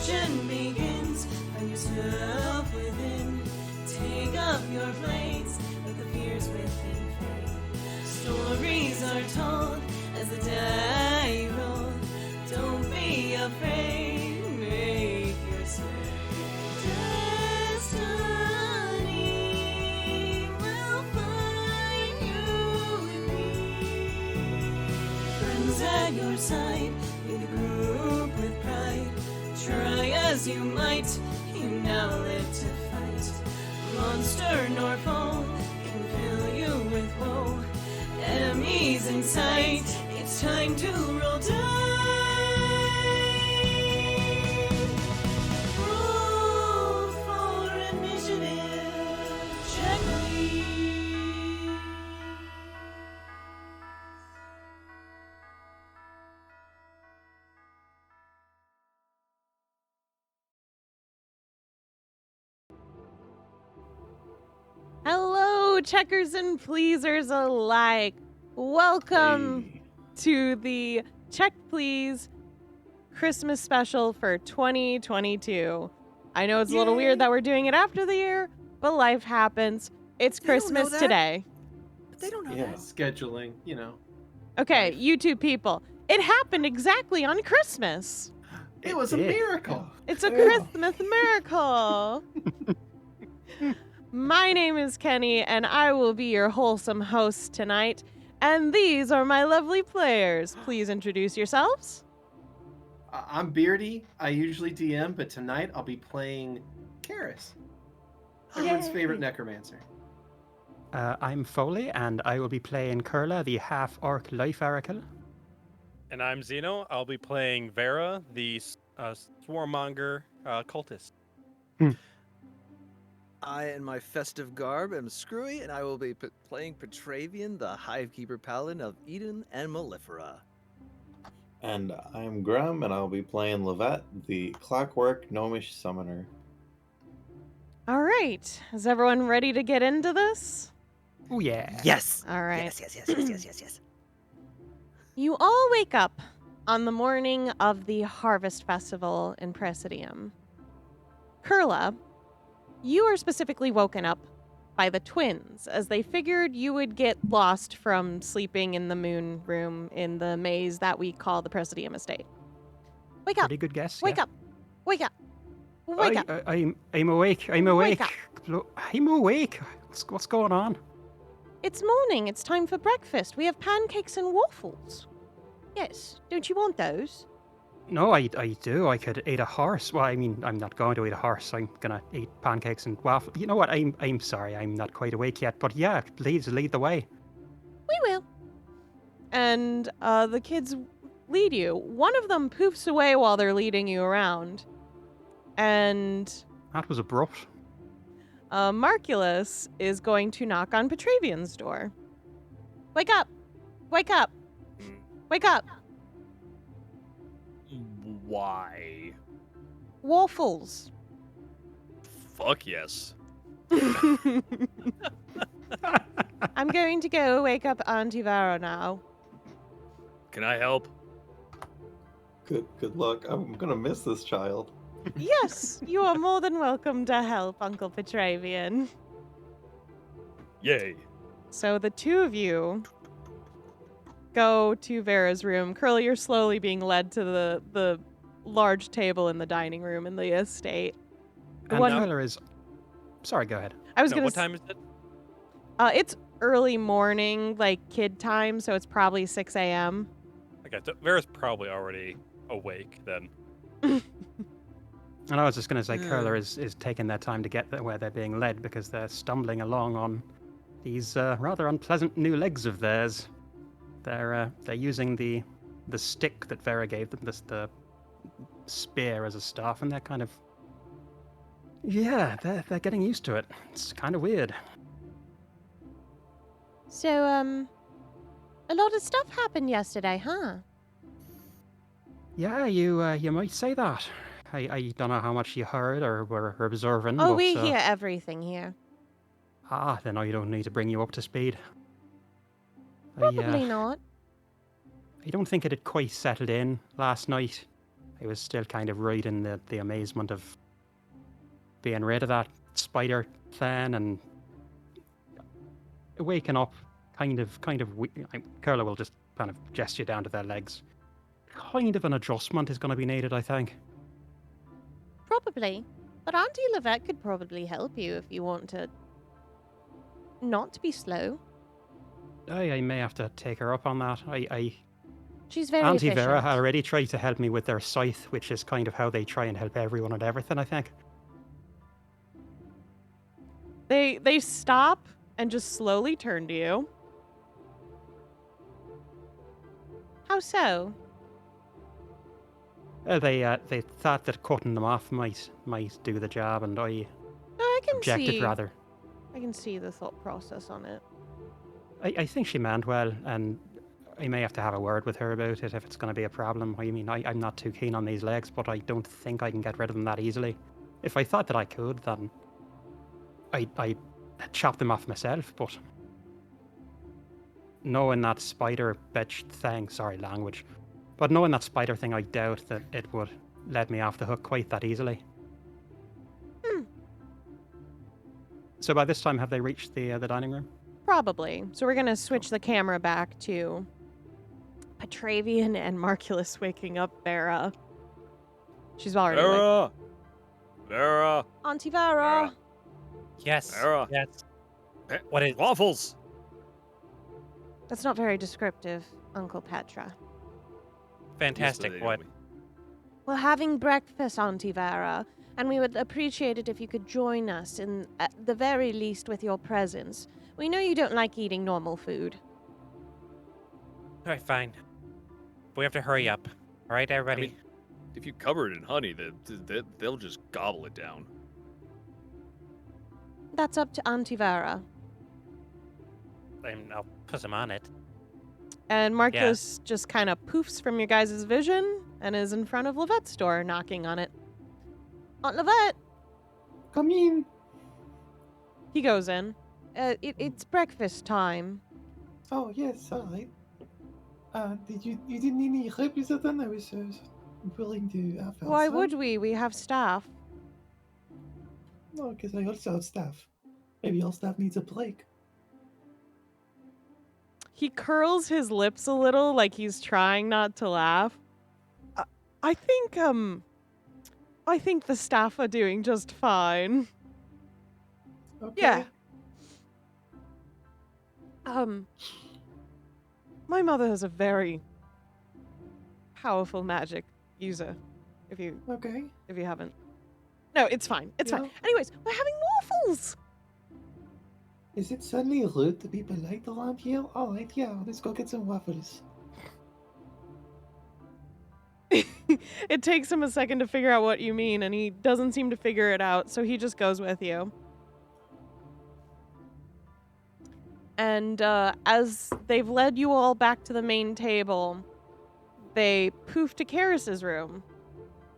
redemption begins. Find yourself within. Take up your plates, let the fears within fade. Stories are told as the die roll. Don't be afraid, make your say. Destiny will find you with me. Friends at your side, lead a group with pride. Try as you might, you now live to fight. Monster nor foe can fill you with woe. Enemies in sight, it's time to roll dice. Roll for initiative, check please. Hello, checkers and pleasers alike. Welcome to the Check Please Christmas special for 2022. I know it's a little weird that we're doing it after the year, but life happens. It's Christmas today. They don't know Yeah, that. scheduling, you know. Okay, Life. you two people. It happened exactly on Christmas. It was a miracle. It's a Christmas miracle. My name is Keni, and I will be your wholesome host tonight. And these are my lovely players. Please introduce yourselves. I'm Beardy. I usually DM, but tonight I'll be playing Karis, everyone's favorite necromancer. I'm Foaly, and I will be playing Kurla, the half-orc life oracle. And I'm Xeno. I'll be playing Vera, the swarmonger cultist. I, in my festive garb, am Skrewy, and I will be playing Petravian, the Hivekeeper Paladin of Eden and Mellifera. And I'm Grem, and I'll be playing Lovette, the clockwork gnomish summoner. All right. Is everyone ready to get into this? Oh, yeah. Yes! All right. Yes. You all wake up on the morning of the Harvest Festival in Presidium. Kurla, you are specifically woken up by the twins, as they figured you would get lost from sleeping in the moon room in the maze that we call the Presidium Estate. Wake up! Pretty good guess. Wake up! Wake up! Wake up! I'm awake. I'm awake. Wake I'm awake. What's going on? It's morning. It's time for breakfast. We have pancakes and waffles. Yes. Don't you want those? No, I do. I could eat a horse. Well, I mean, I'm not going to eat a horse. I'm gonna eat pancakes and waffles. You know what? I'm sorry. I'm not quite awake yet. But yeah, please lead the way. We will. And the kids lead you. One of them poofs away while they're leading you around. And That was abrupt. Marculus is going to knock on Petravian's door. Wake up! Wake up! Wake up! Why? Waffles. Fuck yes. I'm going to go wake up Auntie Vera now. Can I help? Good luck. I'm gonna miss this child. Yes, you are more than welcome to help, Uncle Petravian. Yay. So the two of you go to Vera's room. Kurla, you're slowly being led to the large table in the dining room in the estate. And one- Tyler is. Sorry, go ahead. I was No, gonna. what time is it? It's early morning, like kid time, so it's probably 6 a.m. Okay, so Vera's probably already awake then. And I was just going to say, Yeah. Kurla is taking their time to get there where they're being led because they're stumbling along on these rather unpleasant new legs of theirs. They're using the stick that Vera gave them, the spear as a staff, and they're kind of they're getting used to it. It's kind of weird. So, a lot of stuff happened yesterday, huh? Yeah, you might say that. I don't know how much you heard or were observing. Oh, but, we hear everything here. Then I don't need to bring you up to speed. Probably not. I don't think it had quite settled in last night. He was still kind of right in the amazement of being rid of that spider thing and waking up Kurla will just kind of gesture down to their legs. Kind of an adjustment is going to be needed, I think. Probably. But Auntie Lovette could probably help you if you want to not be slow. I may have to take her up on that. She's very Auntie efficient. Vera already tried to help me with their scythe, which is kind of how they try and help everyone and everything, I think. They stop and just slowly turn to you. How so? They thought that cutting them off might do the job, and I No, I can objected see. rather. I can see the thought process on it. I think she meant well, and I may have to have a word with her about it if it's going to be a problem. I mean, I'm not too keen on these legs, but I don't think I can get rid of them that easily. If I thought that I could, then I'd chop them off myself, but knowing that spider bitch thing, sorry, language, but knowing that spider thing, I doubt that it would let me off the hook quite that easily. So by this time, have they reached the dining room? Probably. So we're going to switch the camera back to Petravian and Marculus waking up Vera. She's already like, Vera! Auntie Vera. Yes. Vera. Yes. What is Waffles! That's not very descriptive, Uncle Petra. fantastic? What? We're having breakfast, Auntie Vera, and we would appreciate it if you could join us, at the very least with your presence. We know you don't like eating normal food. All right, fine. But we have to hurry up. All right, everybody. mean, If you cover it in honey, they'll just gobble it down. That's up to Auntie Vera. I'll put some on it. And Marculus just kind of poofs from your guys' vision and is in front of Lovette's door, knocking on it. Aunt Lovette! Come in. He goes in. It's breakfast time. Oh yes, all right. Did you didn't need any help? So then I was willing to help. Why would we? We have staff. No, because I also have staff. Maybe all staff needs a break. He curls his lips a little, like he's trying not to laugh. I think the staff are doing just fine. Okay. Yeah. My mother is a very powerful magic user. If you Okay. haven't. No, it's fine. It's fine. Yeah. Anyways, we're having waffles. Is it suddenly rude to be polite around here? All right, yeah, let's go get some waffles. It takes him a second to figure out what you mean, and he doesn't seem to figure it out, so he just goes with you. And as they've led you all back to the main table, they poof to Karis's room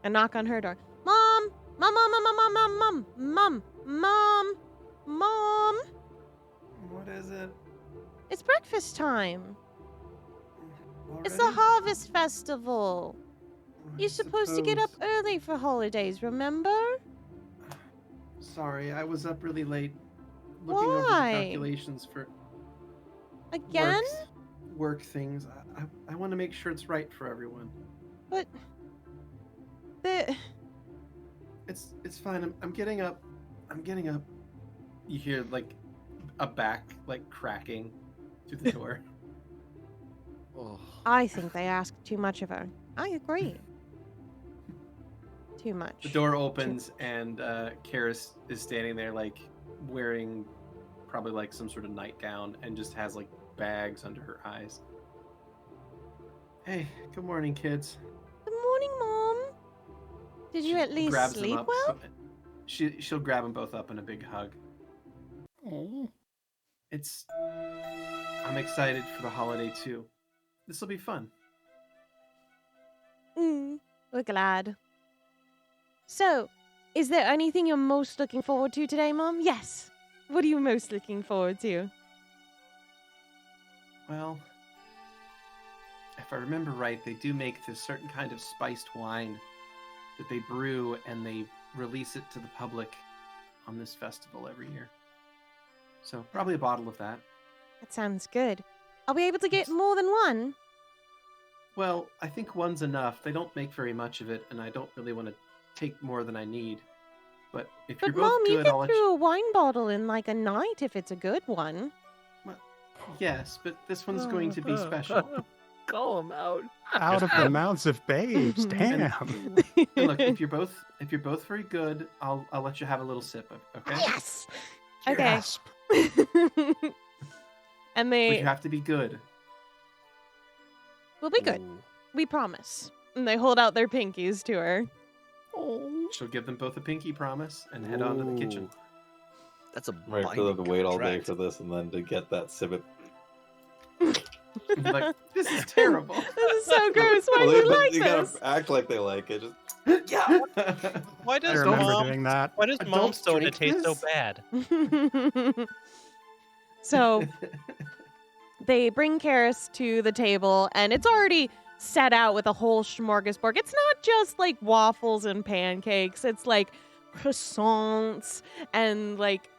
and knock on her door. Mom! Mom, mom, mom, mom, mom, mom, mom, mom, mom, mom. What is it? It's breakfast time. It's the Already? Harvest Festival. I You're supposed to get up suppose. early for holidays, remember? Sorry, I was up really late looking over the Why? calculations for Again? work things. I want to make sure it's right for everyone. But the It's fine. I'm getting up. I'm getting up. You hear like a back like cracking through the door. Oh. I think they asked too much of her. I agree. Too much. The door opens and Karis is standing there like wearing probably like some sort of nightgown and just has like bags under her eyes. Hey, good morning, kids. Good morning, Mom. Did you She at least grabs them sleep up. well? She'll grab them both up in a big hug. Oh. I'm excited for the holiday too. This will be fun. We're glad. So, is there anything you're most looking forward to today, Mom? Yes. What are you most looking forward to? Well, if I remember right, they do make this certain kind of spiced wine that they brew and they release it to the public on this festival every year. So probably a bottle of that. That sounds good. Are we able to get more than one? Well, I think one's enough. They don't make very much of it, and I don't really want to take more than I need. But if you're But both Mom, you good, get I'll let through a wine bottle in like a night if it's a good one. Yes, but this one's going to be special. Call him out. Out of the mouths of babes. Damn. And look, if you're both very good, I'll let you have a little sip of, okay? Yes. Okay. Gasp. And But they you have to be good. will be good. We promise. And they hold out their pinkies to her. She'll give them both a pinky promise and head on to the kitchen. That's a Right, for them to wait all day for this and then to get that civet. Like, this is terrible. This is so gross. Why Well, do you like you this? gotta act like they like it. Just Yeah. Why I does remember mom? doing that. Why does Adults mom's soda drink taste so this? bad? So they bring Karis to the table, and it's already set out with a whole smorgasbord. It's not just like waffles and pancakes. It's like croissants and like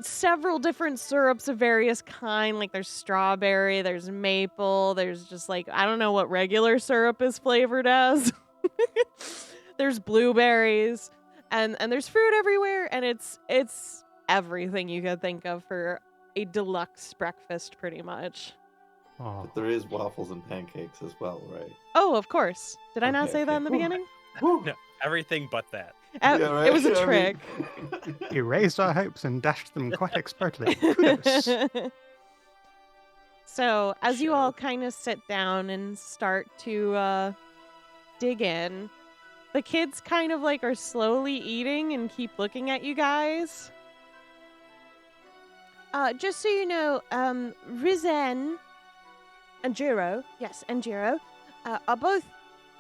several different syrups of various kind. Like there's strawberry, there's maple, there's just like I don't know what regular syrup is flavored as. There's blueberries and there's fruit everywhere, and it's everything you could think of for a deluxe breakfast, pretty much. Oh. but there is waffles and pancakes as well, right? Oh, of course. Did I not Okay, say that in the okay. beginning? Whew. No, everything but that. Yeah, right? It was a I mean- trick. You raised our hopes and dashed them quite expertly. Kudos. So, as you all kind of sit down and start to dig in, the kids kind of like are slowly eating and keep looking at you guys. Just so you know, Rizen and Jiro, yes, and Jiro, are both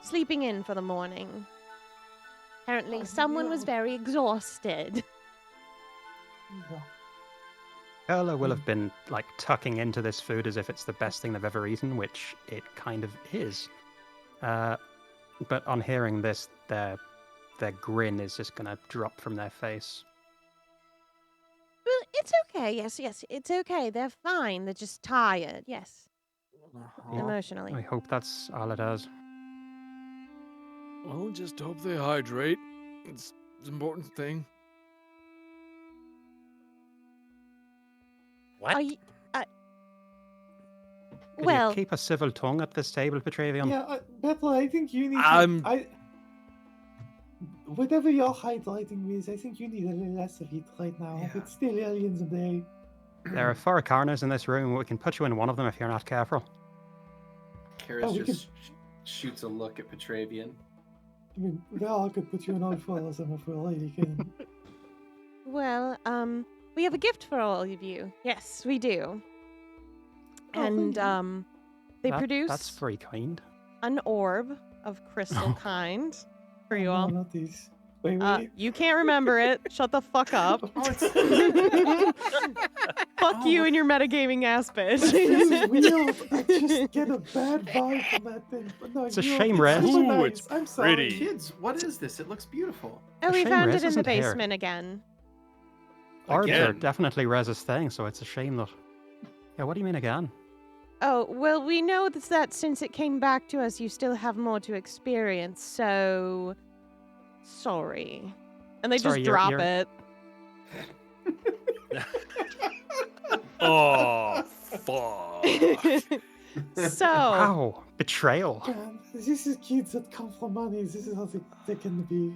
sleeping in for the morning. Apparently, Oh, someone was no. very exhausted. Yeah. Kurla will have been like tucking into this food as if it's the best thing they've ever eaten, which it kind of is. But on hearing this, their grin is just gonna drop from their face. Well, it's okay. Yes, it's okay. They're fine. They're just tired. Yes, emotionally. I hope that's all it is. Well, just hope they hydrate. It's an important thing. What? Are you, Could well, you keep a civil tongue at this table, Petravian? Yeah, Bethel, I think you need I'm- to... Whatever you're highlighting with, I think you need a little less of it right now. Yeah. It's still early in the day. There are 4 corners in this room. We can put you in one of them if you're not careful. Karis Oh, we just shoots a look at Petravian. I mean, we all could put you in all four of them if we're really kidding. well, we have a gift for all of you. Yes, we do. Oh, And thank you. they That's produce very kind. an orb of crystal kind for you Oh, all. no, not these. Wait. You can't remember it. Shut the fuck up. Oh, it's Fuck you and your metagaming ass bitch. This is weird. I just get a bad vibe from that thing. But no, It's a you're- shame, Red. super Ooh, nice. it's I'm sorry. pretty. kids. What is this? It looks beautiful. Oh, we shame found Rez it in the isn't here. basement again. Orbs are Again? definitely Rez's thing, so it's a shame that... Yeah, what do you mean again? Oh, well, we know that since it came back to us, you still have more to experience, so... Sorry. And they Sorry, just you're- drop you're- it. Oh, fuck. So, Wow, betrayal. Man, this is kids that come from money. This is how they can be.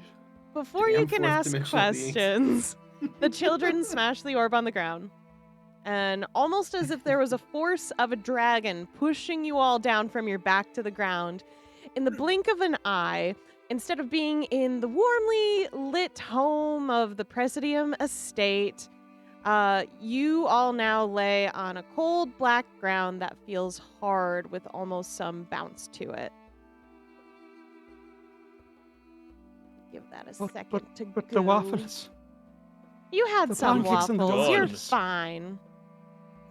before you Damn can fourth ask dimensional beings. questions, the children smash the orb on the ground. And almost as if there was a force of a dragon pushing you all down from your back to the ground, in the blink of an eye, instead of being in the warmly lit home of the Presidium estate, you all now lay on a cold black ground that feels hard with almost some bounce to it. Give that a second to But go. the waffles... You had the some pancakes and the waffles. You're donuts. fine.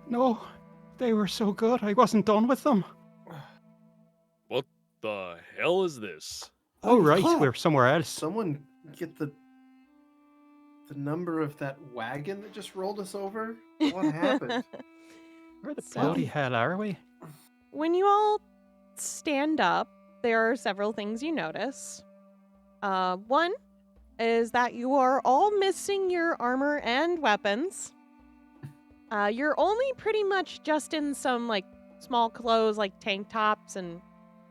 No, they were so good. I wasn't done with them. What the hell is this? Oh, right, crap. we're somewhere else. Someone get the number of that wagon that just rolled us over? What happened? Where the So- bloody hell are we? When you all stand up, there are several things you notice. One is that you are all missing your armor and weapons. You're only pretty much just in some like small clothes like tank tops and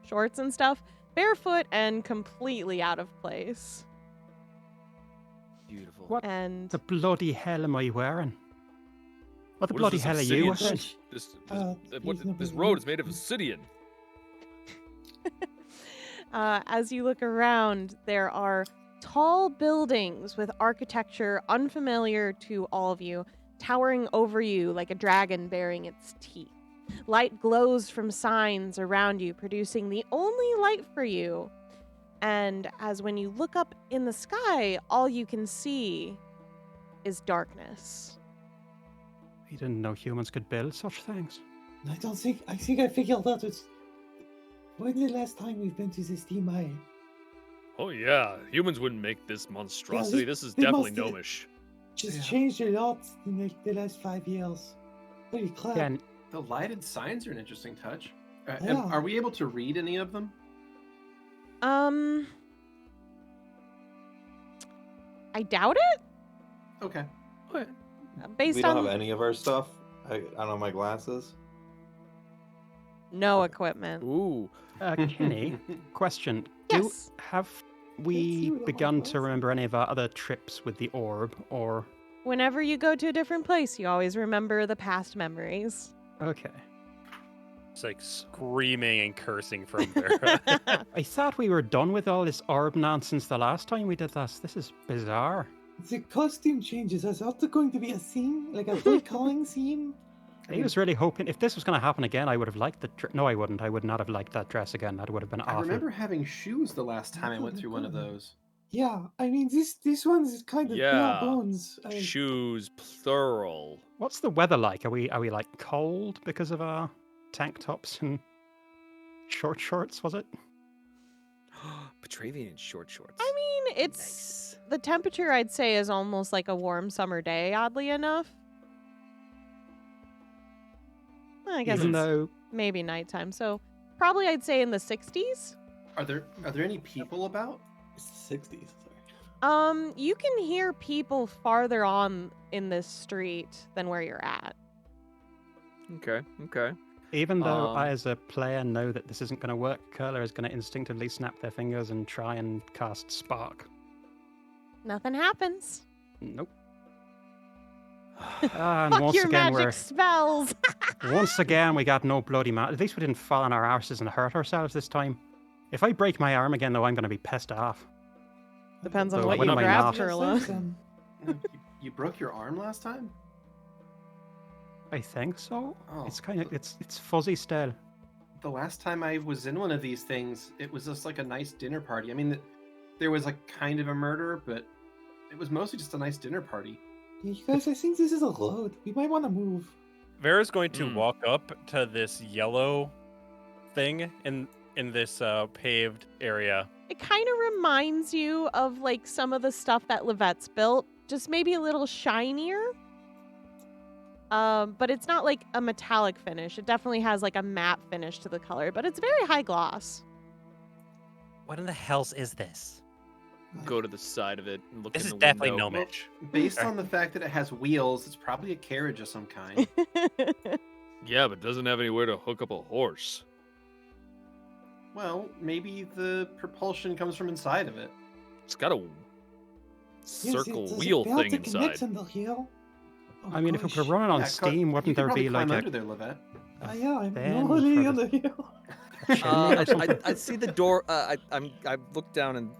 shorts and stuff, barefoot and completely out of place. Beautiful. What And the bloody hell am I wearing? What the What bloody is hell are this, you obsidian? wearing? This road is made of obsidian. as you look around, there are tall buildings with architecture unfamiliar to all of you, towering over you like a dragon bearing its teeth. Light glows from signs around you, producing the only light for you. And as when you look up in the sky, all you can see is darkness. I didn't know humans could build such things. I think I figured out it's. When's the last time we've been to this team island? Oh yeah, humans wouldn't make this monstrosity. This is they definitely must- gnomish. Just Yeah. changed a lot in like the last 5 years. Holy crap. Again, The lighted signs are an interesting touch. Yeah. Are we able to read any of them? I doubt it. Okay. Based We don't on have any of our stuff. I don't know my glasses. no equipment. Ooh. Kenny, question. Yes. Have see we what the begun light to was. remember any of our other trips with the orb, or... Whenever you go to a different place, you always remember the past memories. Okay. It's like screaming and cursing from Vera. I thought we were done with all this orb nonsense the last time we did this. This is bizarre. The costume changes. I thought there going to be a theme, like a recalling theme. I was really hoping if this was going to happen again, I would have liked the dress. No, I wouldn't. I would not have liked that dress again. That would have been I awful. remember having shoes the last time I went through one of those. Yeah, I mean this one's kind of bare Yeah. bones. Shoes, plural. What's the weather like? Are we like cold because of our tank tops and short shorts? Was it? Petravian in short shorts. I mean, it's Nice. the temperature I'd say is almost like a warm summer day, oddly enough. I guess Even it's though maybe nighttime, so probably I'd say in the 60s. Are there any people about? It's the 60s. Sorry. You can hear people farther on in this street than where you're at. Okay. Okay. even though I, Um, as a player, know that this isn't going to work, Kurla is going to instinctively snap their fingers and try and cast Spark. Nothing happens. Nope. And Fuck once your again, magic spells. once again, we got no bloody At least we didn't fall on our arses and hurt ourselves this time. If I break my arm again, though, I'm going to be pissed off. Depends on So what when you am I grab, not? Kurla. You broke your arm last time? I think so. Oh, It's kind of it's fuzzy still. the last time I was in one of these things, it was just like a nice dinner party. I mean, there was like kind of a murder, but it was mostly just a nice dinner party. You guys, I think this is a load. We might want to move. Vera's going to Hmm. walk up to this yellow thing in this paved area. It kind of reminds you of like some of the stuff that Lovette's built, just maybe a little shinier. But it's not like a metallic finish. It definitely has like a matte finish to the color, but it's very high gloss. What in the hells is this? Go to the side of it and look This in is the definitely window. gnomish. Based on the fact that it has wheels, it's probably a carriage of some kind. Yeah, but it doesn't have anywhere to hook up a horse. Well, maybe the propulsion comes from inside of it. It's got a Yes, circle there's a wheel belt thing that connects inside. on the hill. Oh, I mean, if we gosh. could run it on Yeah, Steam, you wouldn't could there probably be like climb a under there, Lovette? Yeah, I'm fan normally for on the- the hill. I see the door. I look down and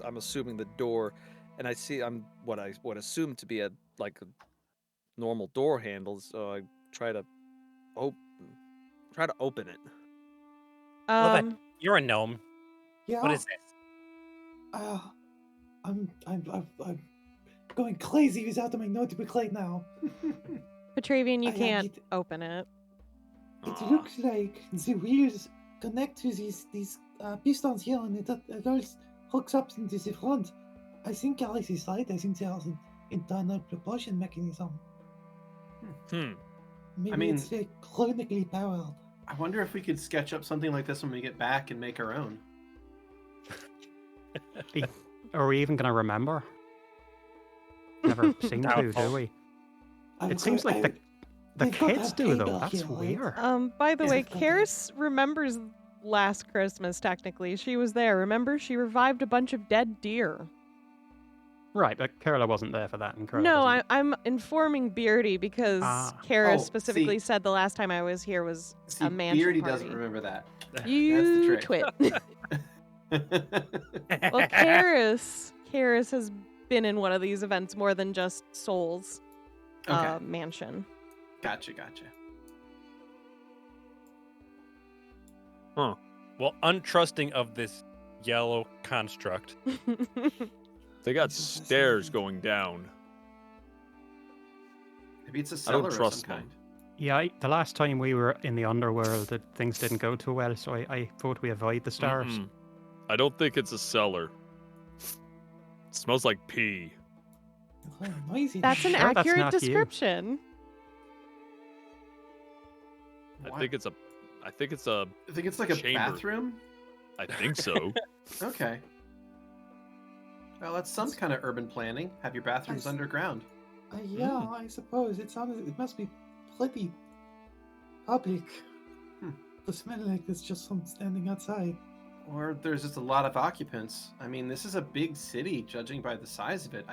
I'm assuming the door, and I see what I would assume to be a normal door handle. So I try to open it. Lovette, you're a gnome. Yeah. What is this? I'm going crazy without my notebook right now. Petravian, you I can't need- open it. It Aw. looks like the wheels connect to these pistons here, and it all hooks up into the front. I think Alice is right. I think there's an internal propulsion mechanism. Maybe it's chronically powered. I wonder if we could sketch up something like this when we get back and make our own. Are we even going to remember? Never seem to, do we? It seems like the kids do, though. That's weird. By the way, Karis remembers last Christmas, technically. She was there. Remember? She revived a bunch of dead deer. Right, but Kurla wasn't there for that. And Kurla no, I'm informing Beardy because Karis specifically said the last time I was here was a mansion Beardy party. doesn't remember that. You That's the trick. Twit. Well, Karis has been in one of these events more than just Soul's mansion. Gotcha. Huh. Well, untrusting of this yellow construct. They got stairs going down. Maybe it's a cellar of some kind. Yeah, the last time we were in the underworld, things didn't go too well, so I thought we avoid the stairs. I don't think it's a cellar. It smells like pee. That's an accurate description. I think it's like a chamber. Bathroom? I think so. Okay. Well, that's some kind of urban planning. Have your bathrooms underground. Yeah, I suppose. It must be pretty public. The smell like it's just from standing outside. Or there's just a lot of occupants. I mean, this is a big city, judging by the size of it.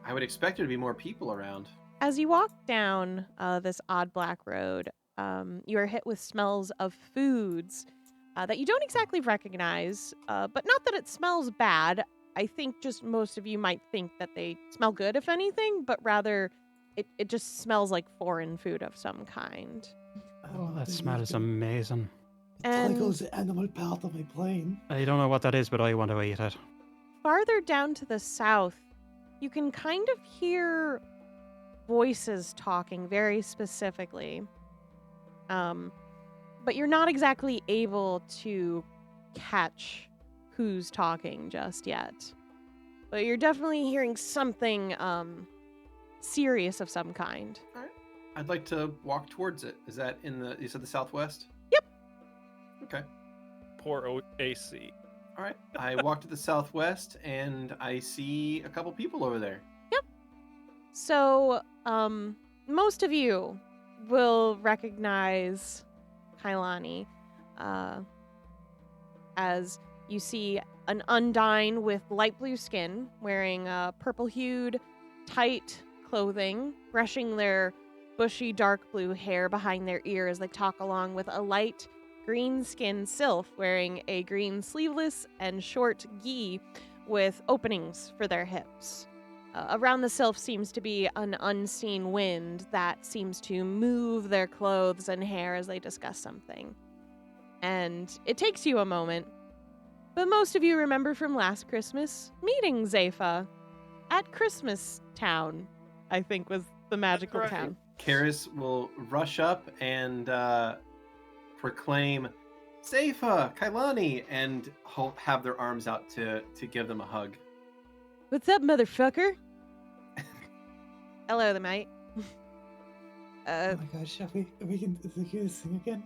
I would expect there to be more people around. As you walk down this odd black road, you are hit with smells of foods that you don't exactly recognize, but not that it smells bad. I think just most of you might think that they smell good, if anything, but rather it just smells like foreign food of some kind. Oh, that smell is amazing. It goes the animal part of my brain. I don't know what that is, but I want to eat it. Farther down to the south, you can kind of hear voices talking very specifically. But you're not exactly able to catch who's talking just yet. But you're definitely hearing something serious of some kind. All right. I'd like to walk towards it. Is that you said the southwest? Yep. Okay. Poor AC. All right. I walk to the southwest and I see a couple people over there. Yep. So, most of you will recognize Kailani as you see an Undyne with light blue skin, wearing purple-hued, tight clothing, brushing their bushy dark blue hair behind their ears as they talk along with a light green-skinned sylph wearing a green sleeveless and short gi with openings for their hips. Around the sylph seems to be an unseen wind that seems to move their clothes and hair as they discuss something. And it takes you a moment, but most of you remember from last Christmas meeting Zepha at Christmas Town, I think was the magical town. Karis will rush up and proclaim, Zepha, Kailani, and have their arms out to give them a hug. What's up, motherfucker? Hello there, mate. Oh my gosh, we can do this thing again?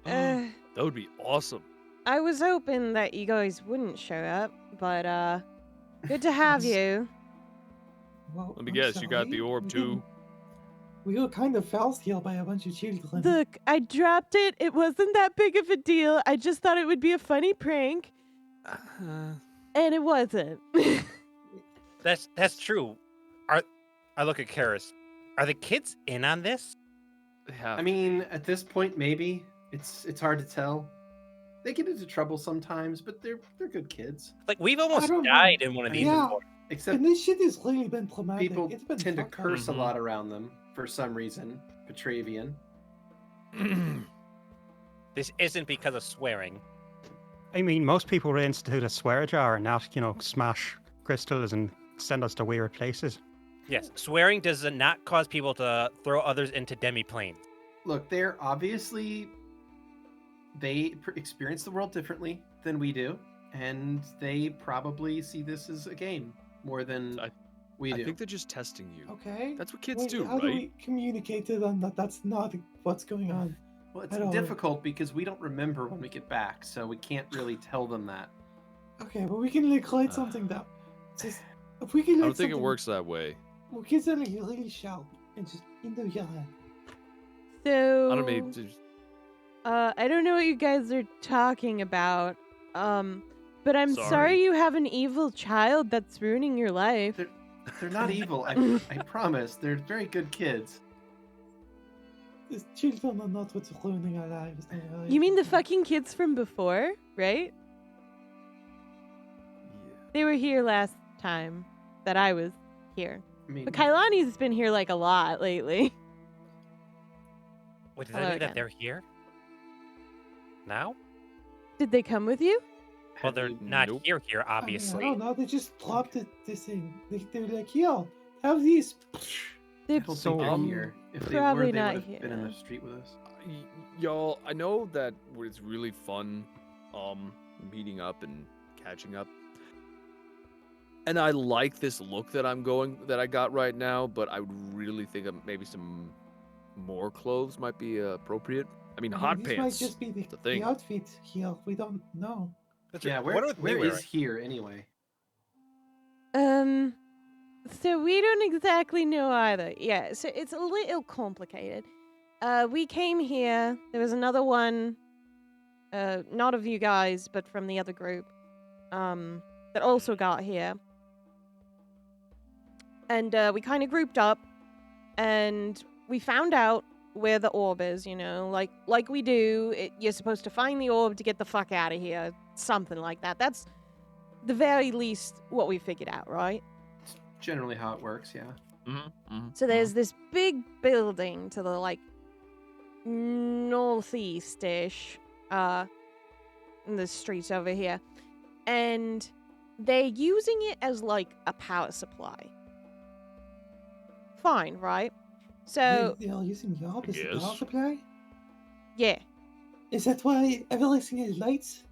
That would be awesome. I was hoping that you guys wouldn't show up, but good to have you. Well, Let me guess, you got the orb too? We were kind of forced here by a bunch of children. Look, I dropped it. It wasn't that big of a deal. I just thought it would be a funny prank. And it wasn't. That's true. I look at Karis. Are the kids in on this? I mean, at this point, maybe. It's hard to tell. They get into trouble sometimes, but they're good kids. Like, we've almost died in one of these before. Except and this shit has really been traumatic. People it's been tend to curse a lot around them for some reason. Petravian. This isn't because of swearing. I mean, most people reinstitute a swear jar and not, smash crystals and send us to weird places. Yes, swearing does not cause people to throw others into demi-planes. Look, they're obviously they experience the world differently than we do, and they probably see this as a game more than we do. I think they're just testing you. Okay. That's what kids Wait, do, how do right? we communicate to them that that's not what's going on? Well, I it's don't- difficult because we don't remember when we get back, so we can't really tell them that. Okay, but we can like light something down. Just if we can. I Light don't think it something- works that way. We can suddenly really shout and just into your hand. So I don't mean. Just- I don't know what you guys are talking about. But I'm sorry, Sorry. you have an evil child that's ruining your life. They're not evil. I promise. They're very good kids. These children are not what's ruining our lives. You mean the fucking kids from before, right? They were here last time that I was here. I mean, But Kailani's been here like a lot lately. Wait, does Hello that mean again. that they're here? Now? Did they come with you? Well, they're not Nope. here, I obviously. don't know. They just dropped this thing. They're like, yo, have these. I They're don't So, think they're um, here. If they probably were, they not would have been in here. the street with us. Y'all, I know that it's really fun, meeting up and catching up. And I like this look that I got right now, but I would really think maybe some more clothes might be appropriate. I mean, hot this pants. might just be the the thing. outfit here. We don't know. That's Yeah, right. where, What are they where wearing? is here anyway? So we don't exactly know either. Yeah, so it's a little complicated. We came here. There was another one, not of you guys, but from the other group, that also got here. And we kind of grouped up, and we found out where the orb is. You know, like we do. You're supposed to find the orb to get the fuck out of here. Something like that. That's the very least what we figured out, right? It's generally how it works, yeah. So there's this big building to the northeast-ish, in the streets over here, and they're using it as a power supply. Fine, right? So They are using Yarb as a Yes. power supply? yeah, Is that why everything has lights?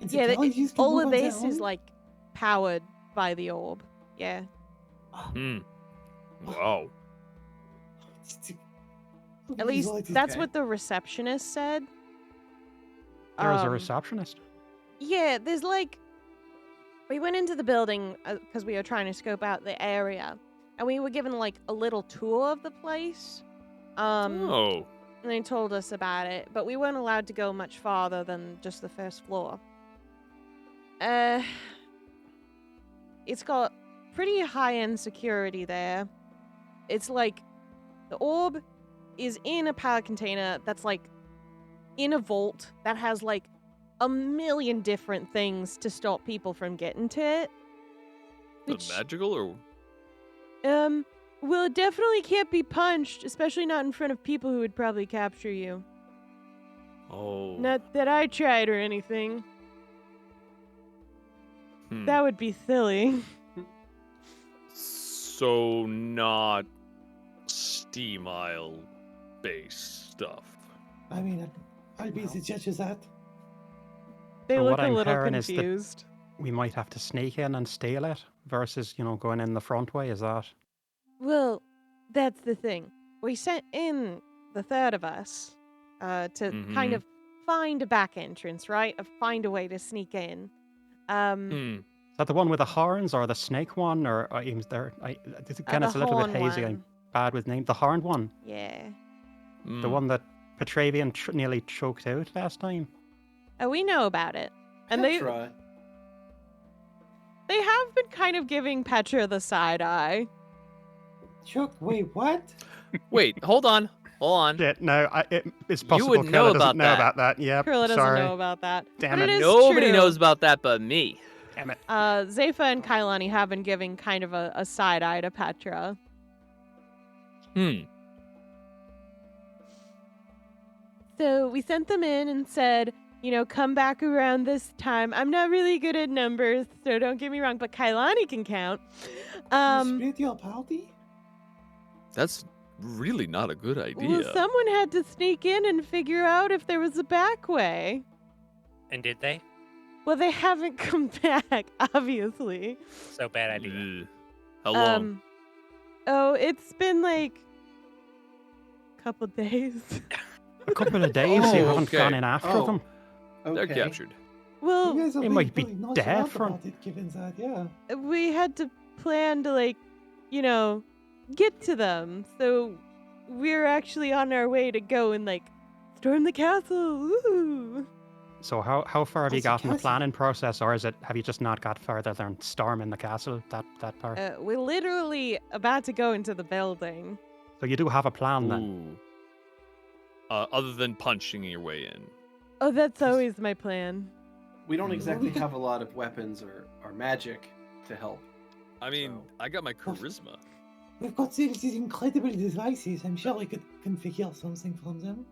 And yeah. technologies can All move of on their this is own? powered by the orb. Yeah. Wow. At least that's what the receptionist said. There was a Um, receptionist. Yeah, there's we went into the building because we were trying to scope out the area, and we were given a little tour of the place. Oh. And they told us about it, but we weren't allowed to go much farther than just the first floor. It's got pretty high-end security there. It's the orb is in a power container that's in a vault that has a million different things to stop people from getting to it. Is it magical or? Well, it definitely can't be punched, especially not in front of people who would probably capture you. Oh. Not that I tried or anything. That would be silly. So not Steam Isle based stuff. I mean, I'll be the judge of that. They So look what a I'm little hearing is that- confused. We might have to sneak in and steal it versus, going in the front way. Is that? Well, that's the thing. We sent in the third of us to kind Mhm. of find a back entrance, right? Find a way to sneak in. Is that the one with the horns or the snake one? Or is there? Again, it's a the little bit horn hazy. one. I'm bad with names. The horned one. Yeah. The one that Petravian nearly choked out last time. We know about it. And they Petra. have been kind of giving Petra the side eye. Chuck, wait, what? Wait, hold on. Yeah, no, it's possible. wouldn't know Kurla doesn't about know that. about that. Yep, Kurla doesn't sorry. know about that. Damn But it. it is Nobody true. knows about that but me. Damn it. Zephyr and Kailani have been giving kind of a side eye to Petra. So we sent them in and said, come back around this time. I'm not really good at numbers, so don't get me wrong, but Kailani can count. You split your party? That's really not a good idea. Well, someone had to sneak in and figure out if there was a back way. And did they? Well, they haven't come back, obviously. So bad idea. Ugh. How long? Oh, it's been like a couple days. A couple of days you haven't gone in after them. They're captured. Well, You guys are They being might be really nonchalant dead for- about it, given that, yeah. we had to plan to, like, you know, get to them. So we're actually on our way to go and, like, storm the castle. Woo! So how far have you What's the got in the castle? planning process, or have you just not got further than storming the castle, that part? We're literally about to go into the building. So you do have a plan then? Ooh. Other than punching your way in. Oh, that's always my plan. We don't exactly have a lot of weapons or magic to help. I mean, So- I got my charisma. We've got these incredible devices. I'm sure I could configure something from them.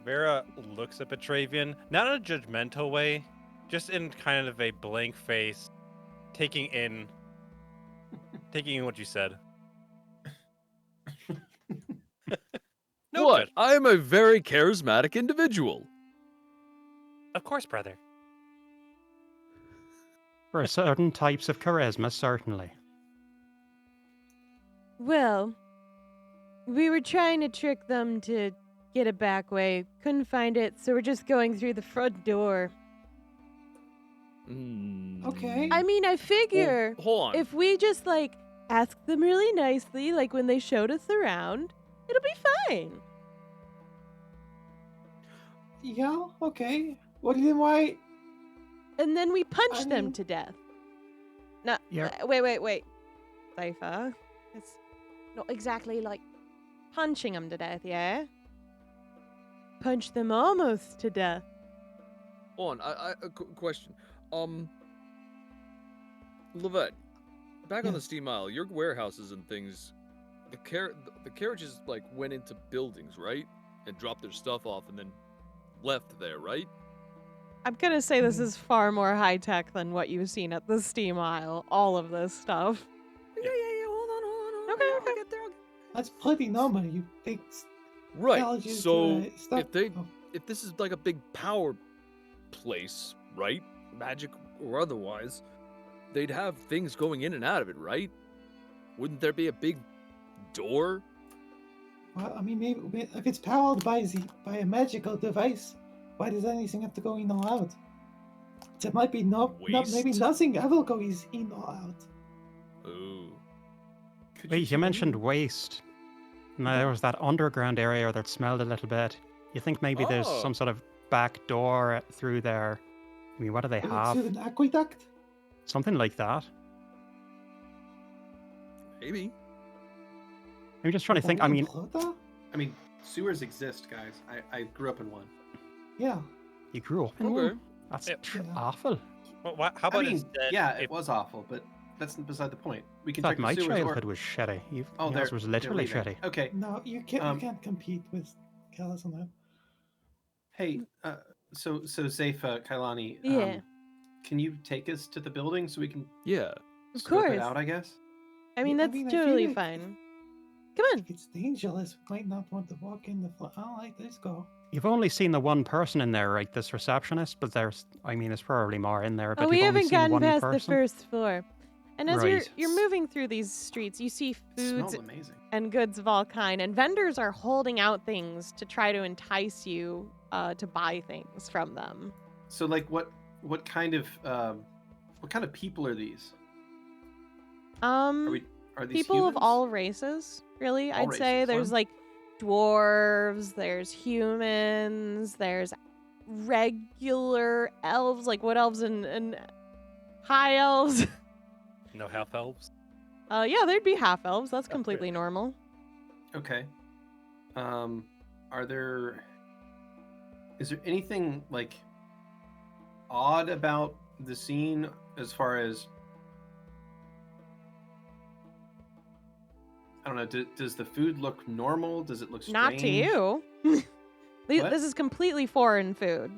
Vera looks at Petravian, not in a judgmental way, just in kind of a blank face, taking in what you said. No What? judge- I am a very charismatic individual. Of course, brother. For certain types of charisma, certainly. Well, we were trying to trick them to get a back way. Couldn't find it, so we're just going through the front door. Okay. I mean, I figure Well, hold on. if we just, like, ask them really nicely, like when they showed us around, it'll be fine. Yeah, okay. Well, then why? And then we punch I them mean- to death. No, Yeah. wait. Cypher. It's not exactly like punching them to death, yeah? Punch them almost to death. Hold on. Question. Lovette, back on the Yes. steam aisle, your warehouses and things, the carriages like went into buildings, right? And dropped their stuff off and then left there, right? I'm gonna say this Mhm. is far more high tech than what you've seen at the Steam aisle. All of this stuff. Yeah. Hold on. Okay, I'll okay. get there. That's pretty normal. You think Right. technologies So stuff. if this is like a big power place, right? Magic or otherwise, they'd have things going in and out of it, right? Wouldn't there be a big door? Well, I mean, maybe if it's powered by a magical device, why does anything have to go in or out? There might be maybe Waste. nothing ever goes in or out. Ooh. Wait, you mentioned waste. And there was that underground area that smelled a little bit. You think maybe there's Oh. some sort of back door through there? I mean, what do they have? Through an aqueduct? Something like that. Maybe. I'm just trying to think. I mean, I mean, sewers exist, guys. I grew up in one. Yeah. you grew up in Okay. one. That's Yeah. awful. Well, how about I mean, instead? yeah, if- it was awful, but that's beside the point. We can Thought check the my sewers childhood or... was shitty. Oh, Yours was literally they're leaving. shitty. Okay. No, you can't compete with Callus on that. Hey, so Zayfa, Kailani, Yeah. can you take us to the building so we can Yeah. Of scope course. it out, I guess? I mean, Yeah, I that's mean, I feel totally like- fine. Come on. If it's dangerous, we might not want to walk in the front. All right, let's go. You've only seen the one person in there, right? This receptionist, but there's probably more in there. But Oh, we you've only haven't seen gotten one past person. the first floor. And as Right. you're moving through these streets, you see It foods smells amazing. and goods of all kind, and vendors are holding out things to try to entice you to buy things from them. So, like, what kind of people are these? Are these People humans? of all races, really. All I'd say races, there's fun. like dwarves, there's humans, there's regular elves, like wood elves and high elves. No half elves. Yeah, there'd be half elves. That's Okay. completely normal. Okay. Is there anything like odd about the scene as far as I don't know, does the food look normal? Does it look strange? Not to you. What? This is completely foreign food.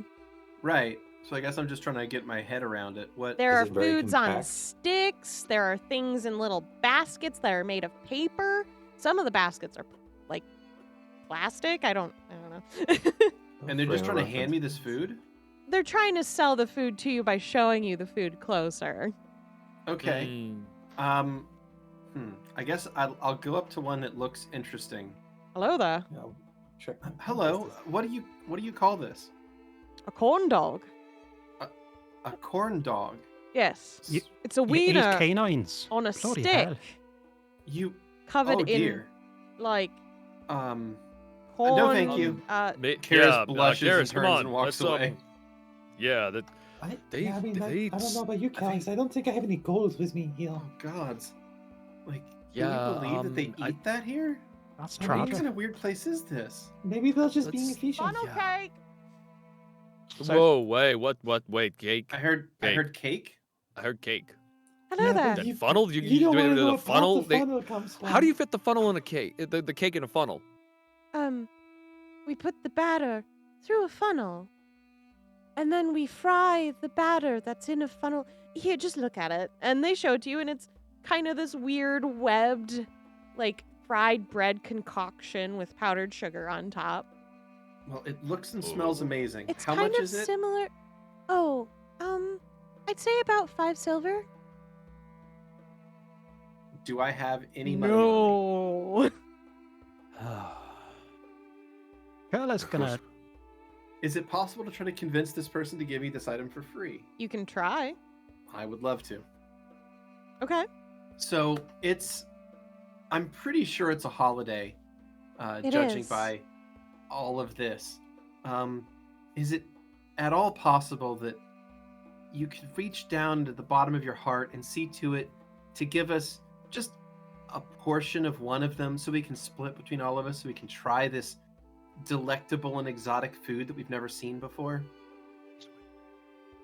Right. So I guess I'm just trying to get my head around it. What There Is are it very foods on compact? sticks. There are things in little baskets that are made of paper. Some of the baskets are like plastic. I don't know. And they're just trying to hand me this food? They're trying to sell the food to you by showing you the food closer. Okay. I guess I'll go up to one that looks interesting. Hello there. Yeah, I'll check. Hello. What do you call this? A corn dog. A corn dog. Yes. It's a You eat wiener canines. on a Bloody stick hell. You covered oh in dear. like Um corn. no thank you. Karis blushes and turns and walks away. Yeah, that I They- mean, they- I don't know about you guys. I don't think I have any gold with me, you know. Oh gods. Like, Yeah, can you believe that they I- eat that here? That's I mean, What tragic. kind of weird place is this? Maybe they're just being Let's- efficient. Funnel Yeah. cake. Whoa, wait, what, wait, cake? I heard cake. I heard cake. Hello Yeah, there. but That funnel? You You don't do want to the know what funnel? the funnel comes from. How do you fit the funnel in a cake? The cake in a funnel? We put the batter through a funnel. And then we fry the batter that's in a funnel. Here, just look at it. And they show it to you, and it's kind of this weird webbed, like, fried bread concoction with powdered sugar on top. Well, it looks and smells amazing. It's How kind much of is it? similar. Oh, I'd say about 5 silver. Do I have any money on me? No. Kurla's gonna. Is it possible to try to convince this person to give me this item for free? You can try. I would love to. Okay. So I'm pretty sure it's a holiday, It judging is. by all of this. Is it at all possible that you could reach down to the bottom of your heart and see to it to give us just a portion of one of them so we can split between all of us so we can try this delectable and exotic food that we've never seen before?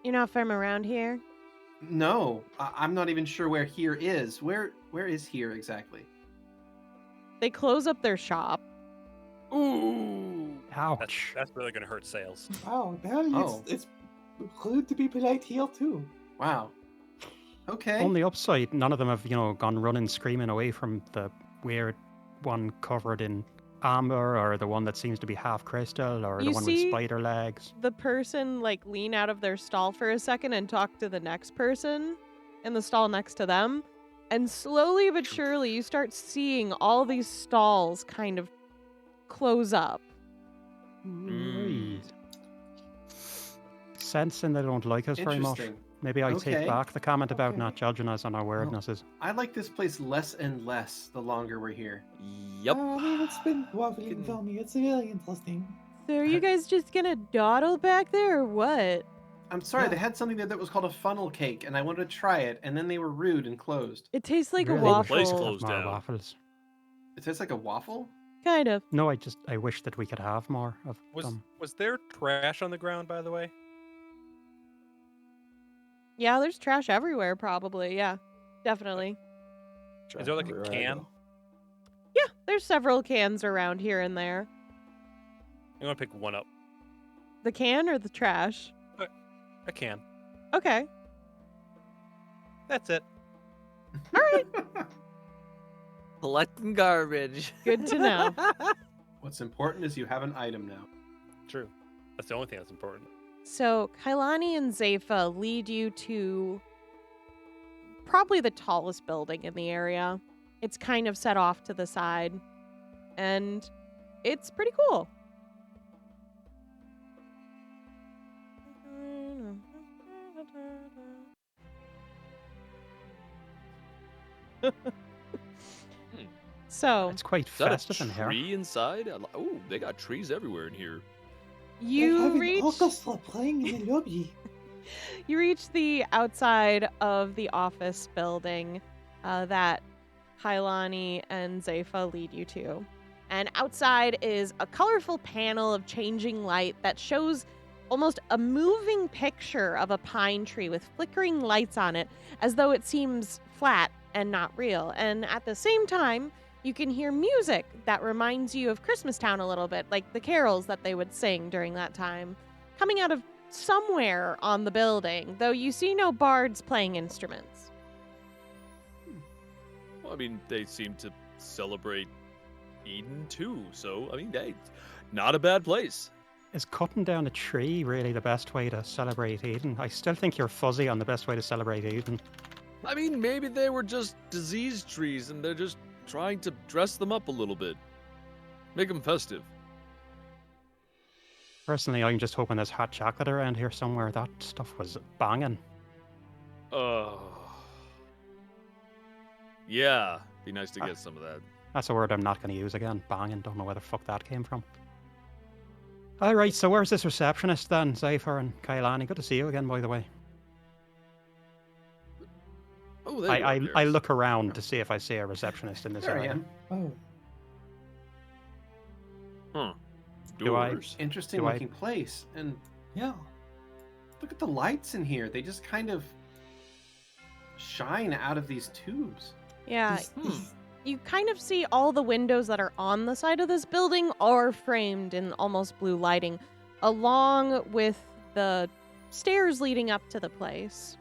You're not from around here? No, I'm not even sure where here is. Where is here exactly? They close up their shop. Ooh. Ouch. That's really gonna hurt sales. Wow, apparently Oh. it's rude to be polite here too. Wow. Okay. On the upside, none of them have, gone running screaming away from the weird one covered in amber, or the one that seems to be half crystal, or You the one with see- spider legs. The person like lean out of their stall for a second and talk to the next person in the stall next to them. And slowly but surely you start seeing all these stalls kind of close up. Right. Sensing they don't like us very much. Interesting. Maybe I Okay. take back the comment about Okay. not judging us on our weirdnesses. I like this place less and less the longer we're here. Yep. I mean, it's been wobbling for me. It's really interesting. So are you guys just gonna dawdle back there or what? I'm sorry, Yeah. they had something there that was called a funnel cake, and I wanted to try it, and then they were rude and closed. It tastes like Really a wish place we waffle. could have closed more down. waffles. It tastes like a waffle? Kind of. No, I wish that we could have more of them. Was there trash on the ground, by the way? Yeah, there's trash everywhere probably. Yeah. Definitely. Is there like a Right, can? Yeah, there's several cans around here and there. I'm gonna pick one up. The can or the trash? A can. Okay. That's it. All right. Collecting garbage. Good to know. What's important is you have an item now. True. That's the only thing that's important. So Kailani and Zepha lead you to probably the tallest building in the area. It's kind of set off to the side, and it's pretty cool. So It's quite Is that festive a in here. tree inside? Oh, they got trees everywhere in here. They you have an reach orchestra playing in the lobby. you reach the outside of the office building that Kailani and Zepha lead you to. And outside is a colorful panel of changing light that shows almost a moving picture of a pine tree with flickering lights on it, as though it seems flat and not real. And at the same time, you can hear music that reminds you of Christmastown a little bit, like the carols that they would sing during that time, coming out of somewhere on the building, though you see no bards playing instruments. Well, I mean, they seem to celebrate Eden too. So I mean, hey, not a bad place. Is cutting down a tree really the best way to celebrate Eden? I still think you're fuzzy on the best way to celebrate Eden. I mean, maybe they were just diseased trees, and they're just trying to dress them up a little bit, make them festive. Personally, I'm just hoping there's hot chocolate around here somewhere. That stuff was banging. Yeah, be nice to get some of that. That's a word I'm not going to use again. Banging. Don't know where the fuck that came from. All right, so where's this receptionist then? Zephyr and Kailani. Good to see you again, by the way. Oh, there you are, I Darius. look around to see if I see a receptionist in this There I area. am. Oh, Huh. Do I- Doors. Interesting Do I- looking place. And yeah. look at the lights in here. They just kind of shine out of these tubes. Yeah, Is- you kind of see all the windows that are on the side of this building are framed in almost blue lighting, along with the stairs leading up to the place.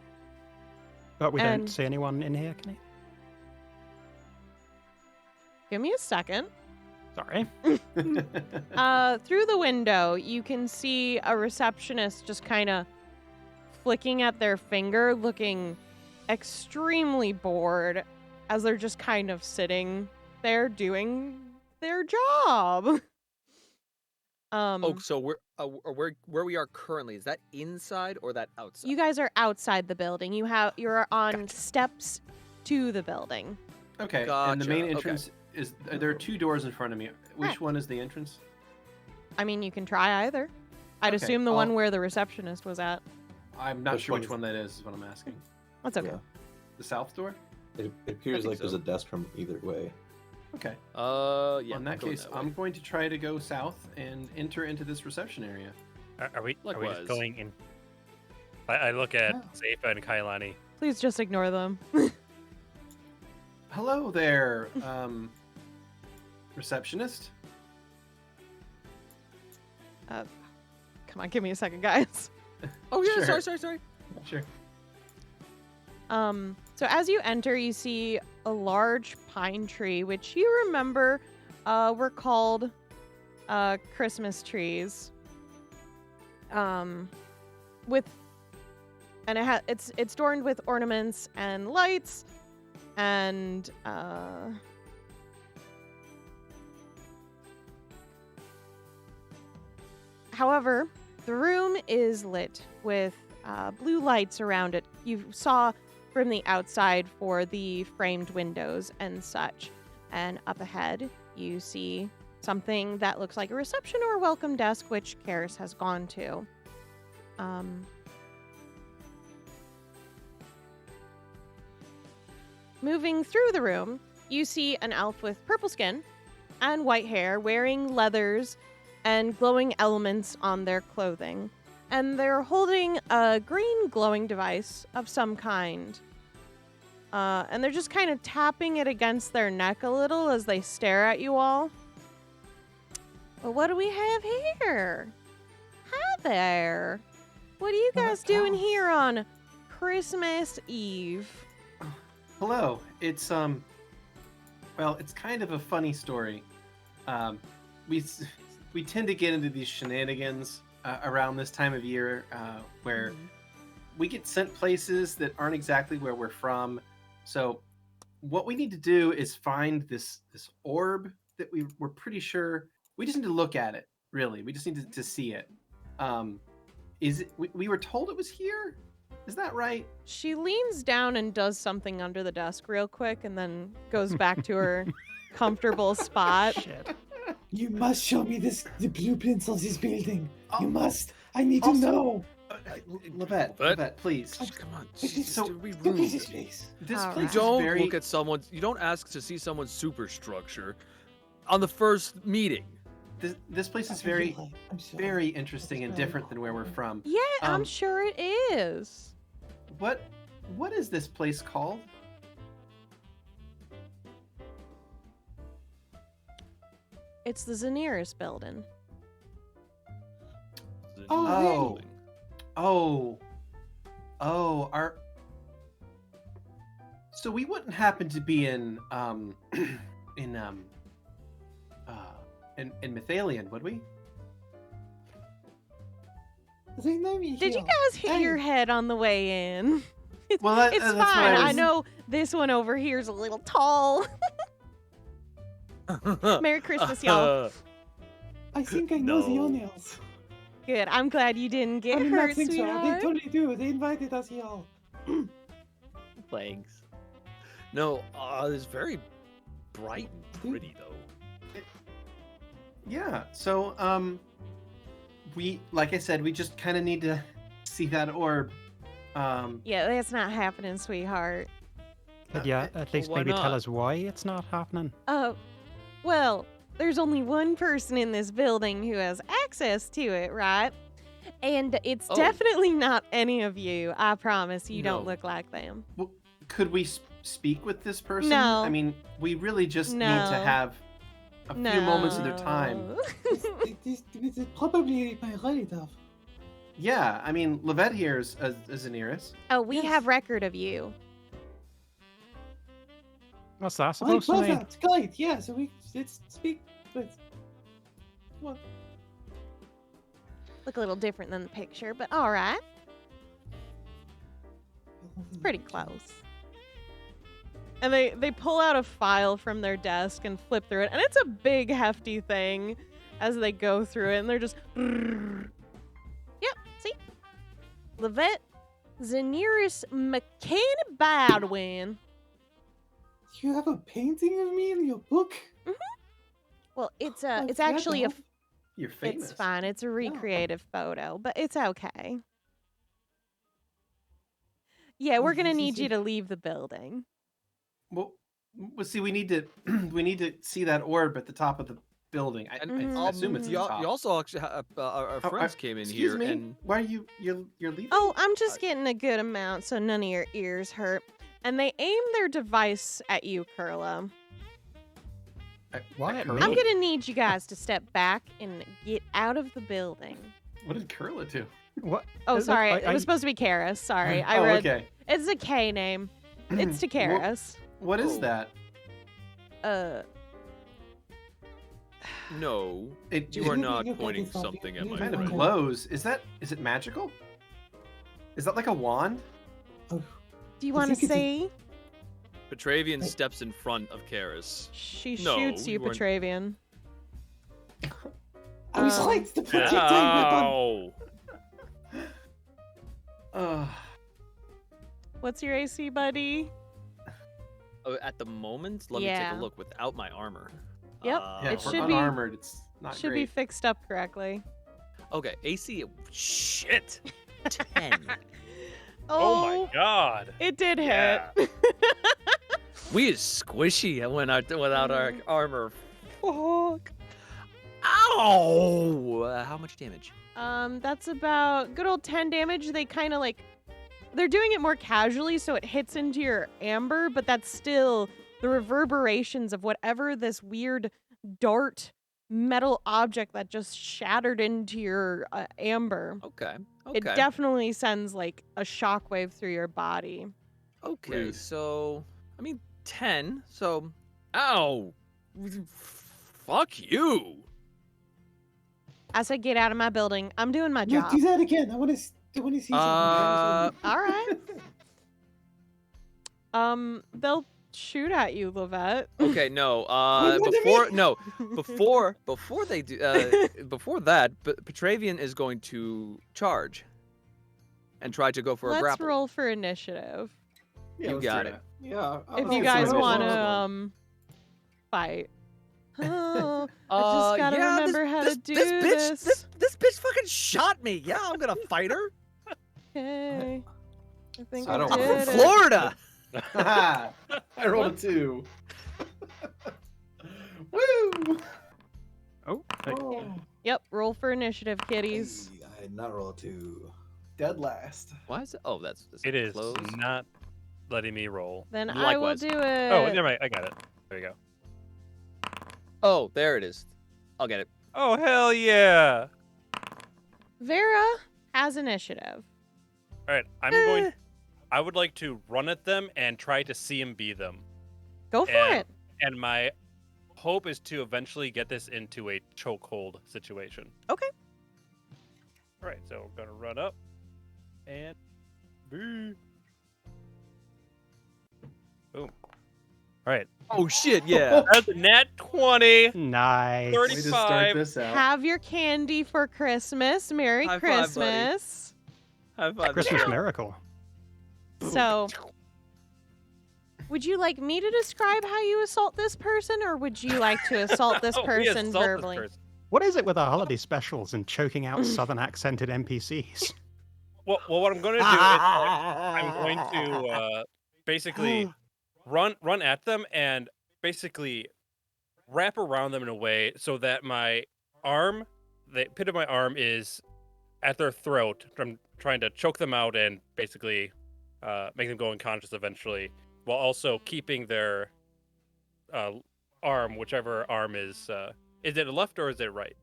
But we And- don't see anyone in here, can you? Give me a second. Sorry. Through the window, you can see a receptionist just kind of flicking at their finger, looking extremely bored as they're just kind of sitting there doing their job. Oh, so where we are currently, is that inside or that outside? You guys are outside the building. You're on steps to the building. Okay, and the main Gotcha, okay. entrance is... There are two doors in front of me. Which Right. one is the entrance? I mean, you can try either. I'd Okay, assume the one I'll- where the receptionist was at. I'm not Which sure one which is- one that is what I'm asking. That's okay. Yeah. The south door? It appears think like there's so. a desk from either way. Okay. Yeah. In that going case, way. I'm going to try to go south and enter into this reception area. Are we Likewise. just going in? I look at Yeah. Zephyr and Kailani. Please just ignore them. Hello there, receptionist. Come on, give me a second, guys. Oh yeah, Sure. sorry. Sure. So as you enter, you see a large pine tree, which you remember were called Christmas trees. It's adorned with ornaments and lights, and however, the room is lit with blue lights around it. You saw from the outside for the framed windows and such. And up ahead, you see something that looks like a reception or welcome desk, which Karis has gone to. Moving through the room, you see an elf with purple skin and white hair wearing leathers and glowing elements on their clothing. And they're holding a green glowing device of some kind. And they're just kind of tapping it against their neck a little as they stare at you all. But what do we have here? Hi there. What are you guys doing here on Christmas Eve? Hello. It's well, it's kind of a funny story. We tend to get into these shenanigans around this time of year, where we get sent places that aren't exactly where we're from. So, what we need to do is find this orb that we're pretty sure. We just need to look at it. Really, we just need to see it. Is it? We were told it was here. Is that right? She leans down and does something under the desk real quick and then goes back to her comfortable spot. Shit. You must show me the blueprints of this building. You Oh, must. I need to also- know. Lovette, please. Come on, Please, So, we Look at ruined this it. place. This All place right. is Don't very. look at someone. You don't ask to see someone's superstructure on the first meeting. This place is I feel very, like- I'm sorry. very interesting and different than where we're from. Yeah, I'm Um, sure it is. What is this place called? It's the Xeneris building. Oh. Our. So we wouldn't happen to be in in Mythalian, would we? They know me Did you here. guys hit Hey. your head on the way in? It's, Well, that- it's that's what fine. I I was- know this one over here is a little tall. Merry Christmas, y'all. I think I know the No. owners. Good. I'm glad you didn't get I do hurt, not think so. They sweetheart. totally do. They invited us here. Thanks. No, it's very bright and pretty though. Yeah. So, we, like I said, we just kind of need to see that orb. Yeah, that's not happening, sweetheart. Could you at least why maybe tell not? us why it's not happening? Well, there's only one person in this building who has access to it, right? And it's Oh. definitely not any of you. I promise you don't No. look like them. Well, could we speak with this person? No. I mean, we really just need to No. have a few moments of their time. No. It's probably my relative. Yeah, I mean, Lovette here is an Iris. Oh, we Yes. have record of you. What's that I supposed to love mean? that. Great. Yeah. So let's speak with. What? Look a little different than the picture, but all right. Pretty close. And they pull out a file from their desk and flip through it, and it's a big, hefty thing as they go through it, and they're just. Yep, see? Lovette Xeniris McCann Baldwin. You have a painting of me in your book? Well, it's Oh, it's that actually a. off. You're famous. It's fine. It's a recreative photo, but it's okay. Yeah, we're gonna need you to leave the building. Well, see, we need to we need to see that orb at the top of the building. I And assume it's at you, the top. you also actually our Oh, friends came in excuse here me? and Why are you're leaving? Oh, I'm just getting a good amount so none of your ears hurt. And they aim their device at you, Kurla. Why At at Kurla? me? I'm gonna need you guys to step back and get out of the building. What did Kurla do? What? Oh, Look, sorry. I- It was supposed to be Karis. Sorry. I oh, read. okay. It's a K name. It's to Well, Karis. What is Oh. that? no, It you are You- not you pointing fucking something at you my kind of right. friend. glows. Is it magical? Is that like a wand? Oh, Do you I want to think it's a- see? Petravian steps in front of Karis. She No, shoots you, you weren't- Petravian. I was Um, right. The projectile weapon. Ow. What's your AC, buddy? Oh, at the moment, let me Yeah. take a look without my armor. Yep, Yeah, it if we're should be- unarmored. It's not Should be great. fixed up correctly. Okay, AC. Shit. 10. Oh my god. It did Yeah. hit. We is squishy without our Mm. armor. Fuck. Ow! How much damage? That's about good old 10 damage. They kind of like, they're doing it more casually, so it hits into your amber, but that's still the reverberations of whatever this weird dart metal object that just shattered into your amber. Okay. It Okay. definitely sends like a shockwave through your body. Okay, Rude. so I mean 10. So, ow! Fuck you! I said, get out of my building. I'm doing my Yeah, job. do that again. I want to see something. All right. They'll shoot at you, Lovette. Okay, no. What do you Before mean? no, before they do, before that, Petravian is going to charge and try to go for a Let's grapple. roll for initiative. Yeah, You let's got do it. that. Yeah. If you Oh, guys sorry. want Oh, to fight. Oh, I just gotta yeah, remember how to do this bitch, this. this bitch fucking shot me. Yeah, I'm gonna fight her. Okay. I think I I don't I'm did from it. Florida. I rolled a 2. Woo! Oh, Oh. Yep, roll for initiative, kiddies. Hey, I did not roll a 2. Dead last. Why is it? Oh, that's It is closed. not letting me roll. Then I will Likewise. do it. Oh, never mind. I got it. There you go. Oh, there it is. I'll get it. Oh, hell yeah. Vera has initiative. All right, I'm going. I would like to run at them and try to CMB them. Go for And- it. And my hope is to eventually get this into a chokehold situation. Okay. All right, so we're gonna run up and boom. Boom. All right, Oh shit! Yeah. that's a nat 20. Nice. Way to start 35. this out. Have your candy for Christmas. Merry High five, buddy. Christmas. High five. Christmas miracle. So, would you like me to describe how you assault this person, or would you like to assault this Oh, we person assault this verbally? person. What is it with our holiday specials and choking out southern accented NPCs? Well, what I'm going to do is I'm going to basically run at them and basically wrap around them in a way so that my arm, the pit of my arm, is at their throat. I'm trying to choke them out and basically make them go unconscious eventually, while also keeping their arm, whichever arm is it a left or is it right?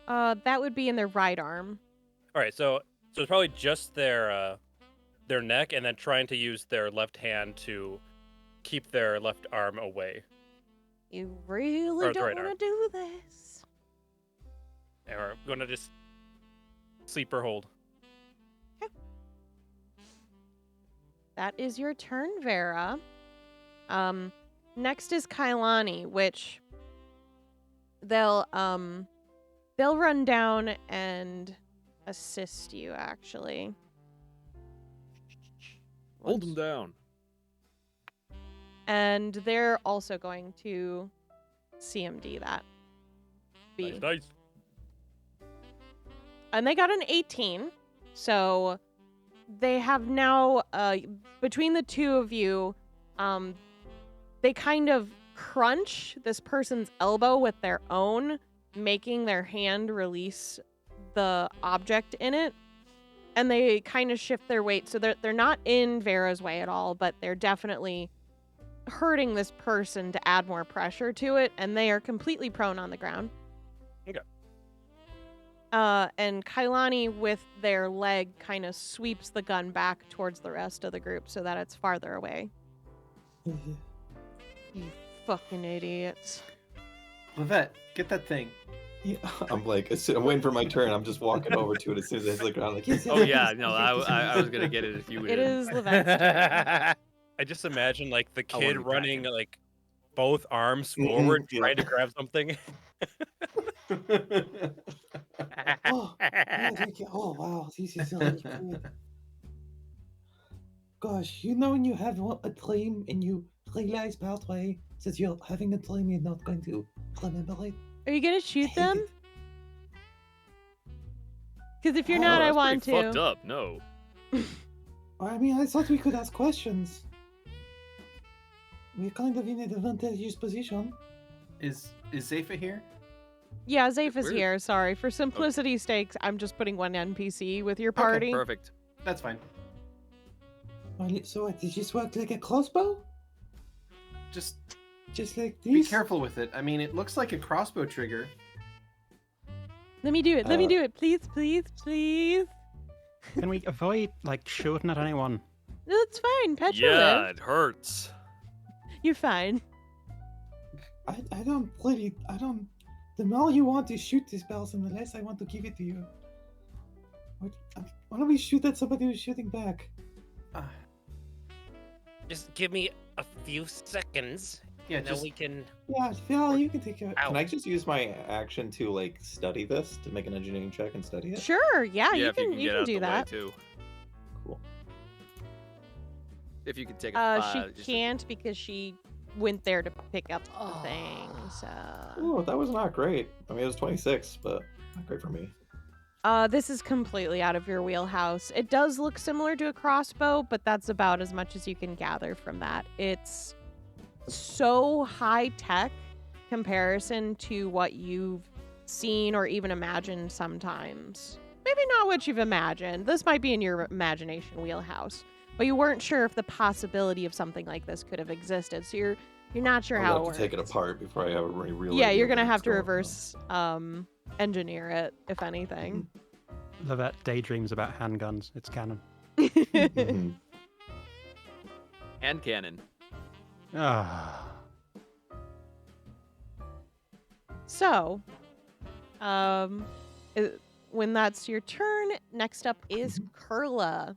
That would be in their right arm. All right, so it's probably just their neck, and then trying to use their left hand to keep their left arm away. You really Or the don't right want arm. to do this. And we're gonna just sleeper hold. That is your turn, Vera. Next is Kailani, which they'll run down and assist you, actually. Hold him down. And they're also going to CMD that. B. Nice. And they got an 18. So they have now, between the two of you, they kind of crunch this person's elbow with their own, making their hand release the object in it. And they kind of shift their weight. So they're not in Vera's way at all, but they're definitely hurting this person to add more pressure to it. And they are completely prone on the ground. Okay. And Kailani, with their leg, kind of sweeps the gun back towards the rest of the group so that it's farther away. You fucking idiots. Lovette, get that thing. Yeah, I'm like, I'm waiting for my turn. I'm just walking over to it as soon as it hits the ground. Like, yes, Oh yeah, no, I was gonna get it if you would. It is Lovette's turn. I just imagine like the I wanna kid be back running in. like both arms forward, yeah. trying to grab something. Oh, yeah, oh wow, this is really good. Gosh, you know when you have a dream and you realize partway that you're having a dream you're not going to remember it? Are you gonna shoot hate them? it. Because if you're Oh, not, I That's want pretty to. fucked up. No. I mean, I thought we could ask questions. We're kind of in an advantageous position. Is Zephyr here? Yeah, Zafe is Weird. here. Sorry. For simplicity's sake, I'm just putting one NPC with your party. Perfect. That's fine. Well, so what, did this work like a crossbow? Just Just like be this? careful with it. I mean, it looks like a crossbow trigger. Let me do it. Let me Uh, do it. Please, please, please. Can we avoid like shooting at anyone? It's fine. Petra Yeah, lived. it hurts. You're fine. I don't really, the more you want to shoot this person, the less I want to give it to you. Why don't we shoot at somebody who's shooting back? Just give me a few seconds, Yeah, and then just we can. Yeah, Phil, you can take it. Ow. Can I just use my action to like study this, to make an engineering check and study it? Sure. Yeah, you if you can. can You get can out do the that. way too. Cool. If you could take a She just a- can't because she went there to pick up the thing. So. Oh, that was not great. I mean, it was 26, but not great for me. This is completely out of your wheelhouse. It does look similar to a crossbow, but that's about as much as you can gather from that. It's so high tech comparison to what you've seen or even imagined sometimes. Maybe not what you've imagined. This might be in your imagination wheelhouse, but you weren't sure if the possibility of something like this could have existed. So you're not sure I'll how have it to works. take it apart before I have a real. Yeah, idea you're what gonna have it's to going on. reverse engineer it, if anything. Lovette daydreams about handguns. It's canon. Mhm. hand cannon. Ah. So, when that's your turn, next up is Kurla.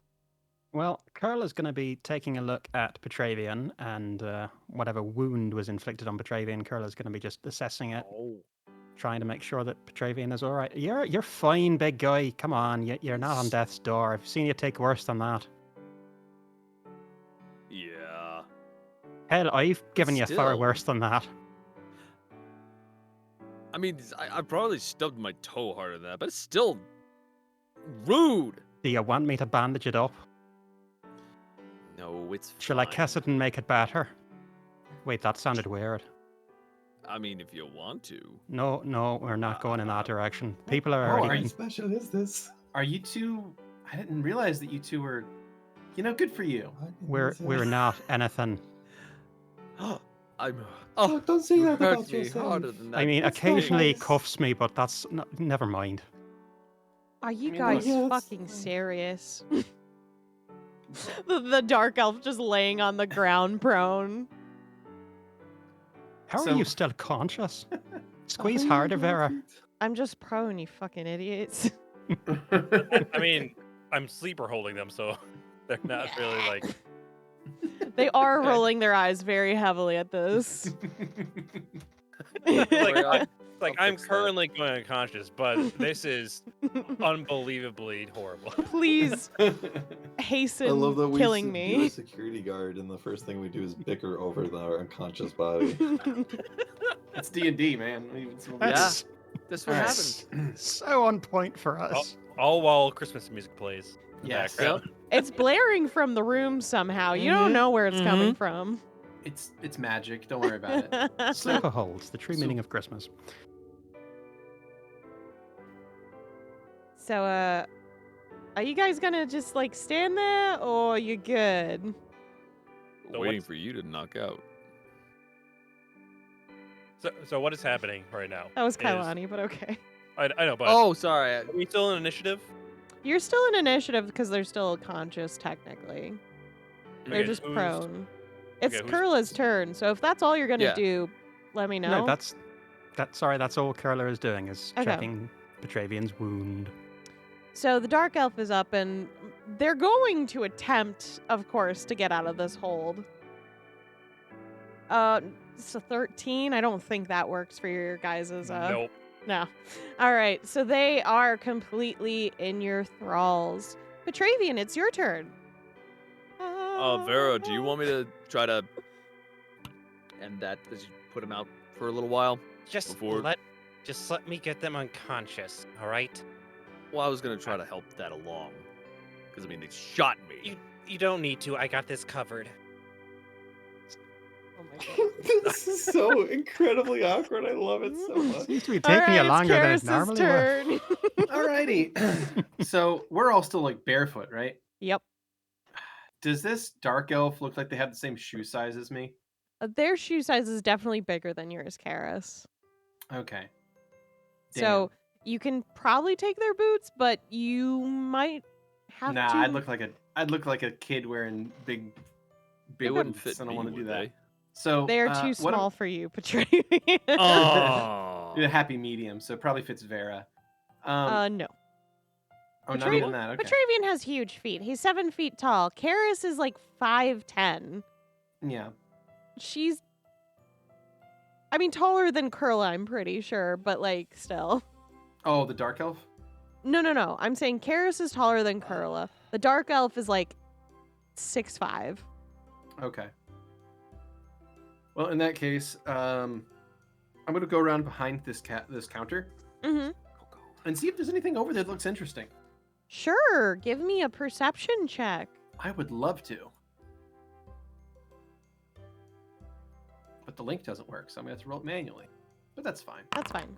Well, Kurla's going to be taking a look at Petravian, and whatever wound was inflicted on Petravian, Kurla's going to be just assessing it, trying to make sure that Petravian is all right. You're fine, big guy. Come on, you're not on death's door. I've seen you take worse than that. Yeah. Hell, I've given you far Still. worse than that. I mean, I probably stubbed my toe harder than that, but it's still rude. Do you want me to bandage it up? No, it's fine. Shall I kiss it and make it better? Wait, that sounded weird. I mean, if you want to. No, we're not going in that direction. People are Oh, already... are How you- special is this? Are you two? I didn't realize that you two were. Good for you. We're not anything. I'm. Oh, don't say you that hurt about me yourself. harder than that. I mean, That's not occasionally nice. cuffs me, but that's... never mind. Are you mean, guys look- fucking serious? the dark elf just laying on the ground prone. How So- are you still conscious? Squeeze I harder, love Vera. it. I'm just prone, you fucking idiots. I mean, I'm sleeper holding them, so they're not really like. They are rolling their eyes very heavily at this. Like I'll I'm fix that. currently going unconscious, but this is unbelievably horrible. Please I hasten love that we killing do me. a security guard, and the first thing we do is bicker over our unconscious body. It's D&D, man. That's That's what happens. so on point for us. All while Christmas music plays. In the Yes. background. It's blaring from the room somehow. You don't know where it's coming from. It's magic. Don't worry about it. Sleeper holds, the true so- meaning of Christmas. So, are you guys gonna just like stand there, or you good? So Waiting what's- for you to knock out. So what is happening right now? That was is- Kailani, but okay. I know, but Oh, sorry. are we still in initiative? You're still in initiative because they're still conscious, technically. They're Okay, just who's- prone. It's okay, who's- Kurla's turn, so if that's all you're gonna Yeah. do, let me know. No, that's all Kurla is doing, is Okay. checking Petravian's wound. So the dark elf is up, and they're going to attempt, of course, to get out of this hold. It's a 13. I don't think that works for your guys' Nope. No. All right, so they are completely in your thralls. Petravian, it's your turn. Vera, do you want me to try to end that as you put him out for a little while? Just Before- let me get them unconscious, all right? Well, I was gonna try to help that along, because I mean they shot me. You don't need to. I got this covered. Oh my God. This is so incredibly awkward. I love it so much. Seems to be All taking right, you it's longer than it Karis's normally would. turn. Alrighty. So we're all still like barefoot, right? Yep. Does this dark elf look like they have the same shoe size as me? Their shoe size is definitely bigger than yours, Karis. Okay. So you can probably take their boots, but you might have Nah, to. I'd look like a kid wearing big They wouldn't boots. fit I don't me, want to do would that. they? So They are what too am- small for you, Petravian. Oh. a happy medium, so it probably fits Vera. No. Oh, not Petravian- even that. Okay. Petravian has huge feet. He's 7 feet tall. Karis is like 5'10". Yeah. She's, I mean, taller than Kurla, I'm pretty sure, but like still. Oh, the dark elf. No. I'm saying Karis is taller than Kurla. The dark elf is like 6'5". Okay. Well, in that case, I'm gonna go around behind this counter Mm-hmm. and see if there's anything over there that looks interesting. Sure. Give me a perception check. I would love to. But the link doesn't work, so I'm gonna have to roll it manually. But that's fine. That's fine.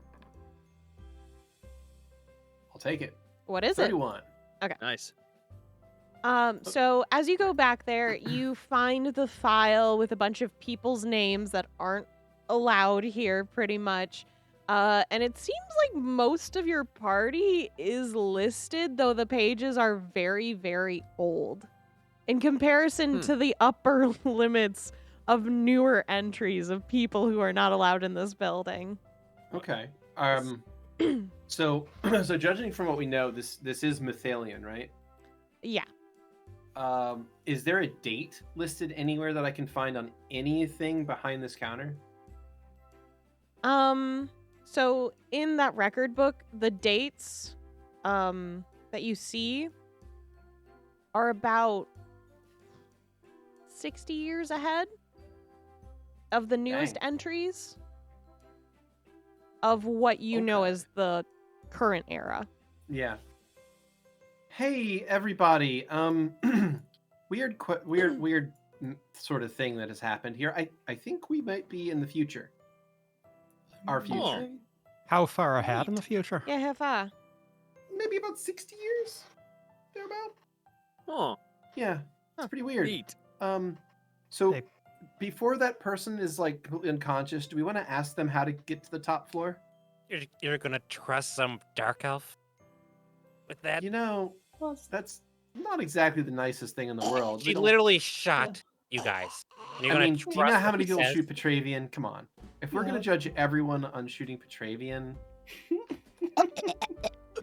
I'll take it. What is it? 31. Nice. So as you go back there, you find the file with a bunch of people's names that aren't allowed here, pretty much. And it seems like most of your party is listed, though the pages are very, very old. In comparison to the upper limits of newer entries of people who are not allowed in this building. Okay. So so judging from what we know, this is Mythalian, right? Yeah. Is there a date listed anywhere that I can find on anything behind this counter? So in that record book, the dates that you see are about 60 years ahead of the newest Dang. entries of what you know Okay. as the current era. Yeah. Hey everybody. Weird sort of thing that has happened here. I think we might be in the future. Our future. How far ahead in the future? Yeah, how far? Maybe about 60 years. Thereabout. Huh. Yeah. It's pretty weird. Neat. So They- before that person is like completely unconscious, do we want to ask them how to get to the top floor? You're gonna trust some dark elf with that? You know, that's not exactly the nicest thing in the world. She literally shot you guys. You're I gonna mean, do you trust know how what many he people says? shoot Petravian? Come on. If we're gonna Yeah. judge everyone on shooting Petravian,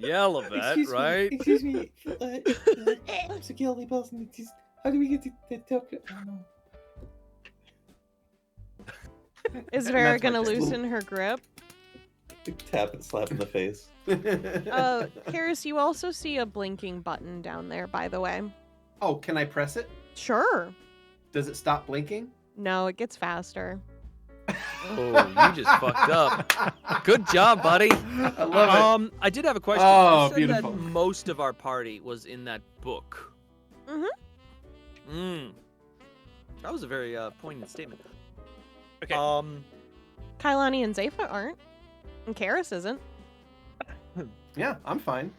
Yeah, Lovette, right? Excuse me. I'm security person. How do we get to talk? Oh, no. Is Vera That's my gonna thing. loosen her grip? Tap and slap in the face. Karis, you also see a blinking button down there, by the way. oh, can I press it? Sure. Does it stop blinking? No, it gets faster. Oh, you just fucked up. Good job, buddy. I love it. I did have a question. Oh, You said beautiful. that most of our party was in that book. Mhm. That was a very poignant statement. Okay. Kailani and Zepha aren't. And Karis isn't. Yeah, I'm fine.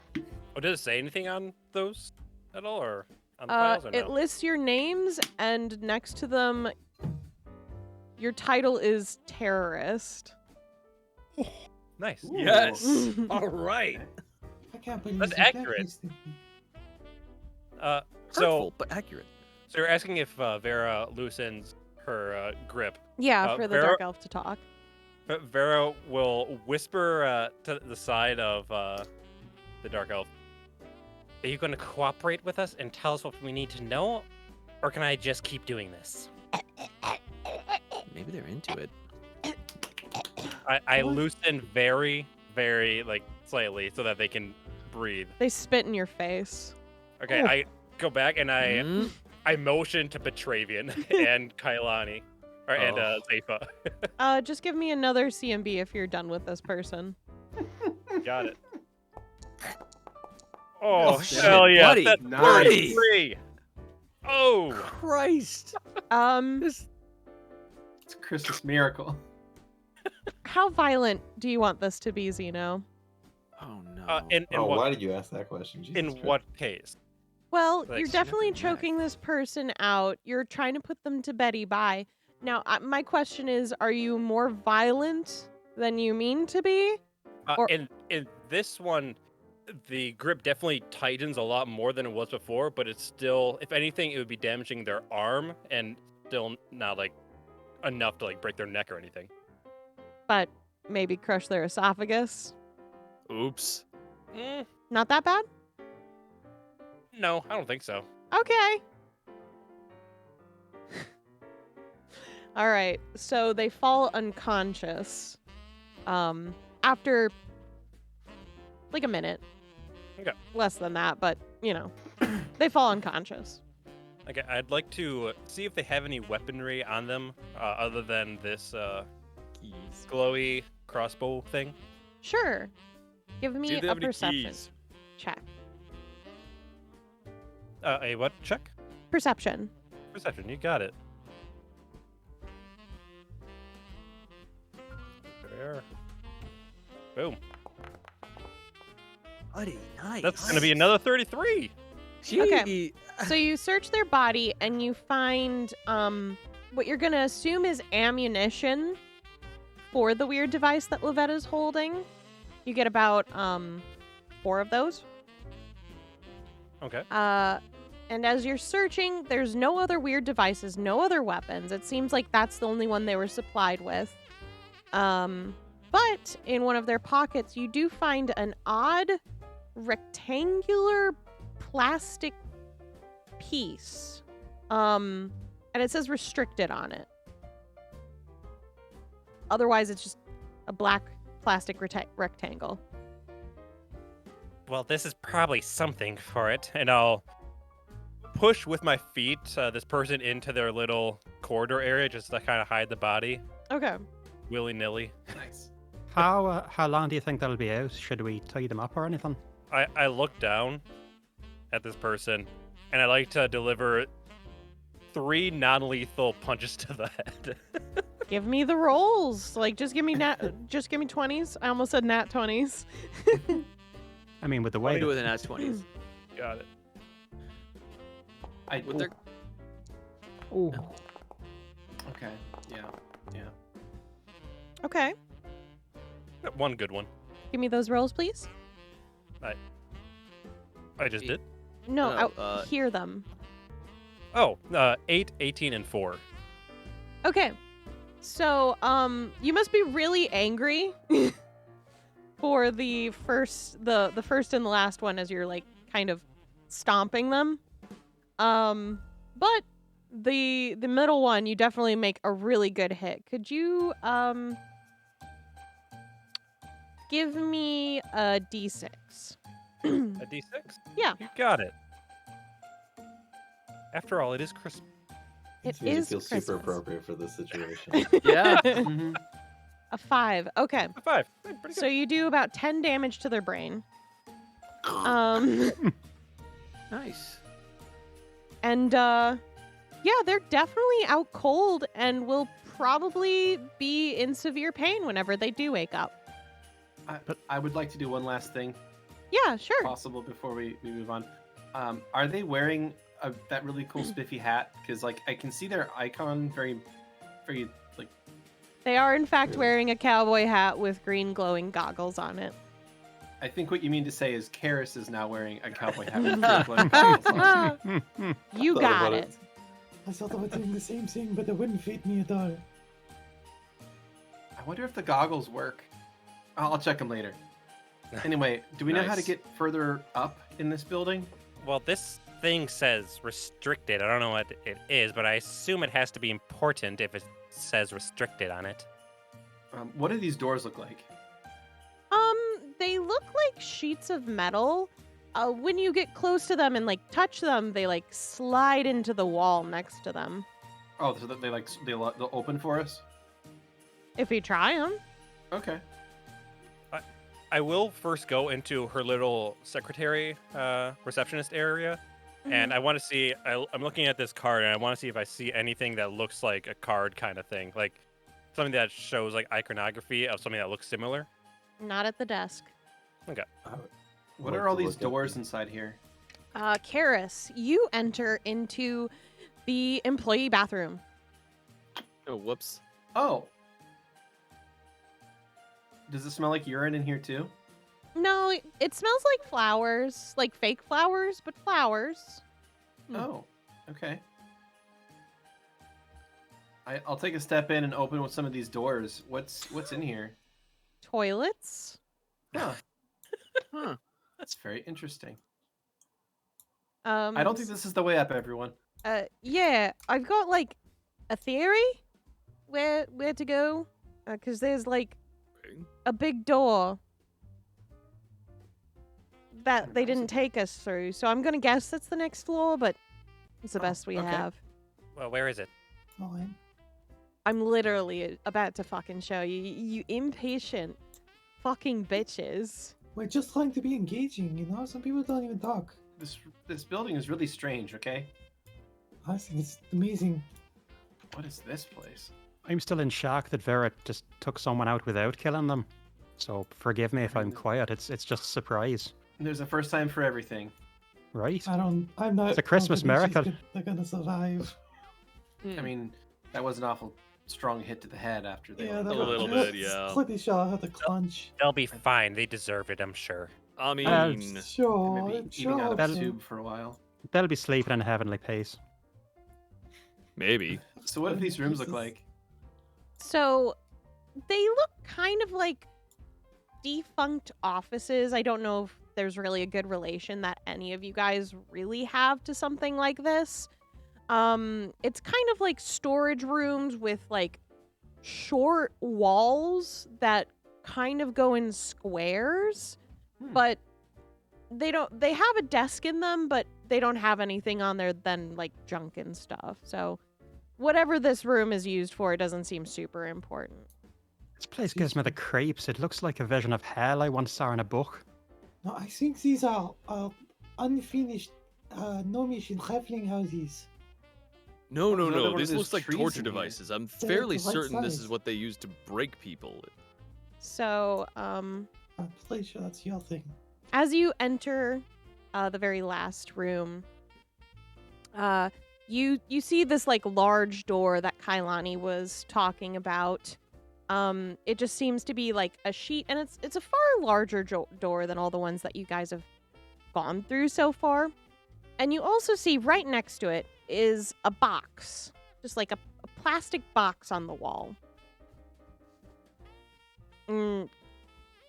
Oh, does it say anything on those at all, or on the files, or It no? lists your names, and next to them, your title is terrorist. Nice. Yes. Mhm. All right. I can't believe That's you did accurate. this to me. So Hurtful, but accurate. you're asking if Vera loosens her grip. Yeah, for the Vera- dark elf to talk. Vera will whisper to the side of the dark elf. Are you going to cooperate with us and tell us what we need to know, or can I just keep doing this? Maybe they're into it. I loosen very, very slightly so that they can breathe. They spit in your face. Okay, Oh. I go back and Hmm? I motion to Petravian and Kailani, and Oh. Zepha. Just give me another CMB if you're done with this person. Got it. Oh, shit, hell yeah! buddy, That's nice. 33. Oh, Christ. It's a Christmas miracle. How violent do you want this to be, Xeno? Oh no. in Oh, what why did you ask that question? Jesus in Christ. what case? Well, Like, you're snap definitely their neck. choking this person out. You're trying to put them to Betty bye. Now, my question is, are you more violent than you mean to be? Or- In this one, the grip definitely tightens a lot more than it was before, but it's still, if anything, it would be damaging their arm and still not enough to break their neck or anything. But maybe crush their esophagus? Oops. Mm, Not that bad? no, I don't think so. Okay. All right. So they fall unconscious after like a minute. Okay. Less than that, but they fall unconscious. Okay, I'd like to see if they have any weaponry on them other than this Keys. glowy crossbow thing. Sure. Give See me if they a have any perception keys. check. A what check? Perception. Perception, you got it. There. Boom. Buddy, nice. That's gonna be another 33. Okay. Gee. So you search their body and you find what you're gonna assume is ammunition for the weird device that Lovette is holding. You get about 4 of those. Okay. And as you're searching, there's no other weird devices, no other weapons. It seems like that's the only one they were supplied with. But in one of their pockets, you do find an odd rectangular plastic piece. And it says restricted on it. Otherwise, it's just a black plastic rectangle. Well, this is probably something for it, and I'll push with my feet this person into their little corridor area just to kind of hide the body Okay. willy-nilly. Nice. How long do you think they'll be out? Should we tie them up or anything? I look down at this person, and I like to deliver 3 non-lethal punches to the head. Give me the rolls. Like, just give me 20s. I almost said nat 20s. I mean, with the What do way you do with that- an ass 20s? Got it. I With their Ooh. Okay. Yeah. Okay. One good one. Give me those rolls, please. I just did. No, No, I hear them. Oh, 8, 18, and 4. Okay. So, you must be really angry for the first and the last one as you're like kind of stomping them. But the middle one you definitely make a really good hit. Could you give me a d6? A D6? Yeah. You got it. After all, it is Christmas. It really is feels Christmas. super appropriate for this situation. Yeah. Mhm. A 5. Okay. 5. Hey, pretty So good. you do about 10 damage to their brain. Um Nice. and yeah, they're definitely out cold and will probably be in severe pain whenever they do wake up. I would like to do one last thing, Yeah, sure. possible, before we move on. Are they wearing that really cool spiffy hat? Because like I can see their icon very like. They are in fact wearing a cowboy hat with green glowing goggles on it. I think what you mean to say is Karis is now wearing a cowboy hat with green glowing goggles on. You Thought got about it. I thought about doing the same thing, but it wouldn't fit me at all. I wonder if the goggles work. I'll check them later. Anyway, do we know how to Nice. get further up in this building? Well, this thing says restricted. I don't know what it is, but I assume it has to be important if it says restricted on it. What do these doors look like? They look like sheets of metal. When you get close to them and like touch them, they like slide into the wall next to them. Oh, so that they'll open for us? If you try them. Okay. I will first go into her little secretary receptionist area, and I want to see. I'm looking at this card, and I want to see if I see anything that looks like a card kind of thing, like something that shows like iconography of something that looks similar. Not at the desk. What are all these doors inside here? Karis, you enter into the employee bathroom. Oh, whoops. Oh. Does it smell like urine in here too? No, it smells like flowers, like fake flowers, but flowers. Oh, okay. I'll take a step in and open with some of these doors. What's in here? Toilets. Huh. Huh. That's very interesting. I I don't think this is the way up, everyone. Yeah, I've got like a theory where to go, because there's like a big door that they didn't take us through. So I'm gonna guess that's the next floor, but it's the best we okay. have. Well, where is it? Fine. I'm literally about to fucking show you, you impatient fucking bitches. We're just trying to be engaging, you know? Some people don't even talk. This building is really strange, okay? I think it's amazing. What is this place? I'm still in shock that Vera just took someone out without killing them. So forgive me if I'm quiet. It's just a surprise, There's a first time for everything. right? I'm not. It's a Christmas confident miracle. They're gonna survive. I mean, that was an awful strong hit to the head after they Yeah, were that A was little just bit, yeah. Pretty sure I had to clench. They'll be fine. They deserve it, I'm sure. I mean, Sure, maybe I'm eating out sure. of That'll- a tube for a while. They'll be sleeping in a heavenly peace. maybe. So what do these rooms look like? So they look kind of like defunct offices. I don't know if there's really a good relation that any of you guys really have to something like this. It's kind of like storage rooms with like short walls that kind of go in squares, but they have a desk in them, but they don't have anything on there than like junk and stuff. So whatever this room is used for, it doesn't seem super important. This place gives me the creeps. It looks like a vision of hell I once saw in a book. No, I think these are unfinished gnomish and halfling houses. No. one of This those looks like trees torture in here. devices. I'm They're fairly the right certain this is size. what they use to break people. So, I'm pretty sure that's your thing. as you enter the very last room, you see this like large door that Kailani was talking about. It just seems to be like a sheet, and it's a far larger door than all the ones that you guys have gone through so far. And you also see right next to it is a box, just like a plastic box on the wall.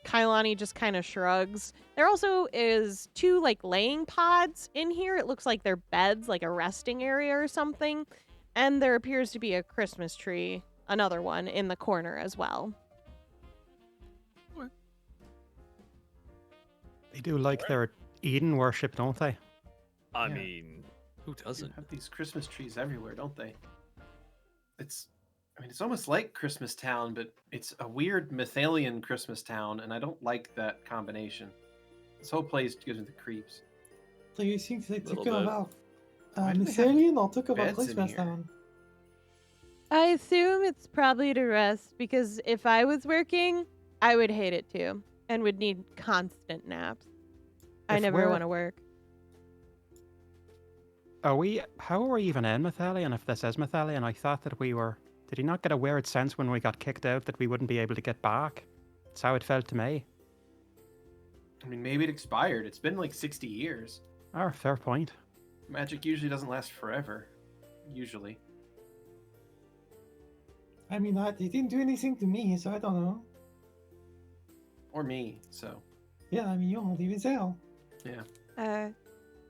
Kailani just kind of shrugs. There also is 2 like laying pods in here. It looks like they're beds, like a resting area or something. And there appears to be a Christmas tree, another one, in the corner as well. They do like their Eden worship, don't they? I Yeah. mean, who They doesn't? have these Christmas trees everywhere, don't they? It's almost like Christmas Town, but it's a weird Mythalian Christmas Town, and I don't like that combination. This whole place gives me the creeps. So you think they took Little bit. about Why do they have Mythalian or took about beds in Christmas here? Town? I assume it's probably to rest, because if I was working, I would hate it too, and would need constant naps. I If never we're- want to work. How are we even in Mythalian if this is Mythalian? I thought that we were... Did he not get a weird sense when we got kicked out that we wouldn't be able to get back? That's how it felt to me. I mean, maybe it expired. It's been like 60 years. Oh, fair point. Magic usually doesn't last forever. Usually. I mean, they didn't do anything to me, so I don't know. Or me, so. Yeah, I mean, you don't even tell.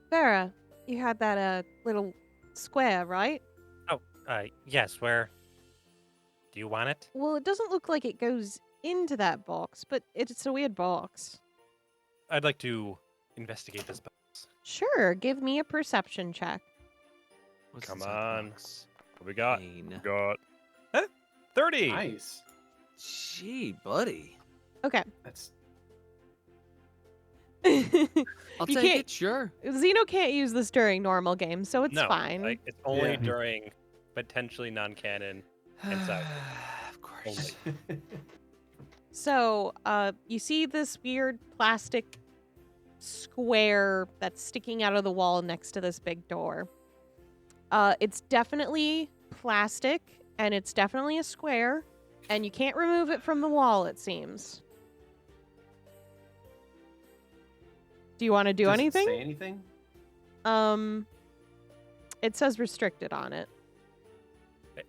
Vera, you had that little square, right? Yes, where? Do you want it? Well, it doesn't look like it goes into that box, but it's a weird box. I'd like to investigate this box. Sure, give me a perception check. What's Come inside the on. box? What we got? Pain. Got 30. Nice. Gee, buddy. Okay. That's I'll You take can't- it, sure. Xeno can't use this during normal games, so it's No, fine. like, it's only Yeah. during potentially non-canon. Inside. Of course. So, you see this weird plastic square that's sticking out of the wall next to this big door. It's definitely plastic, and it's definitely a square, and you can't remove it from the wall, it seems. Do you want to do Does it anything? say anything? It says restricted on it.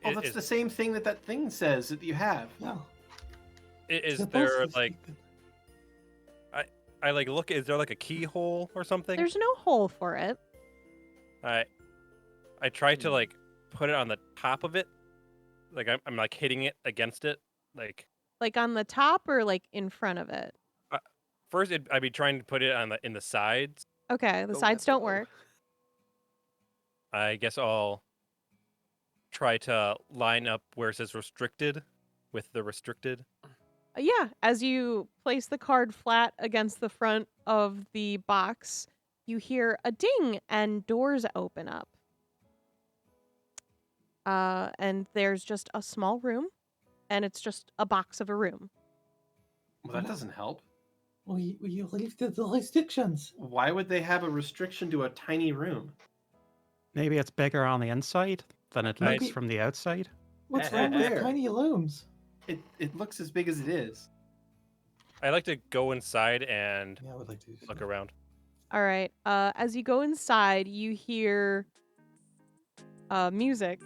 Oh, that's the same thing that thing says that you have. No. Is Supposed there to like be- I like look? Is there like a keyhole or something? There's no hole for it. I tried to like put it on the top of it, like I'm like hitting it against it. Like Like on the top or like in front of it? first, I'd be trying to put it on in the sides. Okay, the Go sides left, don't go. work. I guess I'll try to line up where it says restricted with the restricted. Yeah, as you place the card flat against the front of the box, you hear a ding and doors open up. And there's just a small room, and it's just a box of a room. Well, that doesn't help. We lifted the restrictions. Why would they have a restriction to a tiny room? Maybe it's bigger on the inside than it looks Maybe- from the outside. What's wrong with There. tiny rooms? It looks as big as it is. I like to go inside and Yeah, I would like to. look around. All right. As you go inside, you hear music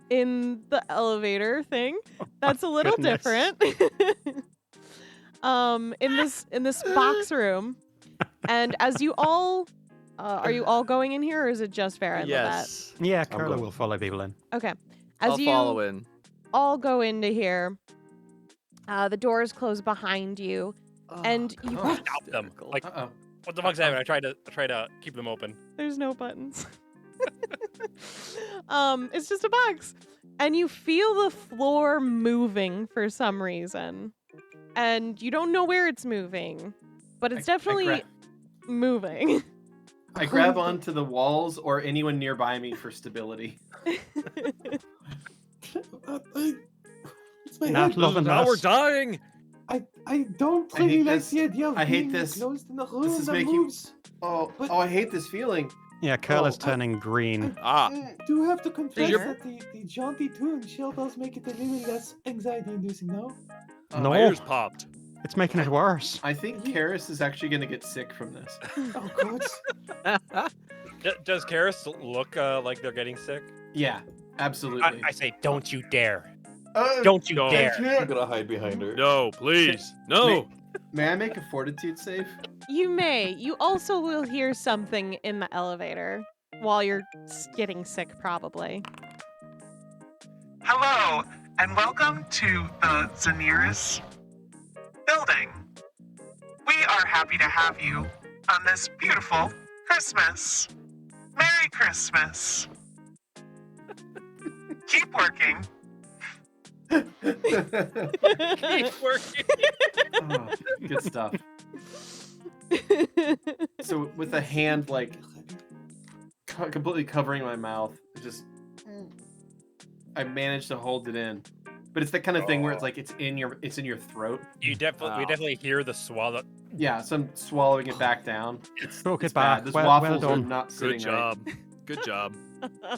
in the elevator thing. That's a little Goodness. different. in this box room. And as you all, are you all going in here, or is it just Vera and Lovette? Yes. Yeah, I'm Kurla going. will follow people in. Okay. As I'll you follow in. all go into here, the doors close behind you, and you. Oh. Stop them. Like, Uh-oh. what the fuck's happening? I try to keep them open. There's no buttons. It's just a box. And you feel the floor moving for some reason. And you don't know where it's moving, but it's definitely moving. I grab onto the walls or anyone nearby me for stability. It's my Not head. loving Now us. we're dying. I don't I hate really like this. the idea of I hate being this. closed in a room This is that making- moves. Oh, But- I hate this feeling. Yeah, Kurla's Oh, turning green. Ah. I do have to confess your- that the jaunty tune chill does make it a little less anxiety-inducing, no? No. My ears popped. It's making it worse. I think Karis is actually going to get sick from this. Oh, God. Does Karis look like they're getting sick? Yeah, absolutely. I say, don't you dare. Uh, Don't you No. dare. I'm gonna hide behind her. No, please. No. May I make a fortitude save? You may. You also will hear something in the elevator while you're getting sick, probably. Hello, and welcome to the Zaniris building. We are happy to have you on this beautiful Christmas. Merry Christmas. Keep working. Keep working. Oh, good stuff. So with a hand like completely covering my mouth, I managed to hold it in. But it's the kind of thing where it's like it's in your throat. We definitely hear the swallow. Yeah, so I'm swallowing it back down. Spoke It's it back. bad. Those Well waffles are done. not sitting Good right. job. Good job.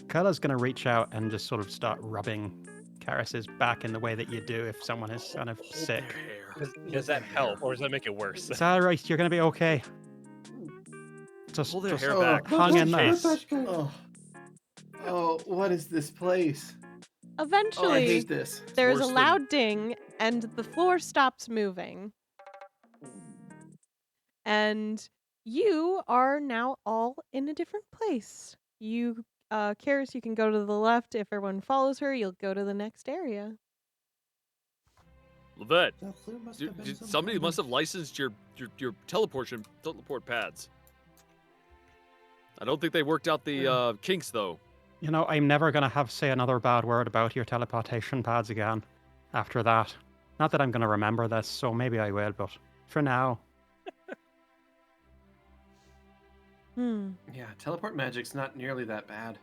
Kurla's going to reach out and just sort of start rubbing Karis's back in the way that you do if someone is kind of sick. Does that help, or does that make it worse? It's all right. You're going to be okay. Just, Pull their just hair back. hang in there. Oh, what is this place? Oh, I Eventually, hate this. It's there's a worse than- loud ding, and the floor stops moving. And you are now all in a different place. You, Karis, you can go to the left. If everyone follows her, you'll go to the next area. Lovette, That flute must have been some somebody kind must of- have licensed your teleport pads. I don't think they worked out the kinks though. You know, I'm never going to say another bad word about your teleportation pads again after that. Not that I'm going to remember this, so maybe I will, but for now. Yeah, teleport magic's not nearly that bad.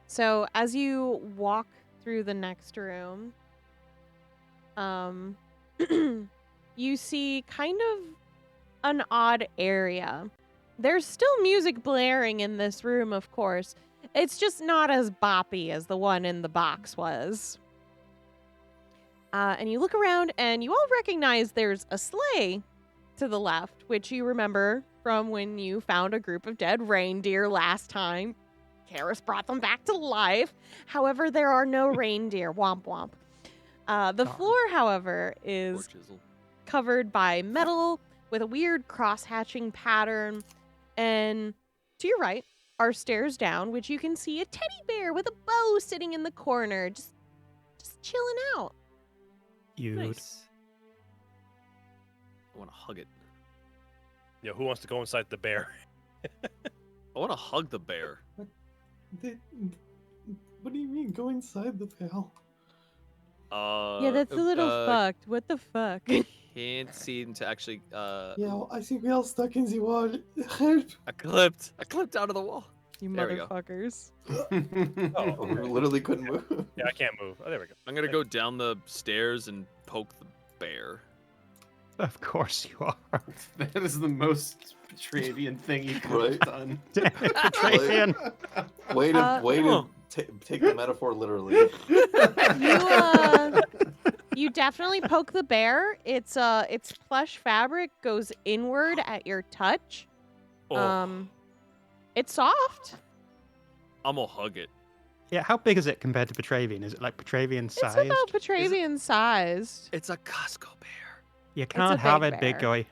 So as you walk through the next room, you see kind of an odd area. There's still music blaring in this room, of course. It's just not as boppy as the one in the box was. And you look around and you all recognize there's a sleigh to the left, which you remember from when you found a group of dead reindeer last time. Karis brought them back to life. However, there are no reindeer. Womp womp. The floor, however, Poor is chisel. covered by metal with a weird cross-hatching pattern. And to your right are stairs down, which you can see a teddy bear with a bow sitting in the corner, just chilling out. You'd. Nice. I want to hug it. Yeah, who wants to go inside the bear? I want to hug the bear. What do you mean, go inside the pail? Yeah, that's a little fucked. What the fuck? Can't seem to actually. Yeah, well, I think we all stuck in the wall. Help! I clipped out of the wall. You There we go. motherfuckers. Oh, we literally couldn't move. Yeah, I can't move. Oh, there we go. I'm gonna go down the stairs and poke the bear. Of course you are. That is the most Petravian thing you could Right. have done. Petravian. Way to take the metaphor literally. You definitely poke the bear. Its plush fabric goes inward at your touch. Oh, It's soft. I'm gonna hug it. Yeah, how big is it compared to Petravian? Is it like Petravian It's sized? about Petravian sized. It's a Costco bear. You can't have it, big bear. guy.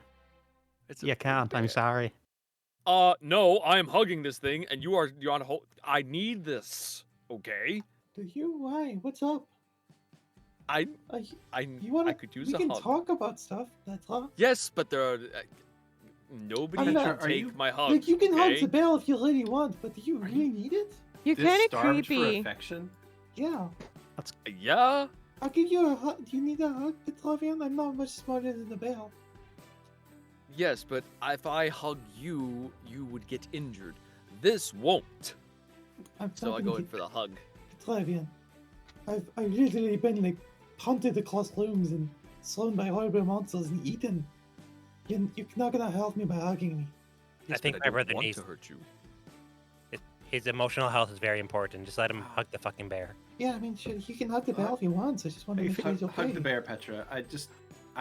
It's a You big can't. I'm bear. sorry. No, I am hugging this thing, and you're on hold. I need this. Okay. Do you? Why? What's up? I You want I could use We a can hug. talk about stuff. That's all. Yes, but there are nobody I'm can not- are take you- my hug. Like you can hug okay? the bell if you really want, but do you really need it? You're This kind of starved for creepy. affection? Yeah. Yeah. I'll give you a hug. Do you need a hug, Petravian? I'm not much smarter than the bell. Yes, but if I hug you, you would get injured. This won't. I'm So I talking go to in for the hug. Petravian. I've literally been like hunted across rooms and slain by horrible monsters and eaten. You're not gonna help me by hugging me. Yes, think but my I don't brother want needs- to hurt you. His emotional health is very important. Just let him hug the fucking bear. Yeah, I mean, sure, you can hug the bell if you want. I just want to make sure he's okay. Hug the bear, Petra. I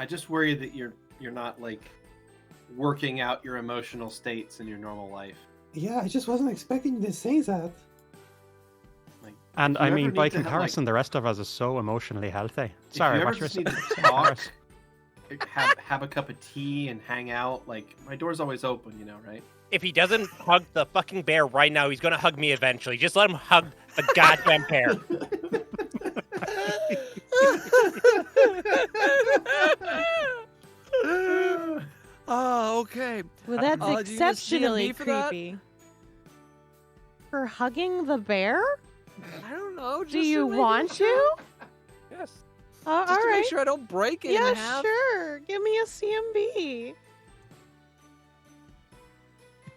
just worry that you're not like working out your emotional states in your normal life. Yeah, I just wasn't expecting you to say that. Like, And if you I ever mean, need by to have, comparison, the rest of us is so emotionally healthy. if Sorry, you ever what's your just need to saying, talk, Harris? have a cup of tea and hang out. Like my door's always open, right? If he doesn't hug the fucking bear right now, he's gonna hug me eventually. Just let him hug the goddamn bear. Oh, okay. Well, that's do you use exceptionally CMB for that? creepy. For hugging the bear? I don't know. Do you want to? Yes. All Just to right. make sure I don't break it in Yeah, half. sure. Give me a CMB.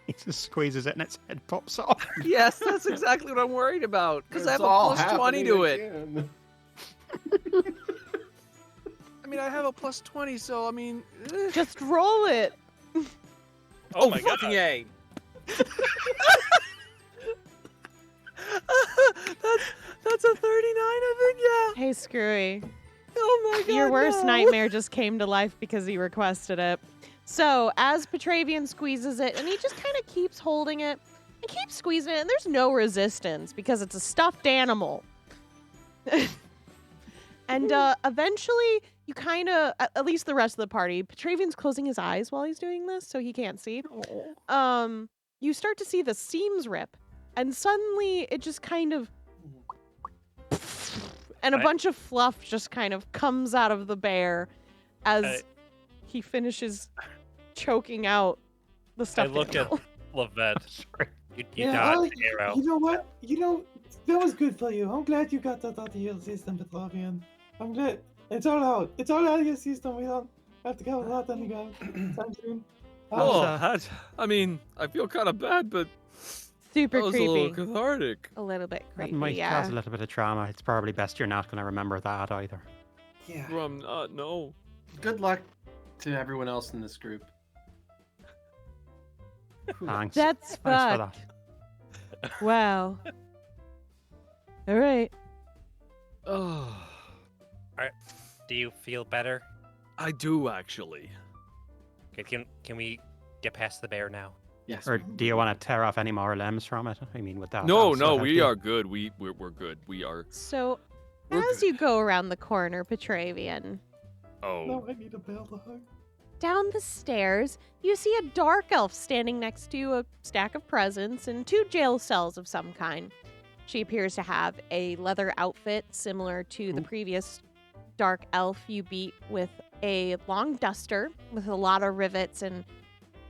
He just squeezes it and its head pops off. Yes, that's exactly what I'm worried about. Because I have It's a all plus 20 to it. happening again. I mean, I have a plus 20, so I mean. Just roll it. Oh my fucking god. A. that's a 39, I think, yeah. Hey, Skrewy. Oh my god. Your worst no. nightmare just came to life because he requested it. So, as Petravian squeezes it, and he just kind of keeps holding it and keeps squeezing it, and there's no resistance because it's a stuffed animal. And eventually, you kind of, at least the rest of the party, Petravian's closing his eyes while he's doing this, so he can't see. You start to see the seams rip, and suddenly it just kind of, and a bunch of fluff just kind of comes out of the bear as he finishes choking out the stuff. I look at Lovette. You Yeah, dodged the arrow. You know what? That was good for you. I'm glad you got that out of your system, Petravian. I'm glad. It's all out. It's all out of your system. We don't have to go a lot on the go. Time soon. Oh, I mean, I feel kind of bad, but Super that was creepy. a little cathartic. A little bit That creepy, might yeah. cause a little bit of trauma. It's probably best you're not going to remember that either. Yeah. No. Good luck to everyone else in this group. Thanks. That's Thanks for that. fucked. Wow. All right. Oh, Do you feel better? I do actually. Okay, can we get past the bear now? Yes. Or do you want to tear off any more limbs from it? I mean, with that. No, that'll no, help we you. are good. We're good. We are. So, We're as good. you go around the corner, Petravian, Oh. No, I need a bell to hug. down the stairs, you see a dark elf standing next to a stack of presents and 2 jail cells of some kind. She appears to have a leather outfit similar to the previous dark elf you beat, with a long duster with a lot of rivets and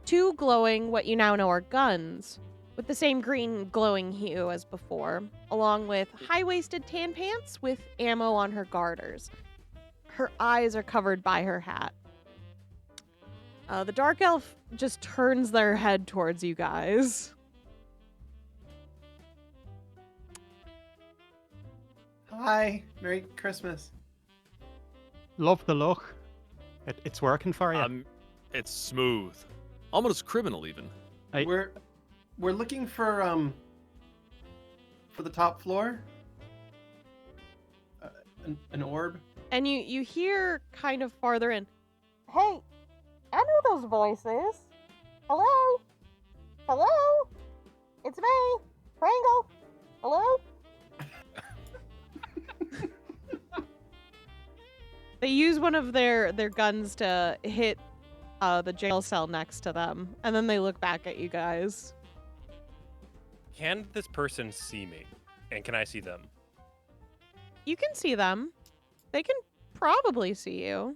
2 glowing, what you now know are guns, with the same green glowing hue as before, along with high-waisted tan pants with ammo on her garters. Her eyes are covered by her hat. The dark elf just turns their head towards you guys. Hi. Merry Christmas. Love the look. It's working for you. It's smooth, almost criminal even. We're looking for the top floor. An orb. And you hear kind of farther in, "Hey, I know those voices. Hello? Hello? It's me, Pringle. Hello?" They use one of their guns to hit the jail cell next to them, and then they look back at you guys. Can this person see me? And can I see them? You can see them. They can probably see you.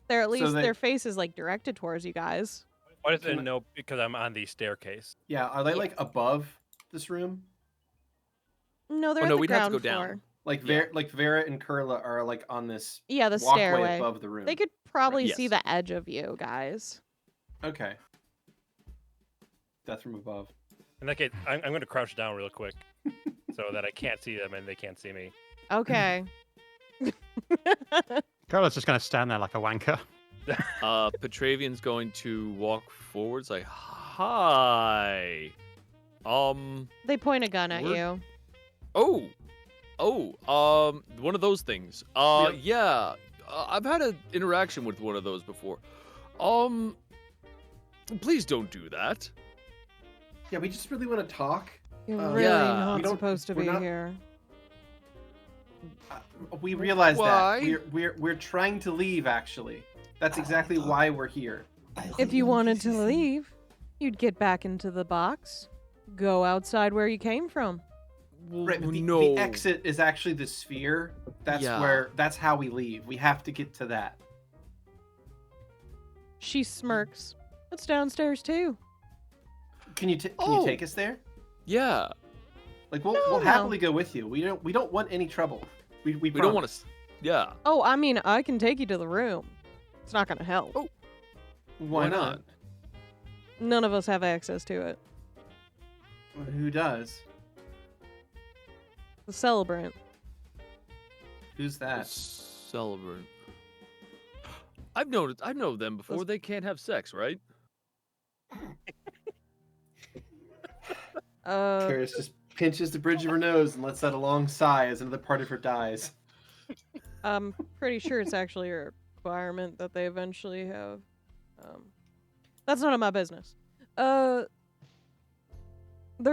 They're at least their face is like directed towards you guys. Why does it know? Because I'm on the staircase. Yeah, are they like above this room? No, they're Oh, at no, the we'd have to ground go floor. down. Like Vera and Kurla are like on this Yeah, the walkway stairway above the room. They could probably see Yes. the edge of you guys. Okay. Death from above. In that case, I'm going to crouch down real quick so that I can't see them and they can't see me. Okay. Carla's just going to stand there like a wanker. Petravian's going to walk forwards like, hi. They point a gun at We're- you. One of those things. Yeah. I've had an interaction with one of those before. Please don't do that. Yeah, we just really want to talk. You're Uh, really yeah. not We don't- supposed to we're be not- here. We realize Why? that we're trying to leave. Actually, that's exactly why we're here. If you wanted to leave, you'd get back into the box, go outside where you came from. Right, but no. the exit is actually the sphere. Yeah. That's how we leave. We have to get to that. She smirks. It's downstairs too. Can you Oh. take us there? Yeah. Like we'll No. happily go with you. We don't want any trouble. We We don't want to. Yeah. Oh, I mean, I can take you to the room. It's not gonna help. Oh. Why not? None of us have access to it. Who does? The celebrant. Who's that? Celebrant. I've known them before. They can't have sex, right? Karis just pinches the bridge of her nose and lets out a long sigh as another part of her dies. I'm pretty sure it's actually a requirement that they eventually have. That's none of my business. They're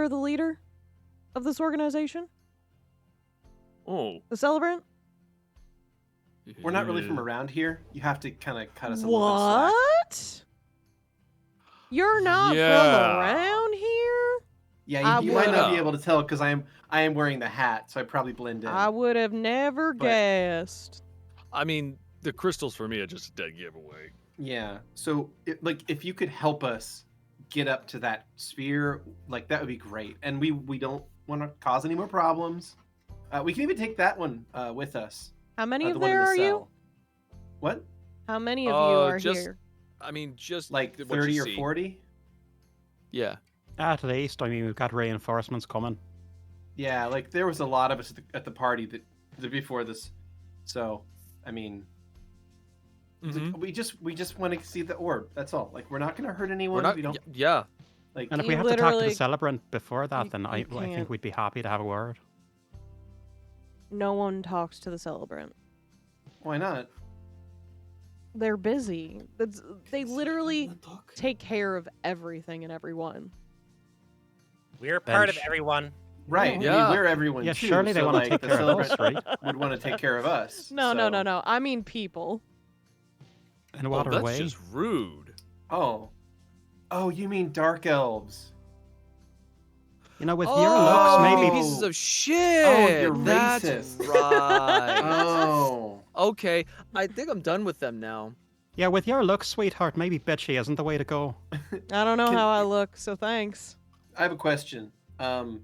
the leader of this organization, Oh. the celebrant. We're not really from around here. You have to kind of cut us a little bit of slack. What? You're not Yeah. from around here? Yeah, you might not be Yeah. able to tell because I am wearing the hat, so I probably blend in. I would have never But- guessed. I mean, the crystals for me are just a dead giveaway. Yeah. So, if you could help us get up to that sphere, like that would be great. And we don't want to cause any more problems. We can even take that one with us. How many The of one in there the are you? cell. What? How many of you are just- here? I mean, just Like what 30 you or see. 40? Yeah. At least, I mean, we've got reinforcements coming. Yeah, like there was a lot of us at the party that before this. So, I mean, Mhm. we just want to see the orb. That's all. Like we're not going to hurt anyone. We're not. We don't Yeah. like. And if You we have to talk to the literally- celebrant before that, you- then you I think can't. we'd be happy to have a word. No one talks to the celebrant. Why not? They're busy. They literally take care of everything and everyone. We're part of Bench. everyone. Right. Yeah. I mean, we're everyone Yeah, too. surely they so, want like, to take the care of us, celebrant right? would want to take care of us. No, so- no. I mean people. In Oh, what that's way? just rude. Oh, you mean dark elves? You know, with Oh, your looks, maybe. pieces of shit. you're That's racist. right. Oh. Okay, I think I'm done with them now. Yeah, with your looks, sweetheart, maybe bitchy isn't the way to go. I don't know how I look, so thanks. I have a question. Are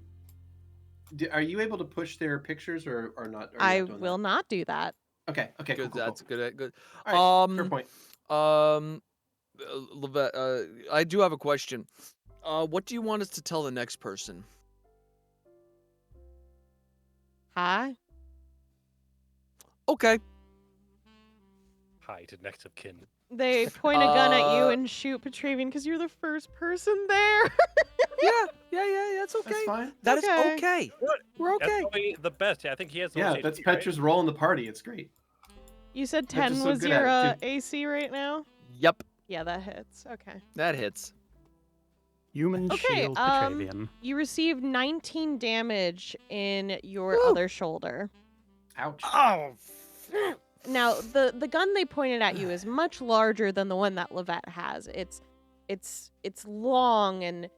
you able to push their pictures or not? Are I you not doing will not do that. that? Okay. Okay. Good. Cool. That's good. Good. All right, fair point. Lovette, I do have a question. What do you want us to tell the next person? Hi. Okay. Hi to next of kin. They point a gun at you Uh, and shoot Petravian because you're the first person there. Yeah. That's okay. That's fine. That is Okay. okay. We're okay. That's probably the best. I think he has the Yeah, most that's HP, right? Petra's role in the party. It's great. You said They're 10 just so was good your at it, AC right now? Yep. Yeah, that hits. Okay. That hits. Human Okay, shield Petravian. You receive 19 damage in your Woo. other shoulder. Ouch. Oh. Now, the gun they pointed at you is much larger than the one that Lovette has. It's long and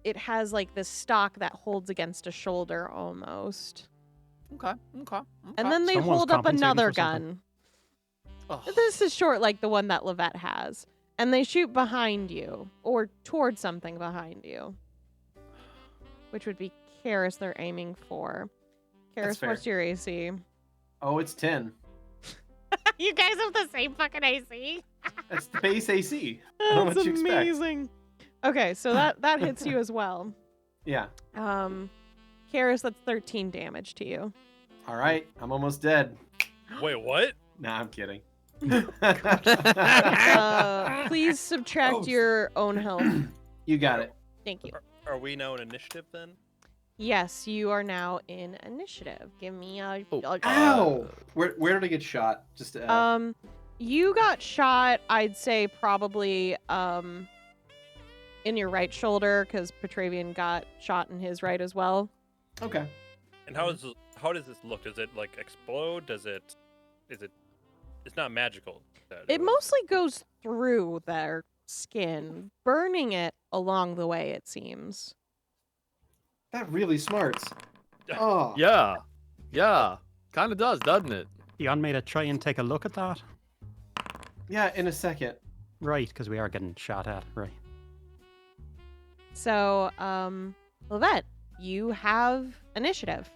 it has like this stock that holds against a shoulder almost. Okay. And then they Someone's hold up compensating another for something. gun. This is short like the one that Lovette has. And they shoot behind you or towards something behind you. Which would be Karis they're aiming for. That's Karis, fair. what's your AC? Oh, it's 10. You guys have the same fucking AC. That's the base AC. I don't know That's what you expect. amazing. Okay, so that hits you as well. Yeah. Karis, that's 13 damage to you. All right. I'm almost dead. Wait, what? Nah, I'm kidding. Please subtract your own health. You got it. Thank you. Are we now in initiative then? Yes, you are now in initiative. Give me a. Ow! Where did I get shot? Just You got shot. I'd say probably in your right shoulder because Petravian got shot in his right as well. Okay. And how does this look? Does it like explode? Is it? It's not magical. It mostly goes through their skin, burning it along the way. It seems. That really smarts. Oh. Yeah. Kind of does, doesn't it? You want me to try and take a look at that? Yeah, in a second. Right, because we are getting shot at. Right. So, Lovette, you have initiative.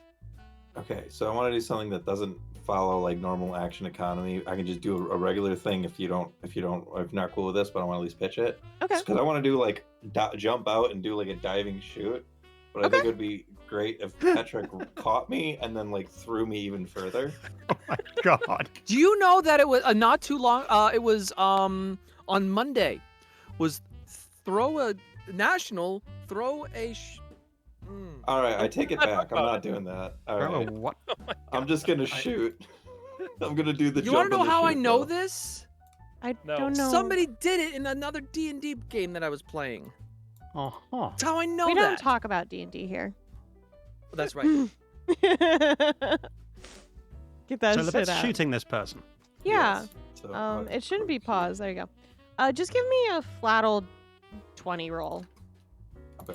Okay, so I want to do something that doesn't follow like normal action economy. I can just do a regular thing if you're not cool with this, but I want to at least pitch it. Okay. Because I want to do like jump out and do like a diving shoot. But I think it would be great if Petra caught me and then like threw me even further. Oh my god. Do you know that it was not too long? It was on Monday. Was throw a. All right, I take it back. I'm not doing that. All right. What? I'm just gonna shoot. I'm gonna do the. You want to know how I know this? I No. don't know. Somebody did it in another D&D game that I was playing. Uh-huh. That's how I know We that. don't talk about D&D here. That's right. Get that So shit Lovette's out. shooting this person. Yeah. Yes. So, It shouldn't be paused. There you go. Just give me a flat old 20 roll. Okay.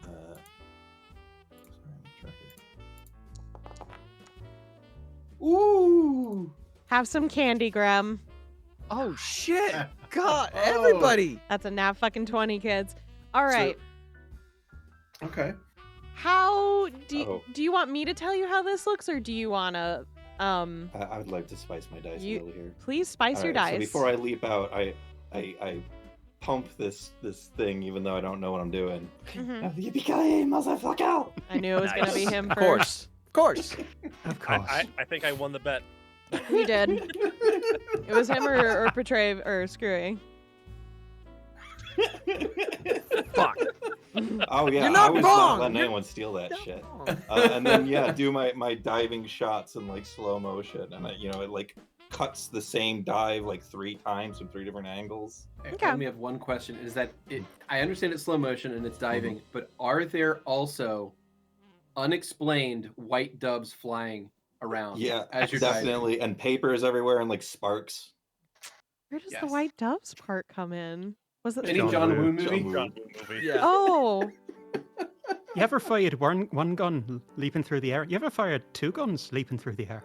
Sorry, I'm trying to- Ooh. Have some candy, Grem. Oh shit! God, Oh. everybody. That's a nat fucking 20, kids. All right. Okay. How do you, Oh. do you want me to tell you how this looks, or do you want to I would like to spice my dice You- a little here. please spice your Alright, dice? So before I leap out, I pump this thing, even though I don't know what I'm doing. Mhm. Yippee-ki-yay, motherfucker! I knew it was gonna be him Of first. course. Of course. I think I won the bet. You did. It was him or Petravian or Skrewy. Fuck. Oh yeah, You're not I was wrong. not letting You're anyone steal that not shit. wrong. And then do my diving shots in like slow motion, and it like cuts the same dive like 3 times from 3 different angles. Okay. I only have one question. Is that it? I understand it's slow motion and it's diving, but are there also unexplained white doves flying around? Yeah, as you're diving? definitely, and papers everywhere and like sparks. Where does the Yes. white doves part come in? Was it? Any John John Woo. Woo movie? John Woo. John Woo movie. Yeah. Oh, You ever fired one gun leaping through the air? You ever fired 2 guns leaping through the air?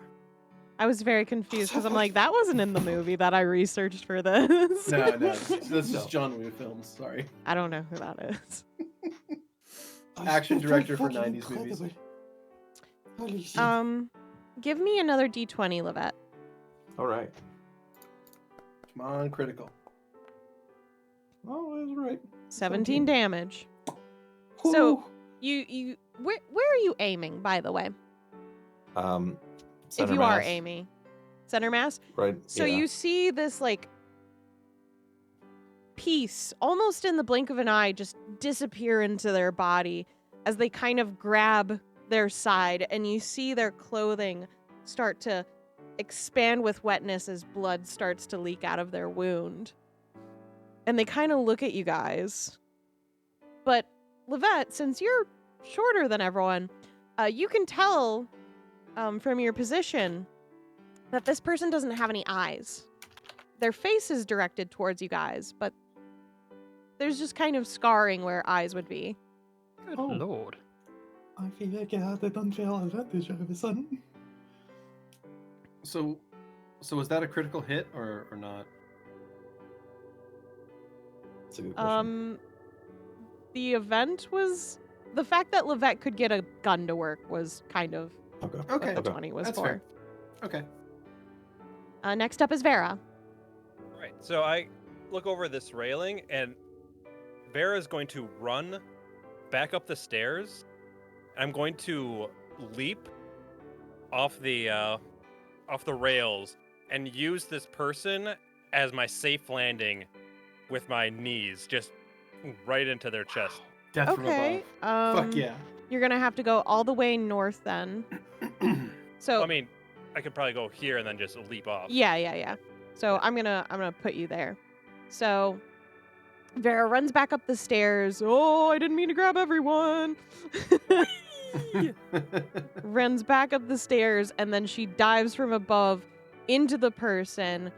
I was very confused because I'm like, that wasn't in the movie that I researched for this. No, that's No. just John Woo films. Sorry. I don't know who that is. Action That's director for fucking 90s movies. incredible. Holy shit. Give me another D20, Lovette. All right. Come on, critical. Oh, that's right. 17 damage. So Whew. you where are you aiming, by the way? If Center you are mass, aiming, center mass. right? So yeah. you see this like piece almost in the blink of an eye just disappear into their body as they kind of grab their side, and you see their clothing start to expand with wetness as blood starts to leak out of their wound. And they kind of look at you guys. But Lovette, since you're shorter than everyone, you can tell from your position that this person doesn't have any eyes. Their face is directed towards you guys, but there's just kind of scarring where eyes would be. Good Oh. lord. I feel like I had an unfair advantage all of a sudden. So was that a critical hit or not? That's a good question. The event was the fact that Lovette could get a gun to work was kind of Okay. what Okay, the 20 was that's for. fair. Okay. Next up is Vera. Right. So I look over this railing, and Vera's going to run back up the stairs. I'm going to leap off the rails and use this person as my safe landing with my knees just right into their chest. Death Okay. from above. Fuck yeah. You're gonna have to go all the way north then. So I mean, I could probably go here and then just leap off. yeah. So I'm gonna put you there. So Vera runs back up the stairs. Oh, I didn't mean to grab everyone. Runs back up the stairs, and then she dives from above into the person,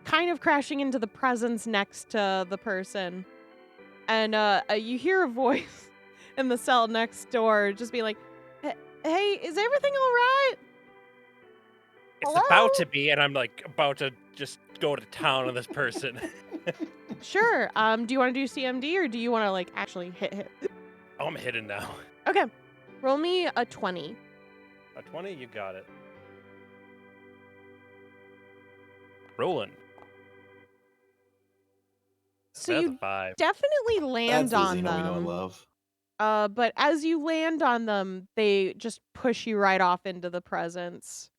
kind of crashing into the presence next to the person. And you hear a voice in the cell next door just being like, hey, is everything all right? It's Hello? about to be, and I'm like about to just go to town on this person. Sure. Do you want to do CMD, or do you want to like actually hit? Oh, I'm hidden now. Okay. Roll me a 20. A 20, you got it. Rolling. So That's you a 5. definitely land That's the on Xeno we know and them. love. But as you land on them, they just push you right off into the presence.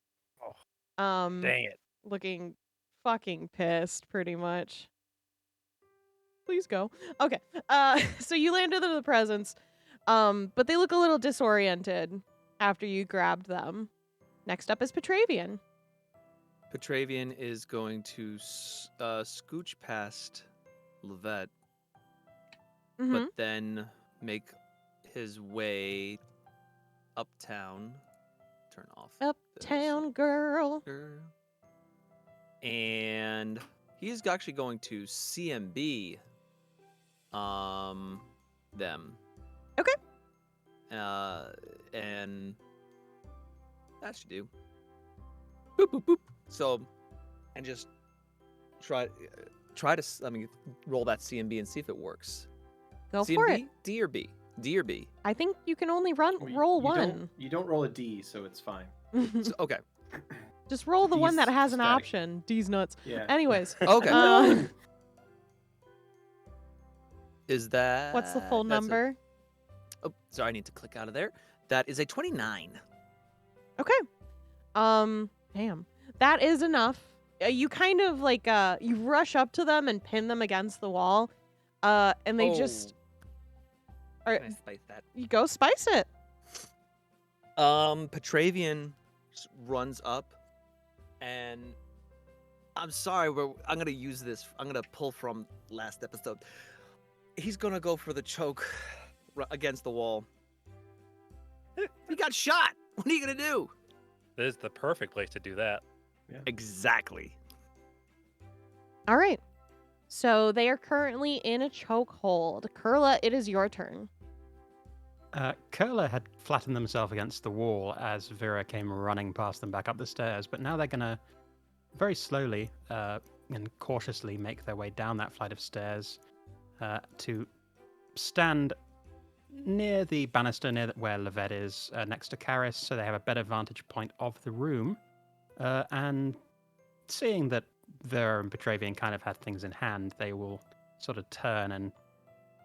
Dang it. Looking fucking pissed, pretty much. Please go. Okay. So you landed into the presence, but they look a little disoriented after you grabbed them. Next up is Petravian. Petravian is going to scooch past Lovette, Mm-hmm. but then make his way uptown. Turn off this. Uptown girl. And he's actually going to CMB them. Okay. And that should do. Boop boop boop. So, and just try to roll that CMB and see if it works. Go CMB, for it. D or B? D or B? I think you can only roll You one. You don't roll a D, so it's fine. So, okay. Just roll the one that D's has an static. option. D's nuts. Yeah. Anyways. Okay. Is that What's the full that's number? Oh, sorry, I need to click out of there. That is a 29. Okay. Damn. That is enough. You kind of like you rush up to them and pin them against the wall. And they just Can I spice that? you go spice it. Petravian runs up, and I'm sorry, I'm gonna use this. I'm gonna pull from last episode. He's gonna go for the choke against the wall. He got shot. What are you gonna do? This is the perfect place to do that. Exactly. All right. So they are currently in a chokehold. Kurla, it is your turn. Kurla had flattened themselves against the wall as Vera came running past them back up the stairs, but now they're going to very slowly and cautiously make their way down that flight of stairs to stand near the banister near where Lovette is, next to Karis, so they have a better vantage point of the room. And seeing that Vera and Petravian kind of had things in hand, they will sort of turn and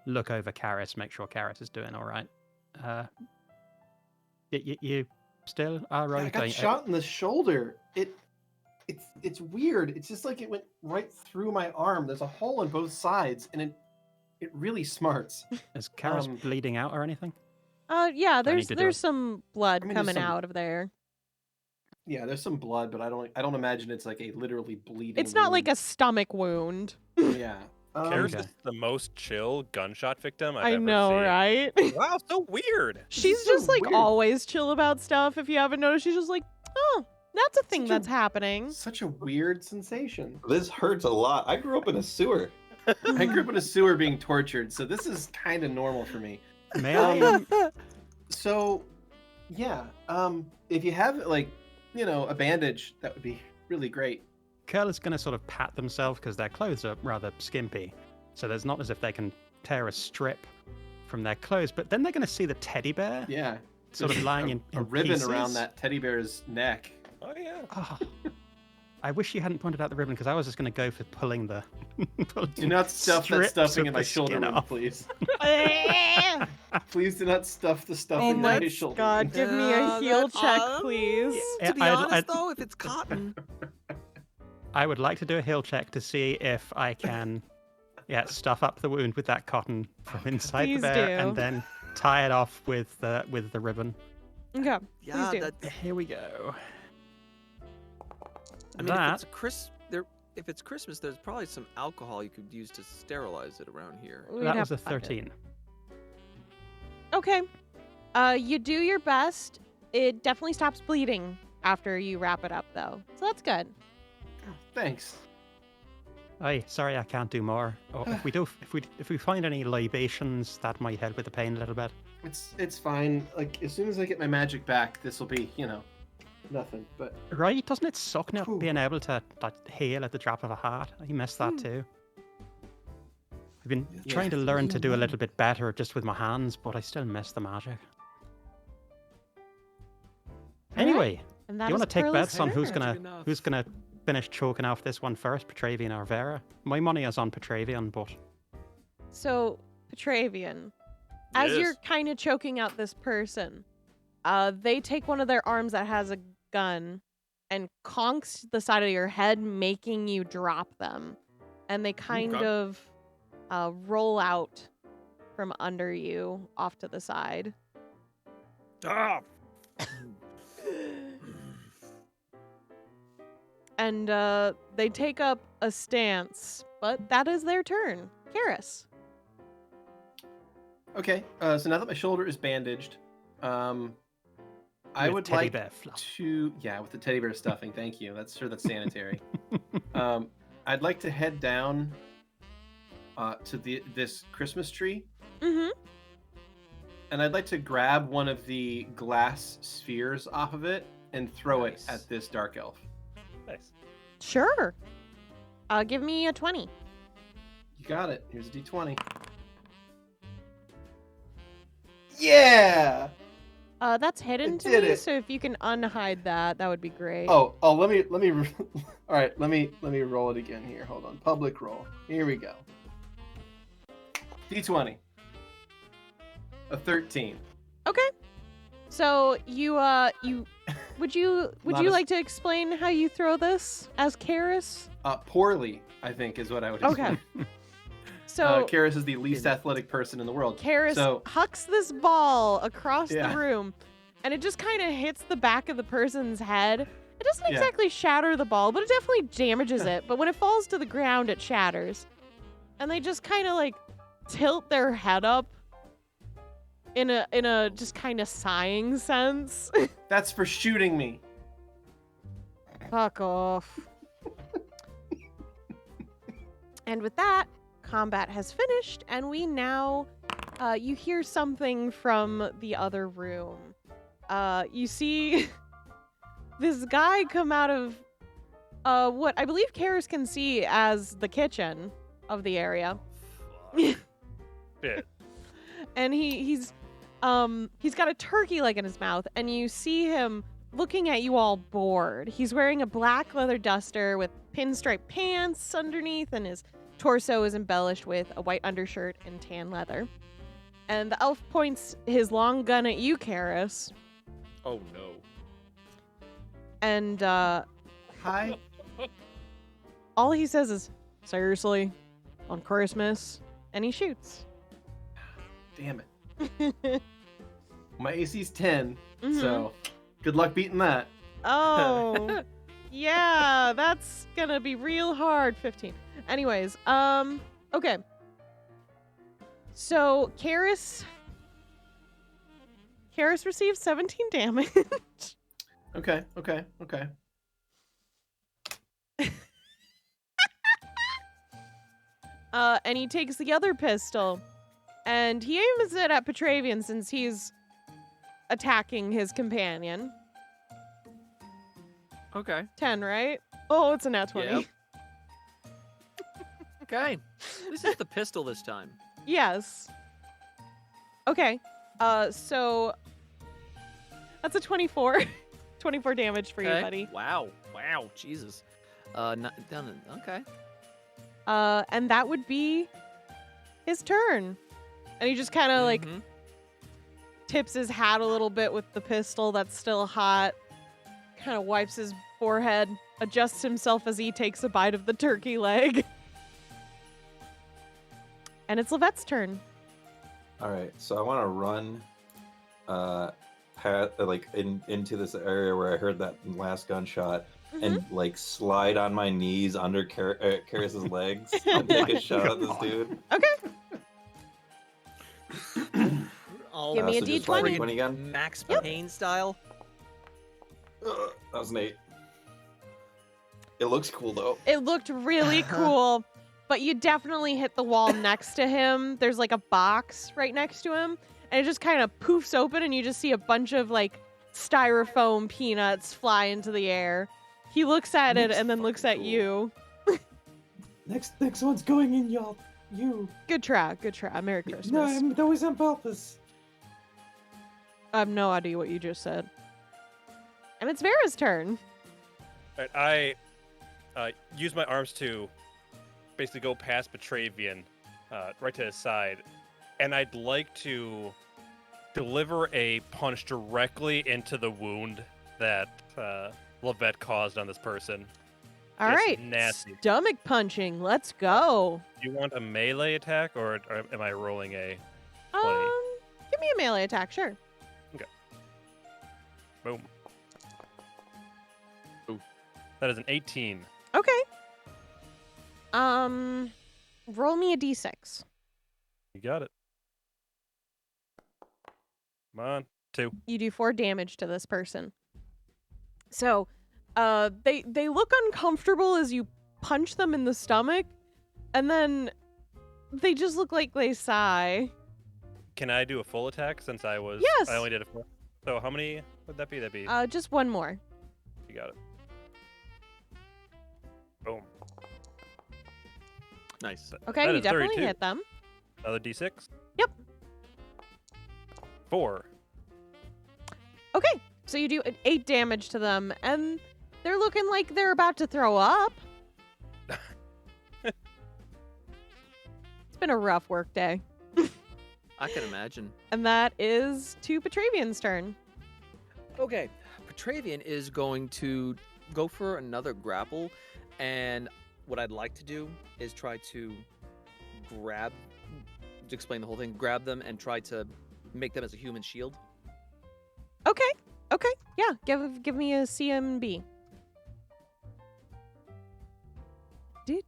look over Karis, make sure Karis is doing all right. You still are Yeah, right. I got shot in the shoulder. It's weird. It's just like it went right through my arm. There's a hole on both sides, and it really smarts. Is Karis bleeding out or anything? Yeah, Do I need to do there's it? some blood I mean, coming there's some- out of there. Yeah, there's some blood, but I don't imagine it's like a literally bleeding. It's not like wound. a stomach wound. Yeah. Karis Okay. is the most chill gunshot victim I've I ever know, seen. right? Wow, so weird. She's so just like weird. always chill about stuff. If you haven't noticed, she's just like, oh, that's a thing Such a- that's happening. Such a weird sensation. This hurts a lot. I grew up in a sewer. I grew up in a sewer being tortured, so this is kind of normal for me. May I? So, yeah, if you have like, a bandage, that would be really great. Kurla's going to sort of pat themselves because their clothes are rather skimpy. So there's not as if they can tear a strip from their clothes. But then they're going to see the teddy bear Yeah, sort of There's lying a, in a ribbon pieces. around that teddy bear's neck. Oh yeah. Ah. I wish you hadn't pointed out the ribbon because I was just going to go for pulling the. Do not stuff that strips stuffing of in my the shoulder skin wound, off. please. oh Please do not stuff the stuffing in my my shoulder. God, give me a heal check, please. To be I'd- honest, I'd- though, if it's cotton, I would like to do a heal check to see if I can, stuff up the wound with that cotton from inside Please the bear do. and then tie it off with the ribbon. Okay, yeah, please do. that. Here we go. I mean, that if it's Christmas, there's probably some alcohol you could use to sterilize it around here. We'd that have was a to find it. 13. Okay. You do your best. It definitely stops bleeding after you wrap it up, though. So that's good. Thanks. Aye, sorry I can't do more. Oh, if we find any libations, that might help with the pain a little bit. It's fine. Like as soon as I get my magic back, this will be, nothing. But Right? Doesn't it suck not Phew. being able to heal at the drop of a hat? I miss that too. I've been Yeah. trying to learn to do a little bit better just with my hands, but I still miss the magic. Anyway, And do that you is want to take Kurla's bets on turn. who's gonna finish choking off this one first, Petravian or Vera? My money is on Petravian, but So, Petravian, as Yes. you're kind of choking out this person, they take one of their arms that has a gun and conks the side of your head, making you drop them. And they kind Okay. of roll out from under you off to the side. Ah, And they take up a stance, but that is their turn. Karis. okay. So now that my shoulder is bandaged, I with would teddy like bear fluff. to with the teddy bear stuffing. Thank you. That's sanitary. I'd like to head down to this Christmas tree, Mm-hmm. and I'd like to grab one of the glass spheres off of it and throw Nice. it at this dark elf. nice. Sure. Give me a 20. You got it. Here's a d20. Yeah. That's hidden I to did me, it. so if you can unhide that, that would be great. Oh, let me. All right, let me roll it again here. Hold on. Public roll. Here we go. D20. A 13. Okay. So you would you Not as- like to explain how you throw this as Karis? Poorly, I think, is what I would. Okay. explain. So Karis is the least athletic person in the world. Karis So hucks this ball across Yeah. the room, and it just kind of hits the back of the person's head. It doesn't Yeah. exactly shatter the ball, but it definitely damages it. But when it falls to the ground, it shatters. And they just kind of like tilt their head up in a just kind of sighing sense. that's for shooting me. Fuck off. And with that, combat has finished, and we now, you hear something from the other room. You see this guy come out of, what I believe Karis can see as the kitchen of the area. Bit. And he's got a turkey leg in his mouth, and you see him looking at you all bored. He's wearing a black leather duster with pinstripe pants underneath, and his torso is embellished with a white undershirt and tan leather. And the elf points his long gun at you, Karis, Oh no. and Hi. all he says is, "Seriously? On Christmas?" And he shoots. Damn it. My AC's 10, Mhm. so good luck beating that. Oh, yeah, that's gonna be real hard. 15. Anyways, Okay. So Karis receives 17 damage. Okay. And he takes the other pistol, and he aims it at Petravian since he's attacking his companion. Okay. 10, right? Oh, it's a nat 20. Yep. Okay. This is the pistol this time. Yes. Okay. So that's a 24. 24 damage for you, buddy. Wow. Jesus. Okay. And that would be his turn. And he just kind of like tips his hat a little bit with the pistol that's still hot. Kind of wipes his forehead, adjusts himself as he takes a bite of the turkey leg. And it's Lovette's turn. All right, so I want to run, into this area where I heard that last gunshot, and like slide on my knees under Karis's legs and take a shot at this dude. Okay. Give me a so just D20. D20 again. Max Payne style. That was an 8. It looks cool though. It looked really cool, but you definitely hit the wall next to him. There's like a box right next to him, and it just kind of poofs open, and you just see a bunch of like styrofoam peanuts fly into the air. He looks at it and then looks at you. Next one's going in you. Good try. Merry Christmas. No, that was on purpose. I have no idea what you just said. And it's Vera's turn. All right, I use my arms to basically go past Petravian, right to his side, and I'd like to deliver a punch directly into the wound that Lovette caused on this person. All Just right. nasty. Stomach punching. Let's go. Do you want a melee attack, or am I rolling a 20? Give me a melee attack, sure. Boom. Ooh. That is an 18. Okay. Roll me a d6. You got it. Come on. 2. You do 4 damage to this person. So, they look uncomfortable as you punch them in the stomach, and then they just look like they sigh. Can I do a full attack since I Yes. only did a 4? So how many would that be? That'd be. Just one more. You got it. Boom. Nice. Okay, That you is definitely 32. hit them. Another d6. Yep. 4. Okay, so you do 8 damage to them, and they're looking like they're about to throw up. It's been a rough work day. I can imagine. And that is to Petravian's turn. Okay, Petravian is going to go for another grapple, and what I'd like to do is try to grab, to explain the whole thing, grab them and try to make them as a human shield. Okay, yeah, give me a CMB. Do.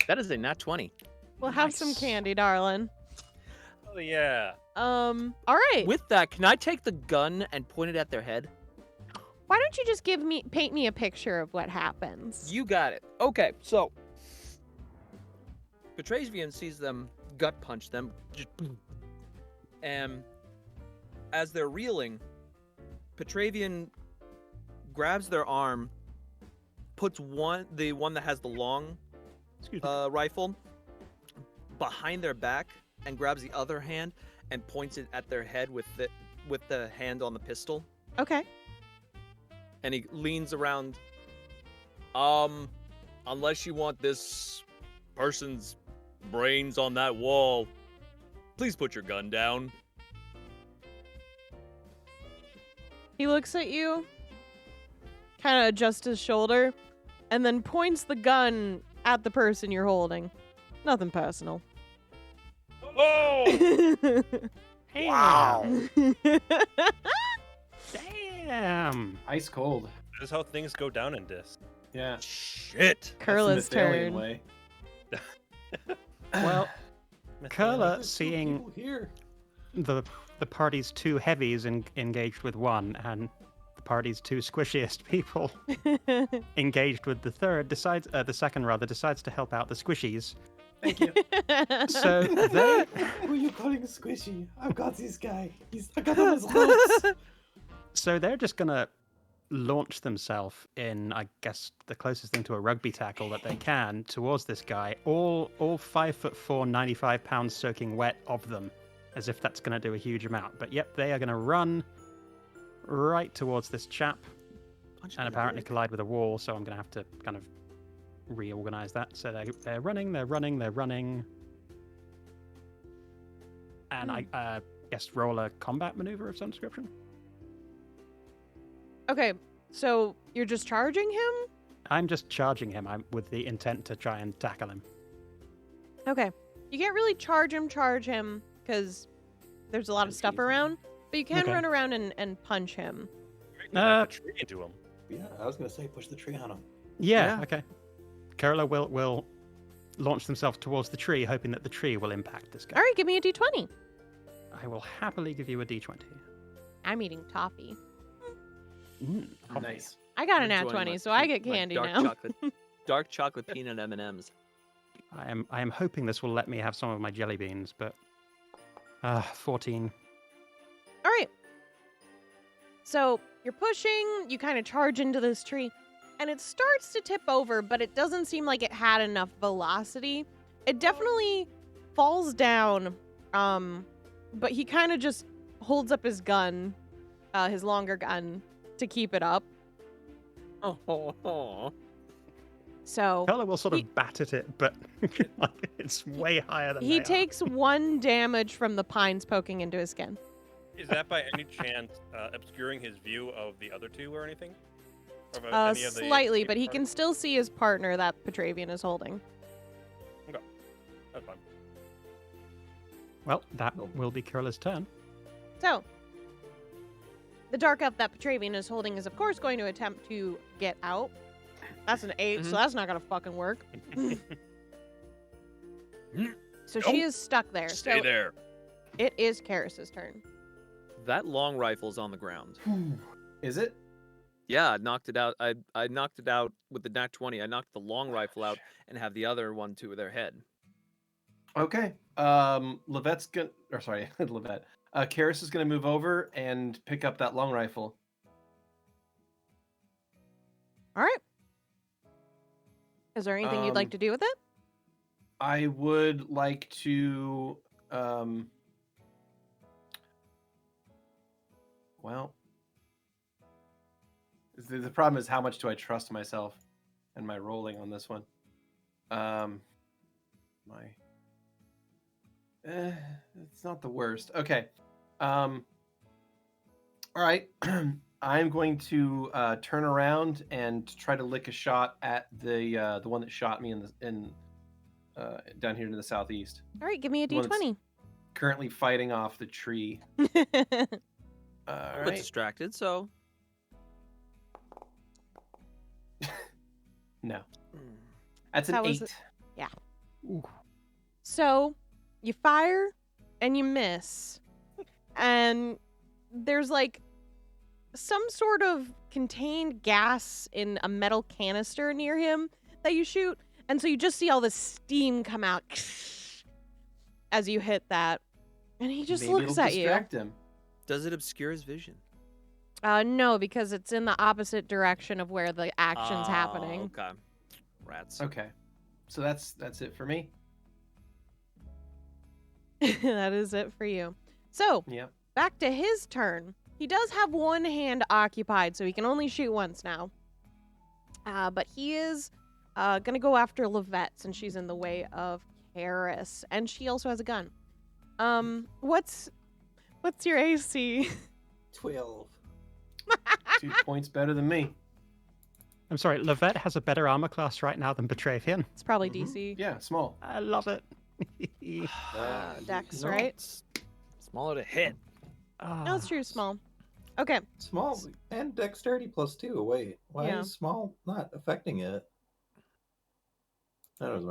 That is a nat 20. We'll have some candy, darling. Oh yeah. All right. With that, can I take the gun and point it at their head? Why don't you just paint me a picture of what happens? You got it. Okay, so Petravian sees them gut punch them, just boom. And as they're reeling, Petravian grabs their arm, puts the one that has the long rifle behind their back, and grabs the other hand and points it at their head with the hand on the pistol. Okay. And he leans around. Unless you want this person's brains on that wall, please put your gun down. He looks at you, kind of adjusts his shoulder, and then points the gun at the person you're holding. Nothing personal. Oh! Wow. Damn. Ice cold. This is how things go down in this. Yeah. Shit. Kurla's That's the Mithalian turn. way. Well, Kurla, There's two seeing people here. the party's two heavies engaged with one, and the party's two squishiest people engaged with the second decides to help out the squishies. Thank you. So they Who are you calling squishy? I've got this guy. I got him as ropes. So they're just gonna launch themselves in, I guess, the closest thing to a rugby tackle that they can towards this guy. All 5'4", 95 pounds soaking wet of them, as if that's gonna do a huge amount. But yep, they are gonna run right towards this chap, and apparently collide with a wall. So I'm gonna have to kind of reorganize that. So they're running, and I guess roll a combat maneuver of some description. Okay, so you're just charging him? I'm just charging him. I'm with the intent to try and tackle him. Okay. You can't really charge him, because there's a lot of stuff around, but you can Okay. run around and punch him. A tree into him. Yeah, I was gonna say push the tree on him. Yeah. Yeah. Okay. Kurla will launch themselves towards the tree, hoping that the tree will impact this guy. All right, give me a d20. I will happily give you a d20. I'm eating toffee. Coffee. Nice. I got an I'm nat enjoying 20, my so I pe- get my candy dark now. dark chocolate peanut M&Ms. I am hoping this will let me have some of my jelly beans, but 14. All right. So you're pushing, you kind of charge into this tree, and it starts to tip over, but it doesn't seem like it had enough velocity. It definitely falls down, but he kind of just holds up his gun, his longer gun, to keep it up. Oh. So Kurla will sort of bat at it, but like, it's way higher than he they are. takes 1 damage from the pines poking into his skin. Is that by any chance obscuring his view of the other two or anything? Or of any of the Slightly, team but he can party? still see his partner that Petravian is holding. That's fine. Well, that will be Kurla's turn. So, the dark elf that Petravian is holding is, of course, going to attempt to get out. That's an 8, so that's not going to fucking work. So she is stuck there. Stay so there. It is Karis's turn. That long rifle's on the ground. Is it? Yeah, I knocked it out. I knocked it out with the nat 20. I knocked the long rifle out and have the other one to their head. Okay. Lovette's gonna, or sorry, Lovette. Karis is gonna move over and pick up that long rifle. All right. Is there anything you'd like to do with it? I would like to, well, the problem is how much do I trust myself and my rolling on this one? It's not the worst. Okay. All right. I'm going to turn around and try to lick a shot at the one that shot me in down here to the southeast. All right, give me a Well, it's- d20. Currently fighting off the tree. All I'm right. distracted, so No. That's an How was 8. it? So, you fire and you miss. And there's like some sort of contained gas in a metal canister near him that you shoot. And so you just see all this steam come out as you hit that. And he just Maybe looks it'll at you. distract him. does it obscure his vision? No, because it's in the opposite direction of where the action's happening. Okay. Rats. Okay. So that's it for me. That is it for you. So, Yep. back to his turn. He does have one hand occupied, so he can only shoot once now. But he is gonna go after Lovette since she's in the way of Karis, and she also has a gun. What's your AC? 12. 2 points better than me. I'm sorry, Lovette has a better armor class right now than Petravian. It's probably DC. Yeah, small. I love it. Dex, No, right? it's smaller to hit. No, it's true, small. Okay. Small and dexterity +2. Wait, why Yeah. is small not affecting it? That doesn't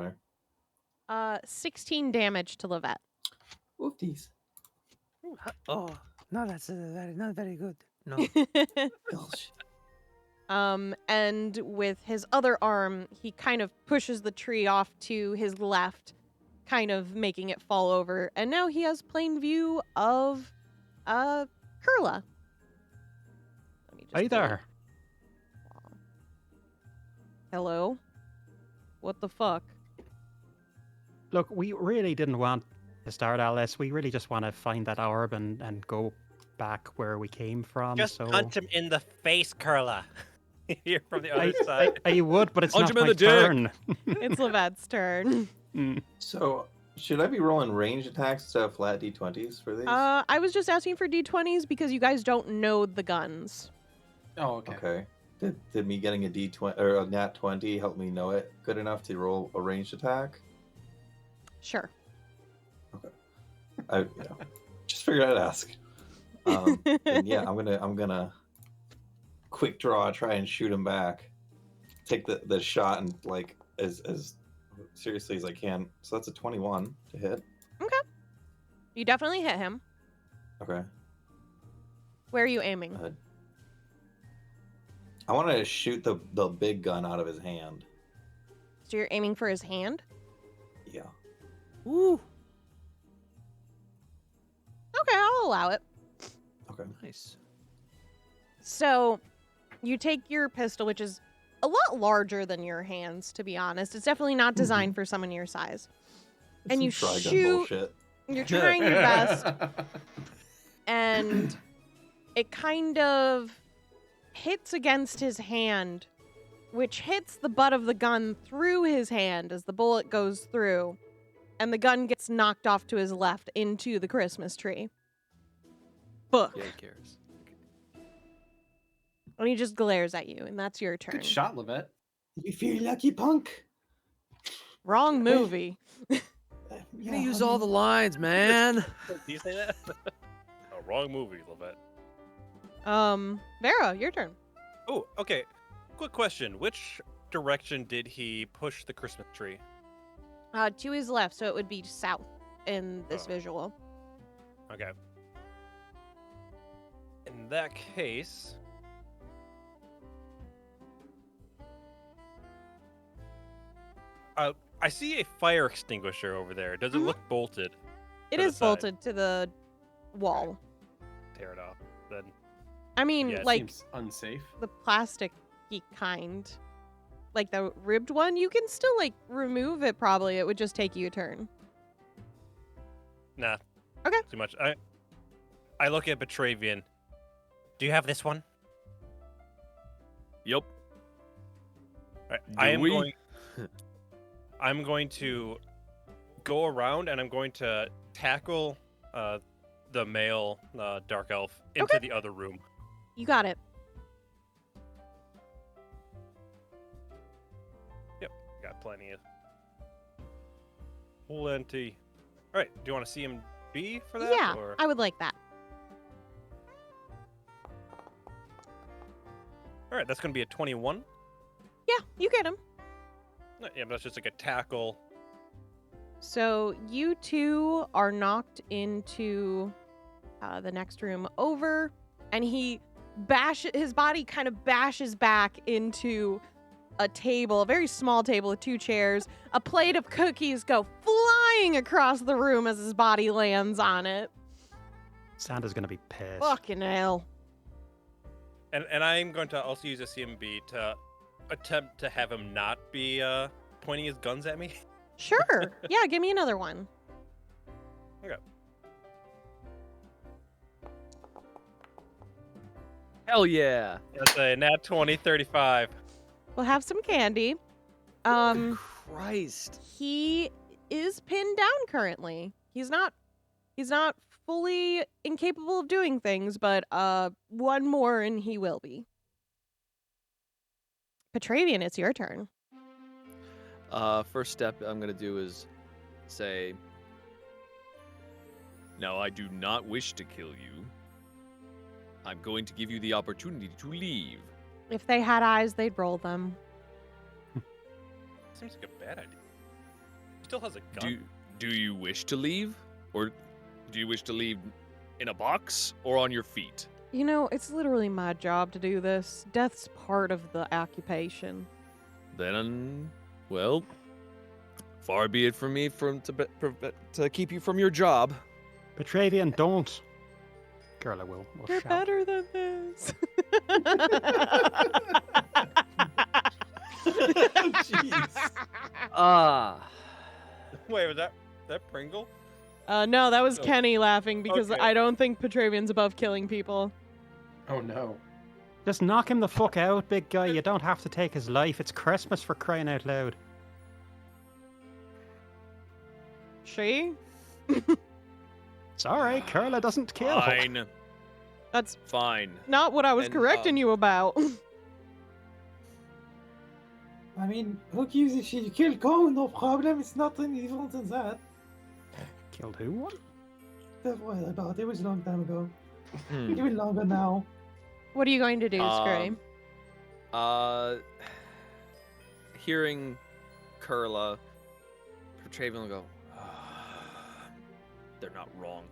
matter. 16 damage to Lovette. Oopties. Oh, no, that's not very good. No. Gosh. And with his other arm, he kind of pushes the tree off to his left, kind of making it fall over. And now he has plain view of Kurla. Let me just Hey pull it. there. Hello? What the fuck? Look, we really didn't want to start all this. We really just want to find that orb and go back where we came from. Just so punch him in the face, Kurla. You're from the other side. I would, but it's Punch not him in my the dick. turn. It's Lovette's turn. So, should I be rolling ranged attacks instead of flat d20s for these? I was just asking for d20s because you guys don't know the guns. Oh, okay. Okay. Did me getting a d20 or a nat 20 help me know it good enough to roll a ranged attack? Sure. I just figured I'd ask. And yeah, I'm gonna quick draw, try and shoot him back. Take the shot and like as seriously as I can. So that's a 21 to hit. Okay. You definitely hit him. Okay. Where are you aiming? I want to shoot the big gun out of his hand. So you're aiming for his hand? Yeah. Ooh. Okay, I'll allow it. Okay. Nice. So you take your pistol, which is a lot larger than your hands, to be honest. It's definitely not designed for someone your size. And you Some Trigun shoot. bullshit. You're trying your best, and it kind of hits against his hand, which hits the butt of the gun through his hand as the bullet goes through, and the gun gets knocked off to his left into the Christmas tree. Book. Yeah, he cares. And he just glares at you, and that's your turn. Good shot, Lovette. You feel lucky, punk. Wrong movie. You gotta use all the lines, man. Do you say that? Oh, wrong movie, Lovette. Vera, your turn. Oh, okay. Quick question. Which direction did he push the Christmas tree? To his left, so it would be south in this Oh. visual. Okay. In that case... I see a fire extinguisher over there. Does it look bolted? It To the is side. bolted to the wall. Tear it off. Then I mean, Yeah, it like Seems unsafe. the plasticky kind. Like the ribbed one, you can still like remove it probably. It would just take you a turn. nah. Okay. Too much. I look at Petravian. Do you have this one? Yep. Alright, Do we? I'm going to go around and I'm going to tackle the male dark elf into the other room. You got it. Yep, got plenty. All right, do you want to see him be for that? Yeah, Or... I would like that. All right, that's going to be a 21. Yeah, you get him. Yeah, but that's just like a tackle. So you two are knocked into the next room over, and his body kind of bashes back into a table, a very small table with 2 chairs. A plate of cookies go flying across the room as his body lands on it. Santa's gonna be pissed. Fucking hell. And I'm going to also use a CMB to attempt to have him not be pointing his guns at me. Sure. Yeah, give me another one. Okay. Hell yeah. That's a nat 20, 35. We'll have some candy. Christ. He is pinned down currently. He's not fully incapable of doing things, but one more and he will be. Petravian, it's your turn. First step I'm gonna do is say, "No, I do not wish to kill you." I'm going to give you the opportunity to leave. If they had eyes, they'd roll them. Seems like a bad idea. Still has a gun. Do you wish to leave? Or do you wish to leave in a box or on your feet? You know, it's literally my job to do this. Death's part of the occupation. Then, well, far be it from me to keep you from your job. Petravian, don't. Kurla will You're shout. better than this. Jeez. Wait, was that Pringle? No, that was Oh. Keni laughing because Okay. I don't think Petravian's above killing people. Oh no. Just knock him the fuck out, big guy. You don't have to take his life. It's Christmas, for crying out loud. She? Sorry, Kurla doesn't kill. Fine. That's Fine. not what I was And, correcting you about. I mean, who gives a shit? You killed Gnome, no problem. It's nothing different than that. Killed who? What? That's what I thought. It was a long time ago. Hmm. Even longer now. What are you going to do, Skrewy? Hearing Kurla, Petravian will go, they're not wrong.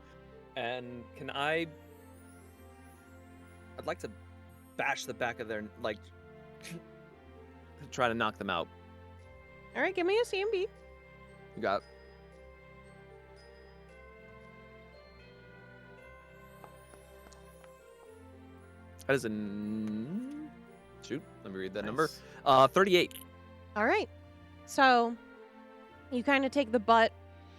And I'd like to bash the back of their, like, try to knock them out. All right, give me a CMB. You got. That is shoot, let me read that number. 38. All right. So you kind of take the butt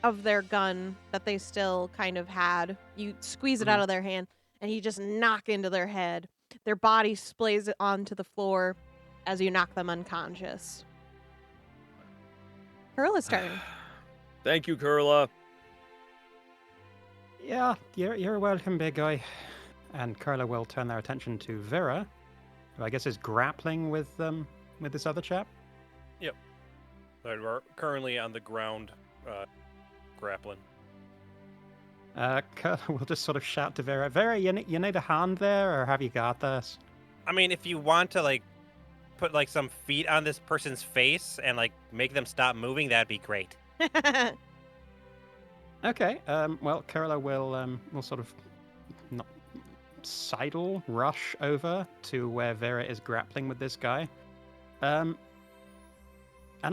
of their gun that they still kind of had. You squeeze it out of their hand, and you just knock into their head. Their body splays it onto the floor as you knock them unconscious. Kurla's turn. Thank you, Kurla. Yeah, you're welcome, big guy. And Kurla will turn their attention to Vera, who I guess is grappling with this other chap. Right, we're currently on the ground, grappling. Kurla will just sort of shout to Vera, Vera, you need a hand there, or have you got this? I mean, if you want to like put like some feet on this person's face and like make them stop moving, that'd be great. Okay, well, Kurla will sort of not sidle, rush over to where Vera is grappling with this guy. And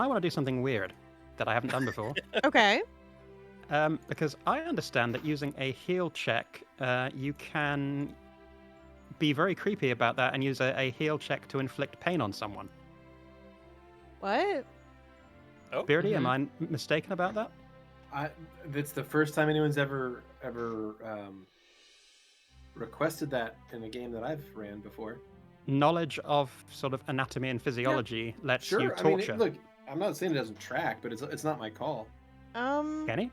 I want to do something weird that I haven't done before. Okay. Because I understand that using a heal check, you can be very creepy about that and use a heal check to inflict pain on someone. What? Oh, Beardy, am I mistaken about that? That's the first time anyone's ever requested that in a game that I've ran before. Knowledge of sort of anatomy and physiology lets Sure. you I mean, torture. look, I'm not saying it doesn't track, but it's not my call. Keni?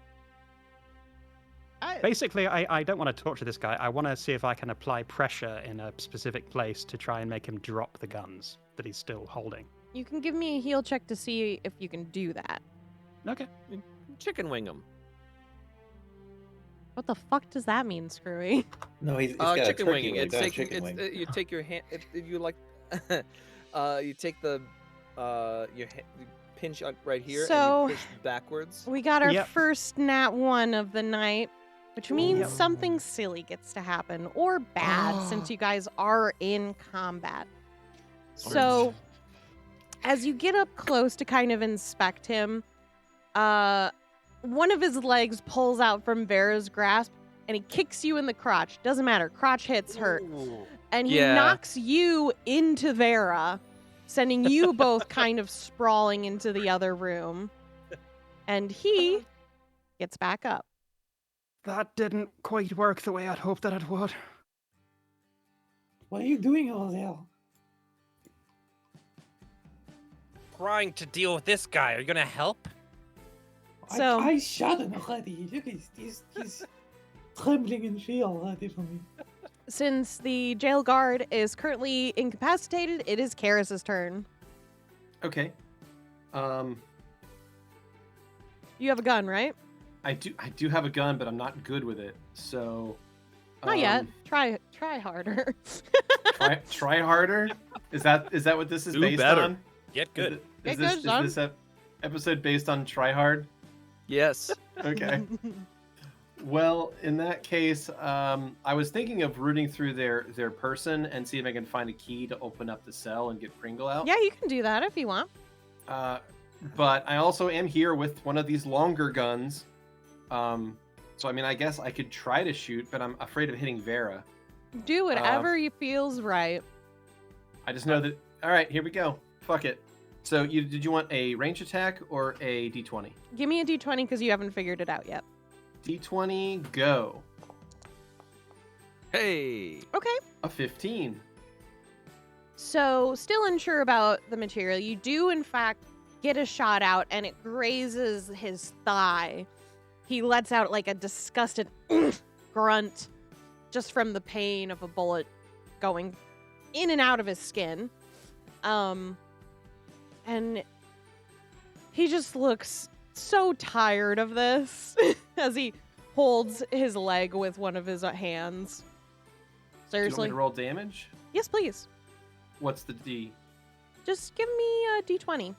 I, Basically, I don't want to torture this guy. I want to see if I can apply pressure in a specific place to try and make him drop the guns that he's still holding. you can give me a heal check to see if you can do that. Okay. Chicken wing them. What the fuck does that mean, Skrewy? No, he's got Chicken a turkey winging. leg, It's not a taking. chicken wing. You take your hand. If you like, you take the you pinch right here So- and you push backwards. We got our Yep. first nat 1 of the night, which means Yep. something silly gets to happen, or bad, since you guys are in combat. So, as you get up close to kind of inspect him, one of his legs pulls out from Vera's grasp, and he kicks you in the crotch. Doesn't matter, crotch hits hurt. And he Yeah. knocks you into Vera, sending you both kind of sprawling into the other room. And he gets back up. That didn't quite work the way I'd hoped that it would. What are you doing over there? Trying to deal with this guy. Are you gonna help? So- I shot him already. Look, he's trembling in fear already from me. Since the jail guard is currently incapacitated, it is Karis's turn. Okay. You have a gun, right? I do have a gun, but I'm not good with it. So Not yet. Try Try harder. Try harder. Is that what this is Do based better. on? Get good. Get good, son. Is this episode based on try hard? Yes. Okay. Well, in that case, I was thinking of rooting through their person and see if I can find a key to open up the cell and get Pringle out. Yeah, you can do that if you want. But I also am here with one of these longer guns. So I mean, I guess I could try to shoot, but I'm afraid of hitting Vera. Do whatever you feels right. I just know that. All right, here we go. Fuck it. So did you want a range attack or a D20? Give me a D20 because you haven't figured it out yet. D20, go. Hey. Okay. A 15. So, still unsure about the material. You do, in fact, get a shot out, and it grazes his thigh. He lets out like a disgusted grunt just from the pain of a bullet going in and out of his skin. And he just looks so tired of this as he holds his leg with one of his hands. Do you want me Seriously? to roll damage? Yes, please. What's the D? Just give me a D20.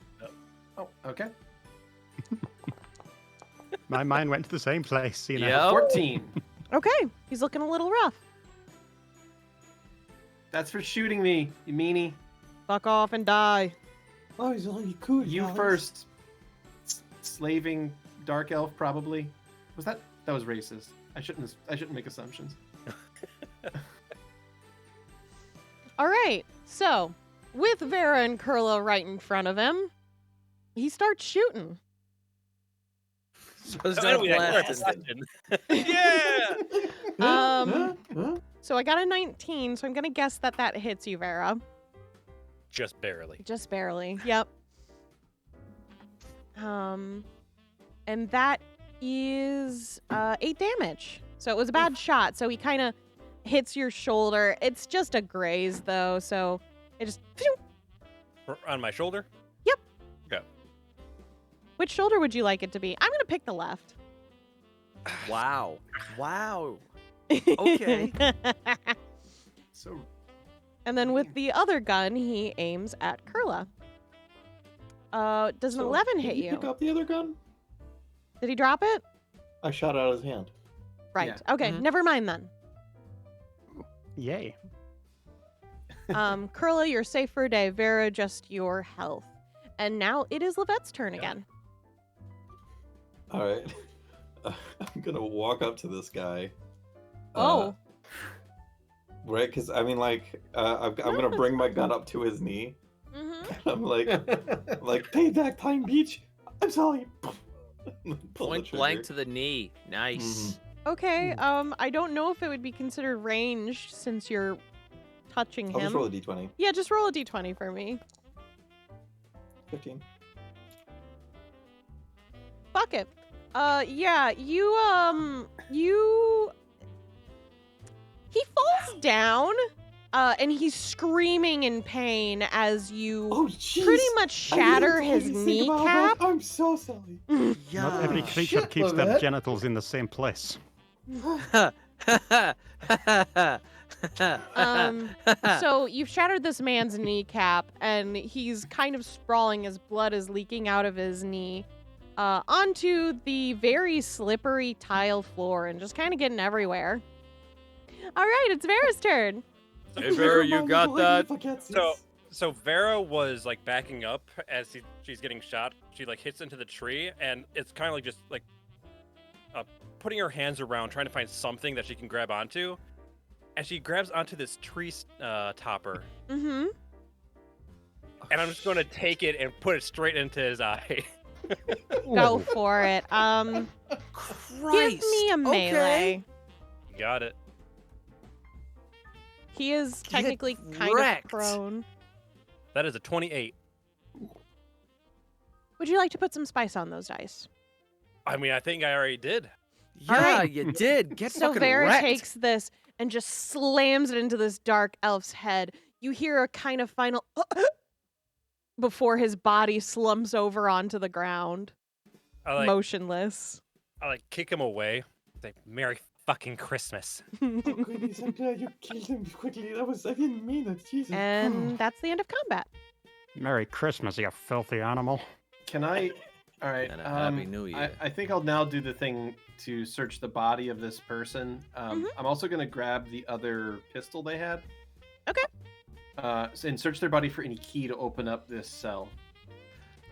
Oh, okay. My mind went to the same place, you know. Yep. 14. Okay, he's looking a little rough. That's for shooting me, you meanie. Fuck off and die. Oh, he's only cool. You guys. first. Slaving dark elf, probably. Was that was racist? I shouldn't make assumptions. All right, so with Vera and Kurla right in front of him, he starts shooting. So it's So not anyway, blast. question. Yeah. So I got a 19, so I'm gonna guess that hits you, Vera. Just barely. Just barely. Yep. And that is 8 damage. So it was a bad shot. So he kind of hits your shoulder. It's just a graze though, so it just. On my shoulder? Yep. Okay. Which shoulder would you like it to be? I'm gonna pick the left. Wow. Wow. Okay. So And then with the other gun, he aims at Kurla. Does an So, 11 did hit he you? Pick up the other gun. Did he drop it? I shot out his hand. Right. Yeah. Okay. Mhm. Never mind then. Yay. Kurla, you're safe for a day. Vera, just your health. And now it is Lovette's turn again. All right. I'm gonna walk up to this guy. Oh. Right, because I mean, like, I'm gonna bring my gun up to his knee. Mm-hmm. I'm like, Payback time, beach. I'm sorry. pull the Point blank trigger. to the knee. Nice. Okay. I don't know if it would be considered ranged since you're touching I'll him. just roll a d20. Yeah, just roll a d20 for me. 15. Fuck it. Yeah, you he falls down, and he's screaming in pain as you Oh, jeez. pretty much I didn't shatter his even think about kneecap. that. I'm so sorry. Not every creature shit, keeps their Lovette. genitals in the same place. So you've shattered this man's kneecap, and he's kind of sprawling. His blood is leaking out of his knee onto the very slippery tile floor and just kind of getting everywhere. All right, it's Vera's turn. Hey, Vera, you got that? So Vera was like backing up as she's getting shot. She like hits into the tree, and it's kind of like just like putting her hands around, trying to find something that she can grab onto. And she grabs onto this tree topper, Mm-hmm. and I'm just going to take it and put it straight into his eye. Go for it. Give me a melee. Got it. He is Get technically kind wrecked. of prone. That is a 28. Would you like to put some spice on those dice? I mean, I think I already did. Yeah, Alright. you did. Get So fucking Vera wrecked. takes this and just slams it into this dark elf's head. You hear a kind of final before his body slumps over onto the ground, I like motionless. kick him away. Say, Merry fucking Christmas. Oh goodness, I'm glad you killed him quickly. I didn't mean it. Jesus. And that's the end of combat. Merry Christmas, you filthy animal. Can I? All right. And a Happy New Year. I think I'll now do the thing to search the body of this person. I'm also going to grab the other pistol they had. Okay. And search their body for any key to open up this cell.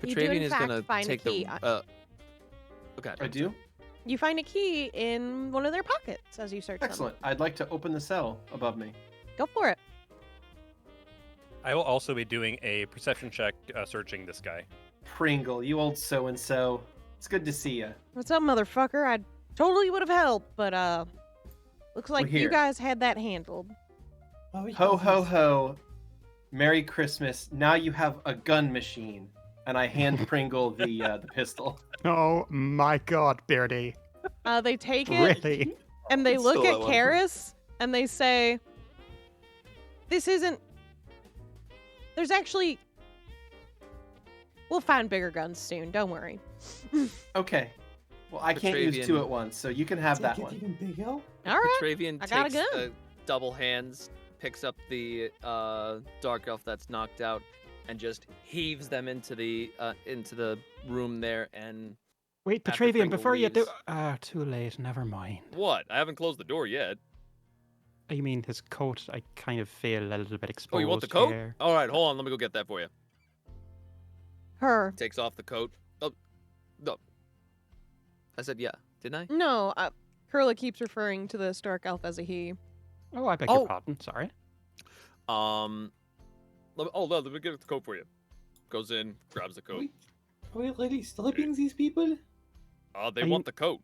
You do, in Petravian is fact, gonna find a take key. the. Okay. I do? You find a key in one of their pockets as you search them. Excellent. I'd like to open the cell above me. Go for it. I will also be doing a perception check searching this guy. Pringle, you old so-and-so. It's good to see you. What's up, motherfucker? I totally would have helped, but looks like you here. guys had that handled. Oh, Ho, ho, Jesus. ho. Merry Christmas. Now you have a gun machine. And I hand Pringle the pistol. Oh my god, Beardy. They take it Really? and they look Still at that one. Karis and they say, "This isn't. There's actually. We'll find bigger guns soon. Don't worry." Okay. Well, I can't use two Petravian. at once, so you can have that Take it one. even bigger. All right. Petravian I got a takes gun. the double hands, picks up the dark elf that's knocked out, and just heaves them into the room there. And Wait, After Petravian, Pringle before you do. leaves. Too late, never mind. What? I haven't closed the door yet. You mean his coat? I kind of feel a little bit exposed. Oh, you want the coat? here. All right, hold on. Let me go get that for you. Her. Takes off the coat. Oh, no. I said yeah, didn't I? No, Kurla keeps referring to the Stark Elf as a he. Oh, I beg Oh. your pardon. Sorry. Let me get the coat for you. Goes in, grabs the coat. Are we really stripping these people? Oh, they I want the coat.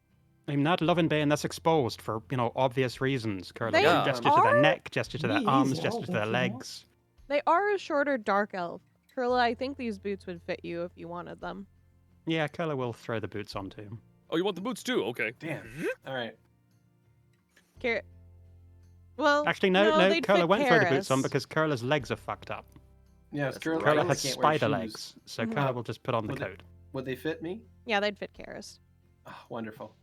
I'm not loving being this exposed for, obvious reasons. Curly. They Gesture to are- their neck, gesture to their Me arms, as well, gesture to their don't you know? legs. They are a shorter Dark Elf. Kurla, I think these boots would fit you if you wanted them. Yeah, Curly will throw the boots onto him. Oh, you want the boots too? Okay. Damn. All right. Well, Actually, no, they'd Curly fit won't throw the boots on Karis. because Curly's legs are fucked up. Yeah, it's Kurla. Curly I has can't wear spider shoes. legs, so Mhm. Curly will just put on the Would they- coat. Would they fit me? Yeah, they'd fit Karis. Oh, wonderful.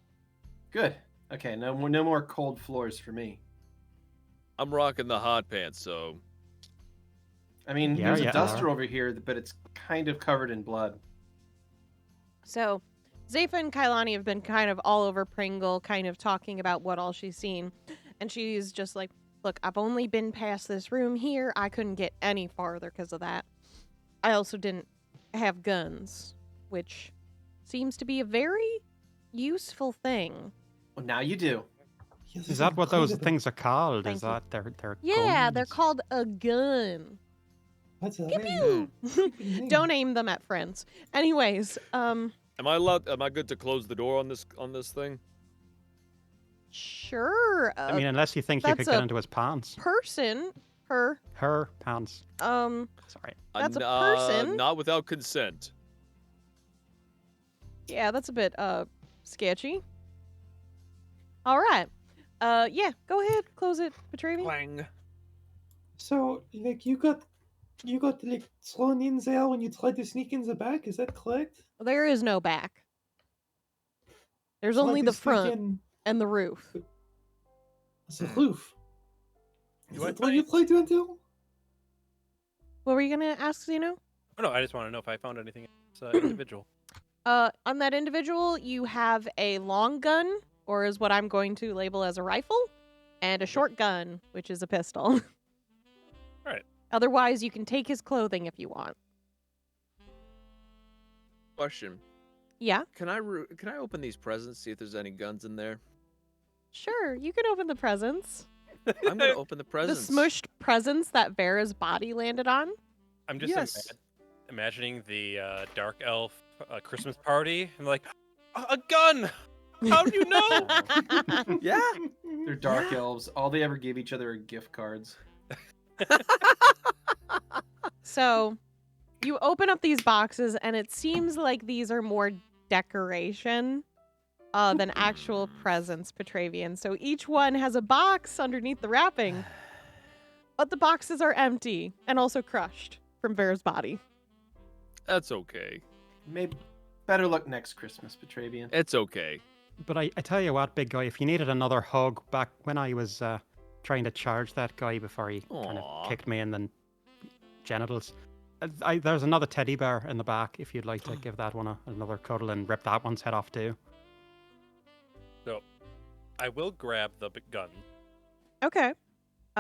Good. Okay, no more cold floors for me. I'm rocking the hot pants, so I mean, Yeah, there's yeah, a duster over here, but it's kind of covered in blood. So, Zepha and Kailani have been kind of all over Pringle, kind of talking about what all she's seen. And she's just like, look, I've only been past this room here. I couldn't get any farther because of that. I also didn't have guns, which seems to be a very useful thing. Well, now you do. Yes, Is that what those incredible. things are called? Thank Is you. that they're Yeah, they're guns? called a gun. That's a Pew very pew. creepy name. Don't aim them at friends. Anyways, am I good to close the door on this thing? sure. I mean, unless you think you that's could get a into his pants. Person, her, Her pants. Sorry. That's a person. Not without consent. yeah, that's a bit sketchy. All right. Yeah, go ahead, close it, Petravian. Clang. So, like, you got like thrown in there when you tried to sneak in the back. Is that correct? There is no back. There's Tried only to the sneak front in and the roof. the roof. Is You that what? what you tried to enter? What were you gonna ask, Xeno? Oh no, I just want to know if I found anything individual. On that individual, you have a long gun, or is what I'm going to label as a rifle, and a short gun, which is a pistol. Right. Otherwise, you can take his clothing if you want. Question. Yeah, Can I open these presents, see if there's any guns in there? sure. You can open the presents. I'm gonna open the presents. The smushed presents that Vera's body landed on. I'm just Yes. imagining the dark elf Christmas party and like a gun. How do you know? Yeah. They're dark elves. All they ever give each other are gift cards. So, you open up these boxes, and it seems like these are more decoration than actual presents, Petravian. So each one has a box underneath the wrapping, but the boxes are empty and also crushed from Vera's body. That's okay. Maybe better luck next Christmas, Petravian. It's okay. But I tell you what, big guy, if you needed another hug, back when I was trying to charge that guy before he kind Aw. of kicked me in the genitals, there's another teddy bear in the back if you'd like to give that one another cuddle and rip that one's head off too. So, I will grab the big gun. Okay.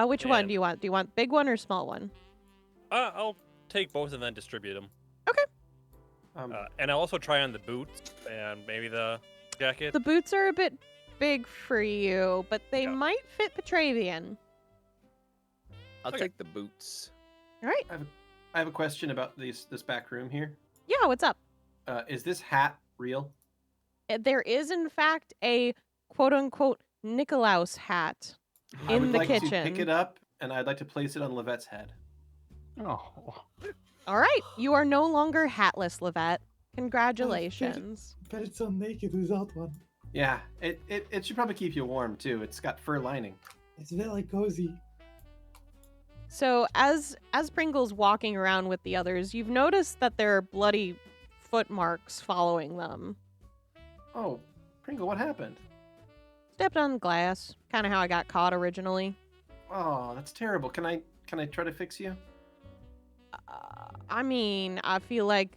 Which one And- do you want? Do you want big one or small one? I'll take both and then distribute them. And I'll also try on the boots and maybe the jacket. The boots are a bit big for you, but they Yeah. might fit Petravian. I'll Okay. take the boots. All right. I have a question about this back room here. Yeah, what's up? Is this hat real? There is, in fact, a quote-unquote Nikolaus hat I in would the like kitchen. to pick it up, and I'd like to place it on Lovette's head. Oh. All right. You are no longer hatless, Lovette. Congratulations. But it's so naked without one. Yeah, it should probably keep you warm too. It's got fur lining. It's very cozy. So as Pringle's walking around with the others, you've noticed that there are bloody footmarks following them. Oh, Pringle, what happened? Stepped on glass. Kind of how I got caught originally. Oh, that's terrible. Can I try to fix you? I mean, I feel like...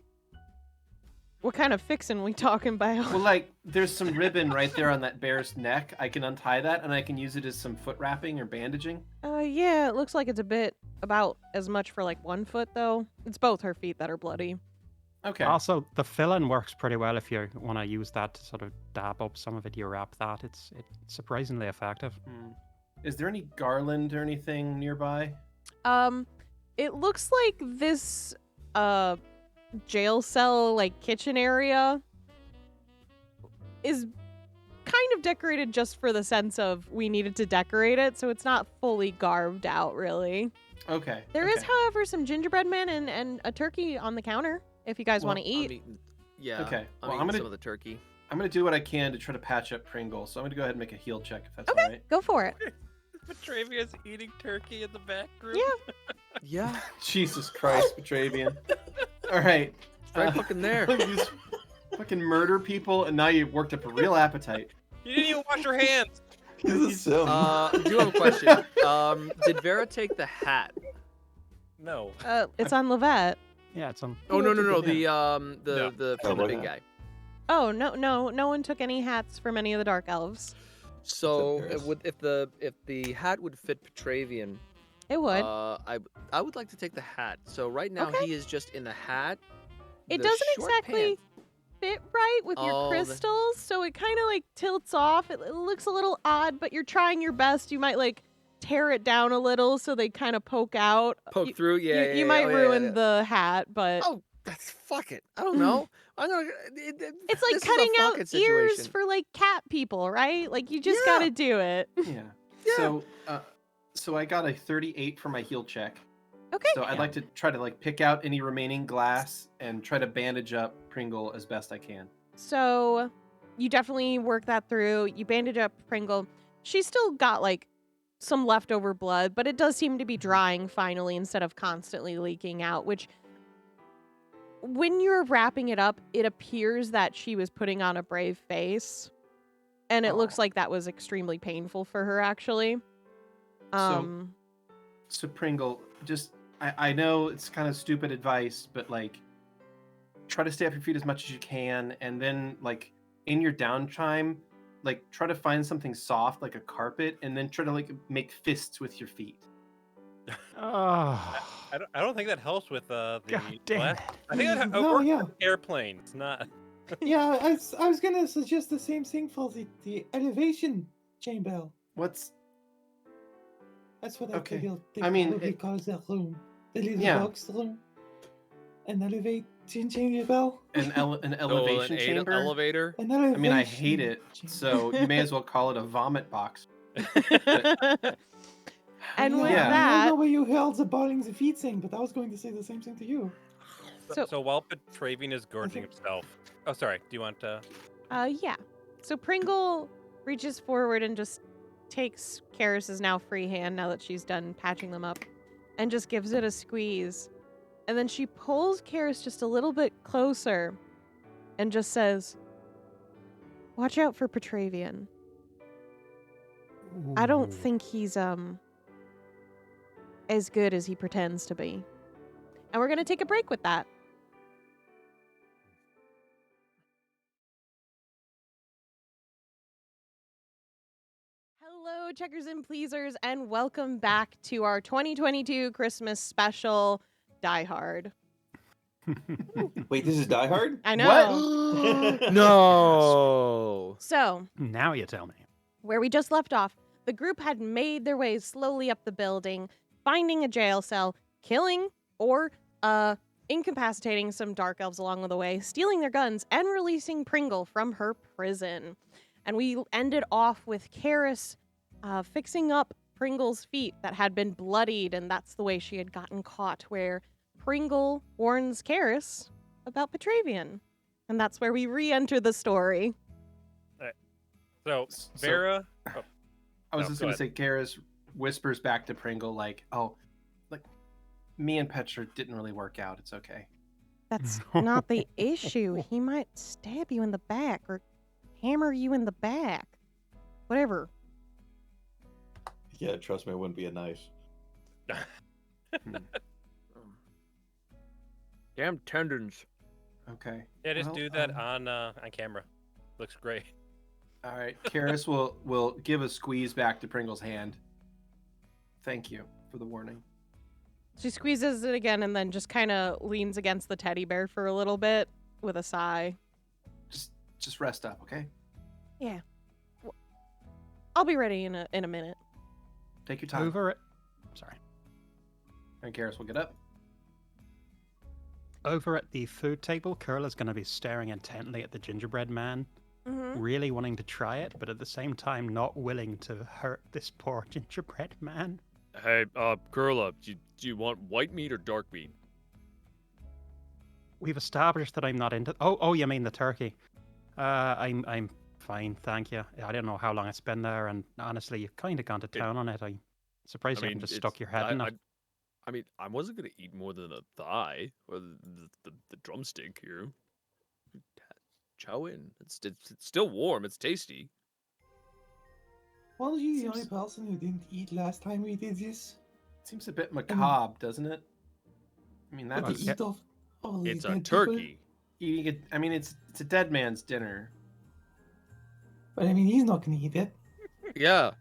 What kind of fixin' we talking about? Well, like, there's some ribbon right there on that bear's neck. I can untie that, and I can use it as some foot wrapping or bandaging. Yeah, it looks like it's about as much for like 1 foot, though. It's both her feet that are bloody. Okay. Also, the fill-in works pretty well if you want to use that to sort of dab up some of it. You wrap that. It's surprisingly effective. Is there any garland or anything nearby? It looks like this, jail cell, like, kitchen area is kind of decorated just for the sense of we needed to decorate it, so it's not fully carved out, really. Okay. There is, okay. however, some gingerbread men and a turkey on the counter if you guys Well, want to I'm eat. eating, yeah. Okay, I'm well, eating I'm gonna- some of the turkey. I'm gonna do what I can to try to patch up Pringle. So I'm gonna go ahead and make a heal check if that's Okay. all right. Go for it. Petravian's eating turkey in the back room. Yeah. Yeah. Jesus Christ, Petravian. All right. It's right fucking there. You just fucking murder people, and now you've worked up a real appetite. You didn't even wash your hands. He's a sim. I do have a question. Did Vera take the hat? No. It's on Lovette. Yeah, it's on. Oh no. No. The Cowboy big hat. guy. Oh, no one took any hats from any of the dark elves. So Paris. if the hat would fit Petravian, It would. I would like to take the hat. So right now Okay. he is just in the hat. It the doesn't short exactly pants. fit right with Oh, your the- crystals, so it kind of like tilts off. It looks a little odd, but you're trying your best. You might like tear it down a little so they kind of poke out. Poke you, through, yeah. you might oh, yeah, ruin yeah. the hat, but Oh, that's fuck it. I don't know. I'm gonna. it's like this is a cutting out fucking ears situation. for like cat people, right? Like you just Yeah. gotta do it. Yeah. Yeah. So I got a 38 for my heal check. Okay. So I'd like to try to like pick out any remaining glass and try to bandage up Pringle as best I can. So you definitely work that through. You bandage up Pringle. She's still got like some leftover blood, but it does seem to be drying finally instead of constantly leaking out, which when you're wrapping it up, it appears that she was putting on a brave face. And it looks Aw. like that was extremely painful for her, actually. So Pringle, just I know it's kind of stupid advice, but like try to stay off your feet as much as you can, and then like in your downtime, like try to find something soft like a carpet, and then try to like make fists with your feet. Oh, I don't think that helps with the God damn glass. it. I think that No, works yeah. with airplanes, not. Yeah, I was gonna suggest the same thing for the elevation chamber. What's That's what Okay. they I mean, probably it- call their room. The little Yeah. box room. An elevation chamber. an elevation chamber? Elevator. An I mean, I elevation hate it, chamber. so you may as well call it a vomit box. And with Yeah. I that, don't know where you held the balling the feet thing, but I was going to say the same thing to you. So- So while Petravian is gorging himself. Oh, sorry. Do you want to? yeah. So Pringle reaches forward and just takes Karis's now free hand now that she's done patching them up and just gives it a squeeze. And then she pulls Karis just a little bit closer and just says, watch out for Petravian. I don't think he's as good as he pretends to be. And we're gonna take a break with that. Hello, checkers and pleasers, and welcome back to our 2022 Christmas special, Die Hard. Wait, this is Die Hard? I know. What? No. So, Now you tell me. where we just left off, the group had made their way slowly up the building, finding a jail cell, killing or incapacitating some dark elves along the way, stealing their guns, and releasing Pringle from her prison. And we ended off with Karis fixing up Pringle's feet that had been bloodied, and that's the way she had gotten caught, where Pringle warns Karis about Petravian. And that's where we re-enter the story. So Vera. I was No, just go going to say, Karis whispers back to Pringle, like, oh, like, me and Petra didn't really work out. It's okay. That's not the issue. He might stab you in the back or hammer you in the back. Whatever. Yeah, trust me, it wouldn't be a nice. Damn tendons. Okay. Yeah, just Well, do that on camera. Looks great. All right. Karis will give a squeeze back to Pringle's hand. Thank you for the warning. She squeezes it again and then just kind of leans against the teddy bear for a little bit with a sigh. Just rest up, okay? Yeah. I'll be ready in a minute. Take your time. Over it. Sorry. And Karis will get up. Over at the food table, Kurla's going to be staring intently at the gingerbread man, really wanting to try it, but at the same time not willing to hurt this poor gingerbread man. Hey, Kurla, do you want white meat or dark meat? We've established that I'm not into. Oh, you mean the turkey? I'm fine, thank you. I don't know how long it's been there, and honestly, you've kind of gone to town on it. I'm surprised you haven't just stuck your head in it. I mean, I wasn't gonna eat more than a thigh or the drumstick here. Chow in. It's still warm. It's tasty. Wasn't you the only person who didn't eat last time we did this? Seems a bit macabre, doesn't it? I mean, But that's to eat off all these It's a dead turkey. people? I mean, it's a dead man's dinner. But I mean, he's not gonna eat it. Yeah.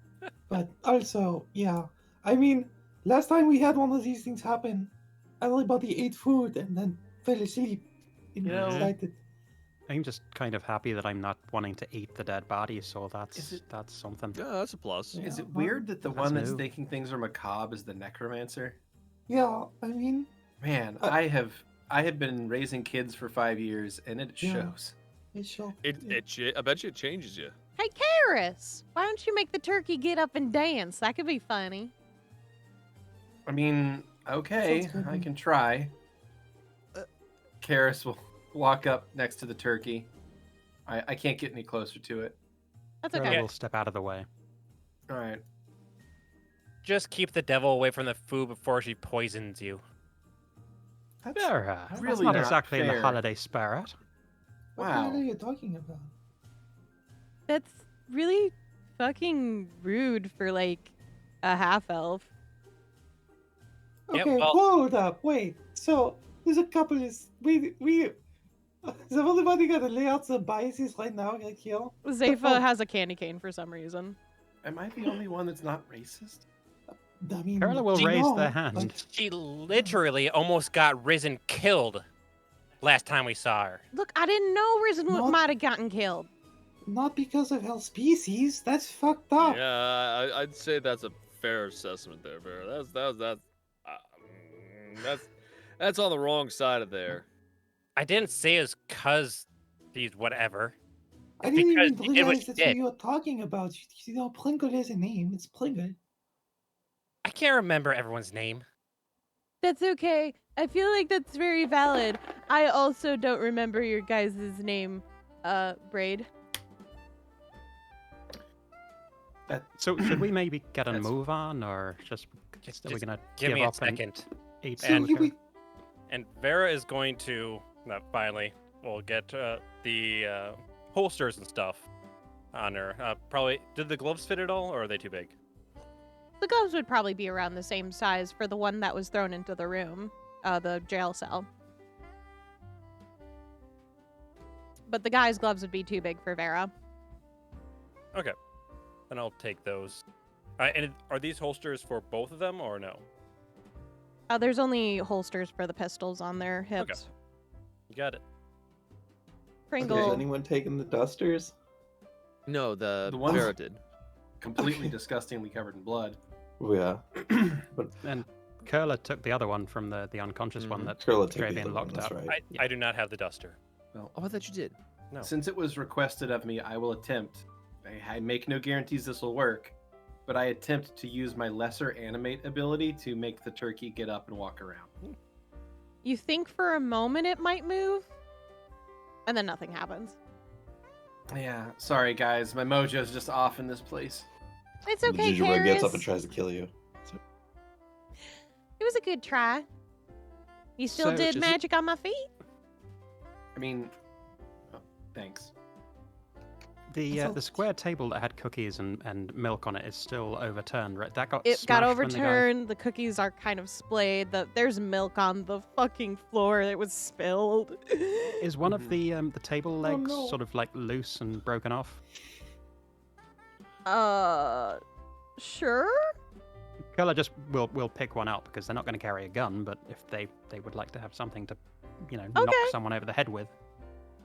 But also, yeah. I mean, last time we had one of these things happen, everybody ate food and then fell asleep. Excited. I'm just kind of happy that I'm not wanting to eat the dead body, so that's something. Yeah, that's a plus. Yeah. Is it weird that the That's one that's new. thinking things are macabre is the necromancer? Yeah, I mean, Man, I have been raising kids for 5 years, and it Yeah. shows. it's shocked. I bet you it changes you. Hey, Karis, why don't you make the turkey get up and dance? That could be funny. I mean, okay, Sounds good, I man. can try. Karis will walk up next to the turkey. I can't get any closer to it. That's Kurla okay. will step out of the way. All right. Just keep the devil away from the food before she poisons you. That's That's really not not exactly in the fair. holiday spirit. What the hell Wow. are you talking about? That's really fucking rude for, like, a half-elf. Yeah, Okay, well- hold up, wait. So there's a couple of we. Has everybody got to lay out some biases right now, like here? Zepha has a candy cane for some reason. Am I the only one that's not racist? I mean, Kurla will you raise know, their but hand. She literally almost got risen killed last time we saw her. Look, I didn't know Risen Not- might have gotten killed. Not because of her species. That's fucked up. Yeah, I'd say that's a fair assessment there, Vera. That's on the wrong side of there. I didn't say it's cause she's whatever. I didn't even because it was realize that's dead. what you were talking about. You know, Pringle is a name. It's Pringle. I can't remember everyone's name. That's okay. I feel like that's very valid. I also don't remember your guys' name, Braid. So should we maybe get a That's- move on, or just are we Just gonna Give give me a up and second. eat So food you here? we, And Vera is going to finally we'll get the holsters and stuff on her. Probably. Did the gloves fit at all, or are they too big? The gloves would probably be around the same size for the one that was thrown into the room, the jail cell. But the guy's gloves would be too big for Vera. Okay. Then I'll take those. And are these holsters for both of them, or no? There's only holsters for the pistols on their hips. Okay. You got it. Pringle. Has anyone taken the dusters? No, the ones- Vera did. Completely disgustingly covered in blood. Oh, yeah. And Kurla took the other one from the unconscious one that Kurla took the Petravian other one, locked that's up. right. I do not have the duster. Oh, I thought you did. No. Since it was requested of me, I will attempt. I make no guarantees this will work, but I attempt to use my lesser animate ability to make the turkey get up and walk around. You think for a moment it might move, and then nothing happens. Yeah, sorry guys, my mojo's just off in this place. It's The okay, gingerbread gets up Karis. and tries to kill you. It was a good try. You still So, did just- magic on my feet? I mean, oh, thanks. The square table that had cookies and milk on it is still overturned, right? That got It got smashed when the guy- overturned. The cookies are kind of splayed. There's milk on the fucking floor. It was spilled. Is one of the table legs no. sort of like loose and broken off? Sure? Kurla just will pick one up because they're not going to carry a gun, but if they would like to have something to, knock Okay. someone over the head with,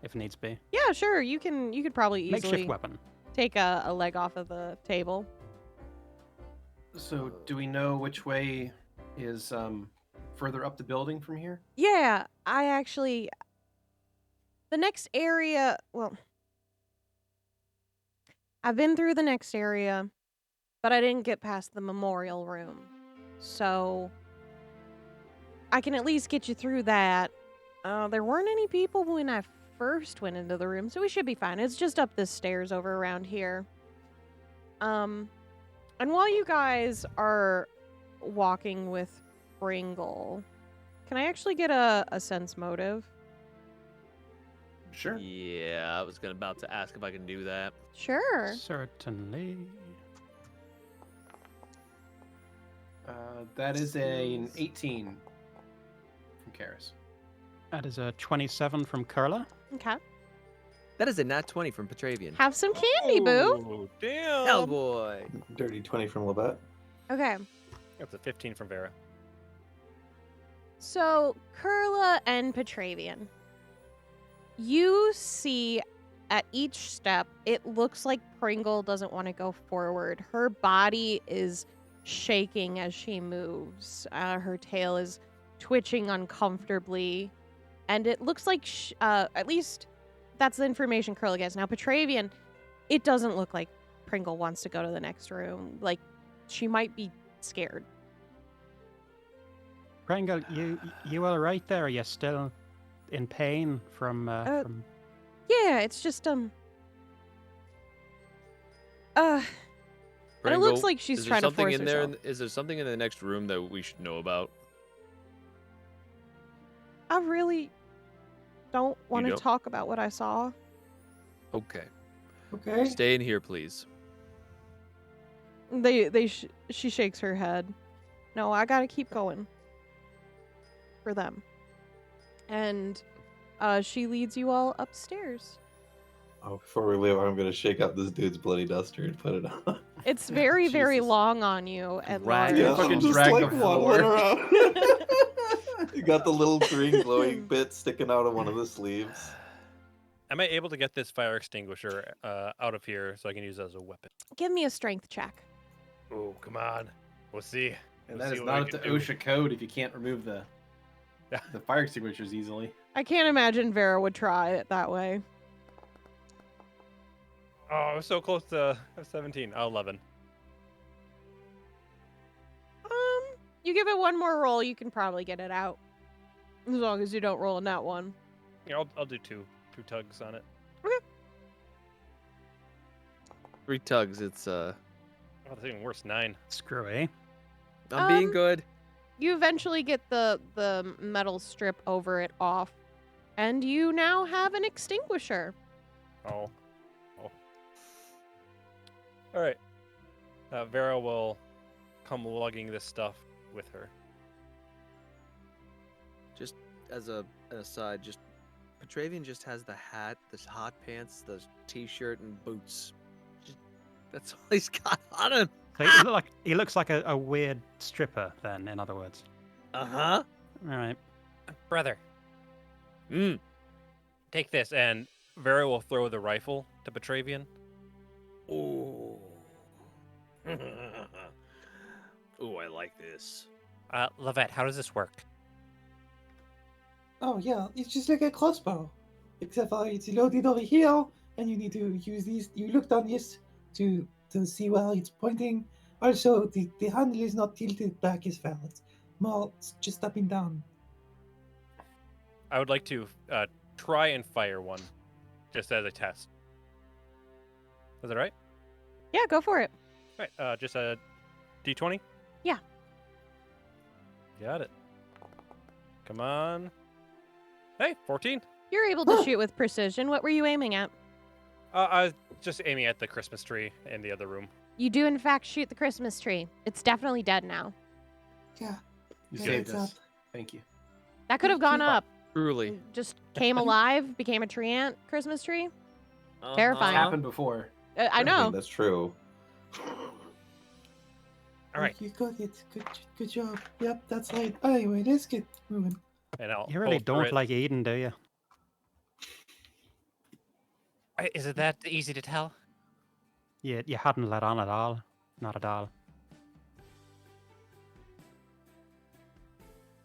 if needs be. Yeah, sure. You could probably easily Makeshift weapon. take a leg off of the table. So, do we know which way is further up the building from here? Yeah, the next area, well, I've been through the next area, but I didn't get past the memorial room. So I can at least get you through that. There weren't any people when I first went into the room, so we should be fine. It's just up the stairs over around here. And while you guys are walking with Pringle, can I actually get a sense motive? Sure. Yeah, I was about to ask if I can do that. Sure. Certainly. That is an 18 from Karis. That is a 27 from Kurla. Okay. That is a nat 20 from Petravian. Have some candy, boo. Oh, damn. Hellboy. Dirty 20 from Lovette. Okay. That's a 15 from Vera. So, Kurla and Petravian, you see at each step, it looks like Pringle doesn't want to go forward. Her body is shaking as she moves. Her tail is twitching uncomfortably. And it looks like, at least that's the information Kurla gets. Now, Petravian, it doesn't look like Pringle wants to go to the next room. Like, she might be scared. Pringle, you all right there? Are you still in pain from Yeah, it's just, And it Pringle, looks like she's is there trying to something force in there? herself. Is there something in the next room that we should know about? I really don't want to don't? talk about what I saw. Okay. Okay. Stay in here, please. She shakes her head. No, I gotta keep going. For them. And she leads you all upstairs. Oh, before we leave, I'm going to shake out this dude's bloody duster and put it on. It's very, very Jesus. long on you and Drag large. it. Yeah, fucking I'm just drag like the waddling floor. around. You got the little green glowing bit sticking out of one of the sleeves. Am I able to get this fire extinguisher out of here so I can use it as a weapon? Give me a strength check. Oh, come on. We'll see. And We'll that see is what we not up to can do. OSHA code if you can't remove the Yeah. the fire extinguishers easily. I can't imagine Vera would try it that way. Oh, I was so close to 17. Oh, 11. You give it one more roll, you can probably get it out. As long as you don't roll in that one. Yeah, I'll do two tugs on it. 3 tugs. It's Oh, that's even worse. 9. Screwy? I'm being good. You eventually get the metal strip over it off, and you now have an extinguisher. Oh. All right. Vera will come lugging this stuff with her. Just as an aside, just Petravian just has the hat, the hot pants, the t-shirt, and boots. That's all he's got on him. So he looks like a weird stripper, then, in other words. Uh-huh. All right. Brother, take this, and Vera will throw the rifle to Petravian. Ooh. Ooh, I like this. Lovette, how does this work? Oh yeah, it's just like a crossbow, except for it's loaded over here, and you need to use these. You look down this to see where it's pointing. Also, the handle is not tilted back as far. It's more just up and down. I would like to try and fire one, just as a test. Is that right? Yeah, go for it. All right, just a D20? Yeah. Got it. Come on. Hey, 14. You're able to shoot with precision. What were you aiming at? I was just aiming at the Christmas tree in the other room. You do, in fact, shoot the Christmas tree. It's definitely dead now. Yeah. You Yeah, saved it's us. up. Thank you. That could have gone up. Truly. Just came alive, became a tree ant Christmas tree. Uh-huh. Terrifying. It's happened before. I know. That's true. All right. You got it. Good job. Yep, that's right. Anyway, let's get moving. And I'll You really pull through don't it. like Eden, do you? Is it that easy to tell? You hadn't let on at all. Not at all.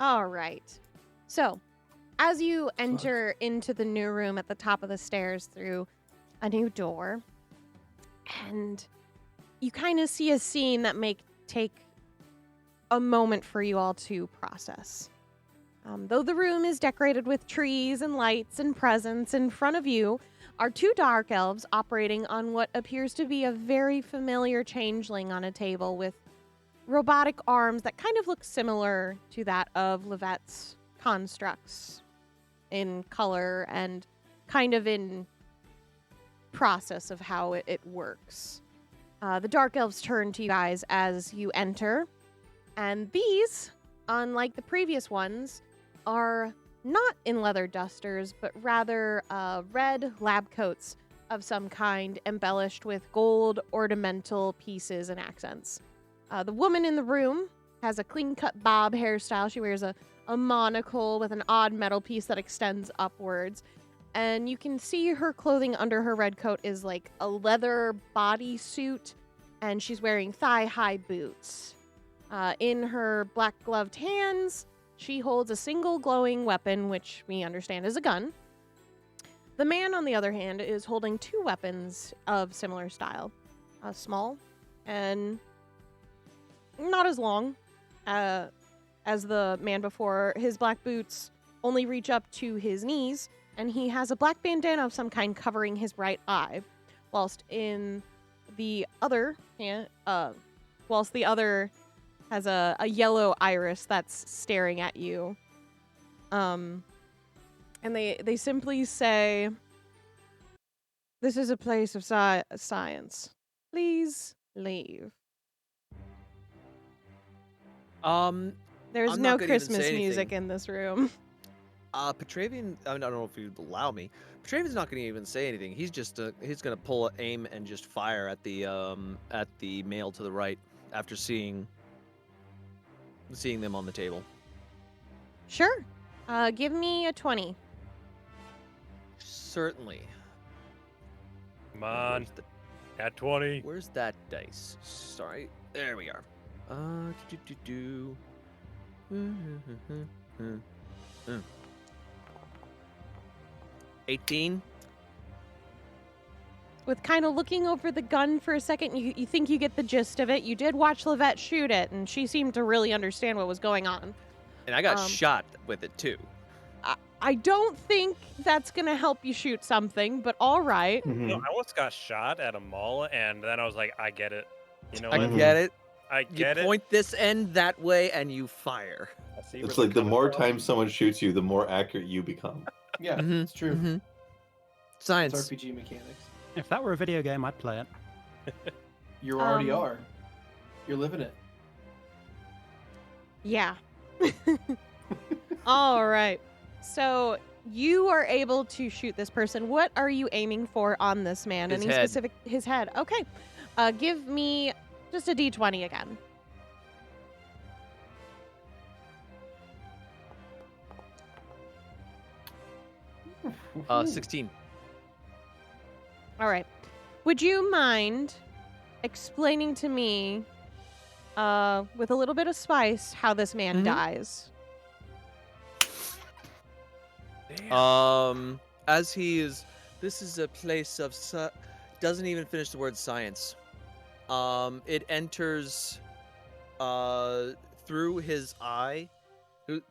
All right. So, as you enter into the new room at the top of the stairs through a new door, and you kind of see a scene that may take a moment for you all to process. Though the room is decorated with trees and lights and presents, in front of you are two dark elves operating on what appears to be a very familiar changeling on a table with robotic arms that kind of look similar to that of Lovette's constructs in color and kind of in process of how it works. The dark elves turn to you guys as you enter, and these, unlike the previous ones, are not in leather dusters, but rather red lab coats of some kind embellished with gold ornamental pieces and accents. The woman in the room has a clean-cut bob hairstyle. She wears a monocle with an odd metal piece that extends upwards. And you can see her clothing under her red coat is like a leather bodysuit, and she's wearing thigh-high boots. In her black-gloved hands, she holds a single glowing weapon, which we understand is a gun. The man, on the other hand, is holding two weapons of similar style. Small and not as long as the man before. His black boots only reach up to his knees, and he has a black bandana of some kind covering his right eye, whilst the other has a yellow iris that's staring at you. And they simply say, "This is a place of science. Please leave." There's I'm no not gonna even Christmas say music anything. in this room. Petravian, I don't know if you'd allow me. Petravian's not going to even say anything. He's just he's going to pull aim and just fire at the male to the right after seeing them on the table. Sure. Give me a 20. Certainly. Come on. At 20. Where's that dice? Sorry. There we are. 18. With kind of looking over the gun for a second, you think you get the gist of it. You did watch Lovette shoot it, and she seemed to really understand what was going on. And I got shot with it too. I don't think that's going to help you shoot something, but all right. You know, I almost got shot at a mall, and then I was like, I get it. You know I what? get it. I get You it. point this end that way and you fire. I see It's where like they're the coming more from. times someone shoots you, the more accurate you become. Yeah, Mhm, it's true. mhm. It's Science. RPG mechanics. If that were a video game, I'd play it. You already Um, are. You're living it. Yeah. All right. So you are able to shoot this person. What are you aiming for on this man? His Any head. specific? His head. Okay. Give me just a d20 again. Ooh. 16. All right. Would you mind explaining to me, with a little bit of spice, how this man Mhm. dies? As he is, this is a place of doesn't even finish the word science. It enters, through his eye,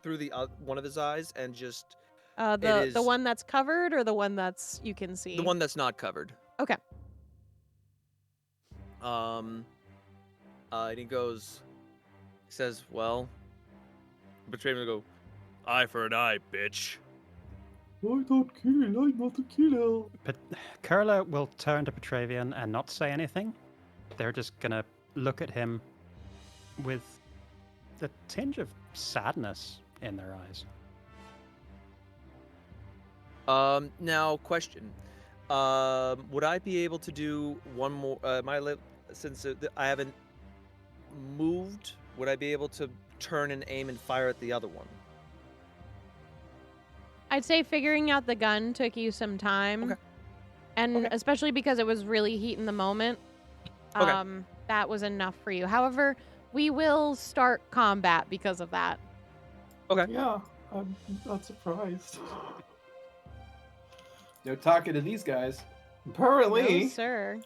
through the one of his eyes, and just The is one that's covered or the one that's you can see? the one that's not covered. Okay. And he says, "Well, Betravian will go, eye for an eye, bitch." I don't kill, I'm not a killer. But Kurla will turn to Petravian and not say anything. They're just gonna look at him with a tinge of sadness in their eyes. Now question. Would I be able to do one more? Since I haven't moved, would I be able to turn and aim and fire at the other one? I'd say figuring out the gun took you some time. Okay. And Okay. especially because it was really heat in the moment. Okay. That was enough for you. However, we will start combat because of that. Okay. Yeah, I'm not surprised. No talking to these guys. Apparently, No, sir.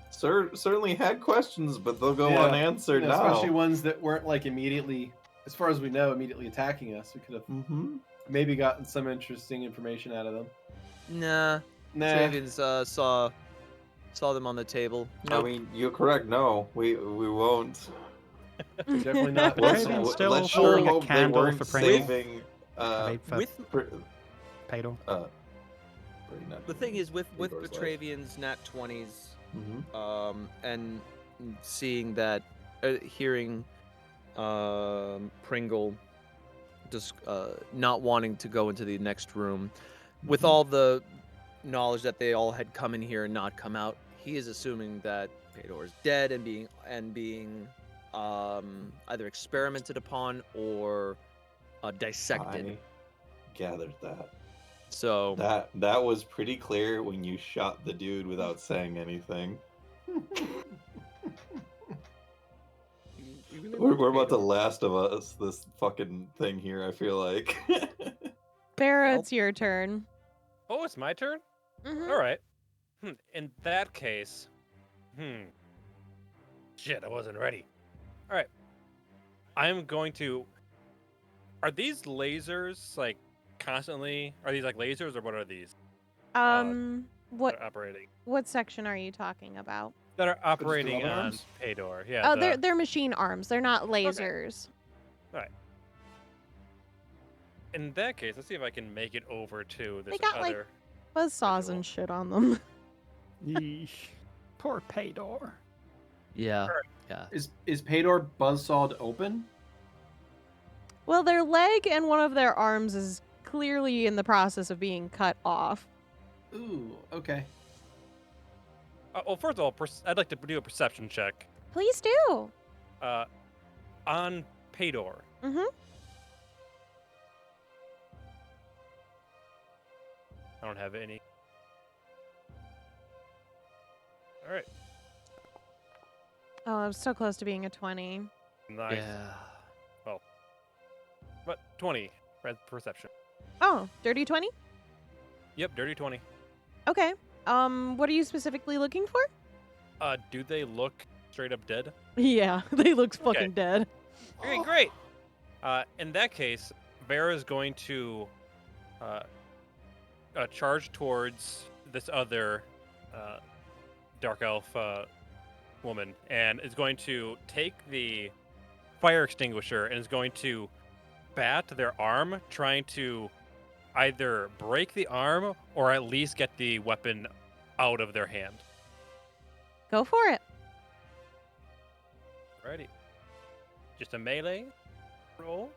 certainly had questions, but they'll go Yeah, unanswered you know, now. especially ones that weren't like immediately, as far as we know, immediately attacking us. We could have Mm-hmm. maybe gotten some interesting information out of them. Nah. Nah. Betravians saw them on the table. I mean, you're correct. No, we won't. Definitely not. Let's- Listen, Betravian's still let's sure holding a hope they candle weren't for Pringle. saving. Wait for with Pador. the thing is with Igor's life. Petravian's nat 20s, Mm-hmm. and seeing that, hearing Pringle just not wanting to go into the next room, with all the knowledge that they all had come in here and not come out, he is assuming that Pador is dead and being either experimented upon or dissected. I gathered that. So That was pretty clear when you shot the dude without saying anything. We're about to Last of Us this fucking thing here, I feel like. Vera, Well. it's your turn. Oh, it's my turn? Mhm. All right. In that case, shit, I wasn't ready. All right. I'm going to. Are these lasers like constantly? Are these like lasers or what are these? that What are operating? what section are you talking about? That are operating rubber on arms? Pador. Yeah. Oh, the- they're machine arms. They're not lasers. In that case, let's see if I can make it over to this They got, like, other. Buzzsaws Visual. and shit on them. Yeesh. Poor Pador. yeah, Alright. yeah. Is Pador buzzsawed open? Well, their leg and one of their arms is clearly in the process of being cut off. Ooh, okay. Well, first of all, I'd like to do a perception check Please do. on Pador. Mm-hmm. I don't have any. All right. Oh, I'm so close to being a 20. Nice. Yeah. But 20 perception. Oh, dirty 20? Yep, dirty 20. Okay. What are you specifically looking for? Do they look straight up dead? Yeah, they look Okay. fucking dead. Okay, great. In that case, Vera is going to charge towards this other dark elf woman, and is going to take the fire extinguisher and is going to bat their arm, trying to either break the arm or at least get the weapon out of their hand. Go for it. Alrighty. Just a melee roll.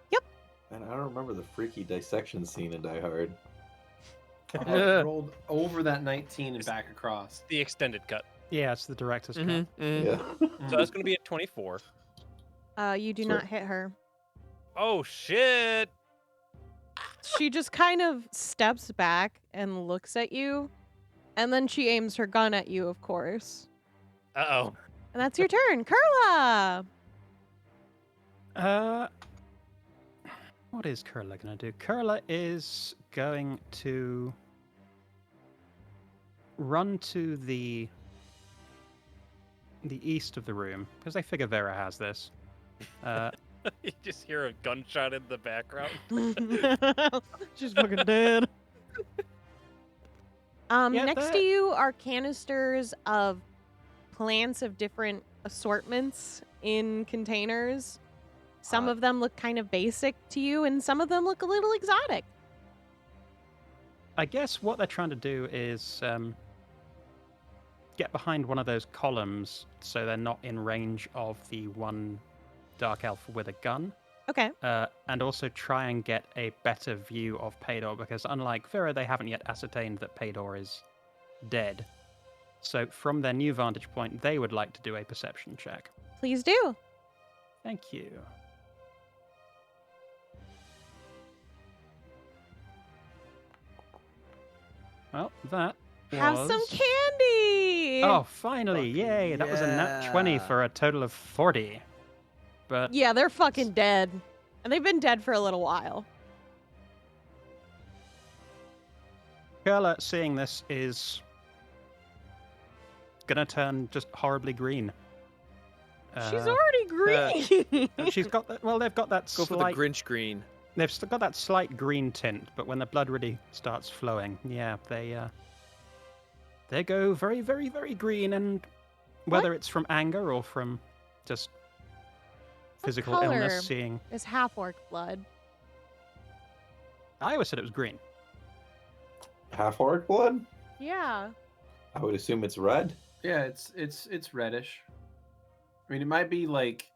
And I don't remember the freaky dissection scene in Die Hard. I rolled over that 19 and back across. The extended cut. Yeah, it's the director's cut. Yeah. So that's going to be a 24. You do Sure. not hit her. Oh, shit. She just kind of steps back and looks at you, and then she aims her gun at you, of course. Uh-oh. And that's your turn. Kurla! What is Kurla going to do? Kurla is going to run to the east of the room, because I figure Vera has this. You just hear a gunshot in the background. She's fucking dead. Yeah, Next to that- you are canisters of plants of different assortments in containers. Some of them look kind of basic to you, and some of them look a little exotic. I guess what they're trying to do is get behind one of those columns so they're not in range of the one dark elf with a gun. Okay. And also try and get a better view of Paydor, because unlike Vera, they haven't yet ascertained that Paydor is dead. So from their new vantage point, they would like to do a perception check. Please do. Thank you. Well, that Have was... some candy! Oh, finally! Yay! That was a nat 20 yeah. for a total of 40. But Yeah, they're fucking dead. And they've been dead for a little while. Kurla, seeing this, is gonna turn just horribly green. She's already green! She's got that. Well, they've got that Go for the slight. Grinch green. They've still got that slight green tint, but when the blood really starts flowing, yeah, they go very, very, very green. And whether it's from anger or from just physical color illness, seeing. It's Half-Orc blood. I always said it was green. Half-Orc blood? Yeah. I would assume it's red. Yeah, it's reddish. I mean, it might be like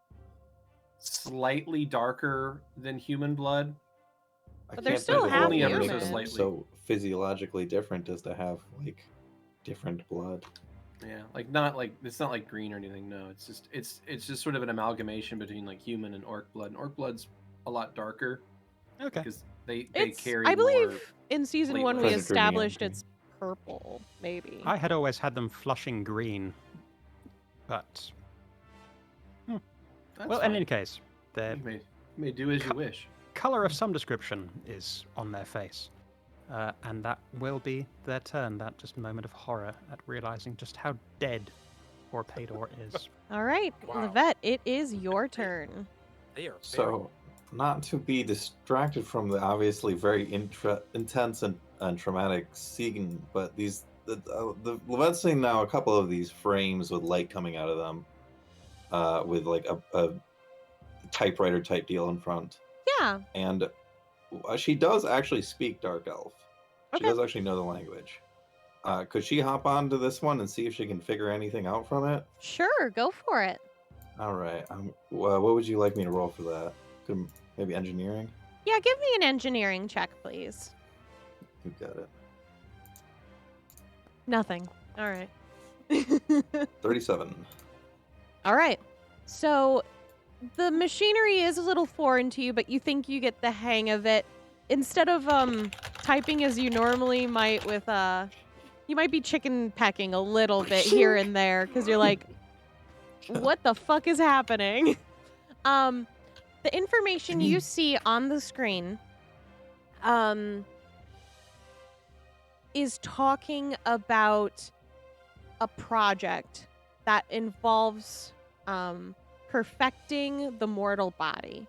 slightly darker than human blood. I But they're can't still think of half what would make human. them Slightly. so physiologically different as to have like different blood. Yeah, like not like it's not like green or anything. No, it's just sort of an amalgamation between like human and orc blood. And orc blood's a lot darker Okay. because they It's, carry I believe more. in season one we platelets. established it's purple, maybe. I had always had them flushing green, but That's well, in fine. any case, their You may do as you wish. color of some description is on their face. And that will be their turn. That just moment of horror at realizing just how dead poor Paydor is. All right, Wow. Lovette, it is your turn. They are So, not to be distracted from the obviously very intense and traumatic scene, but the Lovette's seeing now a couple of these frames with light coming out of them, with like a typewriter type deal in front, Yeah. and she does actually speak Dark Elf. She Okay. does actually know the language. Could she hop onto this one and see if she can figure anything out from it? Sure, go for it. All right. What would you like me to roll for that? Maybe engineering? Yeah, give me an engineering check, please. You got it. Nothing. All right. 37. All right. So the machinery is a little foreign to you, but you think you get the hang of it. Instead of typing as you normally might with you might be chicken pecking a little bit here and there because you're like, what the fuck is happening? The information you see on the screen is talking about a project that involves perfecting the mortal body.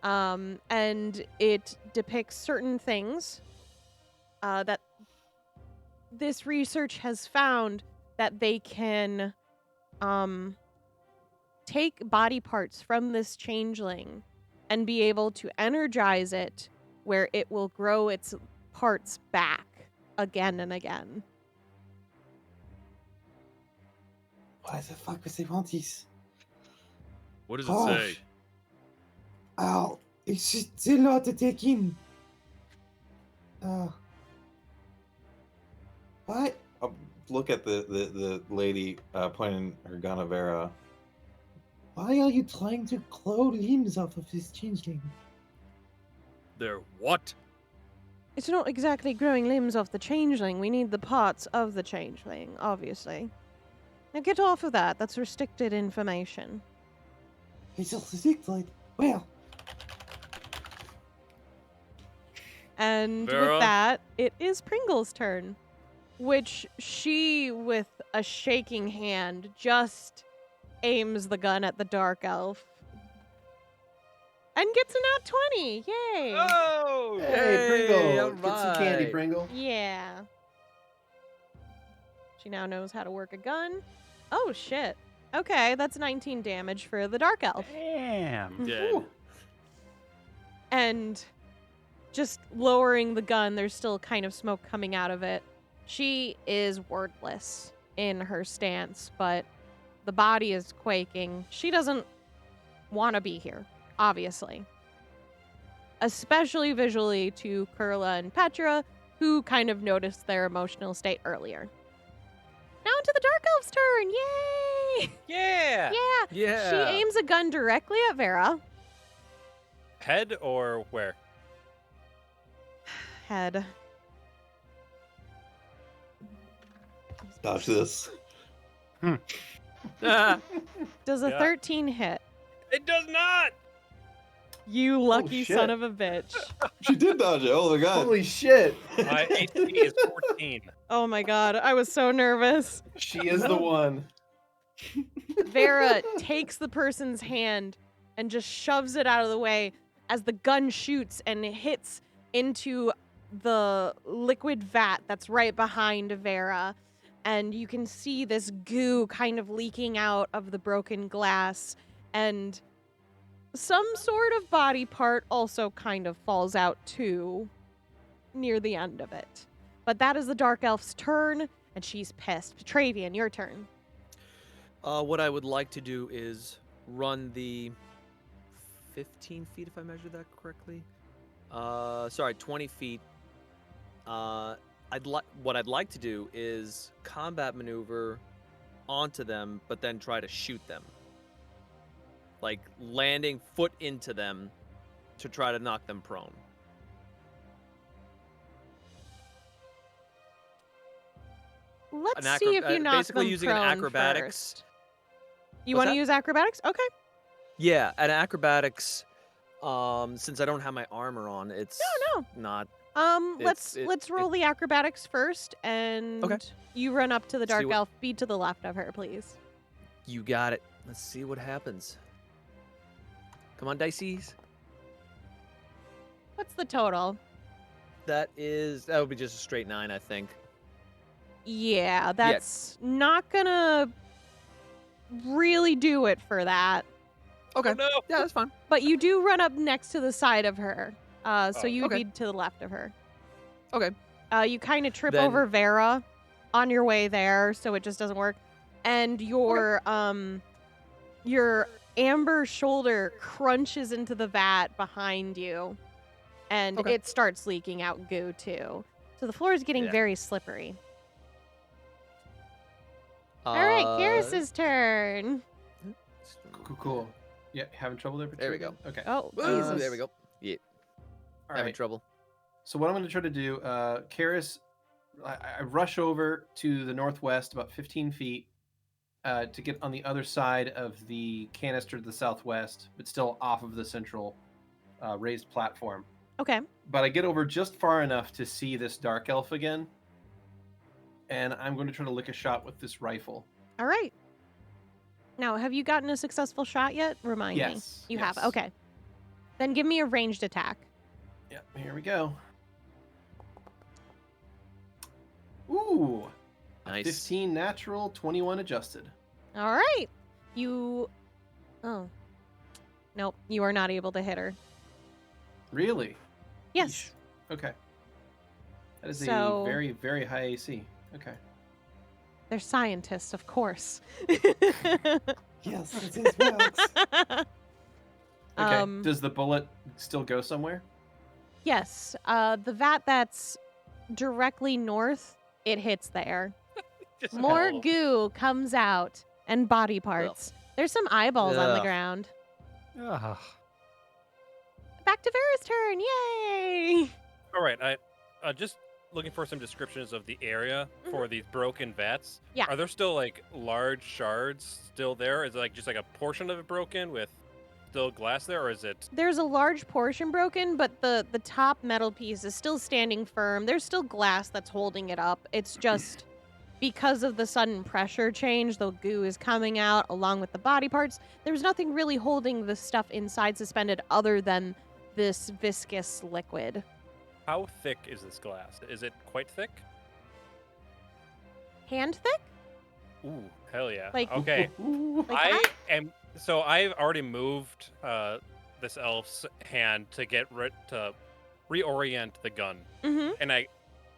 And it depicts certain things that this research has found that they can take body parts from this changeling and be able to energize it where it will grow its parts back again and again. Why the fuck would they want this? What does it Gosh. say? Oh, it's a lot to take in. What? Look at the lady pointing her gun at Vera. Why are you trying to claw limbs off of this changeling? They're what? It's not exactly growing limbs off the changeling. We need the parts of the changeling, obviously. Now get off of that. That's restricted information. It's a restricted. Well, And Vera? with that, it is Pringle's turn, which she, with a shaking hand, just aims the gun at the dark elf. And gets a nat 20. Yay! Oh! Hey, Pringle! all Get some candy, right. Pringle. Yeah. She now knows how to work a gun. Oh, shit. Okay, that's 19 damage for the dark elf. Damn. Dead. And just lowering the gun, there's still kind of smoke coming out of it. She is wordless in her stance, but the body is quaking. She doesn't want to be here, obviously. Especially visually to Kurla and Petra, who kind of noticed their emotional state earlier. Now to the Dark Elf's turn! Yay! Yeah! Yeah! Yeah. She aims a gun directly at Vera. Head or where? Head. Dodge this. Ah, Does a Yeah. 13 hit? It does not! You lucky shit. son of a bitch. She did dodge it. Oh my god. Holy shit! My HP is 14. Oh my god, I was so nervous. She is the one. Vera takes the person's hand and just shoves it out of the way as the gun shoots and it hits into the liquid vat that's right behind Vera. And you can see this goo kind of leaking out of the broken glass, and some sort of body part also kind of falls out too near the end of it. But that is the Dark Elf's turn, and she's pissed. Petravian, your turn. What I would like to do is run the 15 feet, if I measure that correctly. Sorry, 20 feet. What I'd like to do is combat maneuver onto them, but then try to shoot them. Like landing foot into them to try to knock them prone. Let's An see if acro- you knock basically them using an prone acrobatics. first. You What's want to that? use acrobatics? Okay. Yeah, an acrobatics. Since I don't have my armor on, it's No. not. Let's roll the acrobatics first, and Okay. you run up to the See dark what- elf. Be to the left of her, please. You got it. Let's see what happens. Come on, Dices. What's the total? That would be just a straight 9, I think. Yeah, that's not gonna really do it for that. Okay. Oh, no! Yeah, that's fine. But you do run up next to the side of her, so Oh, you would okay. be to the left of her. Okay. You kind of trip Then- over Vera on your way there, so it just doesn't work. And your amber shoulder crunches into the vat behind you, and Okay. it starts leaking out goo too. So the floor is getting Yeah. very slippery. All right, Garrus's turn. Cool. Yeah, having trouble there? There we go. Okay. Oh, Woo, Jesus. there we go. Yeah, All having right. trouble. So what I'm going to try to do, Karis, I rush over to the northwest about 15 feet to get on the other side of the canister to the southwest, but still off of the central raised platform. Okay. But I get over just far enough to see this dark elf again, and I'm going to try to lick a shot with this rifle. All right. Now, have you gotten a successful shot yet? Remind me. Yes. You yes. have. Okay. Then give me a ranged attack. Yeah, here we go. Ooh. Nice. 15 natural, 21 adjusted. All right. You. Oh. Nope. You are not able to hit her. Really? Yes. Yeesh. Okay. That is So- a very, very high AC. Okay. They're scientists, of course. Yes, it is works. Okay. Does the bullet still go somewhere? Yes, the vat that's directly north, it hits there. Just More all- goo comes out and body parts. There's some eyeballs on the Ugh. ground. Ugh. Back to Vera's turn. Yay! All right, I just looking for some descriptions of the area for these broken vats. Yeah. Are there still like large shards still there? Is it like just like a portion of it broken with still glass there, or is it? There's a large portion broken, but the top metal piece is still standing firm. There's still glass that's holding it up. It's just because of the sudden pressure change, the goo is coming out along with the body parts. There's nothing really holding the stuff inside suspended other than this viscous liquid. How thick is this glass? Is it quite thick? Hand thick? Ooh, hell yeah. Like- Okay. Like I that? am. So I've already moved this elf's hand to to reorient the gun, Mm-hmm. and I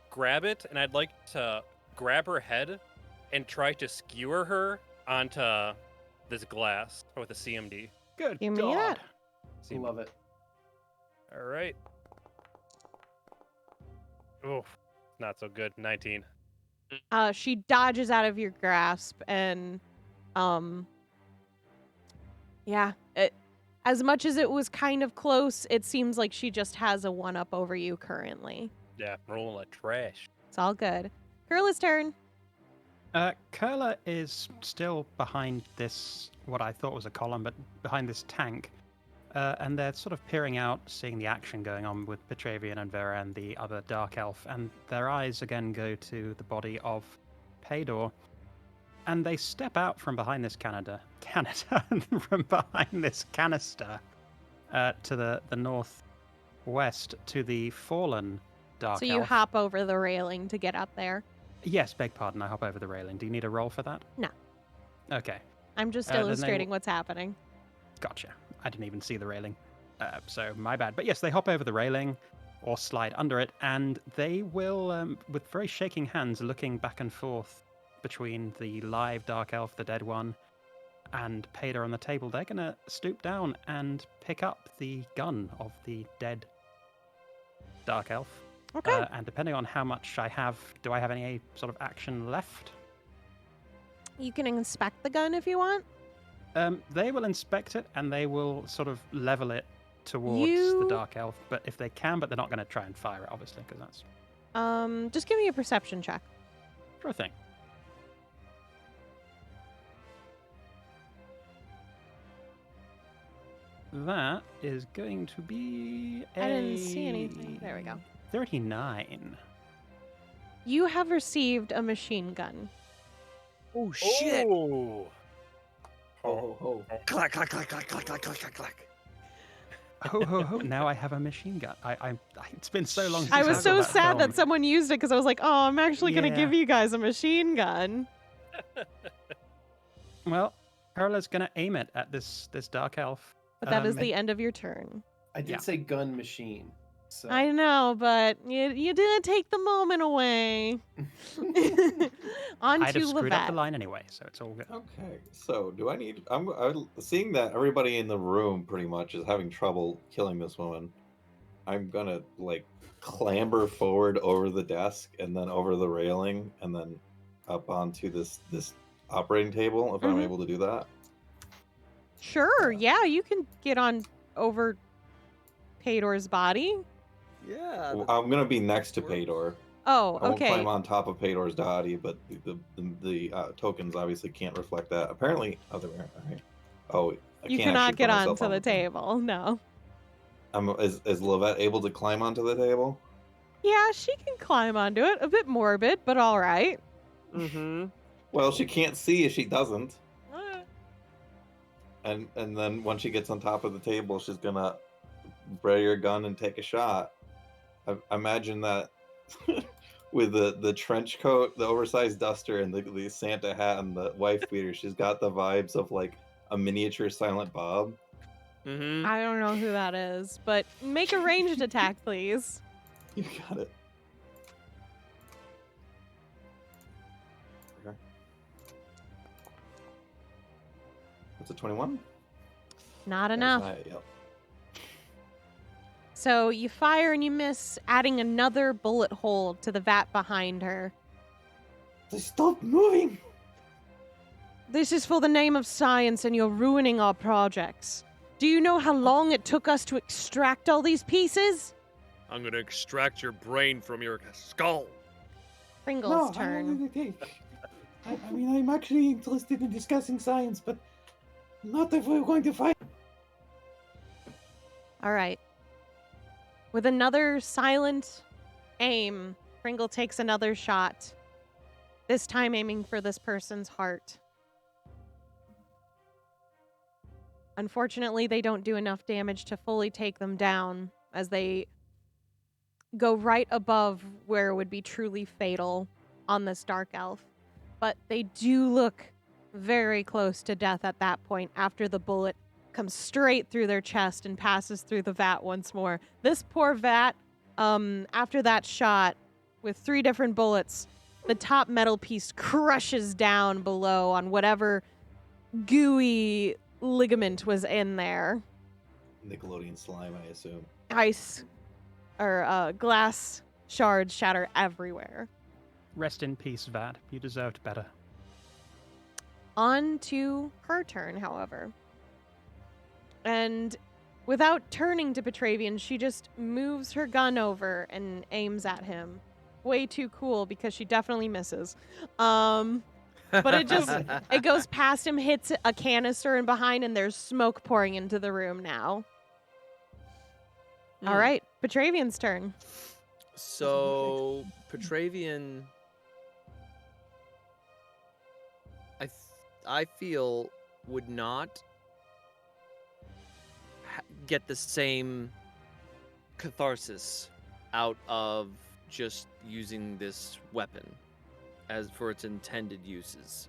grab it, and I'd like to grab her head and try to skewer her onto this glass with a CMD. Good Give me God. that. Love it. All right. Oof, not so good. 19. She dodges out of your grasp, and yeah, as much as it was kind of close, it seems like she just has a one-up over you currently. Yeah, rolling like trash. It's all good. Kurla's turn. Kurla is still behind this, what I thought was a column, but behind this tank. And they're sort of peering out, seeing the action going on with Petravian and Vera and the other Dark Elf, and their eyes again go to the body of Paydor. And they step out from behind this from behind this canister to the northwest to the fallen Dark So Elf. you hop over the railing to get up there. Yes, beg pardon, I hop over the railing. Do you need a roll for that? No. Okay, I'm just then they illustrating what's happening. gotcha. I didn't even see the railing, so my bad. But yes, they hop over the railing or slide under it, and they will, with very shaking hands, looking back and forth between the live Dark Elf, the dead one, and Paydor on the table. They're going to stoop down and pick up the gun of the dead Dark Elf. Okay. And depending on how much I have, do I have any sort of action left? You can inspect the gun if you want. They will inspect it and they will sort of level it towards the You- Dark Elf, but if they can, but they're not going to try and fire it, obviously, because that's Just give me a perception check. sure thing. That is going to be I didn't see anything. There we go. 39. You have received a machine gun. Oh shit! Oh. Ho ho ho. Clack clack clack clack clack clack clack clack clack. Ho ho ho! Now I have a machine gun. It's been so long. Since I was I've so got sad film. that someone used it because I was like, oh, I'm actually going to Yeah. give you guys a machine gun. Well, Kurla's going to aim it at this Dark Elf. But that is Um, the end of your turn. I did Yeah. say gun machine. So I know, but you didn't take the moment away. On I'd to have screwed up the Lovette. line anyway, so it's all good. Okay, so do I need? I'm seeing that everybody in the room pretty much is having trouble killing this woman. I'm gonna like clamber forward over the desk and then over the railing and then up onto this operating table if I'm Mhm. able to do that. Sure, yeah, you can get on over Paydor's body. Yeah. Well, I'm gonna be next to Paydor. Oh, I won't okay. climb on top of Paydor's body, but the tokens obviously can't reflect that. Apparently, oh, there we are. All right. Oh, I You can't cannot actually get put myself onto on the thing. table. No. Is Lovette able to climb onto the table? Yeah, she can climb onto it. A bit morbid, but all right. Mm-hmm. Well, she can't see if she doesn't. Uh, And then when she gets on top of the table, she's gonna ready her gun and take a shot. I imagine that with the trench coat, the oversized duster, and the Santa hat and the wife beater, she's got the vibes of like a miniature Silent Bob. Mm-hmm. I don't know who that is, but make a ranged attack, please. You got it. Okay. That's a 21. Not That is enough. not it, yep. So you fire and you miss, adding another bullet hole to the vat behind her. Just stop moving! This is for the name of science, and you're ruining our projects. Do you know how long it took us to extract all these pieces? I'm gonna extract your brain from your skull. Pringle's No, I'm turn. not gonna take. I mean, I'm actually interested in discussing science, but not if we're going to fight. All right. With another silent aim, Pringle takes another shot, this time aiming for this person's heart. Unfortunately, they don't do enough damage to fully take them down, as they go right above where it would be truly fatal on this dark elf. But they do look very close to death at that point after the bullet comes straight through their chest and passes through the vat once more. This poor vat, after that shot with 3 different bullets, the top metal piece crushes down below on whatever gooey ligament was in there. Nickelodeon slime, I assume. Ice or glass shards shatter everywhere. Rest in peace, Vat. You deserved better. On to her turn, however. And without turning to Petravian, she just moves her gun over and aims at him. Way too cool, because she definitely misses. But it goes past him, hits a canister in behind, and there's smoke pouring into the room now. All right, Petravian's turn. So Petravian, I feel would not get the same catharsis out of just using this weapon as for its intended uses.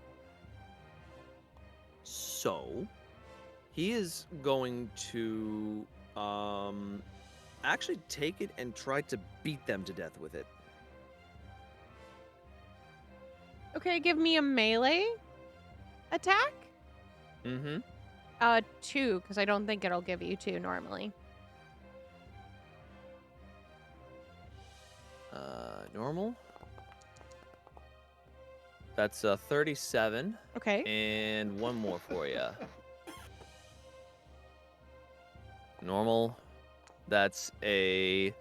So he is going to actually take it and try to beat them to death with it. Okay, give me a melee attack. 2, because I don't think it'll give you 2 normally. Normal. That's a 37. Okay. And one more for you. Normal. That's a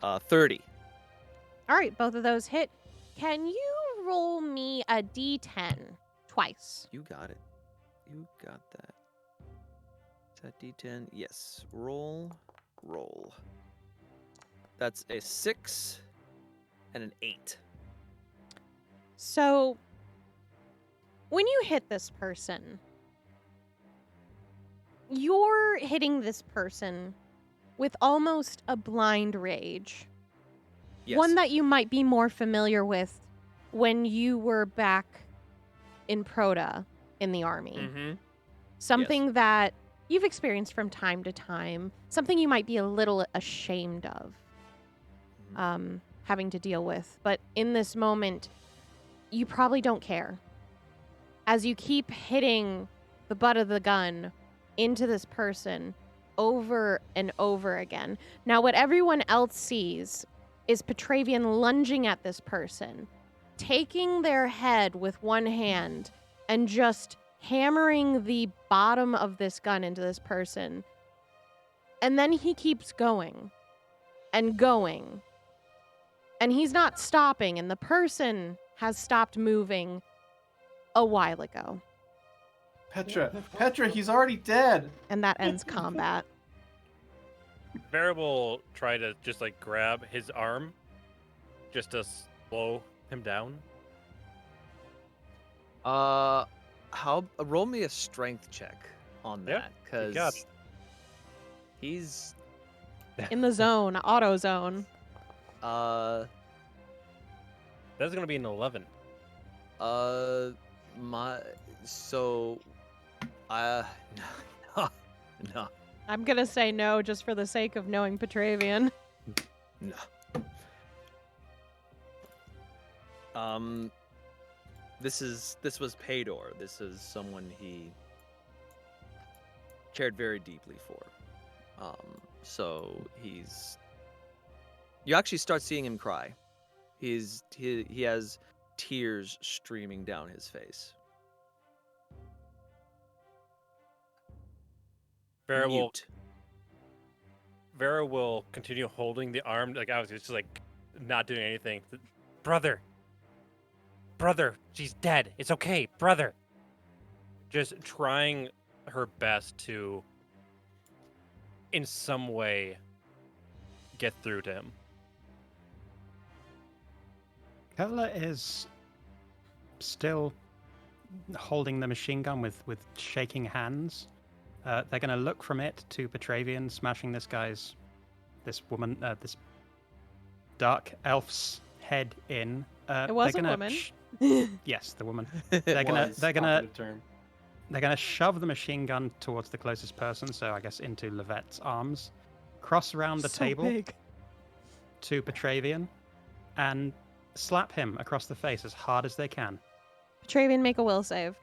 30. All right, both of those hit. Can you roll me a d10 twice? You got it. You got that. Is that D10? Yes. Roll. That's a 6 and an 8. So, when you hit this person, you're hitting this person with almost a blind rage. Yes. One that you might be more familiar with when you were back in Proto in the army. Mm-hmm. Something that you've experienced from time to time. Something you might be a little ashamed of having to deal with. But in this moment, you probably don't care. As you keep hitting the butt of the gun into this person over and over again. Now, what everyone else sees is Petravian lunging at this person, taking their head with one hand and just hammering the bottom of this gun into this person. And then he keeps going and going. And he's not stopping, and the person has stopped moving a while ago. Petra, he's already dead. And that ends combat. Vera will try to just like grab his arm just to slow him down. Roll me a strength check on that, got because it. he's In the zone, auto zone. That's gonna be an 11. no. I'm gonna say no just for the sake of knowing Petravian. No. This was Paydor. This is someone he cared very deeply for. So you actually start seeing him cry. He has tears streaming down his face. Vera will Mute. Vera will continue holding the arm. Like I was just like not doing anything. Brother, she's dead. It's okay, brother. Just trying her best to, in some way, get through to him. Kurla is still holding the machine gun with shaking hands. They're going to look from it to Petravian, smashing this dark elf's head in. It was they're a gonna woman. yes, the woman. Was They're gonna operative term. shove the machine gun towards the closest person, so I guess into Lovette's arms, cross around the So table big. to Petravian, and slap him across the face as hard as they can. Petravian, make a will save.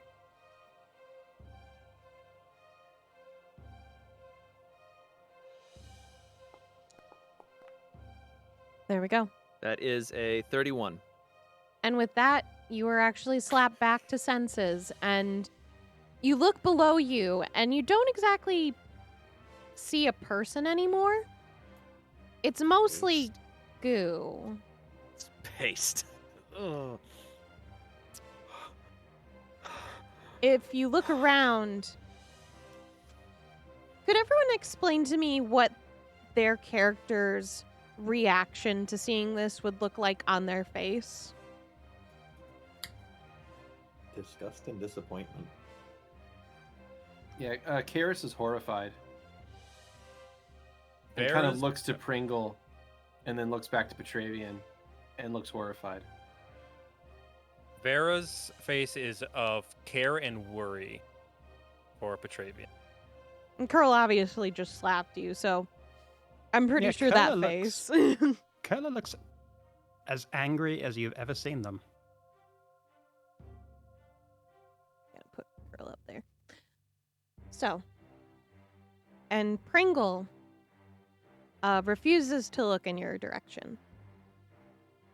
There we go. That is a 31. And with that, you are actually slapped back to senses, and you look below you, and you don't exactly see a person anymore. It's mostly goo. It's paste. Ugh. If you look around, could everyone explain to me what their character's reaction to seeing this would look like on their face? Disgust and disappointment. Yeah, Karis is horrified. And kind of looks to Pringle, and then looks back to Petravian, and looks horrified. Vera's face is of care and worry for Petravian. And Curl obviously just slapped you, so I'm pretty Yeah, sure Kurla that looks- face. Kurla looks as angry as you've ever seen them. Gotta put Curl up there. So, and Pringle refuses to look in your direction.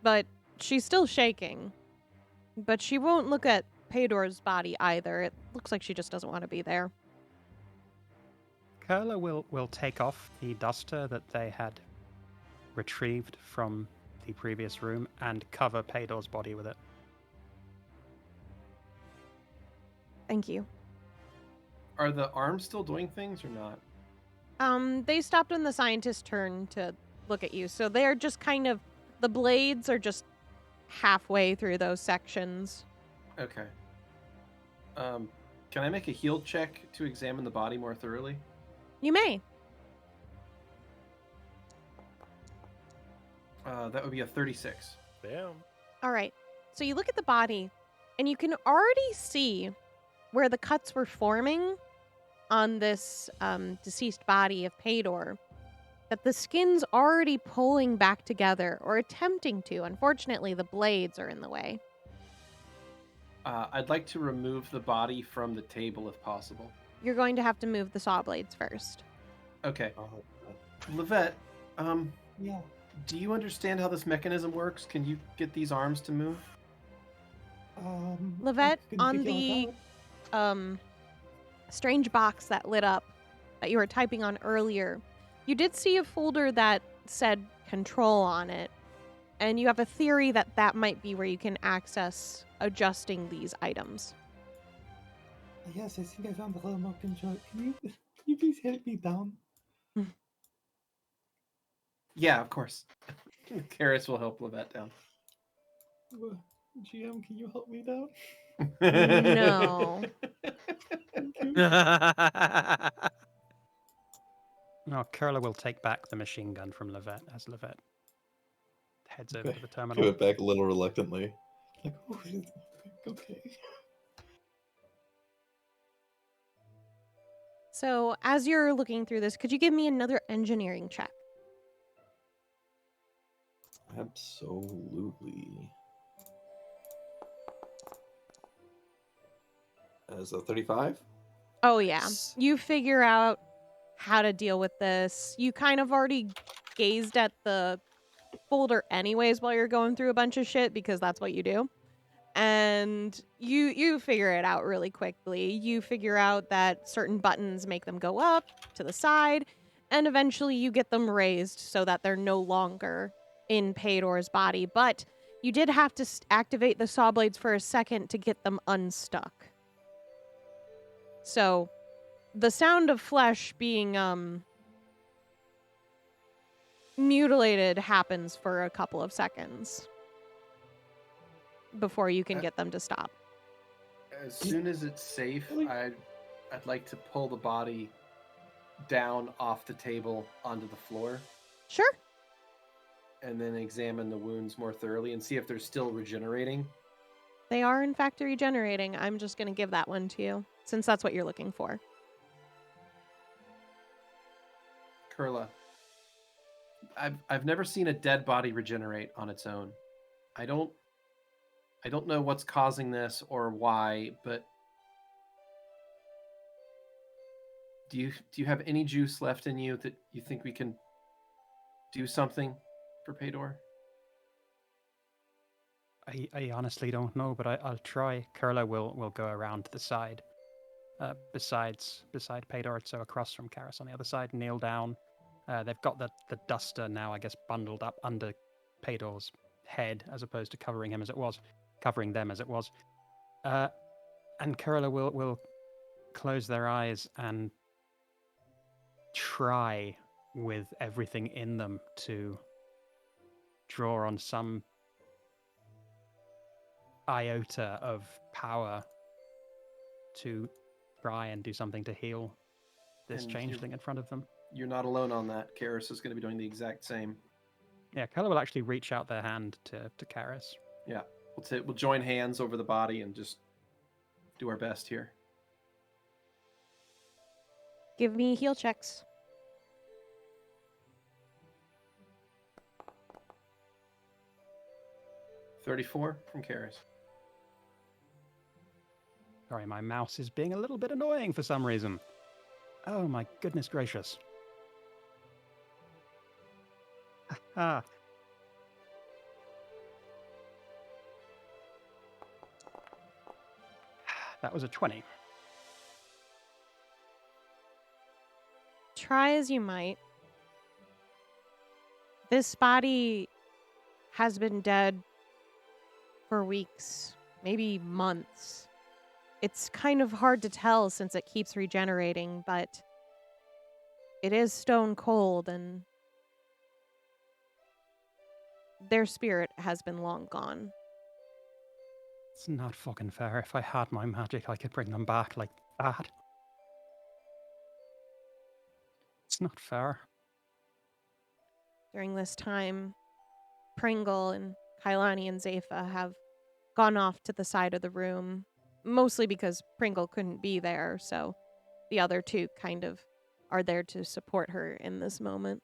But she's still shaking. But she won't look at Pedor's body either. It looks like she just doesn't want to be there. Kurla will take off the duster that they had retrieved from the previous room and cover Pedor's body with it. Thank you. Are the arms still doing things or not? They stopped when the scientists turned to look at you, so they're just kind of, the blades are just halfway through those sections. Okay. Can I make a heal check to examine the body more thoroughly? You may. That would be a 36. Damn. All right. So you look at the body, and you can already see where the cuts were forming on this deceased body of Pedor. That the skin's already pulling back together, or attempting to. Unfortunately, the blades are in the way. I'd like to remove the body from the table if possible. You're going to have to move the saw blades first. Okay. Oh, Lovette, Yeah. do you understand how this mechanism works? Can you get these arms to move? Lovette, I couldn't on figure it the out. strange box that lit up that you were typing on earlier, you did see a folder that said control on it, and you have a theory that that might be where you can access adjusting these items. Yes, I think I found the remote control. Can you please help me down? Yeah, of course. Karis will help Lovette down. GM, can you help me down? No. Thank you. No, Kurla will take back the machine gun from Lovette as Lovette heads over to the Give terminal. it back a little reluctantly. Like, oh, okay. So, as you're looking through this, could you give me another engineering check? Absolutely. As a 35? Oh, yeah. S- You figure out how to deal with this. You kind of already gazed at the folder anyways while you're going through a bunch of shit because that's what you do. And you figure it out really quickly. You figure out that certain buttons make them go up to the side, and eventually you get them raised so that they're no longer in Pedor's body. But you did have to activate the saw blades for a second to get them unstuck. So the sound of flesh being mutilated happens for a couple of seconds before you can get them to stop. As soon as it's safe, I'd like to pull the body down off the table onto the floor. Sure. And then examine the wounds more thoroughly and see if they're still regenerating. They are, in fact, regenerating. I'm just going to give that one to you, since that's what you're looking for. Kurla, I've never seen a dead body regenerate on its own. I don't know what's causing this or why, but do you have any juice left in you that you think we can do something for Pedor? I honestly don't know, but I'll try. Kurla will go around to the side, beside Pedor, so across from Karis on the other side, kneel down. They've got the duster now, I guess, bundled up under Pedor's head as opposed to covering them as it was. And Kurla will close their eyes and try with everything in them to draw on some iota of power to try and do something to heal this And changeling in front of them. You're not alone on that. Karis is going to be doing the exact same. Yeah, Kurla will actually reach out their hand to Karis. Yeah, we'll join hands over the body and just do our best here. Give me heal checks. $34 from Karis. Sorry, my mouse is being a little bit annoying for some reason. Oh my goodness gracious. Ah. That was a 20. Try as you might. This body has been dead for weeks, maybe months. It's kind of hard to tell since it keeps regenerating, but it is stone cold and their spirit has been long gone. It's not fucking fair. If I had my magic, I could bring them back like that. It's not fair. During this time, Pringle and Kailani and Zepha have gone off to the side of the room, mostly because Pringle couldn't be there, so the other two kind of are there to support her in this moment.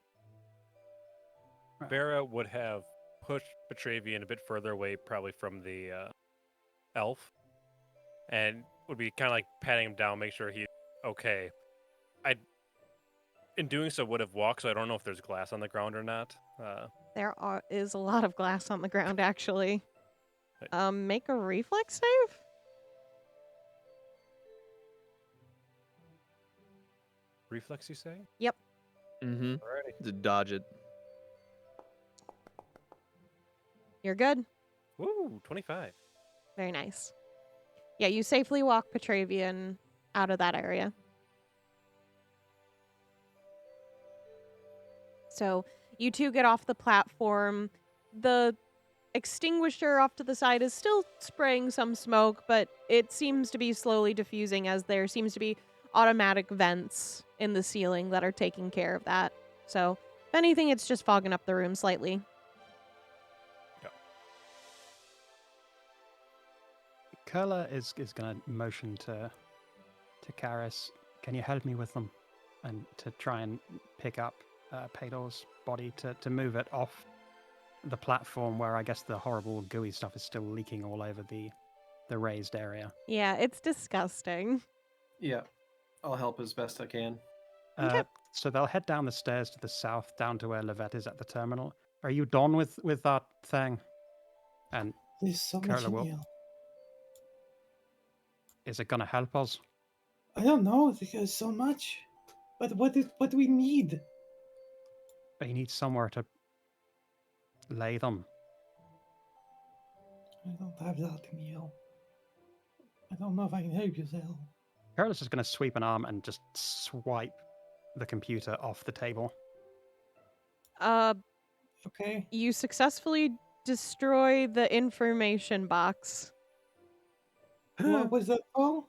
Vera would have pushed Petravian a bit further away, probably from the elf, and would be kind of like patting him down, make sure he's okay. In doing so, would have walked, so I don't know if there's glass on the ground or not. There is a lot of glass on the ground, actually. Make a reflex save? Reflex, you say? Yep. Mm-hmm. Alrighty. To dodge it. You're good. Woo, 25. Very nice. Yeah, you safely walk Petravian out of that area. So you two get off the platform. The extinguisher off to the side is still spraying some smoke, but it seems to be slowly diffusing as there seems to be automatic vents in the ceiling that are taking care of that. So if anything, it's just fogging up the room slightly. Kurla is going to motion to Karis. Can you help me with them? And to try and pick up Pedor's body to move it off the platform where I guess the horrible gooey stuff is still leaking all over the raised area. Yeah, it's disgusting. Yeah. I'll help as best I can. Okay. So they'll head down the stairs to the south, down to where Lovette is at the terminal. Are you done with that thing? And There's so much Kurla in will. here. Is it gonna help us? I don't know. There's so much. But what do we need? We need somewhere to lay them. I don't have that in here. I don't know if I can help you, Zell. Kurla's just gonna sweep an arm and just swipe the computer off the table. Okay. You successfully destroy the information box. What was that for?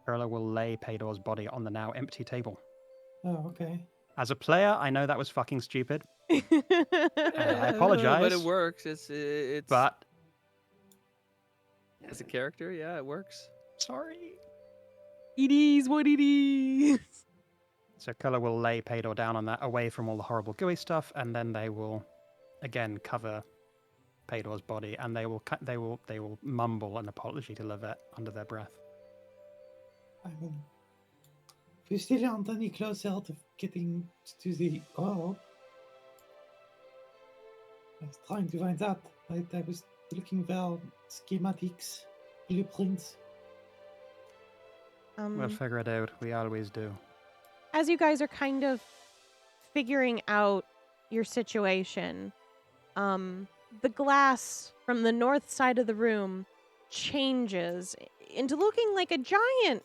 Kurla will lay Pedor's body on the now empty table. Oh, okay. As a player, I know that was fucking stupid. I But apologize. it works. It's. But As a character, yeah, it works. sorry. It is what it is. So Kurla will lay Pedor down on that, away from all the horrible gooey stuff, and then they will again cover Pedor's body, and they will mumble an apology to Lovette under their breath. I mean, we still aren't any closer to getting to the goal. I was trying to find that. I was looking for schematics, blueprints. We'll figure it out. We always do. As you guys are kind of figuring out your situation, the glass from the north side of the room changes into looking like a giant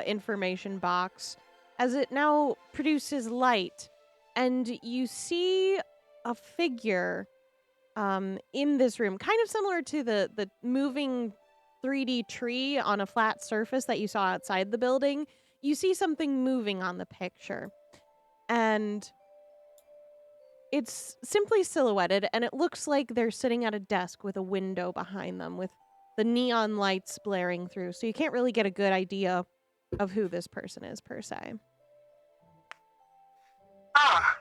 information box as it now produces light. And you see a figure in this room, kind of similar to the moving 3D tree on a flat surface that you saw outside the building. You see something moving on the picture. And it's simply silhouetted, and it looks like they're sitting at a desk with a window behind them with the neon lights blaring through. So you can't really get a good idea of who this person is, per se. Ah,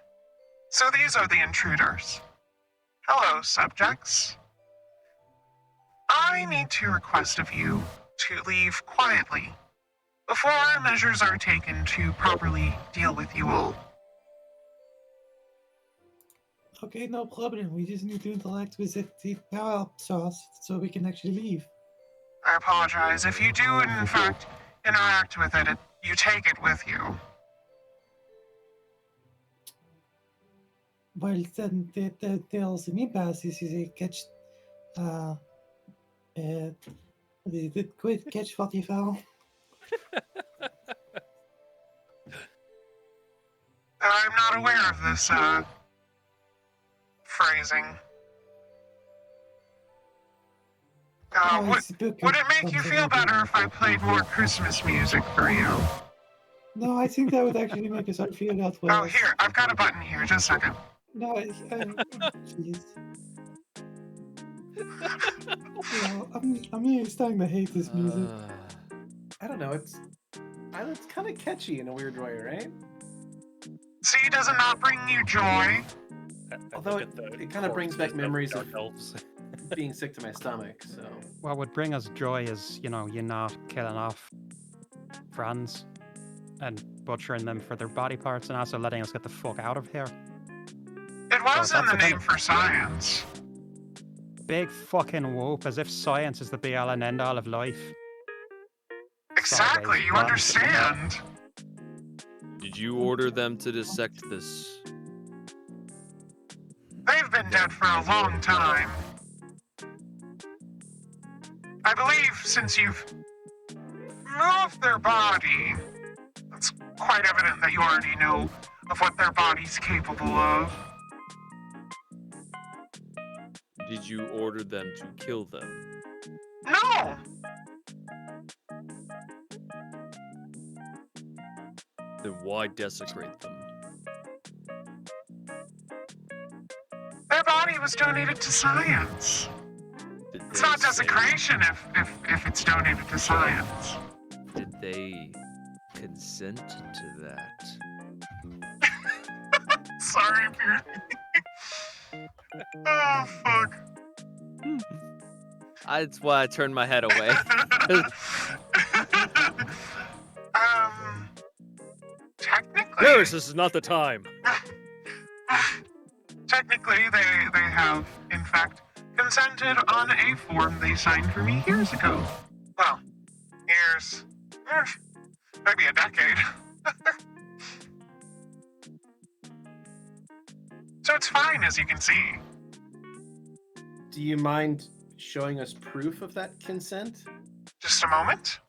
so these are the intruders. Hello, subjects. I need to request of you to leave quietly before measures are taken to properly deal with you all. Okay, no problem. We just need to interact with the power source so we can actually leave. I apologize. If you do, in fact, interact with it, you take it with you. Well, then there's an impasse. This is a catch. The quick catch 44. I'm not aware of this, phrasing. Would it make you feel better if I played more Christmas music for you? No, I think that would actually make us all feel a lot well. Oh, here, I've got a button here. Just a second. No, jeez. Well, I'm really starting to hate this music. I don't know. It's kind of catchy in a weird way, right? See, does it not bring you joy? Although it kind of brings back memories of being sick to my stomach. So What would bring us joy is, you not killing off friends and butchering them for their body parts, and also letting us get the fuck out of here. It was Well, in the that's a name for science. Big fucking whoop, as if science is the be-all and end-all of life. Exactly, you understand. Did you order them to dissect this? They've been dead for a long time. I believe since you've moved their body, it's quite evident that you already know of what their body's capable of. Did you order them to kill them? No! Then why desecrate them? Their body was donated to science. Did It's they not say- desecration if it's donated to science. Did they consent to that? Sorry, Beardy. Oh, fuck. That's why I turned my head away. Paris, this is not the time. Technically, they have, in fact, consented on a form they signed for me years ago. Well, years. Maybe a decade. So it's fine, as you can see. Do you mind showing us proof of that consent? Just a moment.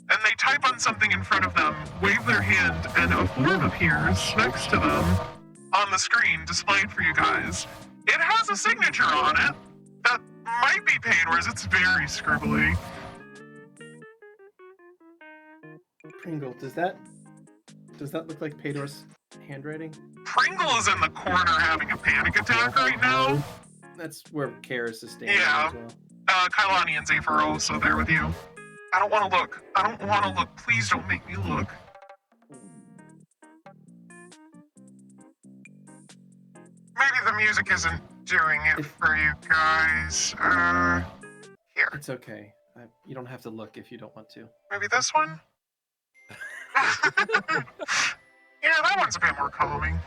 And they type on something in front of them, wave their hand, and a form appears next to them on the screen displayed for you guys. It has a signature on it that might be Pedor's. It's very scribbly. Pringle, does that look like Pedor's handwriting? Pringle is in the corner having a panic attack right now. That's where Karis is standing Yeah. as well. Kailani and Zephyr are also there with you. I don't want to look. I don't want to look. Please don't make me look. Maybe the music isn't doing it for you guys. Here. It's okay. You don't have to look if you don't want to. Maybe this one? Yeah, that one's a bit more calming.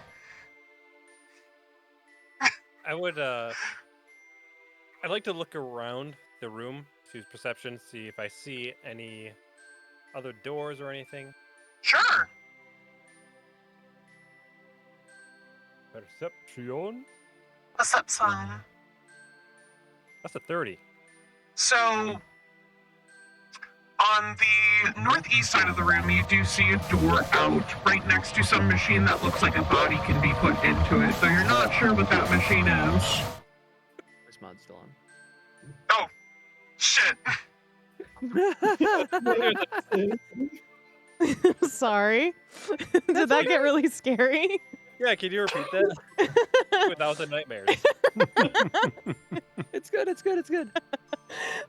I'd like to look around the room, use perception, see if I see any other doors or anything. Sure. Perception? Perception. That's a 30. So, on the northeast side of the room, you do see a door out right next to some machine that looks like a body can be put into it, though you're not sure what that machine is. This mod's still on. Oh, shit. Sorry. Did that get really scary? Yeah, can you repeat that? Without the nightmares. It's good.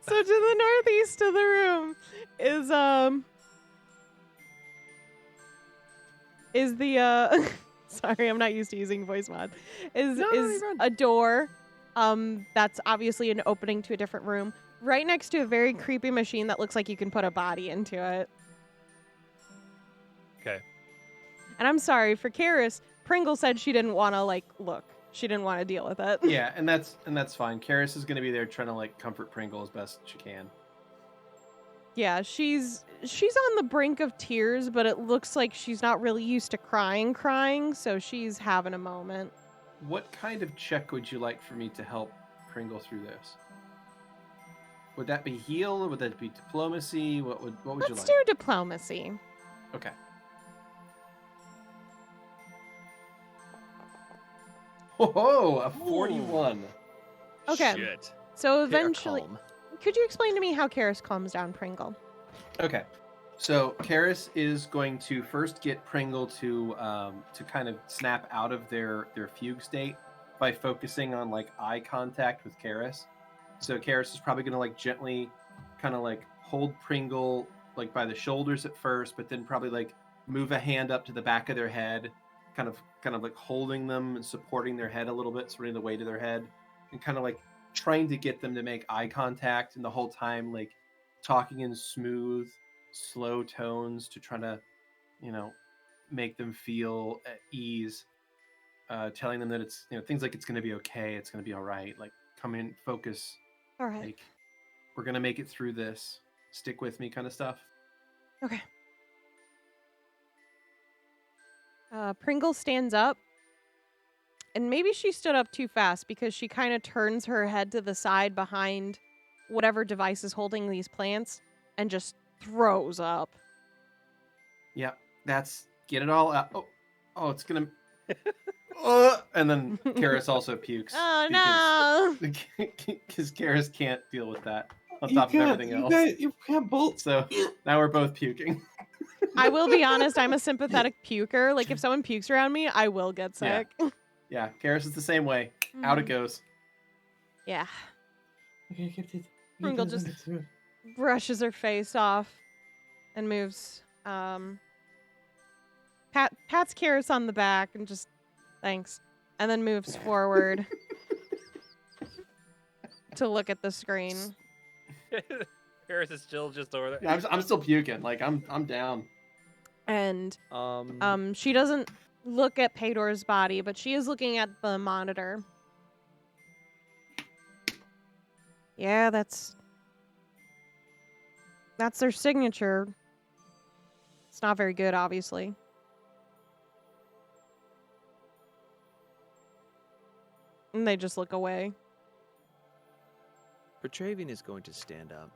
So to the northeast of the room is the sorry, I'm not used to using voice mod. Is a door that's obviously an opening to a different room right next to a very creepy machine that looks like you can put a body into it. Okay. And I'm sorry for Karis, Pringle said she didn't want to look. She didn't want to deal with it. Yeah, and that's fine. Karis is going to be there trying to comfort Pringle as best she can. Yeah, she's on the brink of tears, but it looks like she's not really used to crying, so she's having a moment. What kind of check would you like for me to help Pringle through this? Would that be heal? Would that be diplomacy? What would you like? Let's do diplomacy. Okay. Whoa, a 41. Okay. Shit. So Hit her eventually, calm. could you explain to me how Karis calms down Pringle? Okay. So Karis is going to first get Pringle to kind of snap out of their fugue state by focusing on eye contact with Karis. So Karis is probably going to gently kind of hold Pringle by the shoulders at first, but then probably move a hand up to the back of their head, kind of holding them and supporting their head a little bit, spreading the weight of their head, and kind of trying to get them to make eye contact, and the whole time talking in smooth, slow tones to try to, make them feel at ease, telling them that it's things like it's going to be okay, it's going to be all right, come in, focus, All right. we're going to make it through this, stick with me kind of stuff. Okay. Pringle stands up, and maybe she stood up too fast because she kind of turns her head to the side behind whatever device is holding these plants and just throws up. Yeah, that's get it all out. Oh, it's gonna. And then Karis also pukes. Oh no! Because Karis can't deal with that on top of everything else. You can't bolt. So now we're both puking. I will be honest, I'm a sympathetic puker. If someone pukes around me, I will get sick. Yeah, Karis is the same way. Out it goes. Yeah. Okay, get it. Pringle just brushes her face off and moves. Pats Karis on the back and just thanks. And then moves forward to look at the screen. Harris is still just over there. Yeah, I'm still puking. I'm down. And Um, she doesn't look at Pedor's body, but she is looking at the monitor. Yeah, that's their signature. It's not very good, obviously. And they just look away. Petravian is going to stand up.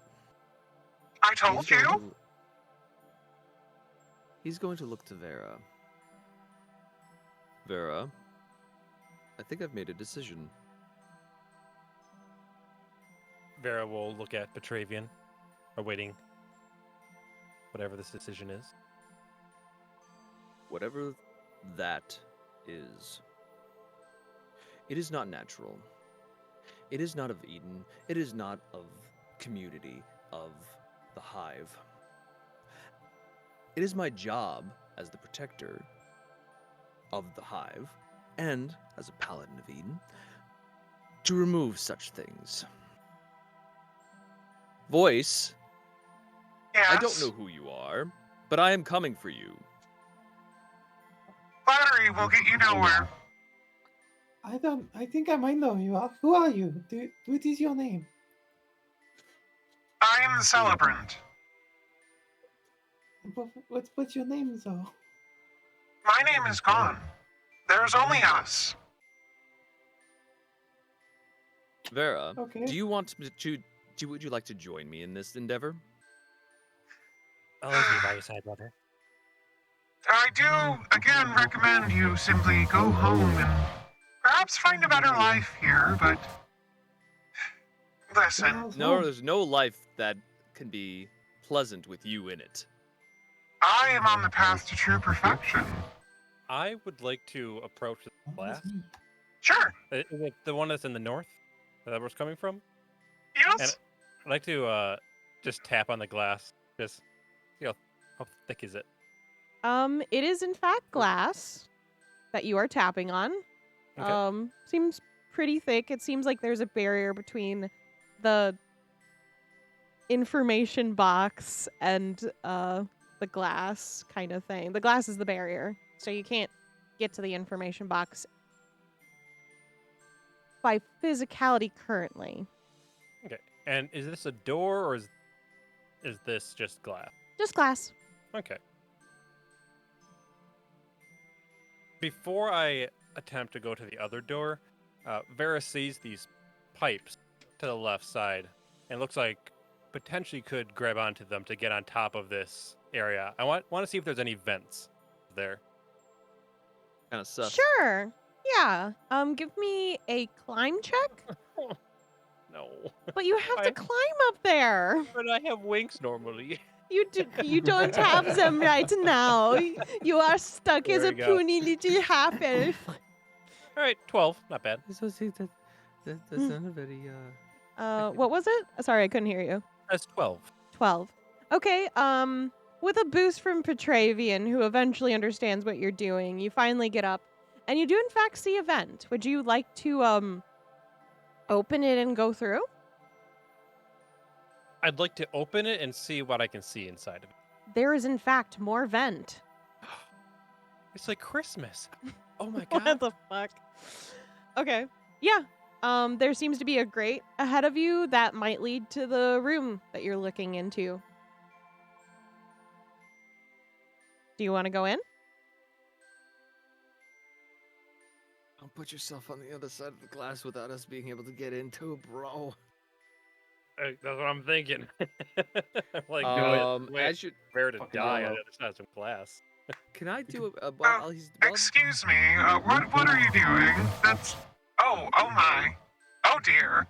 I told He's going you. to- He's going to look to Vera. Vera, I think I've made a decision. Vera will look at Petravian, awaiting whatever this decision is. Whatever that is, it is not natural. It is not of Eden. It is not of community, of the hive. It is my job as the protector of the hive, and as a paladin of Eden, to remove such things. Voice, Yes. I don't know who you are, but I am coming for you. Flattery will get you nowhere. I think I might know you. Who are you? What is your name? I am the celebrant. What's your name, though? My name is gone. There's only us. Vera, Okay. do you want would you like to join me in this endeavor? I'll always be by your side, brother. I do, again, recommend you simply go home and perhaps find a better life here, but... Listen, How's No, home? there's no life that can be pleasant with you in it. I am on the path to true perfection. I would like to approach the How's blast. me? Sure, Is it the one that's in the north? That was coming from? yes? And I'd like to just tap on the glass. Just, how thick is it? It is in fact glass that you are tapping on. Okay. Seems pretty thick. It seems like there's a barrier between the information box and the glass kind of thing. The glass is the barrier, so you can't get to the information box by physicality currently. Okay. And is this a door or is this just glass? Just glass. Okay. Before I attempt to go to the other door, Vera sees these pipes to the left side and looks like potentially could grab onto them to get on top of this area. I want to see if there's any vents there. Kind of sus. Sure. Yeah. Give me a climb check. No. But you have to climb up there. But I have wings normally. You don't have them right now. You are stuck as There a we go. puny little half elf. All right, 12. Not bad. So see that's not a very What was it? Sorry, I couldn't hear you. That's 12. 12. Okay, with a boost from Petravian, who eventually understands what you're doing, you finally get up, and you do in fact see a vent. Would you like to, open it and go through? I'd like to open it and see what I can see inside of it. There is in fact more vent. It's like Christmas. Oh my What god. the fuck? Okay, yeah. There seems to be a grate ahead of you that might lead to the room that you're looking into. Do you want to go in? Don't put yourself on the other side of the glass without us being able to get into, bro. That's what I'm thinking. Like, as you Where to Fucking die on yellow. the other side of some glass. can I do while he's Excuse me, what are you doing? That's... Oh my. Oh dear.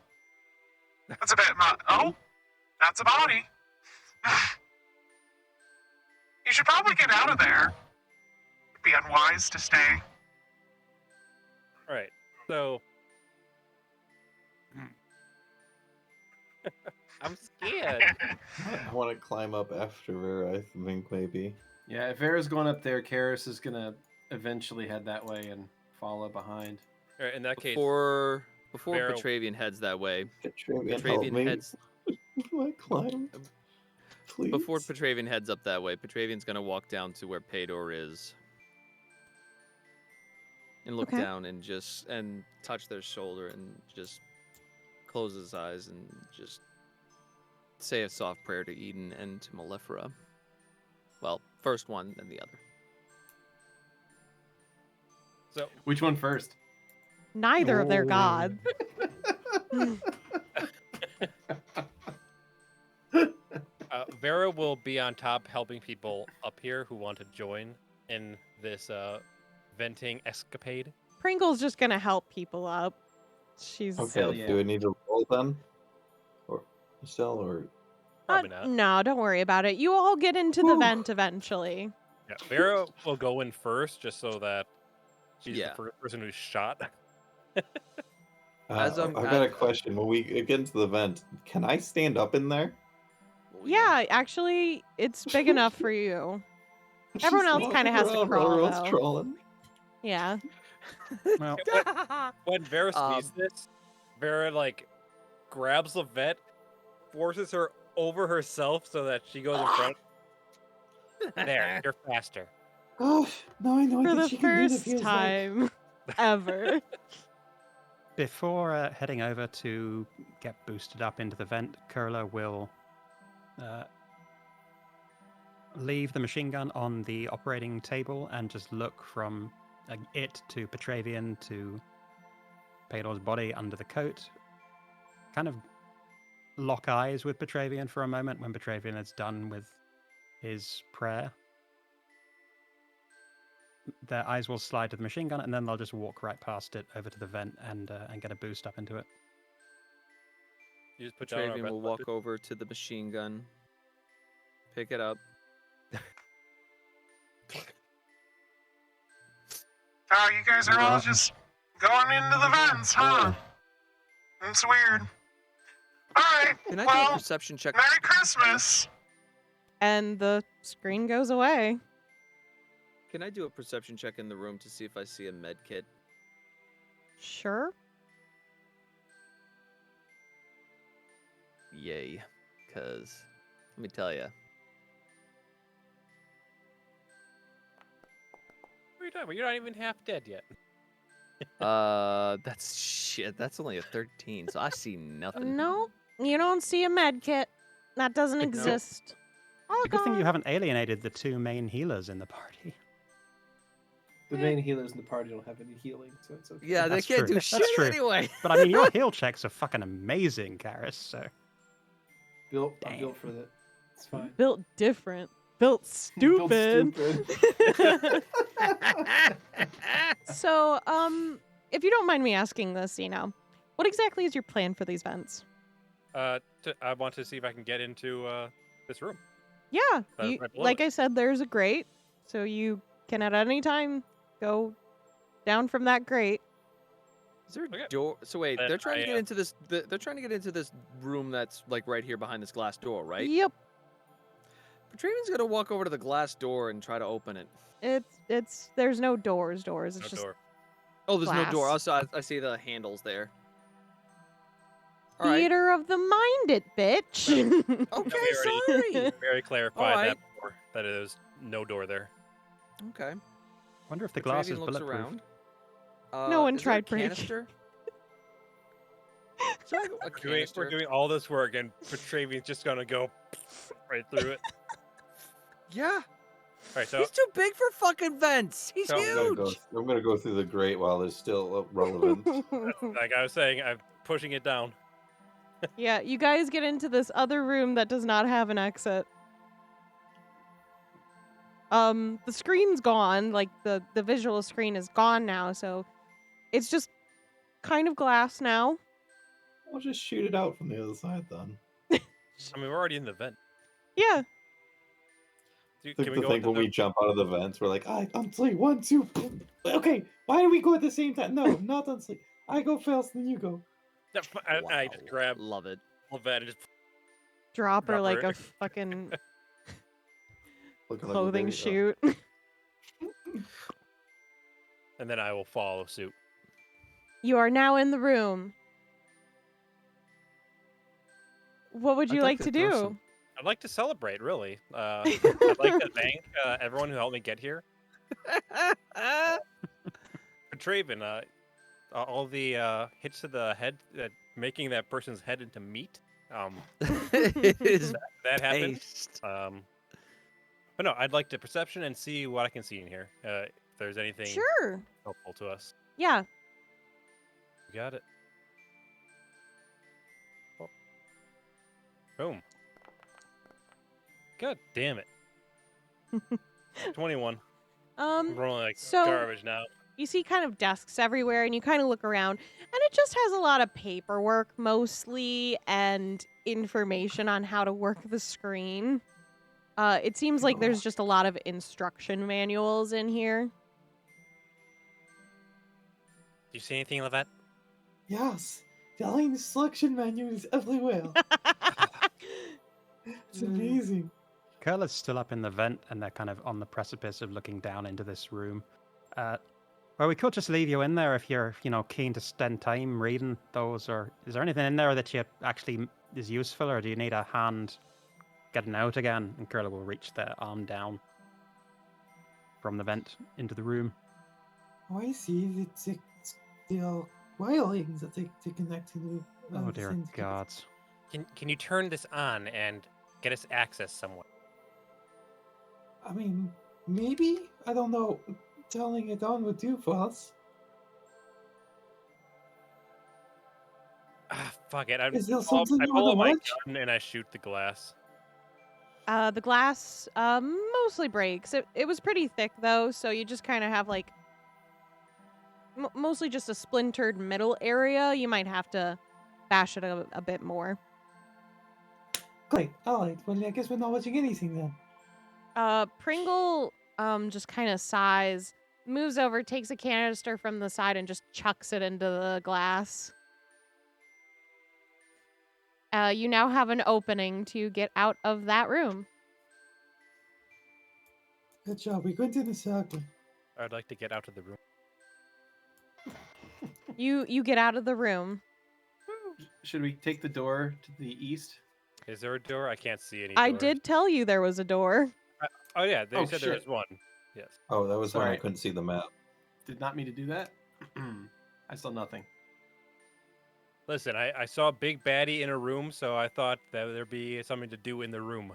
That's a bit oh, that's a body. You should probably get out of there. It'd be unwise to stay. All right. So I'm scared. I want to climb up after her, I think, maybe. Yeah, if Vera's going up there, Karis is gonna eventually head that way and follow behind. All right, in that case, before Vera- Petravian heads that way. Petravian, help Petravian me. heads I climb. Please. Before Petravian heads up that way, Petravian's gonna walk down to where Pador is. And look Okay. down and touch their shoulder and just close his eyes and just say a soft prayer to Eden and to Malefera. Well, first one, then the other. So Which one first? Neither of their Oh. gods. Vera will be on top helping people up here who want to join in this venting escapade. Pringle's just gonna help people up. She's Okay, Hell yeah. do we need to roll then? Or still, or Probably not. no, don't worry about it. You all get into the Whew. vent eventually. Yeah, Vera will go in first just so that she's Yeah. the first person who's shot. I've got a question. When we get into the vent, can I stand up in there? Yeah, actually, it's big enough for you. Everyone else kind of has to crawl, Everyone's though. trolling. Yeah. Well, When Vera sees this, Vera like grabs Lovette, forces her over herself so that she goes in front. There, you're faster. Oh, now I know For what the chicken dinner first feels time ever. before heading over to get boosted up into the vent, Kurla will leave the machine gun on the operating table and just look from it to Petravian to Pador's body under the coat. Kind of lock eyes with Petravian for a moment when Petravian is done with his prayer. Their eyes will slide to the machine gun, and then they'll just walk right past it over to the vent and get a boost up into it. You just put down our Petravian will best walk weapon. over to the machine gun, pick it up. Oh, you guys are all just going into the vents, huh? It's weird. Alright, Can I do a well, perception check? Merry Christmas! And the screen goes away. Can I do a perception check in the room to see if I see a med kit? Sure. Yay. Because, let me tell you. What are you talking about? You're not even half dead yet. That's shit. That's only a 13, so I see nothing. No, you don't see a med kit. That doesn't No. exist. Oh, It's a good thing you God. haven't alienated the two main healers in the party. The main healers in the party don't have any healing, so it's okay. Yeah, they That's can't true. do That's shit true. anyway. But I mean, your heal checks are fucking amazing, Karis, so... I'm built for that. It's fine. Built different. Built Built stupid. stupid. So, if you don't mind me asking this, what exactly is your plan for these vents? I want to see if I can get into this room. Yeah, Right below like it. I said, there's a grate, so you can at any time go down from that grate. Is there a Okay. door? So wait, Then they're trying to I, get into this. They're trying to get into this room that's like right here behind this glass door, right? Yep, Petravian's gonna walk over to the glass door and try to open it. it's there's no doors. It's No just door. Oh, there's no door. Glass. Also, I see the handles there. All right. theater of the minded, bitch. Okay, we already- sorry. Very clarified Alright. that before, that there's no door there. Okay. Wonder if the glass is Petravian looks bulletproof. around. No one is there a tried breaking. canister? Is there a We're canister? doing all this work, and Petravian's just gonna go right through it. Yeah. All right, so He's too big for fucking vents. He's So- huge. I'm gonna go through the grate while there's still relevant. like I was saying, I'm pushing it down. Yeah, you guys get into this other room that does not have an exit. The screen's gone, like the visual screen is gone now, so it's just kind of glass now. I'll just shoot it out from the other side then. I mean, we're already in the vent. Yeah. Can we The go thing into when the... we jump out of the vents, we're like, on 3, 1, 2. Okay, why do we go at the same time? No, not on 3. I go first, then you go. I just grab Love it. Lovette and just Drop her Drop like her. a fucking looking like a clothing baby chute. and then I will follow suit. You are now in the room. What would I'd you like like to to throw do? some- I'd like to celebrate, really. I'd like to thank everyone who helped me get here. Petravian, all the hits to the head, making that person's head into meat. It is That happened. paste. But no, I'd like to perception and see what I can see in here. If there's anything Sure. helpful to us. Yeah. You got it. Oh. Boom. God damn it. 21. I'm rolling like so- garbage now. You see kind of desks everywhere, and you kind of look around, and it just has a lot of paperwork mostly and information on how to work the screen. It seems like there's just a lot of instruction manuals in here. Do you see anything, Lovette? Yes, the line selection menu is everywhere. It's amazing. Kurla's still up in the vent, and they're kind of on the precipice of looking down into this room. Well, we could just leave you in there if you're, keen to spend time reading those, or is there anything in there that you actually is useful, or do you need a hand getting out again? And Kurla will reach the arm down from the vent into the room. Oh, I see. They are wirelings that they connect to the. Oh dear syndicate. gods. Can you turn this on and get us access somewhere? I mean, maybe? I don't know. Turning it on would do for us. Fuck it. Is there I something you pull wanna out my watch? gun and I shoot the glass. The glass mostly breaks. It was pretty thick, though, so you just kind of have, like, mostly just a splintered middle area. You might have to bash it a bit more. Great. Alright. Well, I guess we're not watching anything then. Pringle just kind of sighs, moves over, takes a canister from the side, and just chucks it into the glass. You now have an opening to get out of that room. Good job. We went in a circle. I'd like to get out of the room. You get out of the room. Should we take the door to the east? Is there a door? I can't see any I doors. did tell you there was a door. Oh yeah, they Oh, said there shit. was one. Yes. Oh, that was when I Sorry. couldn't see the map. Did not mean to do that. I saw nothing. Listen, I saw a big baddie in a room, so I thought that there'd be something to do in the room.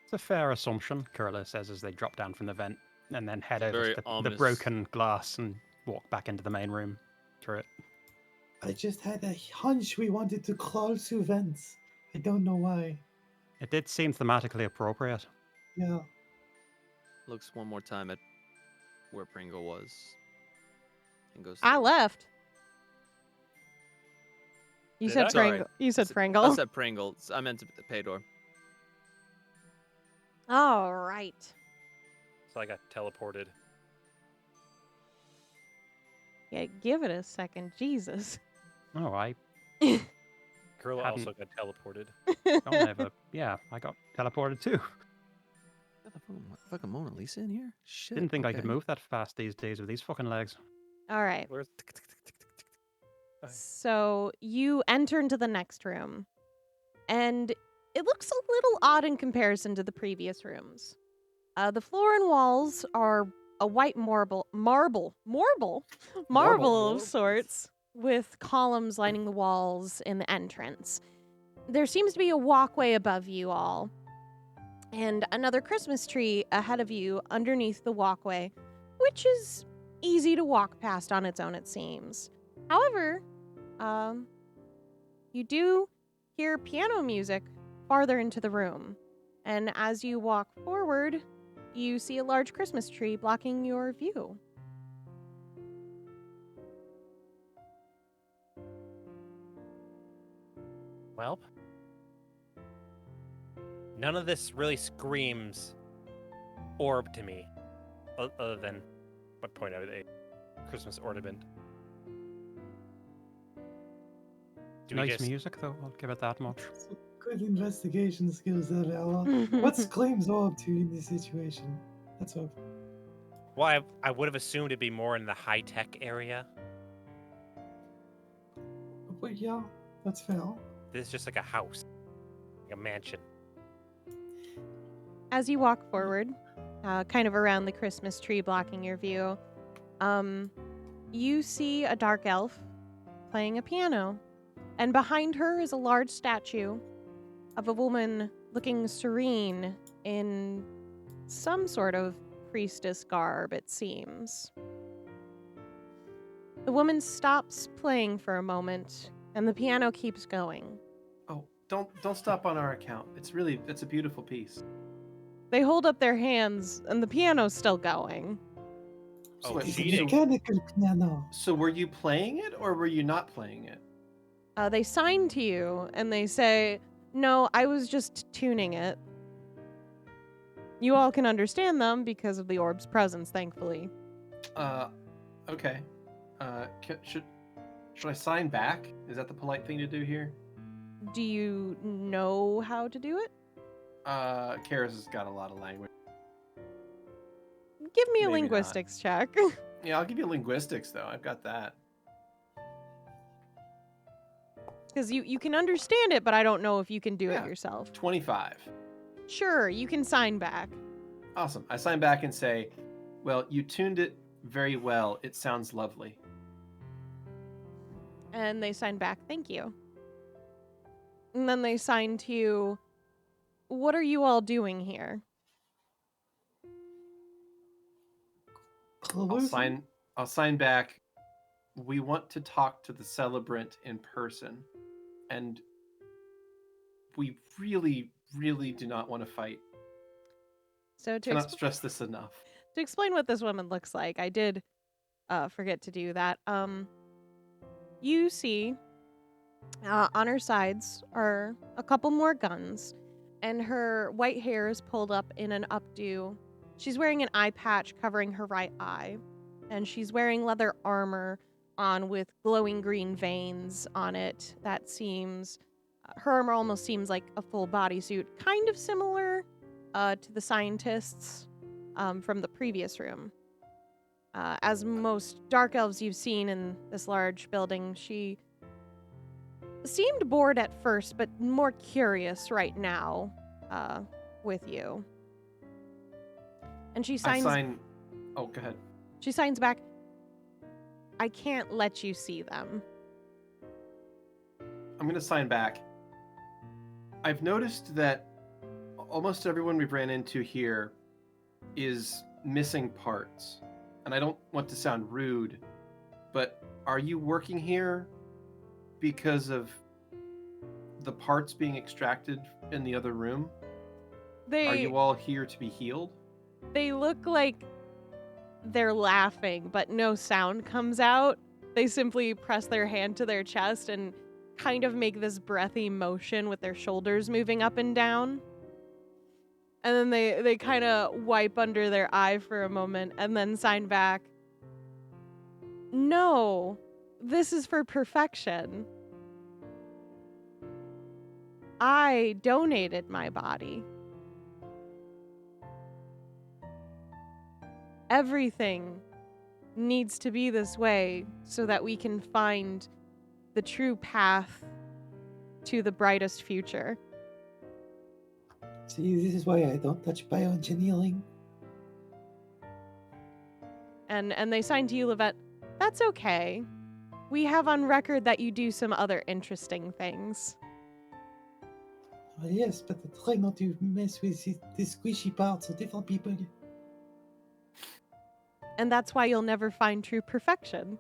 It's a fair assumption, Kurla says as they drop down from the vent and then head over Very to the ominous. broken glass and walk back into the main room through it. I just had a hunch we wanted to crawl through vents. I don't know why. It did seem thematically appropriate. Yeah. Looks one more time at where Pringle was. And goes. I through. left. You Did said I? Pringle. Sorry. You said I Pringle. said Pringle. I meant to pay door. All right. So I got teleported. Yeah, give it a second, Jesus. Oh, I Kurla Hadn't- also got teleported. don't have a... Yeah, I got teleported too. Got the fucking Mona Lisa in here? Shit. Didn't think I could okay. move that fast these days with these fucking legs. All right. Where's So you enter into the next room, and it looks a little odd in comparison to the previous rooms. The floor and walls are a white marble of sorts, with columns lining the walls in the entrance. There seems to be a walkway above you all, and another Christmas tree ahead of you underneath the walkway, which is easy to walk past on its own, it seems. However, you do hear piano music farther into the room, and as you walk forward, you see a large Christmas tree blocking your view. Welp? None of this really screams orb to me, other than what point out a Christmas ornament. Do we Nice just- music, though. I'll give it that much. Good investigation skills there, Ella. What screams orb to in this situation? Let's hope. Well, I would have assumed it'd be more in the high-tech area. But yeah, that's fair. This is just like a house. A mansion. As you walk forward, kind of around the Christmas tree blocking your view, you see a dark elf playing a piano. And behind her is a large statue of a woman looking serene in some sort of priestess garb, it seems. The woman stops playing for a moment, and the piano keeps going. Oh, don't stop on our account. It's a beautiful piece. They hold up their hands, and the piano's still going. Oh, wait, It's a cheating. mechanical piano. So were you playing it or were you not playing it? They sign to you, and they say, "No, I was just tuning it." You all can understand them because of the orb's presence, thankfully. Okay. Should I sign back? Is that the polite thing to do here? Do you know how to do it? Karis has got a lot of language. Give me a Maybe not. linguistics check. Yeah, I'll give you linguistics though. I've got that. Because you can understand it, but I don't know if you can do Yeah. it yourself. 25. Sure, you can sign back. Awesome. I sign back and say, "Well, you tuned it very well. It sounds lovely." And they sign back, "Thank you." And then they sign to you, "What are you all doing here?" Closing? I'll sign back. "We want to talk to the celebrant in person, and we really, really do not want to fight. So to, Cannot stress this enough." to explain what this woman looks like, I did forget to do that. You see on her sides are a couple more guns, and her white hair is pulled up in an updo. She's wearing an eye patch covering her right eye, and she's wearing leather armor on with glowing green veins on it. That seems, her armor almost seems like a full bodysuit, kind of similar to the scientists from the previous room. As most dark elves you've seen in this large building, she seemed bored at first, but more curious right now with you. And she signs. Oh, go ahead. She signs back, "I can't let you see them." I'm going to sign back. I've noticed that almost everyone we've ran into here is missing parts. And I don't want to sound rude, but are you working here because of the parts being extracted in the other room? Are you all here to be healed? They look like they're laughing, but no sound comes out. They simply press their hand to their chest and kind of make this breathy motion with their shoulders moving up and down. And then they kind of wipe under their eye for a moment and then sign back, "No, this is for perfection. I donated my body. Everything needs to be this way so that we can find the true path to the brightest future." See, this is why I don't touch bioengineering. And they sign to you, Lovette, "That's okay. We have on record that you do some other interesting things." Well, yes, but I try not to mess with the squishy parts of different people. And that's why you'll never find true perfection.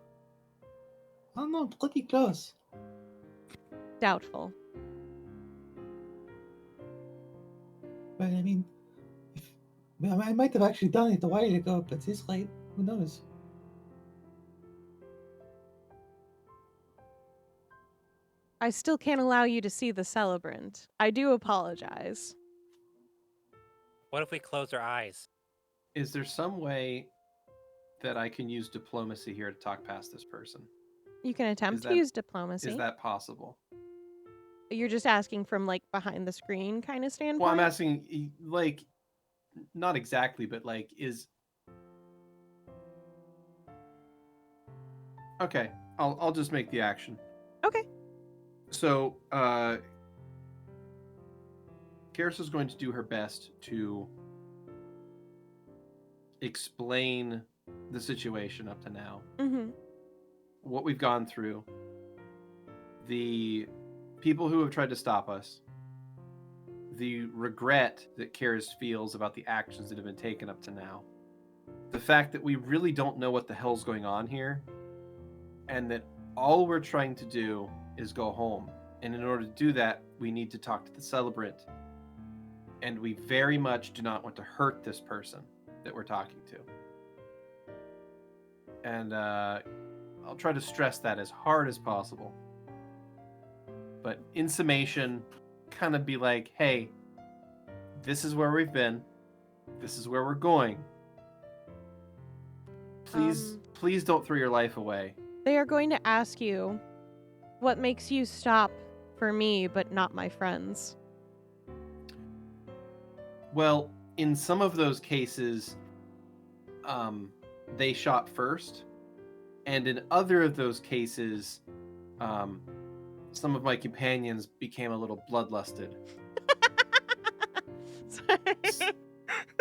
Oh no, pretty close. Doubtful. Well, I mean, I might have actually done it a while ago, but this rate, who knows? I still can't allow you to see the celebrant. I do apologize. What if we close our eyes? Is there some way that I can use diplomacy here to talk past this person? You can attempt Is to that- use diplomacy. Is that possible? You're just asking from like behind the screen kind of standpoint? Well, I'm asking, like, not exactly, but like, Okay, I'll just make the action. Okay. So, Karis is going to do her best to explain the situation up to now. Mm-hmm. What we've gone through, the people who have tried to stop us, the regret that Karis feels about the actions that have been taken up to now, the fact that we really don't know what the hell's going on here, and that all we're trying to do is go home. And in order to do that, we need to talk to the celebrant. And we very much do not want to hurt this person that we're talking to. And I'll try to stress that as hard as possible. But in summation, kind of be like, hey, this is where we've been. This is where we're going. Please don't throw your life away. They are going to ask you, what makes you stop for me but not my friends? Well, in some of those cases, they shot first. And in other of those cases, some of my companions became a little bloodlusted. Sorry.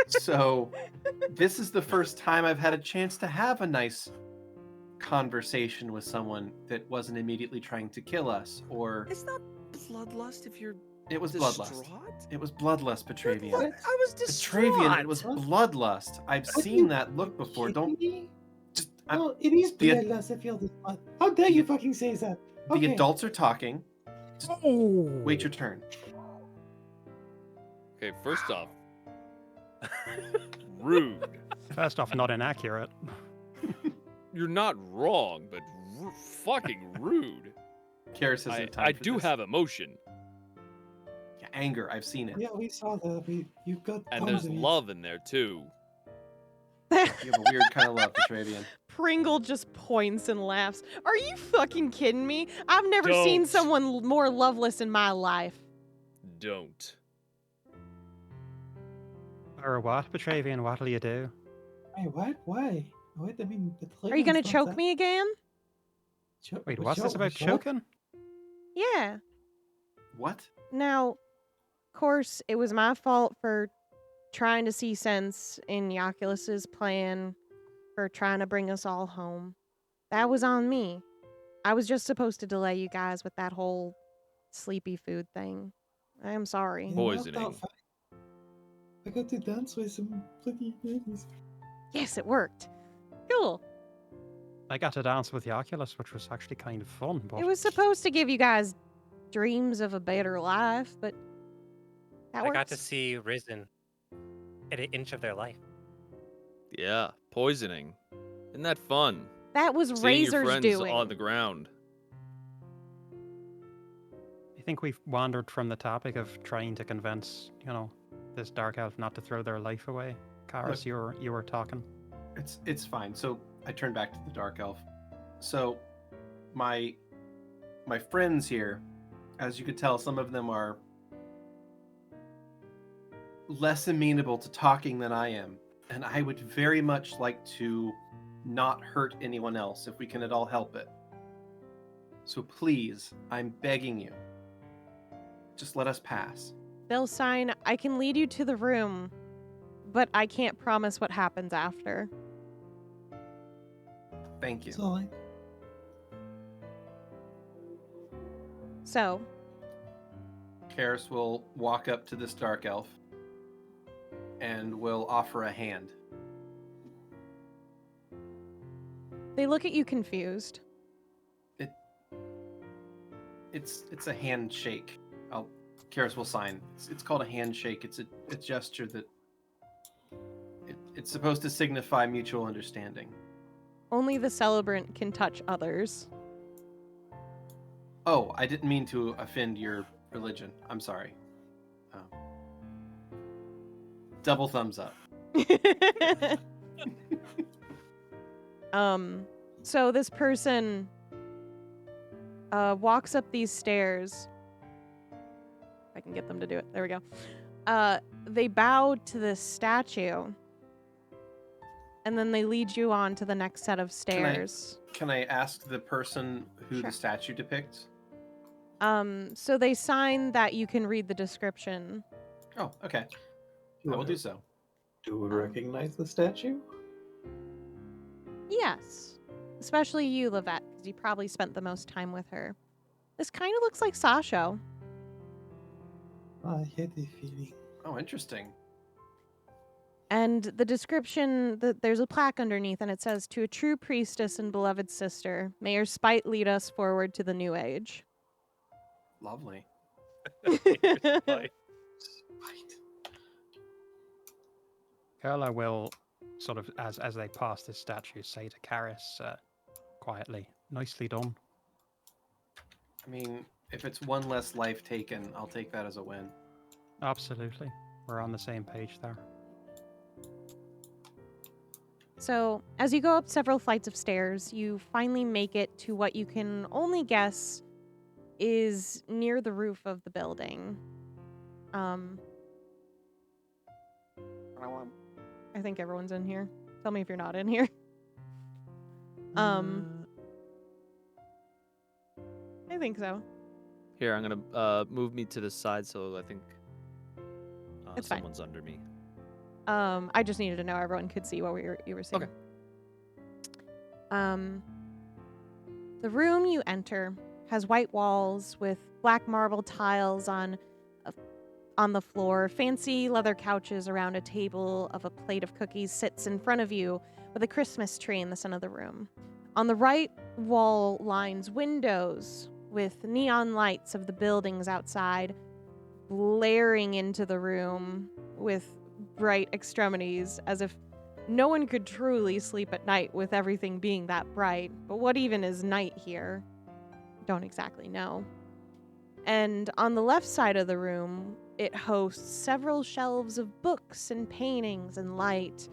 So this is the first time I've had a chance to have a nice conversation with someone that wasn't immediately trying to kill us, or It's not bloodlust if you're it was distraught. bloodlust. It was bloodlust, Petravian. What? I was distraught. Petravian, it was bloodlust. I've seen that look before. Don't just No, it is the- bloodlust if you're this blood. How dare you fucking say that? the Okay. adults are talking. Just wait your turn. Okay, first off, rude. First off, not inaccurate. You're not wrong, but fucking rude. Karis has time I for do this. have emotion, Yeah, anger. I've seen it. Yeah, we saw that. You've got and tons there's of it. love in there too. You have a weird kind of love, Petravian. Pringle just points and laughs. Are you fucking kidding me? I've never seen Don't. someone more loveless in my life. Don't. Or what, Petravian? What'll you do? Wait, what? Why? What? I mean, Are you gonna choke me again? Wait, what's this about choking? Yeah. What? Now, of course, it was my fault for trying to see sense in Yaculus's plan for trying to bring us all home. That was on me. I was just supposed to delay you guys with that whole sleepy food thing. I am sorry. Poisoning. I got to dance with some bloody ladies. Yes, it worked. Cool. I got to dance with the Oculus, which was actually kind of fun. But It was supposed to give you guys dreams of a better life, but that I works. got to see Risen at an inch of their life. Yeah, poisoning. Isn't that fun? That was Seeing your Razor's friends doing. on the ground. I think we've wandered from the topic of trying to convince, this dark elf not to throw their life away. Karis, you were talking. It's fine. So I turn back to the dark elf. So my friends here, as you could tell, some of them are less amenable to talking than I am, and I would very much like to not hurt anyone else if we can at all help it. So please, I'm begging you, just let us pass. They'll sign, I can lead you to the room, but I can't promise what happens after. Thank you. Sorry. So, Karis will walk up to this dark elf and will offer a hand. they look at you confused. It's a handshake. Karis will sign. It's called a handshake. It's a gesture that it's supposed to signify mutual understanding. Only the celebrant can touch others. Oh, I didn't mean to offend your religion. I'm sorry. Double thumbs up. So this person walks up these stairs. If I can get them to do it. There we go. They bow to the statue. And then they lead you on to the next set of stairs. Can I ask the person who Sure. the statue depicts? So they sign that you can read the description. Oh, okay. I will do so. Do we recognize the statue? Yes. Especially you, Lovette, because you probably spent the most time with her. This kind of looks like Sasho. I had a feeling. Oh, interesting. And the description, there's a plaque underneath, and it says, "To a true priestess and beloved sister, may your spite lead us forward to the new age." Lovely. Like, Kurla will sort of, as they pass this statue, say to Karis quietly, "Nicely done." I mean, if it's one less life taken, I'll take that as a win. Absolutely. We're on the same page there. So, as you go up several flights of stairs, you finally make it to what you can only guess is near the roof of the building. I think everyone's in here. Tell me if you're not in here. I think so. Here, I'm gonna move me to the side so I think It's fine. someone's under me. I just needed to know everyone could see what you were saying. Okay. The room you enter has white walls with black marble tiles on the floor. Fancy leather couches around a table of a plate of cookies sits in front of you with a Christmas tree in the center of the room. On the right wall lines windows with neon lights of the buildings outside blaring into the room with bright extremities, as if no one could truly sleep at night with everything being that bright. But what even is night here? Don't exactly know. And on the left side of the room, it hosts several shelves of books and paintings and light.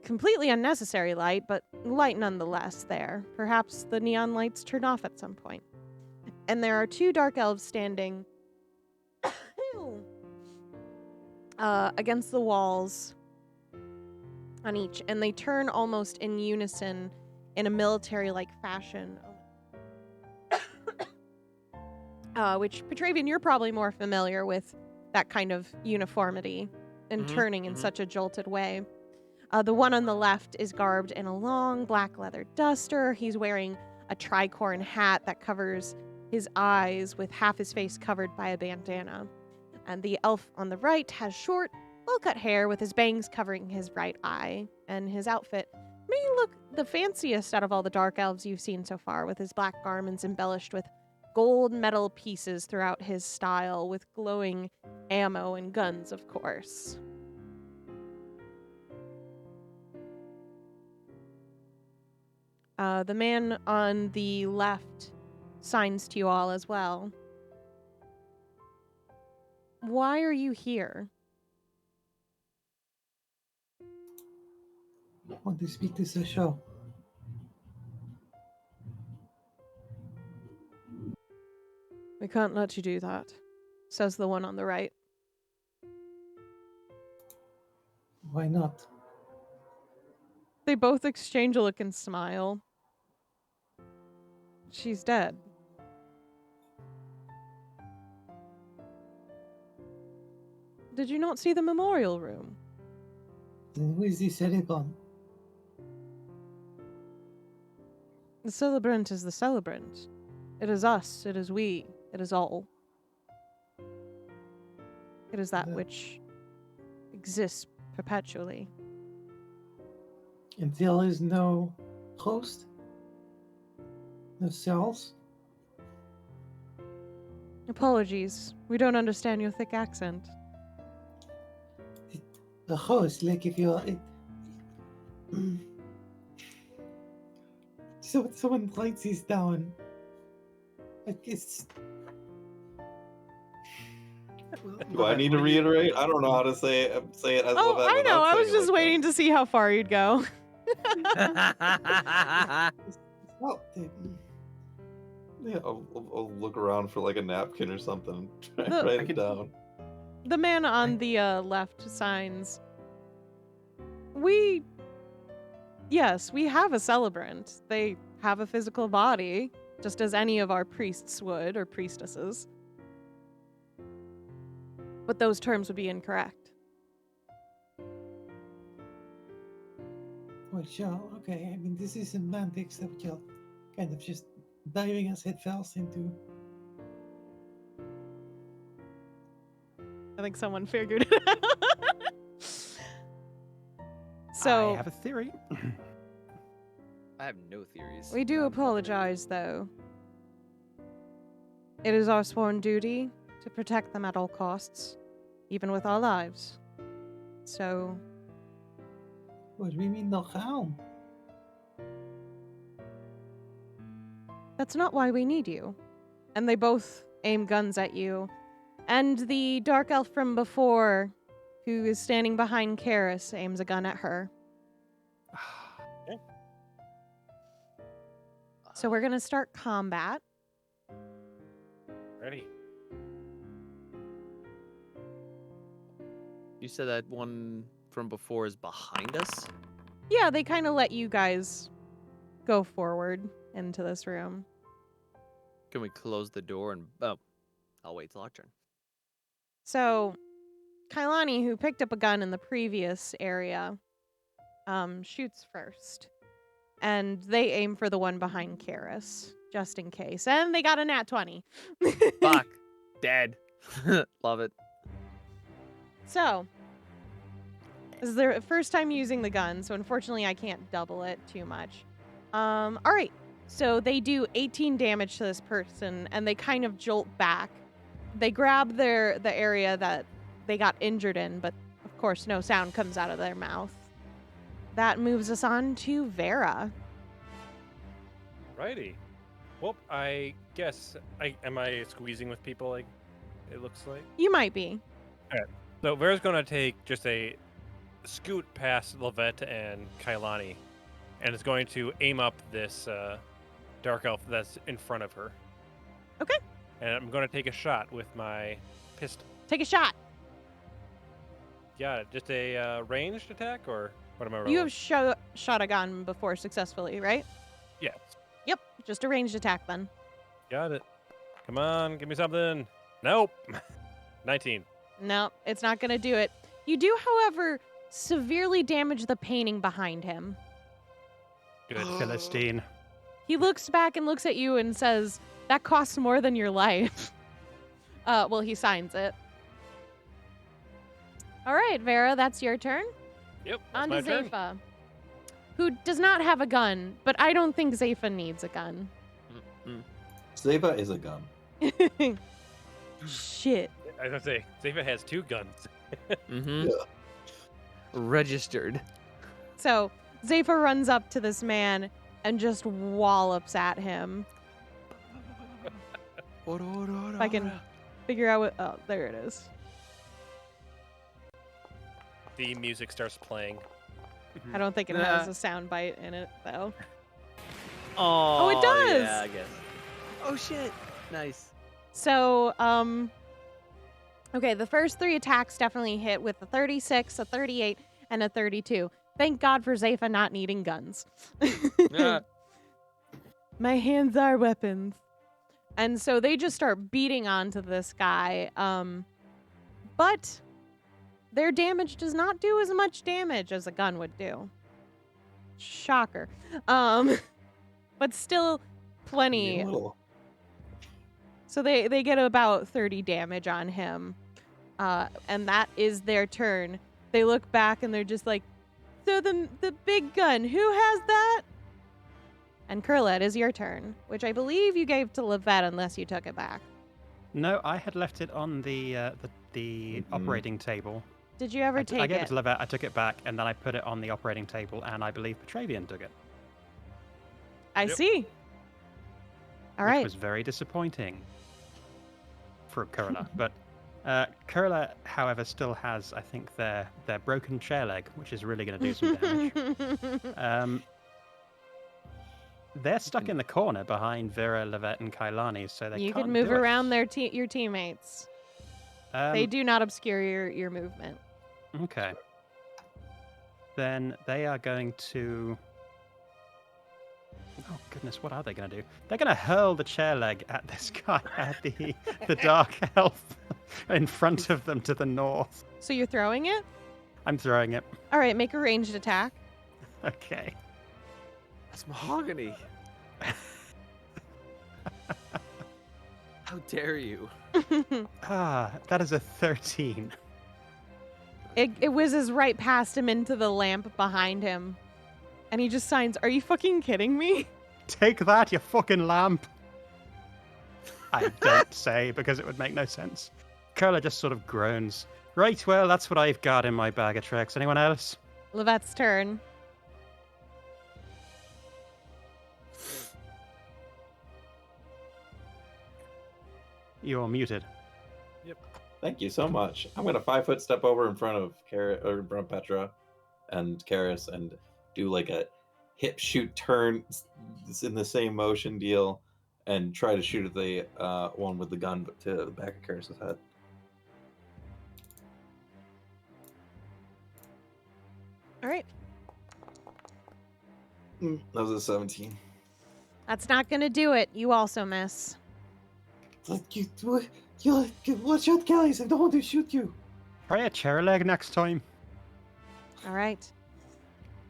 Completely unnecessary light, but light nonetheless there. Perhaps the neon lights turn off at some point. And there are 2 dark elves standing against the walls on each, and they turn almost in unison in a military-like fashion. Which, Petravian, you're probably more familiar with that kind of uniformity and turning in such a jolted way. The one on the left is garbed in a long black leather duster. He's wearing a tricorn hat that covers his eyes, with half his face covered by a bandana. And the elf on the right has short, well-cut hair with his bangs covering his right eye. And his outfit may look the fanciest out of all the dark elves you've seen so far, with his black garments embellished with gold metal pieces throughout his style, with glowing ammo and guns, of course. The man on the left signs to you all as well. Why are you here? I want to speak to Sasho. We can't let you do that, says the one on the right. Why not? They both exchange a look and smile. She's dead. Did you not see the memorial room? Then who is the celebrant? The celebrant is the celebrant. It is us, it is we, it is all. It is that which exists perpetually. And there is no host? No cells? Apologies, we don't understand your thick accent. The host, like if you're... So someone writes this down. Like it's... Do I need to reiterate? I don't know how to say it as Oh, Lovette I know, without I was saying it just like waiting to see how far you'd go. Well, Yeah, I'll look around for like a napkin or something. Try Look, and write it down. The man on the left signs. Yes, we have a celebrant. They have a physical body, just as any of our priests would, or priestesses. but those terms would be incorrect. Well, sure, okay. I mean, this is semantics that you're kind of just diving us headfirst into. I think someone figured it out. So I have a theory. I have no theories. we do apologize, though. It is our sworn duty to protect them at all costs, even with our lives. So, What we mean no harm. that's not why we need you. And they both aim guns at you. And the dark elf from before, who is standing behind Karis, aims a gun at her. So we're gonna start combat. Ready. You said that one from before is behind us? Yeah, they kind of let you guys go forward into this room. Can we close the door and... Oh, I'll wait till our turn. So, Kailani, who picked up a gun in the previous area, shoots first. And they aim for the one behind Karis, just in case. And they got a nat 20. Fuck. Dead. Love it. So, this is their first time using the gun, so unfortunately I can't double it too much. Alright, so they do 18 damage to this person, and they kind of jolt back. They grab the area that they got injured in, but of course no sound comes out of their mouth. That moves us on to Vera. Righty. Well, I guess am I squeezing with people like it looks like? You might be. So Vera's gonna take just a scoot past Lovette and Kailani, and is going to aim up this dark elf that's in front of her. Okay. And I'm gonna take a shot with my pistol. Take a shot. Yeah, just a ranged attack, or what am I rolling? You have shot a gun before successfully, right? Yes. Yep, just a ranged attack then. Got it. Come on, give me something. Nope. 19. No, it's not going to do it. You do, however, severely damage the painting behind him. Good. Philistine. He looks back and looks at you and says, that costs more than your life. Well, he signs it. All right, Vera, that's your turn. Yep, On that's to my turn. Zepha, who does not have a gun, but I don't think Zepha needs a gun. Zeva is a gun. Shit. I was gonna say, Zepha has 2 guns. Mm-hmm. Yeah. Registered. So Zepha runs up to this man and just wallops at him. If I can figure out what... Oh, there it is. The music starts playing. I don't think it has a sound bite in it, though. Oh, it does! Yeah, I guess. Oh, shit. Nice. So, okay, the first 3 attacks definitely hit with a 36, a 38, and a 32. Thank God for Zepha not needing guns. Yeah. My hands are weapons. And so they just start beating onto this guy. But their damage does not do as much damage as a gun would do. Shocker. But still plenty. A little. So they get about 30 damage on him. And that is their turn. They look back and they're just like, so the big gun, who has that? And Kurla, it is your turn, which I believe you gave to Lovette unless you took it back. No, I had left it on the operating table. Did you ever take I gave it? it to Lovette, I took it back, and then I put it on the operating table, and I believe Petravian took it. I Yep. see. All Which right. was very disappointing for Kurla. But Kurla, however, still has, I think, their broken chair leg, which is really going to do some damage. They're stuck in the corner behind Vera, Lovette, and Kailani, so they You can't can move do it. around your teammates. They Um, do not obscure your movement. Okay. Then they are going to... Oh, goodness, what are they going to do? They're going to hurl the chair leg at this guy, at the dark elf. in front of them to the north. So you're throwing it? I'm throwing it. All right, make a ranged attack. Okay. That's mahogany. How dare you? That is a 13. It whizzes right past him into the lamp behind him. And he just signs, "Are you fucking kidding me?" Take that, you fucking lamp. I don't say, because it would make no sense. Kurla just sort of groans. Right, well, that's what I've got in my bag of tricks. Anyone else? Lovette's turn. You're muted. Thank you so much. I'm gonna 5-foot step over in front of Petra and Karis and do like a hip shoot turn in the same motion deal and try to shoot at the one with the gun to the back of Karis's head. All right. That was a 17. That's not going to do it. You also miss. You watch out, guys! I don't want to shoot you. Try a chair leg next time. All right.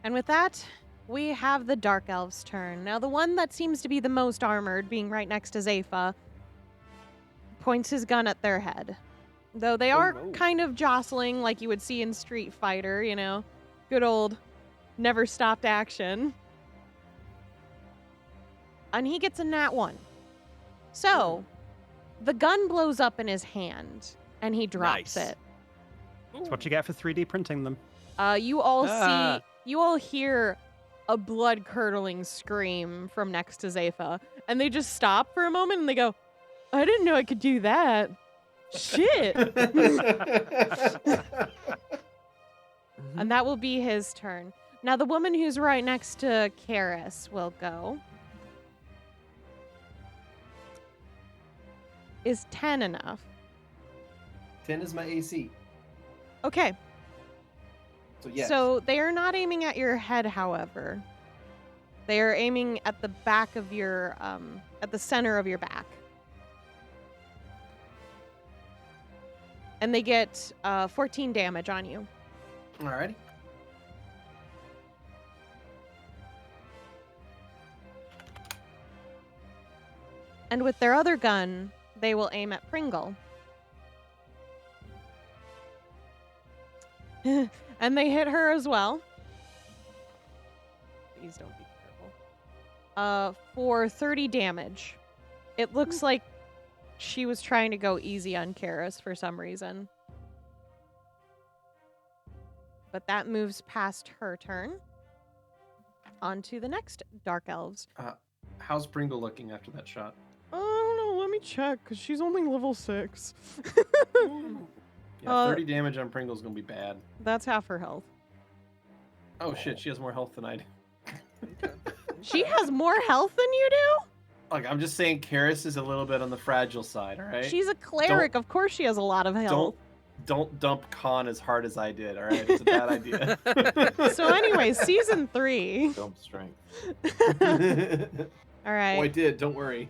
And with that, we have the Dark Elves' turn. Now, the one that seems to be the most armored, being right next to Zepha, points his gun at their head. Though they are kind of jostling like you would see in Street Fighter, you know. Good old never stopped action. And he gets a nat 1. So, the gun blows up in his hand, and he drops it. That's what you get for 3D printing them. You all hear a blood-curdling scream from next to Zepha, and they just stop for a moment, and they go, "I didn't know I could do that. Shit." And that will be his turn. Now, the woman who's right next to Karis will go. Is 10 enough? 10 is my AC. Okay. So yes. So they are not aiming at your head, however. They are aiming at the back of your, at the center of your back. And they get 14 damage on you. Alrighty. And with their other gun, they will aim at Pringle. And they hit her as well. Please don't be careful. For 30 damage. It looks like she was trying to go easy on Karis for some reason. But that moves past her turn. On to the next Dark Elves. How's Pringle looking after that shot? I don't know. Let me check, because she's only level 6. Yeah, 30 damage on Pringle's gonna be bad. That's half her health. Oh shit, she has more health than I do. She has more health than you do? Like, I'm just saying Karis is a little bit on the fragile side, alright? She's a cleric. Of course she has a lot of health. Don't dump Khan as hard as I did, alright? It's a bad idea. So anyway, season 3. Dump strength. All right. Oh, I did, don't worry.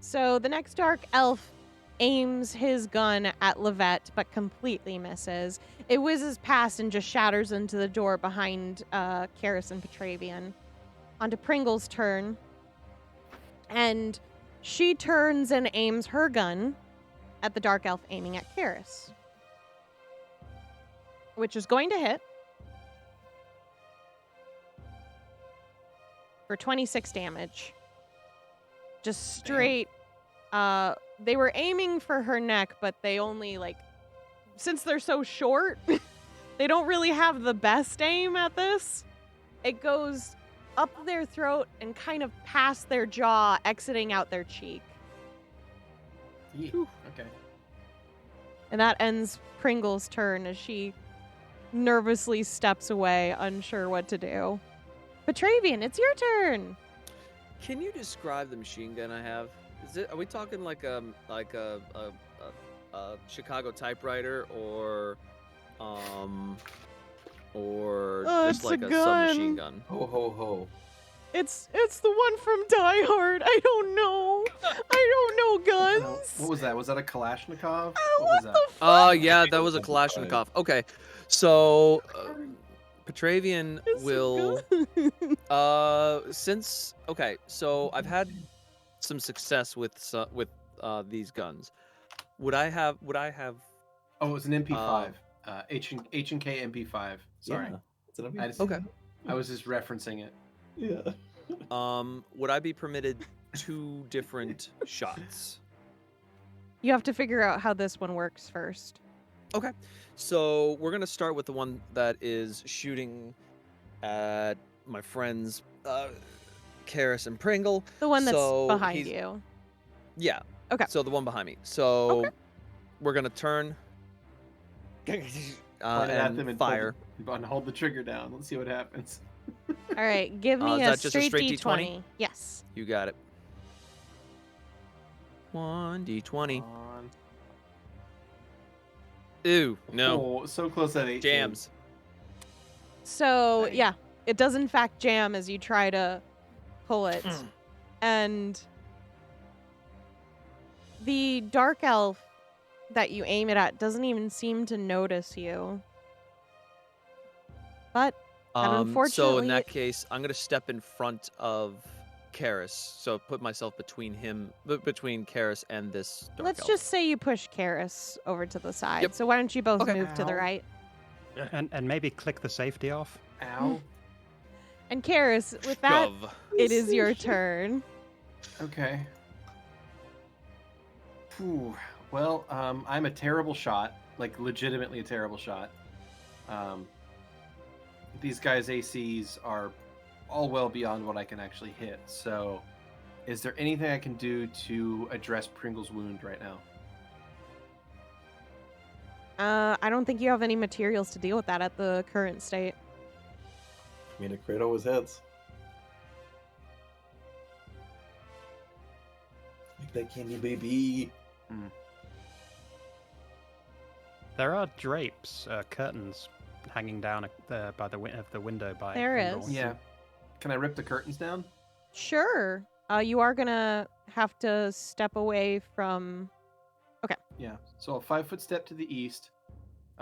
So the next Dark Elf aims his gun at Lovette, but completely misses. It whizzes past and just shatters into the door behind Karis and Petravian. Onto Pringle's turn. And she turns and aims her gun at the Dark Elf aiming at Karis. Which is going to hit. For 26 damage. Just straight. They were aiming for her neck, but they only, since they're so short, they don't really have the best aim at this. It goes up their throat and kind of past their jaw, exiting out their cheek. Yeah, okay. And that ends Pringle's turn as she nervously steps away, unsure what to do. Petravian, it's your turn. Can you describe the machine gun I have? Are we talking like a Chicago typewriter or just like a submachine gun? Ho ho ho. It's the one from Die Hard. I don't know. I don't know guns. What was that? Was that a Kalashnikov? What was that? the fuck? Yeah, that was a Kalashnikov. Okay, so Petravian It's will good. since okay, so I've had some success with these guns. Would I have Oh, it was an MP5. H&K MP5. Sorry. Yeah, it's an I just- okay. I was just referencing it. Yeah. Would I be permitted 2 different shots? You have to figure out how this one works first. Okay. So we're gonna start with the one that is shooting at my friends Karis and Pringle. The one that's So behind he's- you. Yeah. Okay. So the one behind me. So Okay. we're gonna turn Point it at them and and fire. hold the trigger down. Let's see what happens. All right, give me Is a that just a straight straight D20. D20? Yes. You got it. 1d20. On. Ooh, no. Oh, so close at 18. Jams. So, Dang. yeah, it does in fact jam as you try to pull it. And the dark elf that you aim it at doesn't even seem to notice you. But So in unfortunately- that case, I'm gonna step in front of Karis. So put myself between Karis and this dark let's elf. just say you push Karis over to the side. Yep. So why don't you both Okay. move to the Ow. right? And maybe click the safety off. Ow. And Karis, with that, Shove. it is your turn. Okay. Phew. Well, I'm a terrible shot. Like, legitimately a terrible shot. These guys' ACs are all well beyond what I can actually hit. So, is there anything I can do to address Pringle's wound right now? I don't think you have any materials to deal with that at the current state. I mean, a crate always hits. Like that candy, baby. There are drapes, curtains hanging down by the window by There Pringle. is. Yeah. Can I rip the curtains down? Sure. You are gonna have to step away from. Yeah. So a 5-foot step to the east,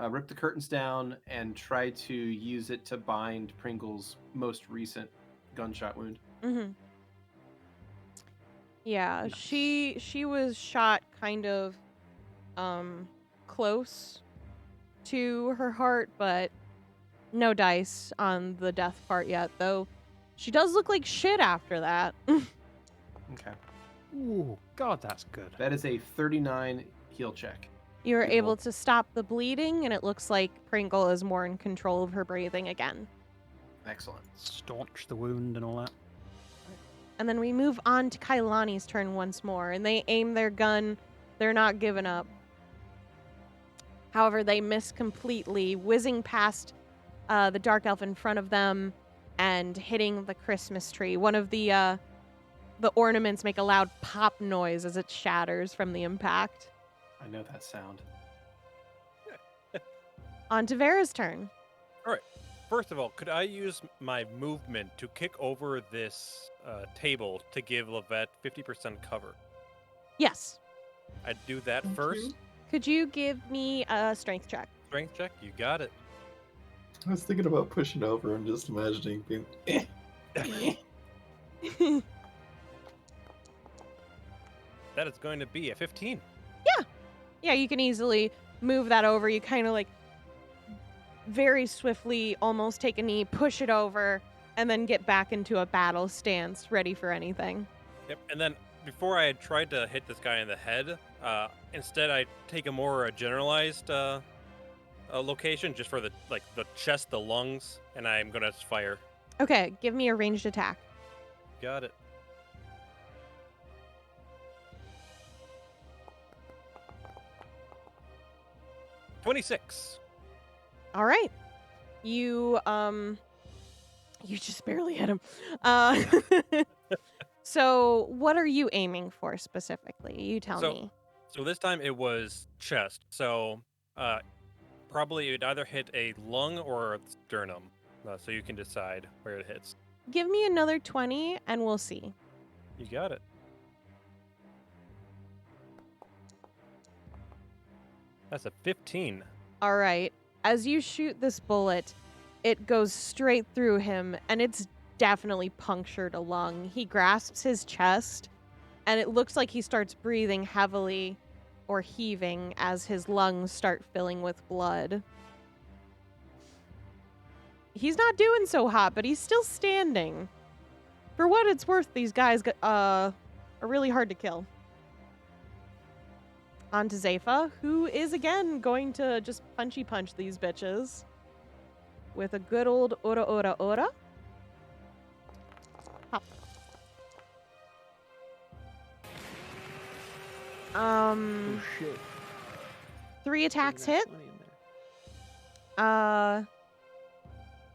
rip the curtains down, and try to use it to bind Pringle's most recent gunshot wound. Mm-hmm. Yeah, she was shot kind of close to her heart, but no dice on the death part yet, though she does look like shit after that. Okay. Ooh, God, that's good. That is a 39 heal check. You're Good able roll. to stop the bleeding, and it looks like Pringle is more in control of her breathing again. Excellent. Staunch the wound and all that. And then we move on to Kailani's turn once more, and they aim their gun. They're not giving up. However, they miss completely, whizzing past the dark elf in front of them and hitting the Christmas tree. One of the ornaments make a loud pop noise as it shatters from the impact. I know that sound. On to Vera's turn. First of all, could I use my movement to kick over this table to give Lovette 50% cover? Yes. I'd do that first. Could you give me a strength check? Strength check, you got it. I was thinking about pushing over and just imagining being. That is going to be a 15. Yeah, you can easily move that over. You kind of like very swiftly almost take a knee, push it over, and then get back into a battle stance, ready for anything. Yep. And then before I had tried to hit this guy in the head, instead I take a more generalized location just for the chest, the lungs, and I'm gonna fire. Okay, give me a ranged attack. Got it. $26. All right. You just barely hit him. So what are you aiming for specifically? You tell me. So this time it was chest. So probably it would either hit a lung or a sternum. So you can decide where it hits. Give me another 20 and we'll see. You got it. That's a 15. All right. As you shoot this bullet, it goes straight through him, and it's definitely punctured a lung. He grasps his chest, and it looks like he starts breathing heavily or heaving as his lungs start filling with blood. He's not doing so hot, but he's still standing. For what it's worth, these guys are really hard to kill. On to Zepha, who is again going to just punchy punch these bitches with a good old ora ora ora. Hop. Oh shit. 3 attacks Getting hit. that 20 in there.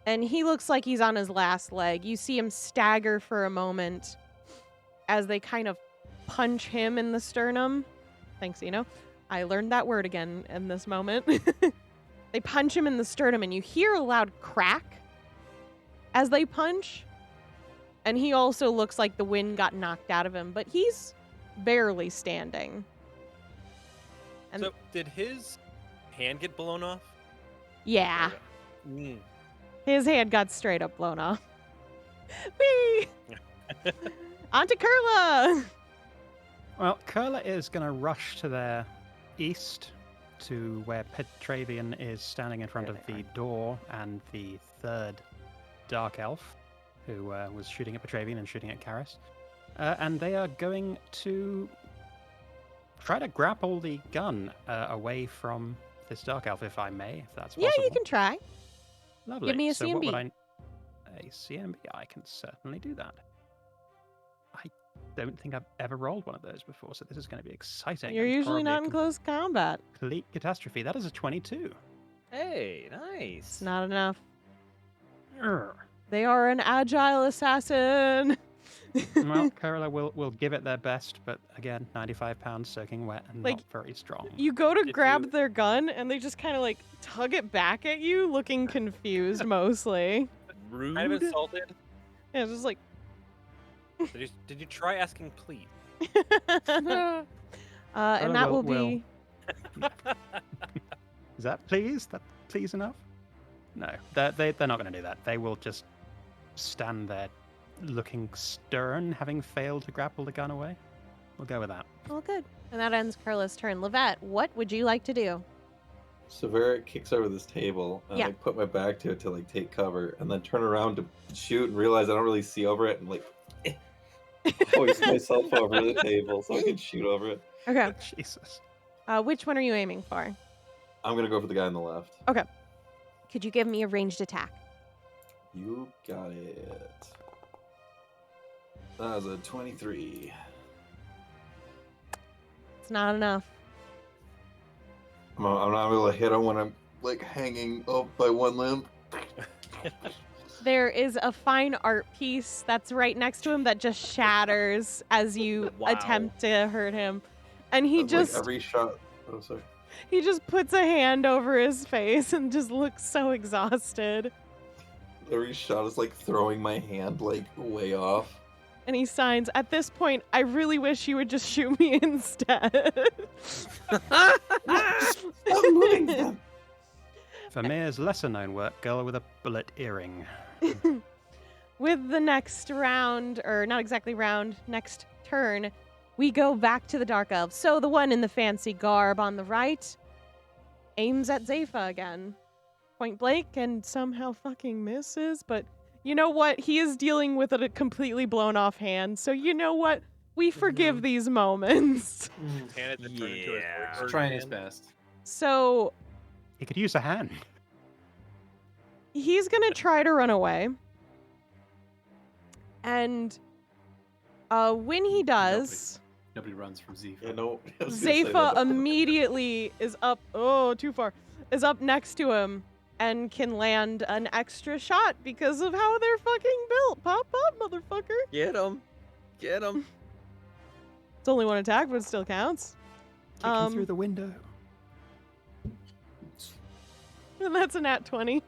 And he looks like he's on his last leg. You see him stagger for a moment as they kind of punch him in the sternum. Thanks, Xeno. I learned that word again in this moment. They punch him in the sternum, and you hear a loud crack as they punch. And he also looks like the wind got knocked out of him, but he's barely standing. And So, did his hand get blown off? yeah, Mm. his hand got straight up blown off. Whee! On to Kurla! Well, Kurla is going to rush to their east to where Petravian is standing in front of the door and the third Dark Elf, who was shooting at Petravian and shooting at Karis. And they are going to try to grapple the gun away from this Dark Elf, if I may, if that's possible. Yeah, you can try. Lovely. Give me a So what would CMB. A CMB, I can certainly do that. I don't think I've ever rolled one of those before, so this is going to be exciting. You're and usually probably not a in close combat. complete catastrophe. That is a 22. Hey, nice. It's not enough. Urgh. They are an agile assassin. Well, Kurla will give it their best, but again, 95 pounds soaking wet and Like, not very strong. You go to Did grab you- their gun, and they just kind of like tug it back at you, looking confused mostly. Rude. Kind of insulted. Yeah, just like. Did you try asking please? And that will be. Is that please? That please enough? No, they're not going to do that. They will just stand there looking stern, having failed to grapple the gun away. We'll go with that. Oh, good. And that ends Kurla's turn. Lovette, what would you like to do? So Vera kicks over this table, and Yeah. I put my back to it to like take cover, and then turn around to shoot and realize I don't really see over it, and like hoist myself over the table so I can shoot over it. Okay. Jesus. Which one are you aiming for? I'm gonna go for the guy on the left. Could you give me a ranged attack? You got it. That was a 23. It's not enough. I'm not able to hit him when I'm like hanging up by one limb. There is a fine art piece that's right next to him that just shatters as you Wow. attempt to hurt him. And he Like, just every shot. Oh, sorry. he just puts a hand over his face and just looks so exhausted. Every shot is like throwing my hand like way off. And he signs, "At this point, I really wish you would just shoot me instead." Stop moving them. Vermeer's lesser known work, Girl with a Bullet Earring. With the next round, or not exactly round, next turn, we go back to the Dark Elves. So the one in the fancy garb on the right aims at Zepha again. Point blank and somehow fucking misses, but you know what? He is dealing with a completely blown off hand, so you know what? We forgive these moments. Hand it to turn into his Yeah. bird Trying his hand. best. So He could use a hand. he's gonna try to run away. And when he does, Nobody runs from Z. Yeah, no. I was gonna say Zepha that. immediately is up. Oh, too far. Is up next to him and can land an extra shot because of how they're fucking built. Pop up, motherfucker. Get him. Get him. It's only one attack, but it still counts. Kick him through the window. And that's a nat 20.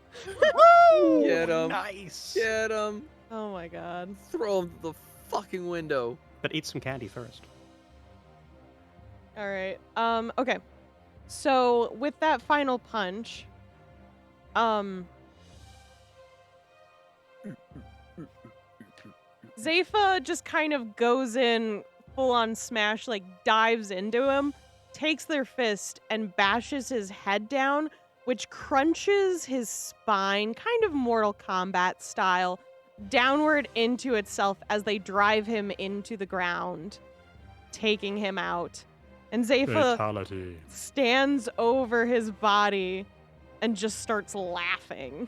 Get him. Nice. Get him. Oh my god. Throw him the fucking window. But eat some candy first. All right. Okay. So with that final punch, Zepha just kind of goes in full on smash, like dives into him, takes their fist and bashes his head down, which crunches his spine, kind of Mortal Kombat style, downward into itself as they drive him into the ground, taking him out. And Zepha Fatality. stands over his body and just starts laughing.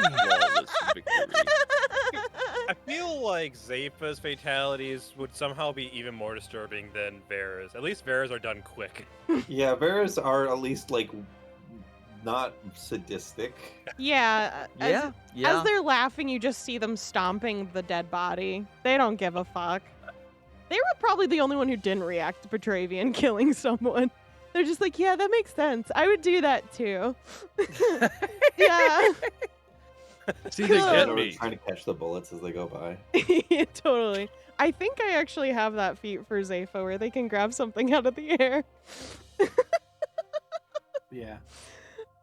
Flawless victory. I feel like Zepha's fatalities would somehow be even more disturbing than Vera's. At least Vera's are done quick. Yeah, Vera's are at least like not sadistic. Yeah. Yeah, As they're laughing, you just see them stomping the dead body. They don't give a fuck. They were probably the only one who didn't react to Petravian killing someone. They're just like, yeah, that makes sense. I would do that too. Yeah. See, Cool. they get They're me. trying to catch the bullets as they go by. Yeah, totally. I think I actually have that feat for Zepha where they can grab something out of the air. Yeah.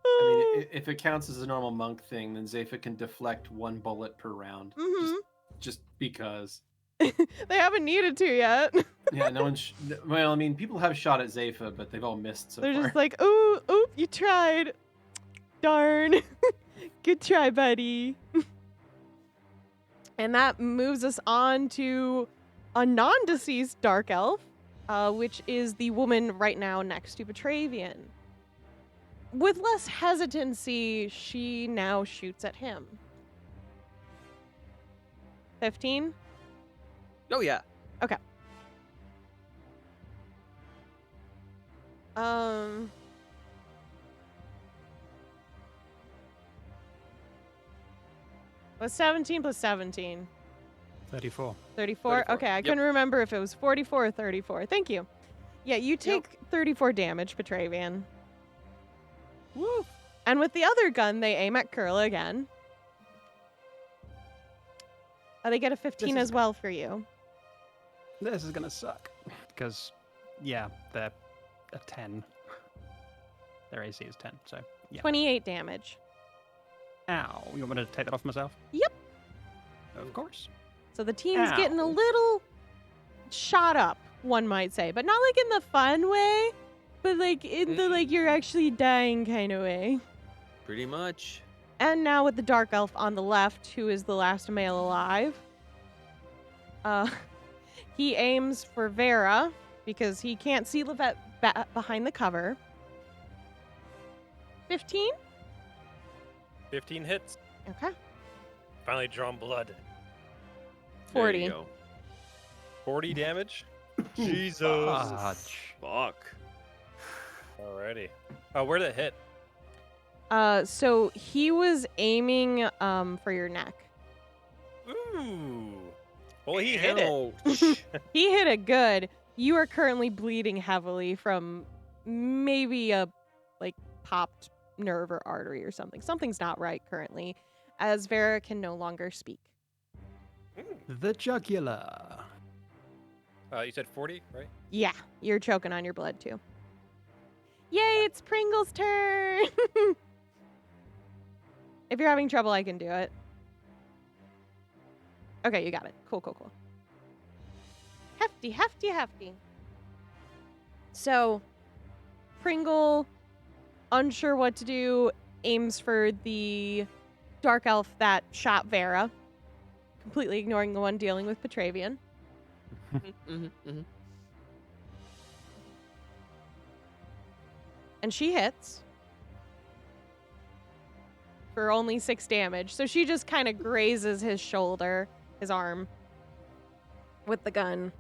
I mean, if it counts as a normal monk thing, then Zepha can deflect 1 bullet per round. Mhm. Just because. They haven't needed to yet. Yeah, no one's. Well, I mean, people have shot at Zepha, but they've all missed so They're far. just like, ooh, you tried. Darn. Good try, buddy. And that moves us on to a non-deceased dark elf, which is the woman right now next to Petravian. With less hesitancy, she now shoots at him. 15? Oh yeah. Okay. What's 17 plus 17? 34. 34? 34. Okay, I Yep. couldn't remember if it was 44 or 34. Thank you. Yeah, you take 34 damage, Petravian. Woo! And with the other gun, they aim at Kurla again. They get a 15 This as is- well for you. This is gonna suck. Because, yeah, they're a 10. Their AC is 10, so yeah. 28 damage. Ow. You want me to take that off myself? Yep. Of course. So the team's getting a Ow. little shot up, one might say, but not like in the fun way, but like in the like you're actually dying kind of way. Pretty much. And now with the dark elf on the left, who is the last male alive, he aims for Vera because he can't see Lovette behind the cover. 15? 15 hits. Okay. Finally drawn blood. There 40. you go. 40 damage. Jesus. Fudge. Fuck. Alrighty. Where'd it hit? So he was aiming for your neck. Ooh. Well, he hit it. Ouch. He hit it good. You are currently bleeding heavily from maybe a like popped nerve or artery or something. Something's not right currently, as Vera can no longer speak. The jugular. You said 40, right? Yeah, you're choking on your blood too. Yay, it's Pringle's turn! If you're having trouble, I can do it. Okay, you got it. Cool. Hefty. So, Pringle, unsure what to do, aims for the dark elf that shot Vera, completely ignoring the one dealing with Petravian. And she hits for only 6 damage. So she just kind of grazes his shoulder, his arm, with the gun.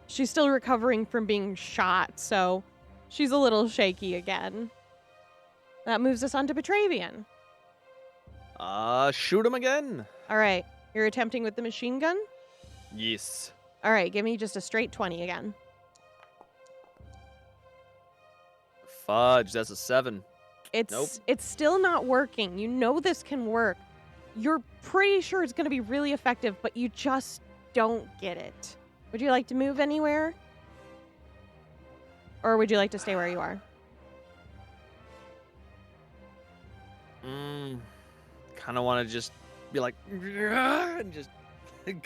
She's still recovering from being shot, so she's a little shaky again. That moves us on to Petravian. Shoot him again. All right, you're attempting with the machine gun? Yes. All right, give me just a straight 20 again. Fudge, that's a 7. It's Nope. it's still not working. You know this can work. You're pretty sure it's going to be really effective, but you just don't get it. Would you like to move anywhere? Or would you like to stay where you are? Kind of want to just be like, and just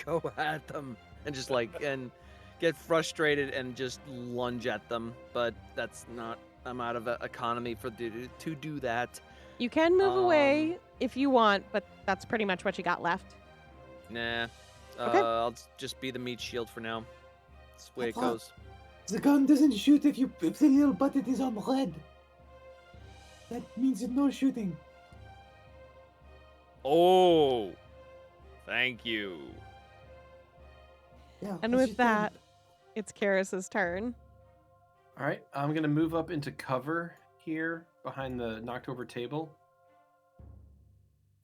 go at them and just like, and get frustrated and just lunge at them. But that's not, I'm out of economy to do that. You can move away if you want, but that's pretty much what you got left. Nah. Okay. I'll just be the meat shield for now. That's the way it goes. The gun doesn't shoot if the little button is on red. That means no shooting. Oh, thank you. Yeah. And let's with just that, it's Karis's turn. All right, I'm gonna move up into cover here behind the knocked over table,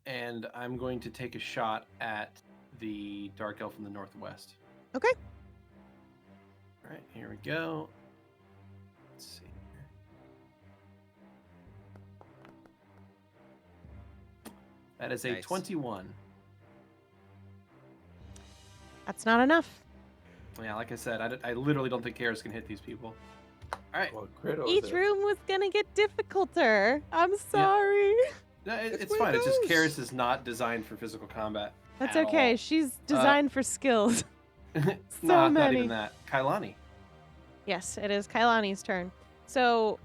and I'm going to take a shot at the dark elf in the northwest. Okay. All right, here we go. Let's see here. That is a Nice. 21. That's not enough. Yeah, like I said, I literally don't think Karis can hit these people. All right. Well, crit was Each it? room was gonna get difficulter. I'm sorry. No, it's where fine. it It's just goes. Karis is not designed for physical combat. That's at okay. all. She's designed for skills. Not many. even that. Kailani. Yes, it is Kailani's turn. So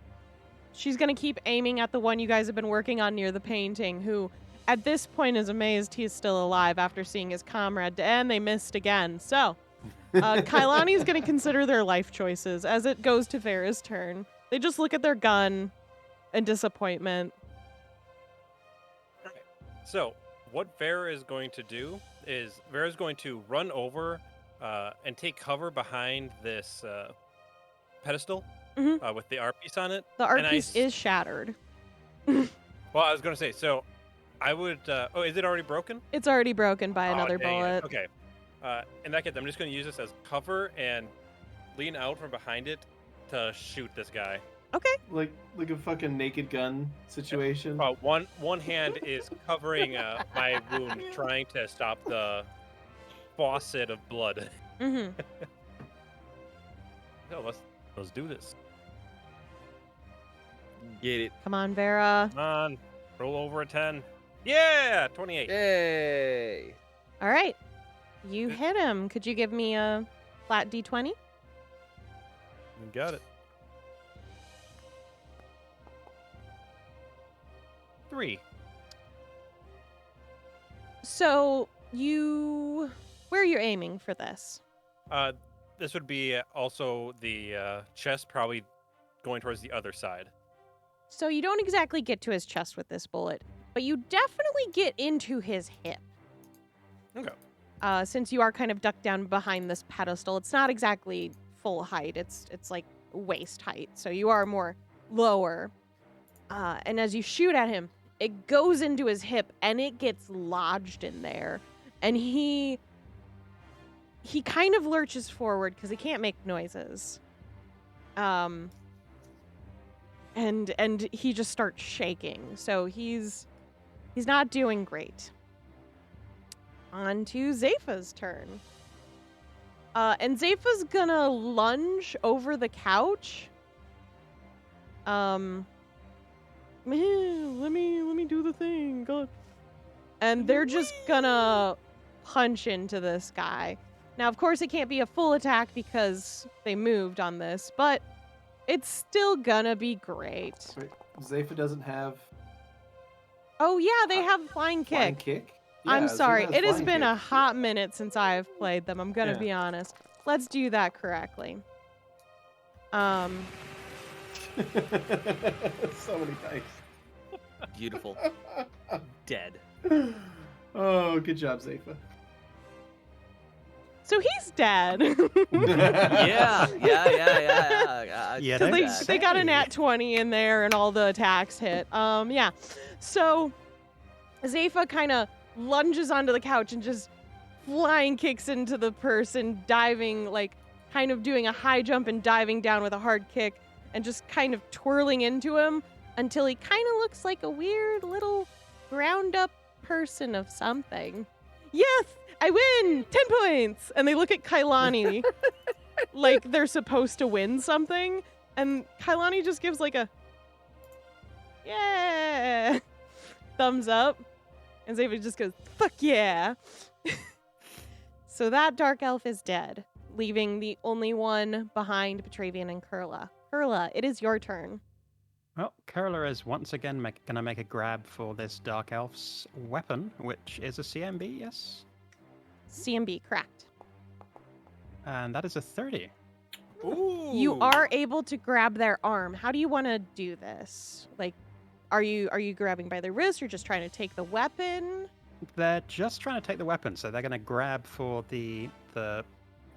she's going to keep aiming at the one you guys have been working on near the painting, who at this point is amazed he's still alive after seeing his comrade, and they missed again. So Kailani's going to consider their life choices as it goes to Vera's turn. They just look at their gun in disappointment. So, what Vera is going to do is Vera's going to run over and take cover behind this pedestal Mhm. with the art piece on it. The art And I piece s- is shattered. Well, I was going to say, so I would. Oh, is it already broken? It's already broken by Oh, another dang it. bullet. Okay. In that case, I'm just going to use this as cover and lean out from behind it to shoot this guy. Like a fucking Naked Gun situation. One hand is covering my wound, trying to stop the faucet of blood. Mm-hmm. So let's do this. Get it. Come on, Vera. Come on, roll over a 10. Yeah, 28. Yay! All right. You hit him. Could you give me a flat D20? You got it. 3. So where are you aiming for this? This would be also the chest, probably going towards the other side. So you don't exactly get to his chest with this bullet, but you definitely get into his hip. Okay. Since you are kind of ducked down behind this pedestal, it's not exactly full height. It's like waist height. So you are more lower. And as you shoot at him, it goes into his hip and it gets lodged in there. And he kind of lurches forward because he can't make noises. And he just starts shaking. So he's not doing great. On to Zepha's turn. And Zepha's gonna lunge over the couch. Man, let me do the thing. God. And they're just gonna punch into this guy. Now, of course, it can't be a full attack because they moved on this, but it's still gonna be great. Wait, Zepha doesn't have Oh yeah, they have flying kick. flying kick. I'm Yeah, Zepha sorry. has It has flying been a kick. hot minute since I've played them. I'm gonna Yeah. be honest. Let's do that correctly. So many dice. Beautiful. Dead. Oh, good job, Zepha. So he's dead. Yeah. Yeah, Because don't they got a say. nat 20 in there and all the attacks hit. Yeah. So Zepha kind of lunges onto the couch and just flying kicks into the person, diving, like kind of doing a high jump and diving down with a hard kick and just kind of twirling into him until he kind of looks like a weird little ground up person of something. Yes, I win! 10 points! And they look at Kailani like they're supposed to win something. And Kailani just gives like a, yeah, thumbs up. And Xavier just goes, fuck yeah. So that dark elf is dead, leaving the only one behind Petravian and Kurla. Kurla, it is your turn. Well, Kurla is once again going to make a grab for this Dark Elf's weapon, which is a CMB, yes? CMB, correct. And that is a 30. Ooh. You are able to grab their arm. How do you want to do this? Like, are you grabbing by the wrist or just trying to take the weapon? They're just trying to take the weapon, so they're going to grab for the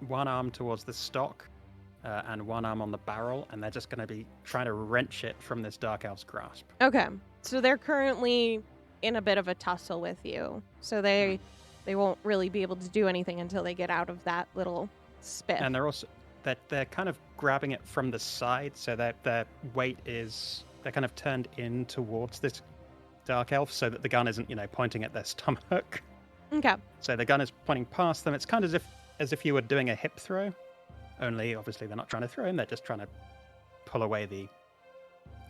one arm towards the stock and one arm on the barrel, and they're just going to be trying to wrench it from this Dark Elf's grasp. Okay. So they're currently in a bit of a tussle with you. So they won't really be able to do anything until they get out of that little spiff. And they're also they're kind of grabbing it from the side, so that their weight is they're kind of turned in towards this Dark Elf, so that the gun isn't pointing at their stomach. Okay. So the gun is pointing past them. It's kind of as if you were doing a hip throw, only obviously they're not trying to throw him. They're just trying to pull away the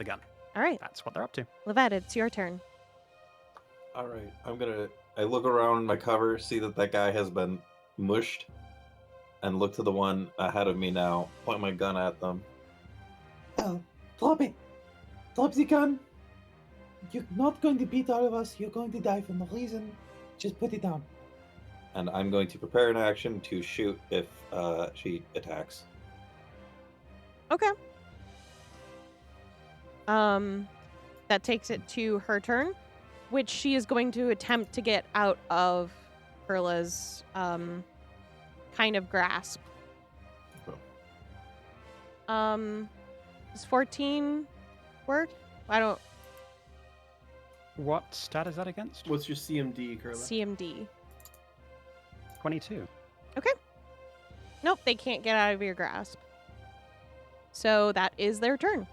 gun. All right. That's what they're up to. Lovette, it's your turn. All right, I look around my cover, see that guy has been mushed, and look to the one ahead of me now, point my gun at them. Well, drop it. Drop the gun. You're not going to beat all of us. You're going to die for no reason. Just put it down. And I'm going to prepare an action to shoot if she attacks. Okay. That takes it to her turn, which she is going to attempt to get out of Kurla's kind of grasp. Does 14 work? I don't. What stat is that against? What's your CMD, Kurla? CMD. 22. Okay. Nope, they can't get out of your grasp. So that is their turn.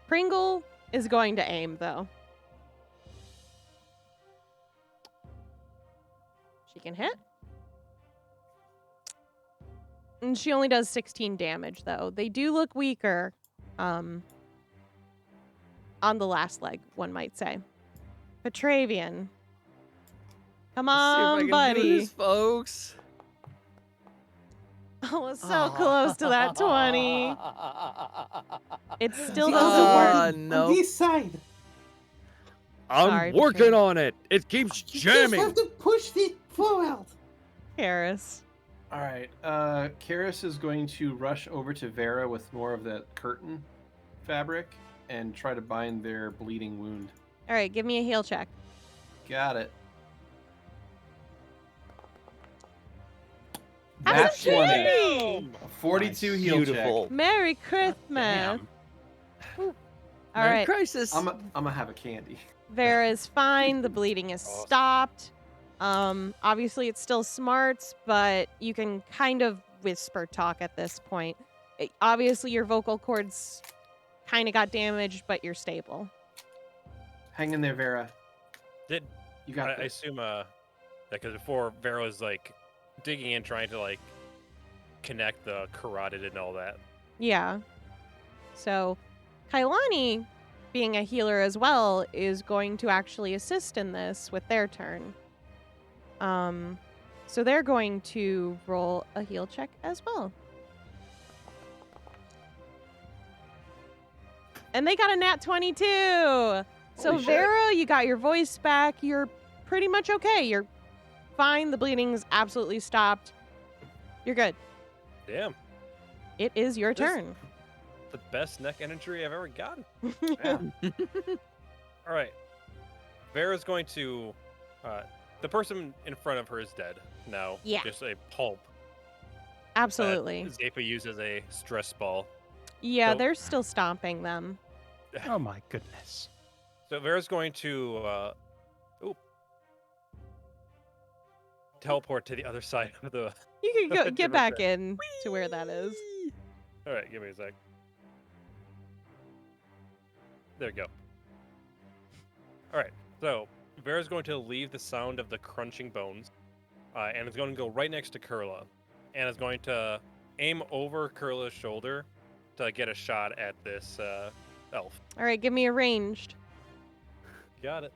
Pringle is going to aim, though. She can hit. And she only does 16 damage, though. They do look weaker on the last leg, one might say. Petravian. Come Let's see if I on, can do buddy. this, folks. Oh, it's so close to that 20. It still doesn't work. No. On this side. I'm Sorry, working Petravian. on it. It keeps You just jamming. have to push it forward. Harris. All right. Karis is going to rush over to Vera with more of that curtain fabric and try to bind their bleeding wound. All right, give me a heal check. Got it. That's Nat a 20. twenty. A 42 heal Beautiful. check. Merry Christmas. Damn. All Merry right, Crisis. I'm gonna have a candy. Vera's fine. The bleeding is Awesome. stopped. Obviously it's still smarts, but you can kind of whisper talk at this point. Obviously your vocal cords kind of got damaged, but you're stable. Hang in there, Vera. Did You got I this. assume because before Vera was like digging in, trying to like connect the carotid and all that. Yeah. So Kailani, being a healer as well, is going to actually assist in this with their turn. So they're going to roll a heal check as well. And they got a nat 22. So Holy shit. Vera, you got your voice back. You're pretty much okay. You're fine. The bleeding's absolutely stopped. You're good. Damn, It is your This- turn. the best neck energy I've ever gotten. Yeah. All right, Vera's going to. The person in front of her is dead now. Yeah. Just a pulp. Absolutely. That Zapa used as a stress ball. Yeah, So- they're still stomping them. Oh my goodness. So Vera's going to teleport to the other side of the. You can go get Different back thing. in to where that is. All right, give me a sec. There we go. All right, so Vera's going to leave the sound of the crunching bones, and is going to go right next to Kurla, and is going to aim over Kurla's shoulder to get a shot at this elf. All right, give me a ranged. Got it.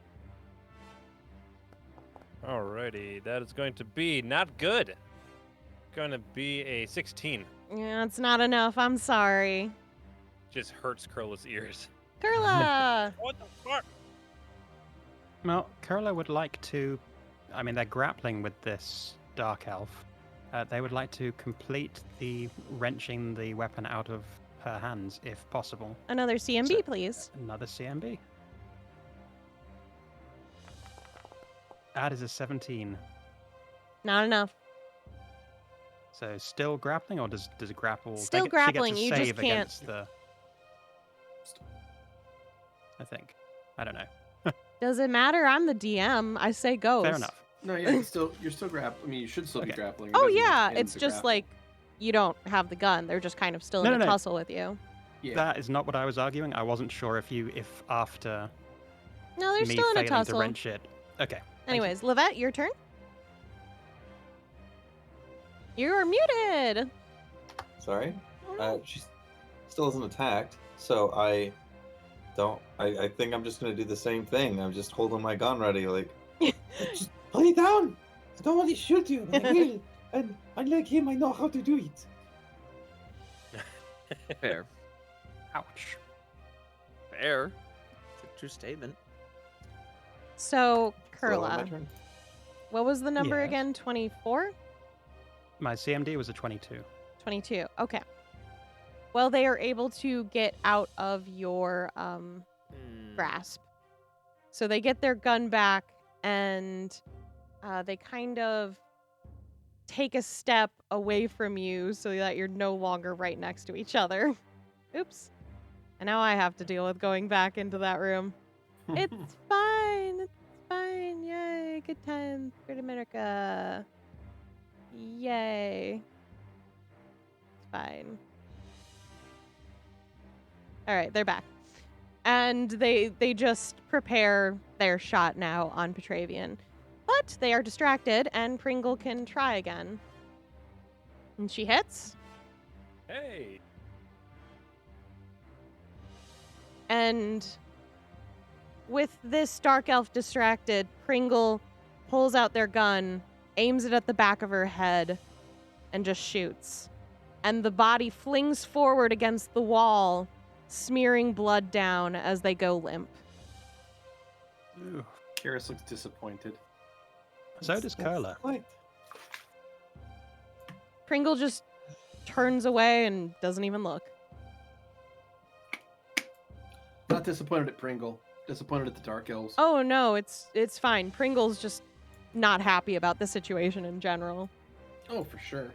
Alrighty, that is going to be not good. Going to be a 16. Yeah, it's not enough. I'm sorry. Just hurts Kurla's ears. Kurla! What the fuck? Well, Kurla would like to. I mean, they're grappling with this dark elf. They would like to complete the wrenching the weapon out of her hands, if possible. Another CMB, So- please. Another CMB. That is a 17. Not enough. So still grappling, or does it grapple? Still she grappling, gets a you just save can't- against the. I think. I don't know. Does it matter? I'm the DM. I say goes. Fair enough. No, yeah, you're still grappling. I mean, you should still be Okay. grappling. It Oh doesn't yeah, end it's to just grapple. like you don't have the gun. They're just kind of still in No, a no, no. tussle with you. Yeah. That is not what I was arguing. I wasn't sure if after No, they're me still in a failing to tussle. wrench it. Okay. thank you. Anyways, Lovette, your turn. You are muted. Sorry. Oh, no. She still isn't attacked, so I don't. I think I'm just gonna do the same thing. I'm just holding my gun ready, like. Just put it down. I don't want to shoot you, but I will. And unlike him, I know how to do it. Fair. Ouch. Fair. It's a true statement. So, So, my Kurla, turn? what was the number Yes. again? 24? My CMD was a 22. 22. Okay. Well, they are able to get out of your grasp. So they get their gun back and they kind of take a step away from you so that you're no longer right next to each other. Oops. And now I have to deal with going back into that room. It's fine. It's fine. Yay. Good times. Great America. Yay. It's fine. All right, they're back. And they just prepare their shot now on Petravian. But they are distracted, and Pringle can try again. And she hits. Hey. And with this dark elf distracted, Pringle pulls out their gun, aims it at the back of her head, and just shoots. And the body flings forward against the wall, smearing blood down as they go limp. Ooh. Karis looks disappointed. So does Kurla. Right. Pringle just turns away and doesn't even look. Not disappointed at Pringle. Disappointed at the Dark Elves. Oh no, it's fine. Pringle's just not happy about the situation in general. Oh, for sure.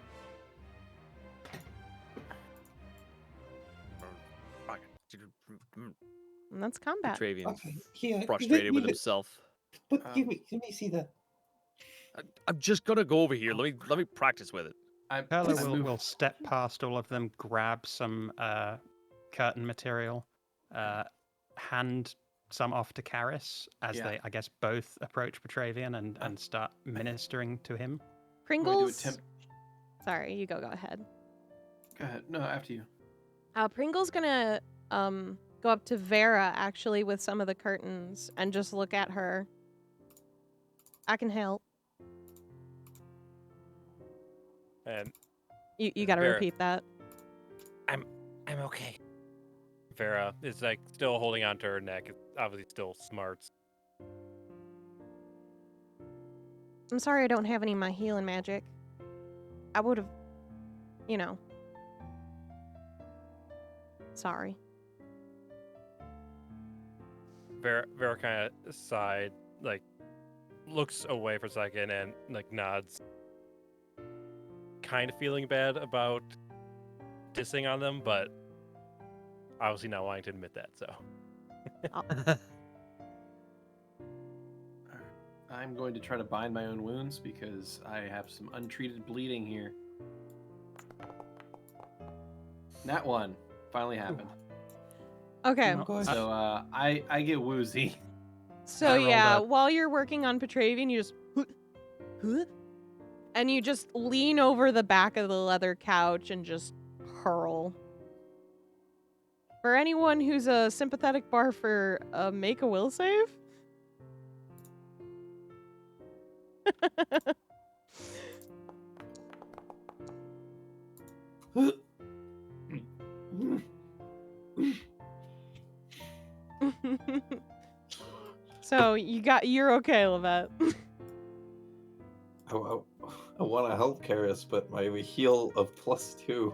And that's combat. Petravian's Okay. Here. frustrated with himself. But give me see that. I'm just gonna go over here. Let me practice with it. Kurla will step past all of them, grab some curtain material, hand some off to Karis as Yeah. they, I guess, both approach Petravian and start ministering to him. Pringle's. Sorry, you go ahead. Go ahead. No, after you. Pringle's gonna go up to Vera actually with some of the curtains and just look at her. I can help. And You gotta Vera. repeat that. I'm okay. Vera is like still holding on to her neck. It's obviously still smarts. I'm sorry I don't have any of my healing magic. I would have, Sorry. Vera kind of sighed, like looks away for a second and like nods. Kind of feeling bad about dissing on them, but obviously not wanting to admit that. So I'm going to try to bind my own wounds because I have some untreated bleeding here. That one finally happened. Okay. No, Gosh. So I get woozy. So I rolled yeah, a- while you're working on Petravian, you just and you just lean over the back of the leather couch and just hurl. For anyone who's a sympathetic barfer, make a will save. So you're okay, Lovette. I want to help Karis, but my heal of +2.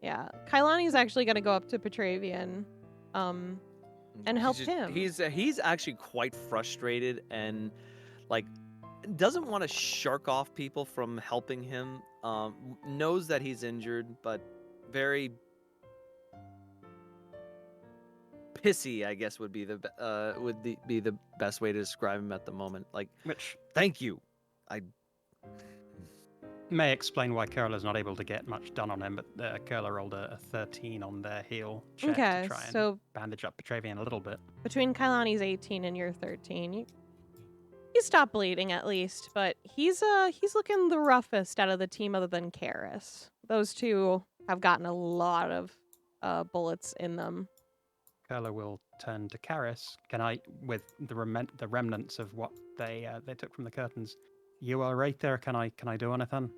Yeah, Kailani's actually gonna go up to Petravian, and help him. He's actually quite frustrated and like doesn't want to shark off people from helping him. Knows that he's injured, but very pissy, I guess would be the best way to describe him at the moment. Like, Which thank you. may explain why Kurla's not able to get much done on him, but Kurla rolled a 13 on their heal check Okay, to try and so bandage up Petravian a little bit. between Kailani's 18 and your 13, you stop bleeding at least, but he's looking the roughest out of the team other than Karis. Those two have gotten a lot of bullets in them. Kurla will turn to Karis. Can I, with the remnants of what they took from the curtains, you are right there. Can I do anything?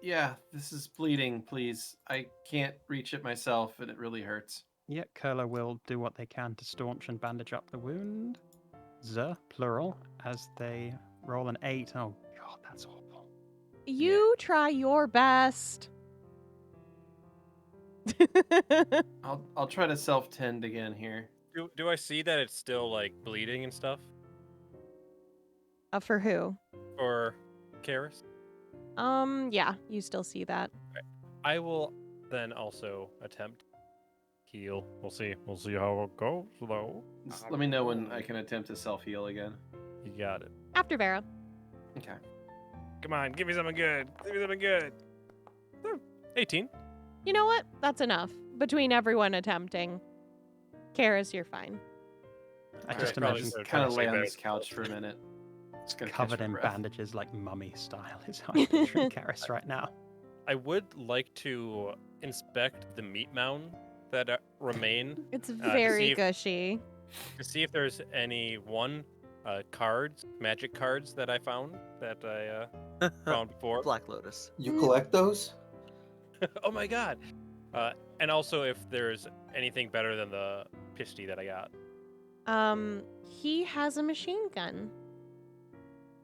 Yeah, this is bleeding, please. I can't reach it myself, and it really hurts. Yeah, Kurla will do what they can to staunch and bandage up the wound. Plural, as they roll an 8. Oh god, that's awful. You try your best. I'll try to self-tend again here. Do I see that it's still like bleeding and stuff For who? for Karis? Yeah, you still see that. I will then also attempt heal. We'll see how it goes though. Just let me know when I can attempt to self-heal again. You got it. After Vera. Okay. Come on, give me something good. 18. You know what? That's enough. Between everyone attempting. Karis, you're fine. I Alright, just probably imagine so. Kind of Karis lay like on that. this couch for a minute. Just gonna catch covered my in breath. bandages like mummy style is how I'm picturing Karis right now. I would like to inspect the meat mound that remain It's to very see if- gushy. to see if there's any magic cards that I found that I found before. Black Lotus. You collect those? Oh my god! And also if there's anything better than the pishti that I got. He has a machine gun.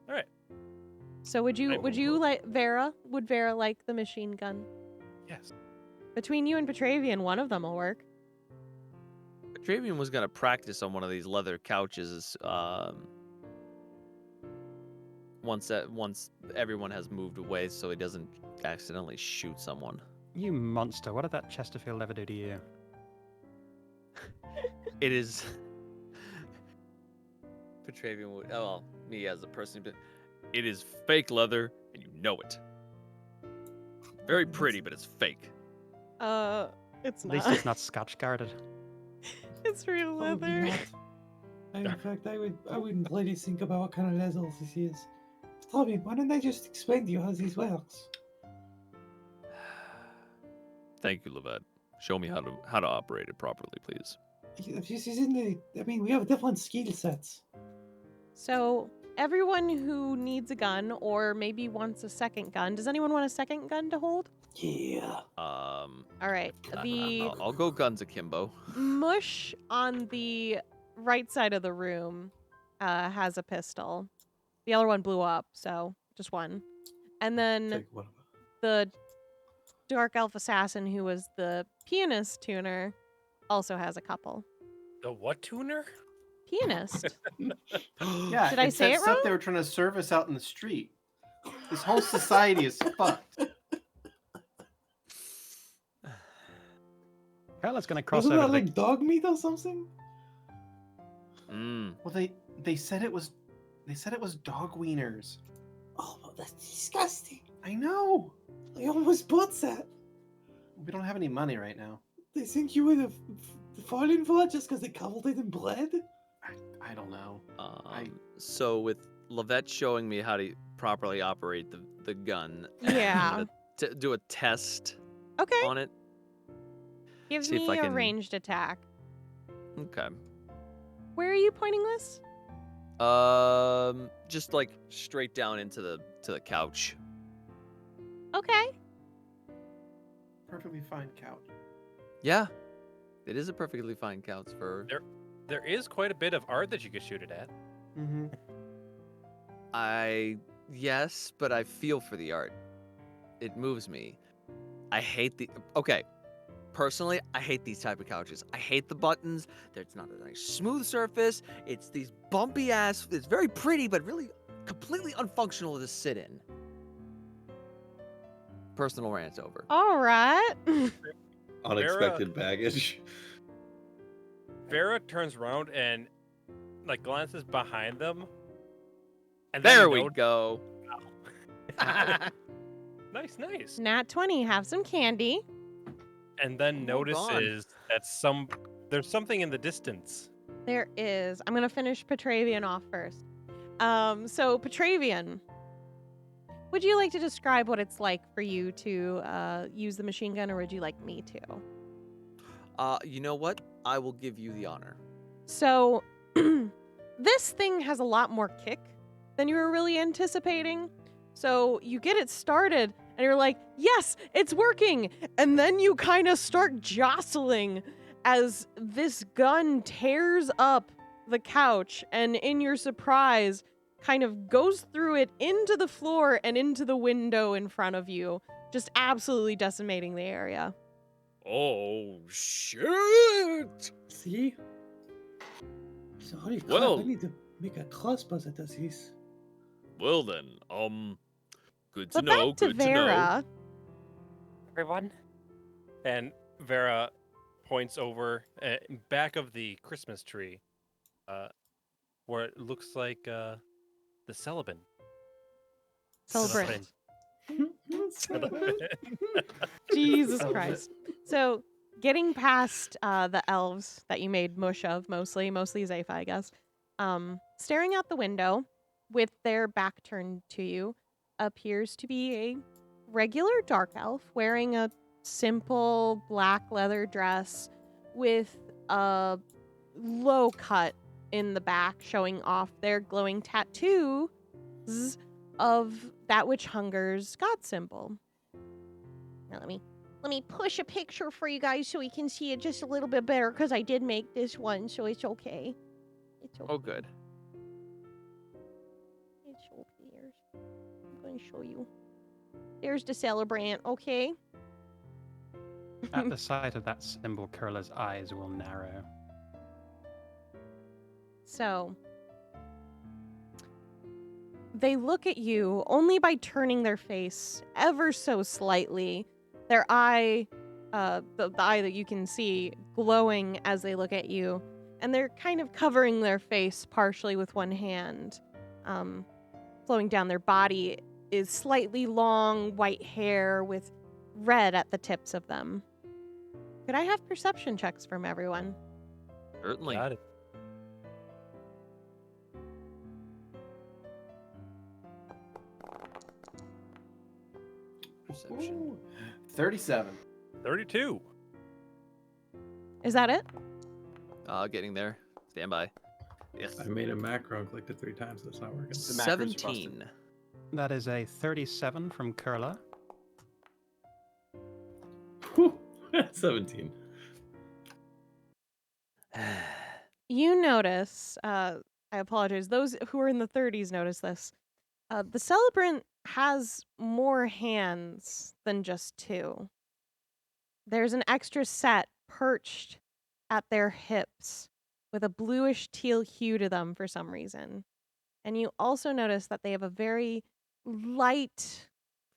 All right. So would you like Vera? Would Vera like the machine gun? Yes. Between you and Petravian, one of them will work. Petravian was gonna practice on one of these leather couches. Once everyone has moved away, so he doesn't accidentally shoot someone. You monster, what did that Chesterfield ever do to you? It is. Petravian would. Oh, well, me as a person, but it is fake leather, and you know it. Very pretty, but it's fake. It's At least not. it's not scotch guarded. It's real Probably leather. not. In fact, I wouldn't really think about what kind of leather this is. Tommy, why don't I just explain to you how this works? Thank you, Lovette. Show me how to operate it properly, please. This isn't we have different skill sets. So everyone who needs a gun or maybe wants a second gun, does anyone want a second gun to hold? Yeah. All right. The I'll go guns akimbo. mush on the right side of the room has a pistol. The other one blew up, so just one. And then Take one. the Dark Elf Assassin, who was the pianist tuner, also has a couple. The what tuner? Pianist? Yeah, Did I say it sets up wrong? they were trying to serve us out in the street. This whole society is fucked. Kurla's gonna cross Wasn't over that to like dog meat or something? Mm. Well, they said it was dog wieners. Oh, that's disgusting. I know. I almost bought that. We don't have any money right now. They think you would have fallen for it just because they covered it in blood? I don't know. I- So with Lovette showing me how to properly operate the gun, Yeah. I'm gonna do a test Okay. on it. Give See if me I a can- ranged attack. Okay. Where are you pointing this? Just like straight down into the couch. Okay. Perfectly fine couch. Yeah, it is a perfectly fine couch for. There is quite a bit of art that you could shoot it at. Mm-hmm. Yes, but I feel for the art. It moves me. I hate the. Okay. Personally, I hate these type of couches. I hate the buttons. There's not a nice smooth surface. It's these bumpy ass. It's very pretty, but really completely unfunctional to sit in. Personal rant over. All right. Unexpected baggage. Vera turns around and like glances behind them. And There then we go. Nice. Nat 20, have some candy. And then Hold on. notices that there's something in the distance. There is. I'm going to finish Petravian off first. So, Petravian, would you like to describe what it's like for you to use the machine gun, or would you like me to? You know what? I will give you the honor. So, this thing has a lot more kick than you were really anticipating. So, you get it started, and you're like, yes, it's working! And then you kind of start jostling as this gun tears up the couch, and in your surprise, kind of goes through it into the floor and into the window in front of you, just absolutely decimating the area. Oh shit! See? So holy crap, Well- I need to make a crossbow that does this. Well then, good to But know. back to Good to know. Vera. Everyone. And Vera points over back of the Christmas tree, where it looks like the Celebrant. Celebrant. Celebrant. Jesus Celebrant. Christ. So, getting past the elves that you made mush of, mostly Zepha, I guess, staring out the window with their back turned to you appears to be a regular dark elf wearing a simple black leather dress with a low cut in the back showing off their glowing tattoos of that which hungers God symbol. Now let me push a picture for you guys so you can see it just a little bit better, because I did make this one, so it's okay. It's okay. Oh, good. It's okay. I'm going to show you. There's the celebrant, okay? At the sight of that symbol, Kurla's eyes will narrow. So, they look at you only by turning their face ever so slightly. Their eye, the eye that you can see glowing as they look at you, and they're kind of covering their face partially with one hand. Flowing down their body is slightly long white hair with red at the tips of them. Could I have perception checks from everyone? Certainly. Got it. Perception. Ooh, 37. 32. Is that it? Getting there. Stand by. Yes. I made a macro and clicked it 3 times, so it's not working. The macros are busted. 17. That is a 37 from Kurla. Whew, 17. You notice, I apologize, those who are in the 30s notice this. The celebrant has more hands than just 2. There's an extra set perched at their hips with a bluish teal hue to them for some reason. And you also notice that they have a very light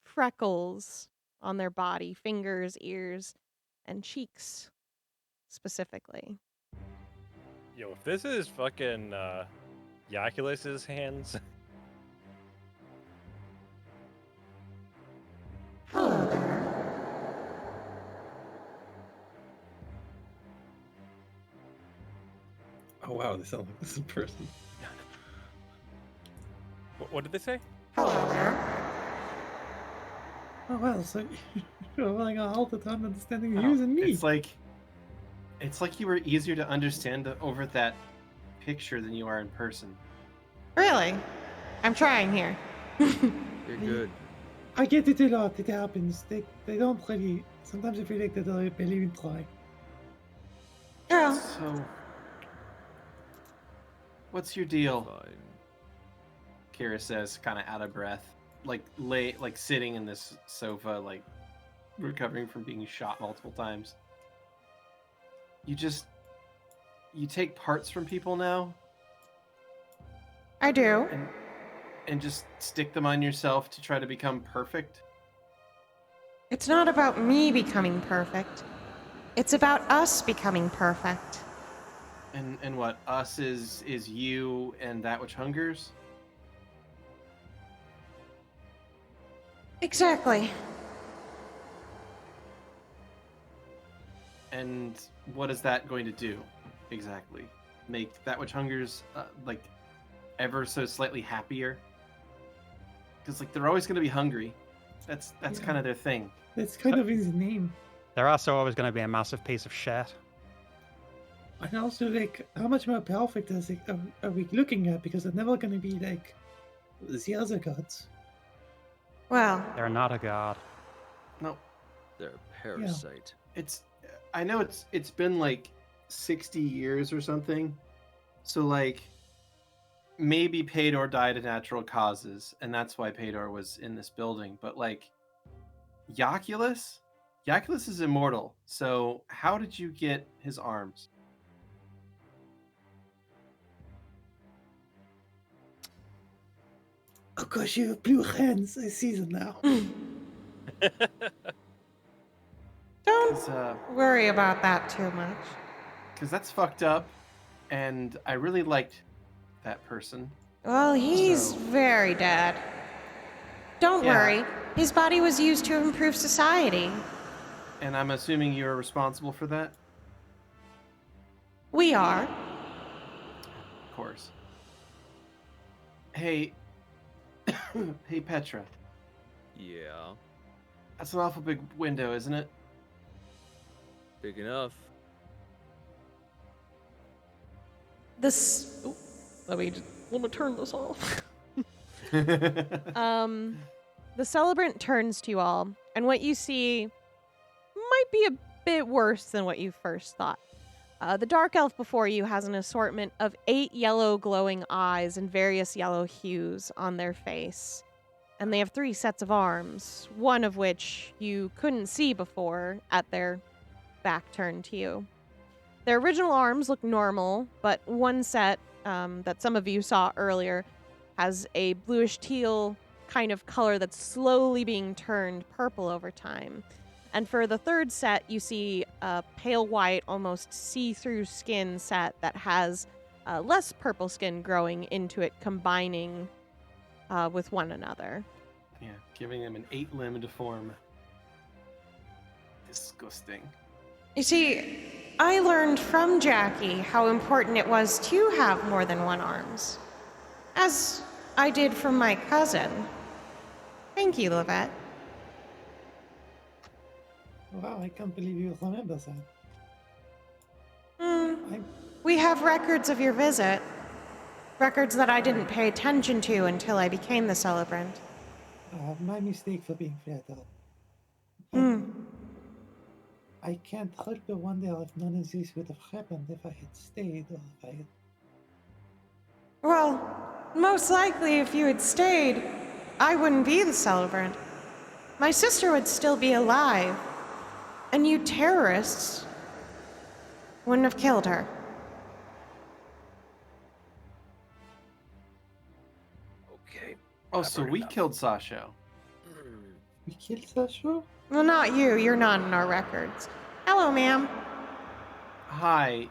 freckles on their body, fingers, ears, and cheeks specifically. Yo, if this is fucking Yaculus's hands. Oh wow, they sound like this is a person. What did they say? Hello there. Oh well, so you're relying on all the time understanding Oh, you and me. It's like you were easier to understand over that picture than you are in person. Really? I'm trying here. You're good. I get it a lot. It happens. They don't really. Sometimes I feel like they don't believe in try. Girl. So, what's your deal? Fine. Kira says, kind of out of breath, like sitting in this sofa, like recovering from being shot multiple times. You take parts from people now I do. and just stick them on yourself to try to become perfect. It's not about me becoming perfect. It's about us becoming perfect. And what us is you and that which hungers. Exactly. And what is that going to do exactly? Make that which hungers like ever so slightly happier? Because like they're always going to be hungry. That's Yeah. kind of their thing. That's kind of his name. They're also always going to be a massive piece of shit. And also, like, how much more perfect are we looking at? Because they're never going to be like the other gods. Well, They're not a god. No, They're a parasite. I know it's been like 60 years or something. So like maybe Pador died of natural causes, and that's why Pador was in this building. But like Yaculus is immortal. So how did you get his arms? Of course, you have blue hands. I see them now. don't worry about that too much. Because that's fucked up, and I really liked that person. Well, he's So- very dead. Don't Yeah. worry. His body was used to improve society. And I'm assuming you're responsible for that? We are. Of course. Hey, hey Petra, Yeah, that's an awful big window, isn't it? big enough. This. Oh, let me turn this off. The celebrant turns to you all, and what you see might be a bit worse than what you first thought. The dark elf before you has an assortment of 8 yellow glowing eyes and various yellow hues on their face. And they have 3 sets of arms, one of which you couldn't see before at their back turned to you. Their original arms look normal, but one set that some of you saw earlier has a bluish teal kind of color that's slowly being turned purple over time. And for the third set, you see a pale white, almost see-through skin set that has less purple skin growing into it, combining with one another. Yeah, giving him an 8-limbed form. Disgusting. You see, I learned from Jackie how important it was to have more than one arms. As I did from my cousin. Thank you, Lovette. Wow, I can't believe you remember that. I, We have records of your visit. Records that I didn't pay attention to until I became the celebrant. my mistake for being flattered. I can't help but wonder if none of this would have happened if I had stayed, or if I had... Well, most likely if you had stayed, I wouldn't be the celebrant. My sister would still be alive. And you terrorists wouldn't have killed her. Okay. Oh, so we killed Sasho. We killed Sasha? Well, not you. You're not in our records. Hello, ma'am. Hi,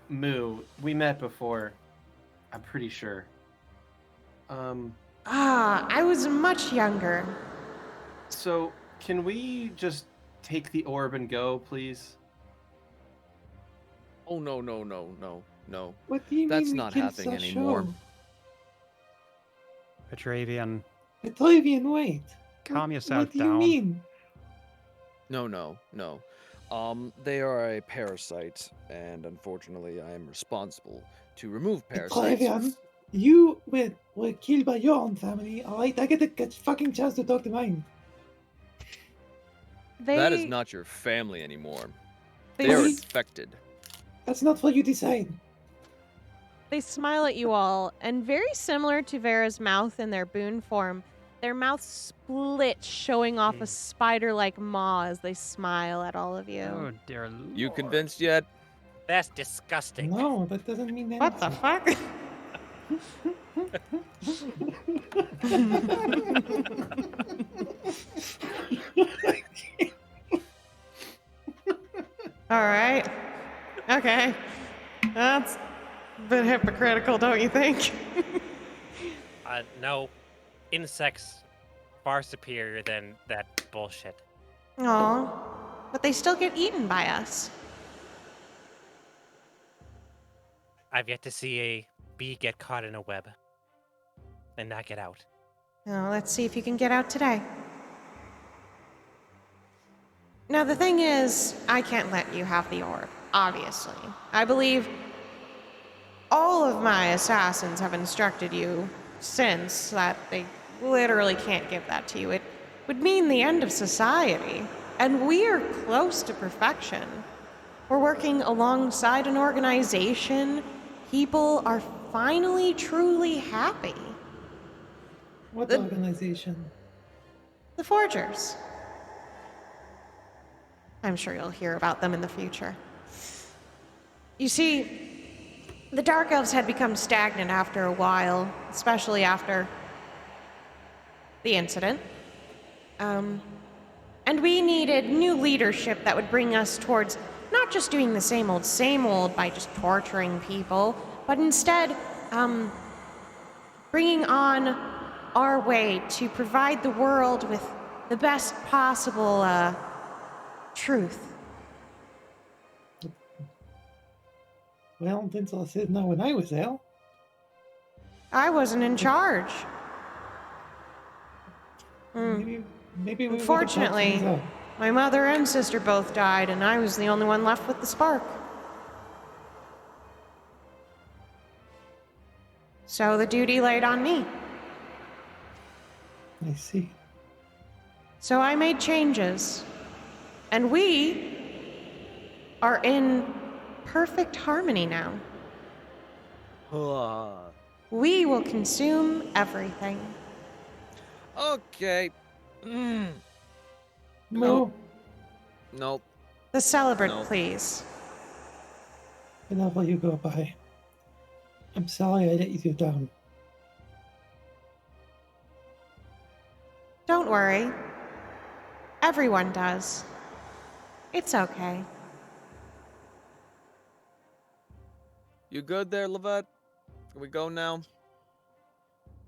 Moo. We met before. I'm pretty sure. I was much younger. So can we just take the orb and go, please? Oh no. no. What do you That's mean we not killed happening Sasho? anymore. Petravian, Petravian, wait. calm What yourself do you down. mean? No. They are a parasite, and unfortunately, I am responsible to remove parasites. Petravian, you were killed by your own family, alright? I get a fucking chance to talk to mine. That is not your family anymore. They They are s- infected. That's not for you to decide. They smile at you all, and very similar to Vera's mouth in their boon form, their mouth splits, showing off a spider-like maw as they smile at all of you. Oh dear lord. You convinced yet? That's disgusting. No, that doesn't mean anything. What the fuck? All right. Okay. That's a bit hypocritical, don't you think? No, insects far superior than that bullshit. Aw. But they still get eaten by us. I've yet to see a bee get caught in a web and not get out. Well, let's see if you can get out today. Now, the thing is, I can't let you have the orb, obviously. I believe all of my assassins have instructed you since that they literally can't give that to you. It would mean the end of society. And we are close to perfection. We're working alongside an organization. People are finally truly happy. What The- organization? The Forgers. I'm sure you'll hear about them in the future. You see, the Dark Elves had become stagnant after a while, especially after the incident. And we needed new leadership that would bring us towards not just doing the same old by just torturing people, but instead, bringing on our way to provide the world with the best possible, truth. Well, Tinsel said no when I was there. I wasn't in charge. Maybe we Unfortunately, my mother and sister both died, and I was the only one left with the spark. So the duty laid on me. I see. So I made changes. And we are in perfect harmony now. We will consume everything. Okay. No. Nope. The celebrant, No. please. Enough let you go by. I'm sorry I let you down. Don't worry. Everyone does. It's okay. You good there, Lovette? Can we go now?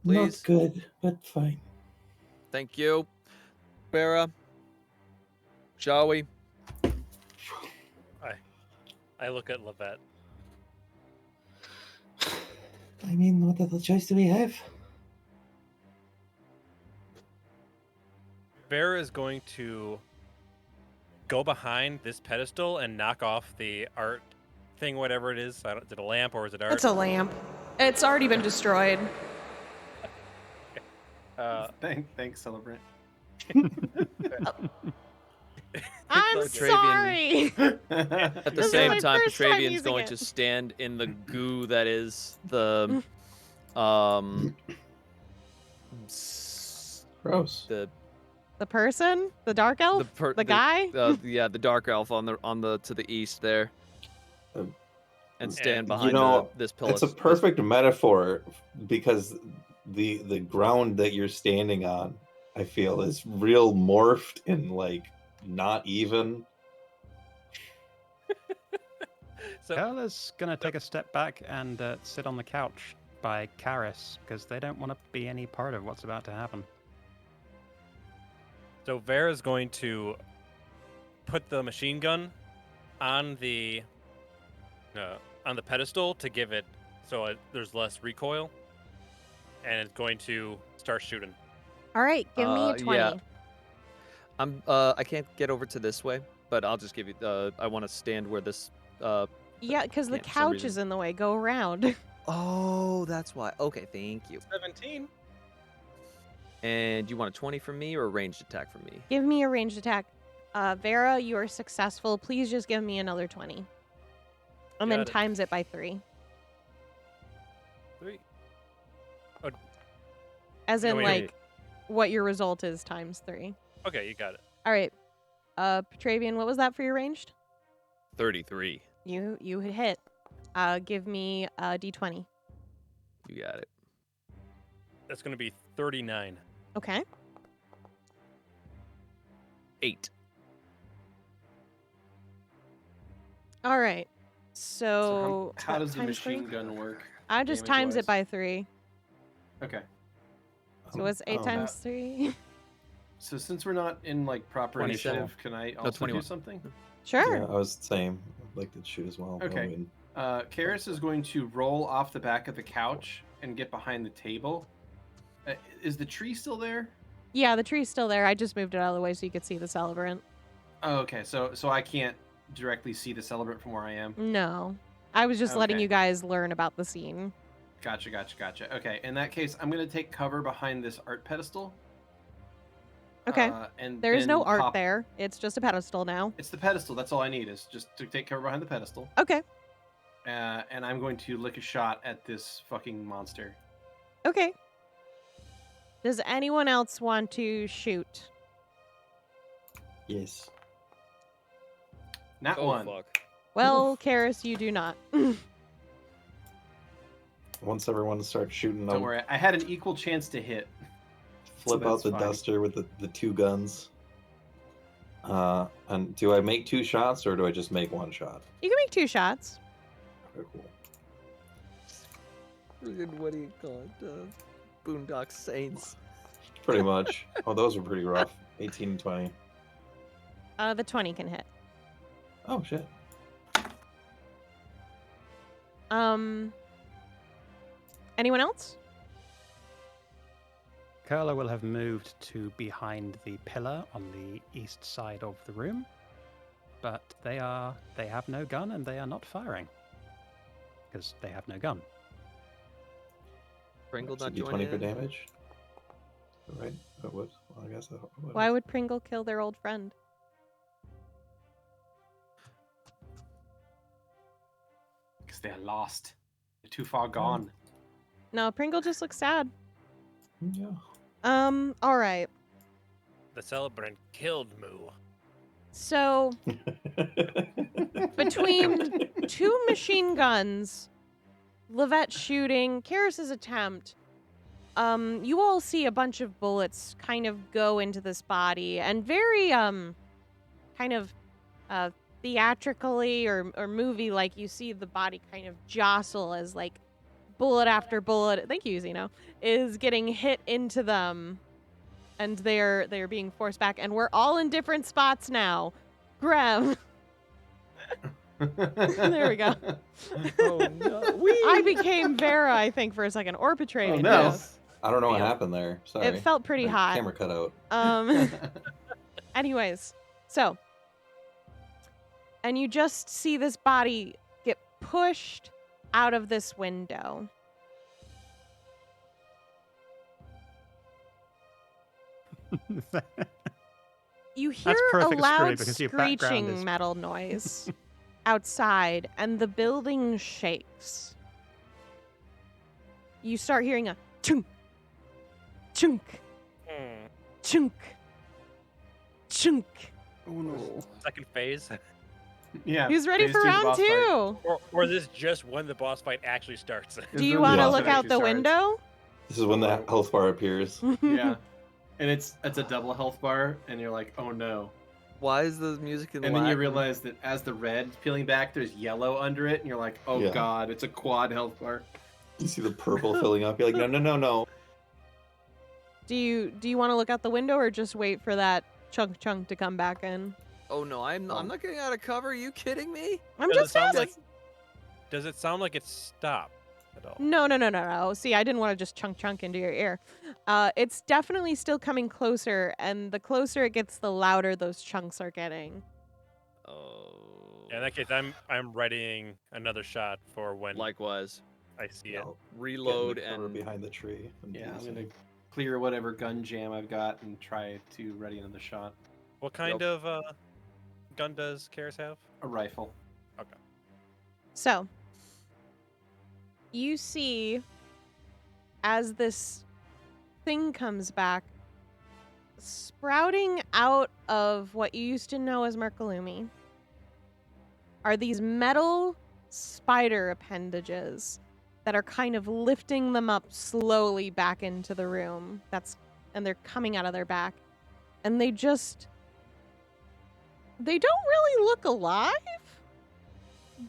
Not Please? good, but fine. Thank you. Vera? Shall we? I look at Lovette. I mean, what other choice do we have? Vera is going to go behind this pedestal and knock off the art thing, whatever it is. Is it a lamp or is it art? It's a lamp. It's already been destroyed. Thanks, Celebrant. I'm Petravian. sorry. At the This is same my time, first time Petravian's using going it. to stand in the goo that is the Gross. The person? The dark elf? The guy? yeah, the dark elf on the to the east there, and stand behind this pillar. It's a perfect metaphor because the ground that you're standing on, I feel, is real morphed and like not even. So Kurla's gonna take a step back and sit on the couch by Karis because they don't want to be any part of what's about to happen. So Vera's going to put the machine gun on the on the pedestal to give it so there's less recoil, and it's going to start shooting. All right, give me a 20. Yeah. I can't get over to this way, but I'll just give you. I want to stand where this. Yeah, because the can't for some couch reason. is in the way. Go around. Oh, that's why. Okay, thank you. 17. And you want a 20 from me or a ranged attack from me? Give me a ranged attack. Vera, you are successful. Please just give me another 20. And then Got it. times it by 3. 3. As in, wait, like, wait. what your result is times 3. Okay, you got it. All right. Petravian, what was that for your ranged? 33. You hit. Give me a d20. You got it. That's going to be 39. Okay. 8. All right. So, how does the times three? machine gun work? I just times it damage-wise? by 3. Okay. So it's 8 Oh, times 3. So since we're not in like proper 27. initiative, can I also do 21. something? Sure. Yeah, I was the same. I'd like to shoot as well. but I Okay. mean, Karis is going to roll off the back of the couch and get behind the table. Is the tree still there? Yeah, the tree's still there. I just moved it out of the way so you could see the celebrant. Oh, okay. So I can't directly see the celebrant from where I am. No. I was just letting Okay. you guys learn about the scene. Gotcha. Okay, in that case, I'm going to take cover behind this art pedestal. Okay. And There's no then art pop- there. It's just a pedestal now. It's the pedestal. That's all I need is just to take cover behind the pedestal. Okay. And I'm going to lick a shot at this fucking monster. Okay. Does anyone else want to shoot? yes. Not Oh, one. fuck. Well, Karis, you do not. Once everyone starts shooting, Don't I'll worry. I had an equal chance to hit. flip so out that's the fine. duster with the 2 guns. And do I make 2 shots or do I just make 1 shot? You can make 2 shots. Okay, cool. What do you call it? Boondock Saints. Pretty much. Oh, those were pretty rough. 18 and 20. The 20 can hit. Oh, shit. Anyone else? Kurla will have moved to behind the pillar on the east side of the room, but they have no gun and they are not firing because they have no gun. Pringle So not D20 joining for in? damage. Right? That was. Well, I guess. Why would Pringle kill their old friend? Because they're lost. They're too far gone. No, Pringle just looks sad. Yeah. All right. The celebrant killed Moo. So, between 2 machine guns, Lovette shooting, Karis's attempt, you all see a bunch of bullets kind of go into this body, and very, kind of, theatrically or movie-like, you see the body kind of jostle as, like, bullet after bullet, thank you, Xeno, is getting hit into them, and they're being forced back, and we're all in different spots now. Grem. There we go. Oh no. I became Vera, I think, for a second, or Petravian. Oh, no. yes. I don't know what Yeah. happened there. Sorry. It felt pretty My hot. Camera cut out. Anyways, so, and you just see this body get pushed out of this window. You hear a perfect, Skrewy, loud because your background screeching is- metal noise outside, and the building shakes. You start hearing a chunk, chunk, chunk, chunk. Oh no. Second phase. Yeah. Who's ready phase for two, the round boss fight. 2? Or is this just when the boss fight actually starts? This Do is you when want to boss look fight out actually the starts. window? This is when the health bar appears. Yeah. And it's a double health bar, and you're like, oh no. Why is the music in And then you Latin? realize that as the red's peeling back, there's yellow under it, and you're like, oh Yeah. god, it's a quad health bar. You see the purple filling up. You're like, no, no, no, no. Do you want to look out the window or just wait for that chunk to come back in? Oh no, I'm not getting out of cover. Are you kidding me? I'm Does it just sound asking. does it sound like it's stopped at all? No. See, I didn't want to just chunk into your ear. It's definitely still coming closer, and the closer it gets, the louder those chunks are getting. Oh. Yeah, in that case, I'm readying another shot for when Likewise. I see it. I'll Reload get in the cover and behind the tree. And Yeah, do I'm the gonna same. clear whatever gun jam I've got and try to ready another shot. What kind of gun does Karis have? A rifle. Okay. So, you see, as this thing comes back, sprouting out of what you used to know as Merkalumi are these metal spider appendages that are kind of lifting them up slowly back into the room. And they're coming out of their back. And they don't really look alive,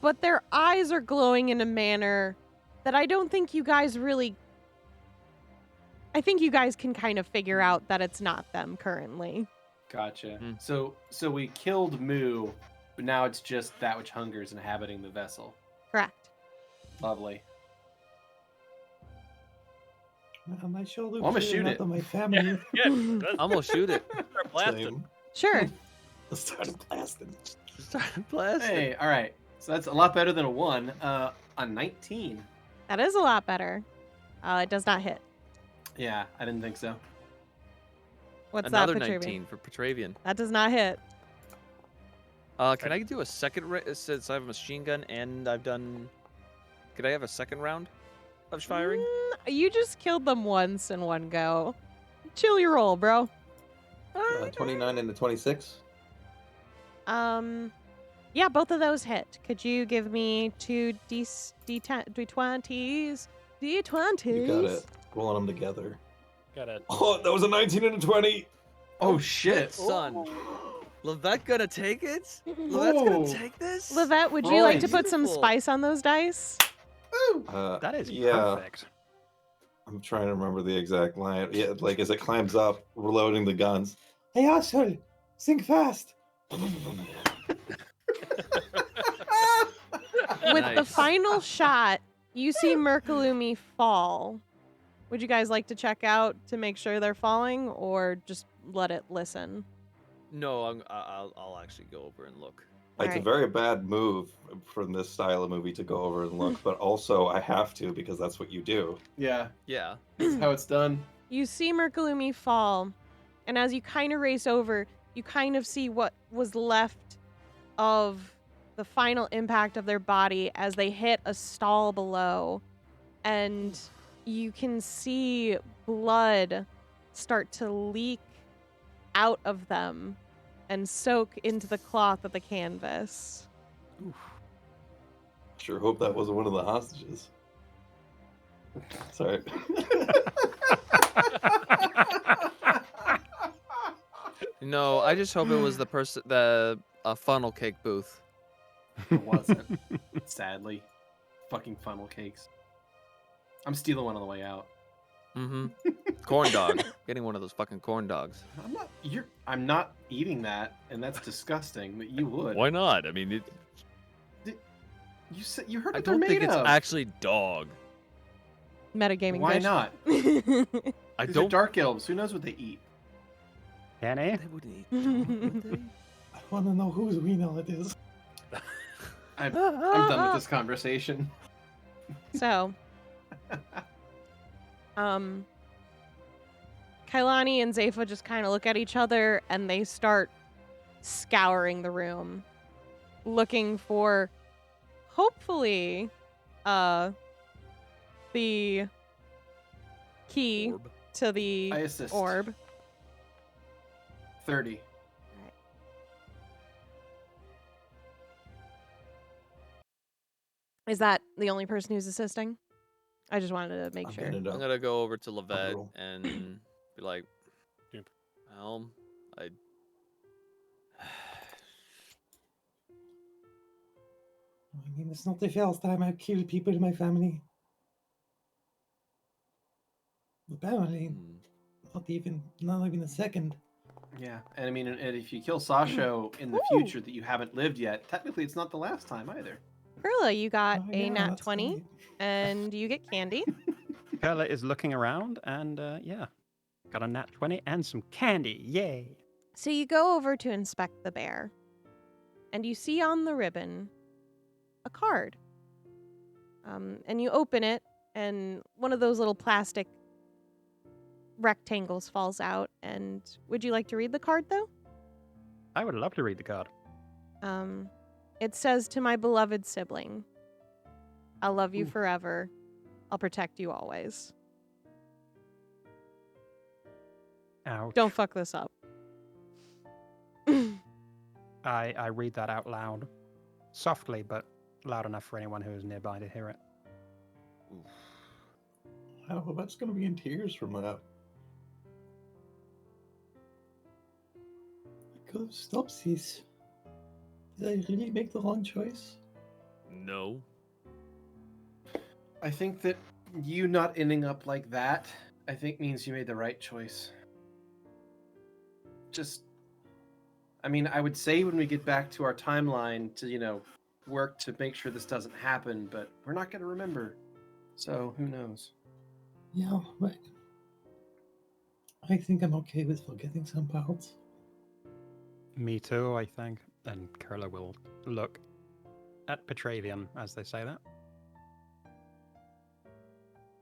but their eyes are glowing in a manner that I don't think you guys really... I think you guys can kind of figure out that it's not them currently. Gotcha. Hmm. So we killed Moo, but now it's just that which hungers inhabiting the vessel. Correct. Lovely. Man, I sure do Well, I'ma feel shoot not it. on my family. Yeah, I'm gonna shoot it. start blasting. Same. Sure. Let's start blasting. Start blasting. Hey, all right. So that's a lot better than a 1. A 19. That is a lot better. It does not hit. Yeah, I didn't think so. What's Another that, Petravian? 19 for Petravian. That does not hit. Can I do a second since I have a machine gun and I've done? Could I have a second round of firing? You just killed them once in one go. Chill your roll, bro. 29 and a 26. Yeah, both of those hit. Could you give me 2 D20s? D20s. You got it. Rolling them together. Got it. Oh, that was a 19 and a 20. Oh, shit. Son. Lovette gonna take it? Lovette's Oh. gonna take this? Lovette, would you like to put some Beautiful. spice on those dice? That is yeah. perfect. I'm trying to remember the exact line. Yeah, like as it climbs up, reloading the guns. Hey, asshole, think fast. With the Nice. final shot, you see Merkalumi fall. Would you guys like to check out to make sure they're falling, or just let it listen? No, I'll actually go over and look. It's Alright. a very bad move from this style of movie to go over and look, but also I have to because that's what you do. Yeah, Yeah. that's how it's done. You see Merkalumi fall, and as you kind of race over, you kind of see what was left of the final impact of their body as they hit a stall below, and you can see blood start to leak out of them and soak into the cloth of the canvas. Sure hope that wasn't one of the hostages. Sorry. No, I just hope it was the funnel cake booth. It wasn't. Sadly. Fucking funnel cakes. I'm stealing one on the way out. Mm-hmm. Corn dog. Getting one of those fucking corn dogs. I'm not eating that, and that's disgusting, but you would. Why not? I mean, You heard I what they're don't made think it's of. actually dog. Metagaming Why fish. not? I These are don't. dark elves. Who knows what they eat? Kenny? They wouldn't eat dog, would they? I want to know whose Reno it is. I'm done with this conversation. So, Kailani and Zepha just kind of look at each other and they start scouring the room, looking for, hopefully, the key Orb. to the I assist. orb. 30. Is that the only person who's assisting? I just wanted to make I'm sure. getting it I'm up. gonna go over to Lovette roll. and be like, Yep. Helm, I. I mean, it's not the first time I've killed people in my family. Apparently, Hmm. not even a second. Yeah, and I mean, and if you kill Sasho in the Ooh. future that you haven't lived yet, technically it's not the last time either. Kurla, you got Oh, a yeah, nat that's 20, right. and you get candy. Kurla is looking around and, yeah, got a nat 20 and some candy. Yay. So you go over to inspect the bear, and you see on the ribbon a card. And you open it, and one of those little plastic rectangles falls out. And would you like to read the card, though? I would love to read the card. It says, "To my beloved sibling, I'll love you Ooh. forever. I'll protect you always." Ouch. Don't fuck this up. I read that out loud. Softly, but loud enough for anyone who is nearby to hear it. Oh, that's gonna be in tears from that. I could have stopped this. Did I really make the wrong choice? No. I think that you not ending up like that, I think means you made the right choice. Just, I mean, I would say when we get back to our timeline to, work to make sure this doesn't happen, but we're not going to remember. So who knows? Yeah, but I think I'm okay with forgetting some parts. Me too, I think. And Kurla will look at Petravian as they say that.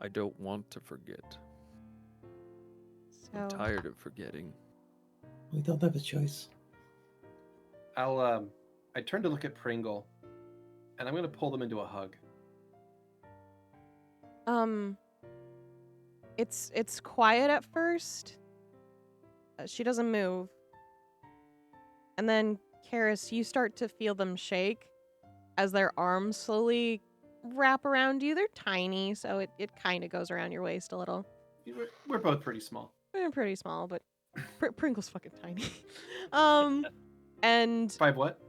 I don't want to forget. So I'm tired of forgetting. We don't have a choice. I turn to look at Pringle, and I'm going to pull them into a hug. It's quiet at first. She doesn't move. And then, Karis, you start to feel them shake as their arms slowly wrap around you. They're tiny, so it kind of goes around your waist a little. We're both pretty small. They're pretty small, but Pringle's fucking tiny. And 5 what?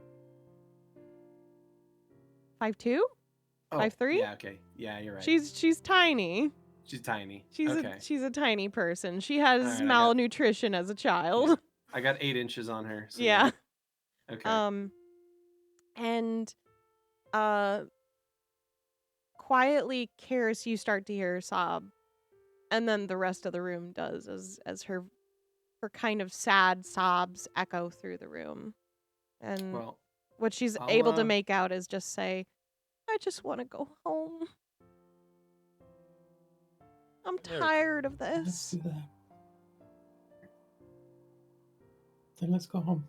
5'2"? Oh, 5'3"? Yeah, okay. Yeah, you're right. She's tiny. She's tiny. She's okay. she's a tiny person. She has All right, malnutrition as a child. I got 8 inches on her. So Yeah. Okay. And quietly, Karis, you start to hear her sob, and then the rest of the room does as her kind of sad sobs echo through the room. And Well, what she's I'll, able to make out is just say, "I just want to go home. I'm tired of Let's this." do that. Then let's go home.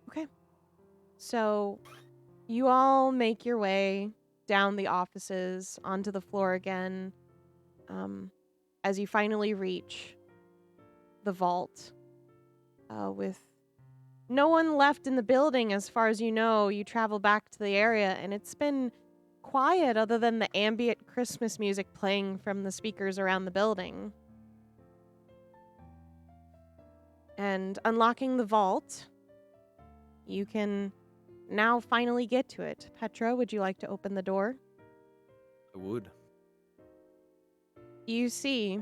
Okay. So you all make your way down the offices onto the floor again, as you finally reach the vault. With no one left in the building as far as you know, you travel back to the area, and it's been quiet other than the ambient Christmas music playing from the speakers around the building. And unlocking the vault, you can now finally get to it. Petra, would you like to open the door? I would. You see,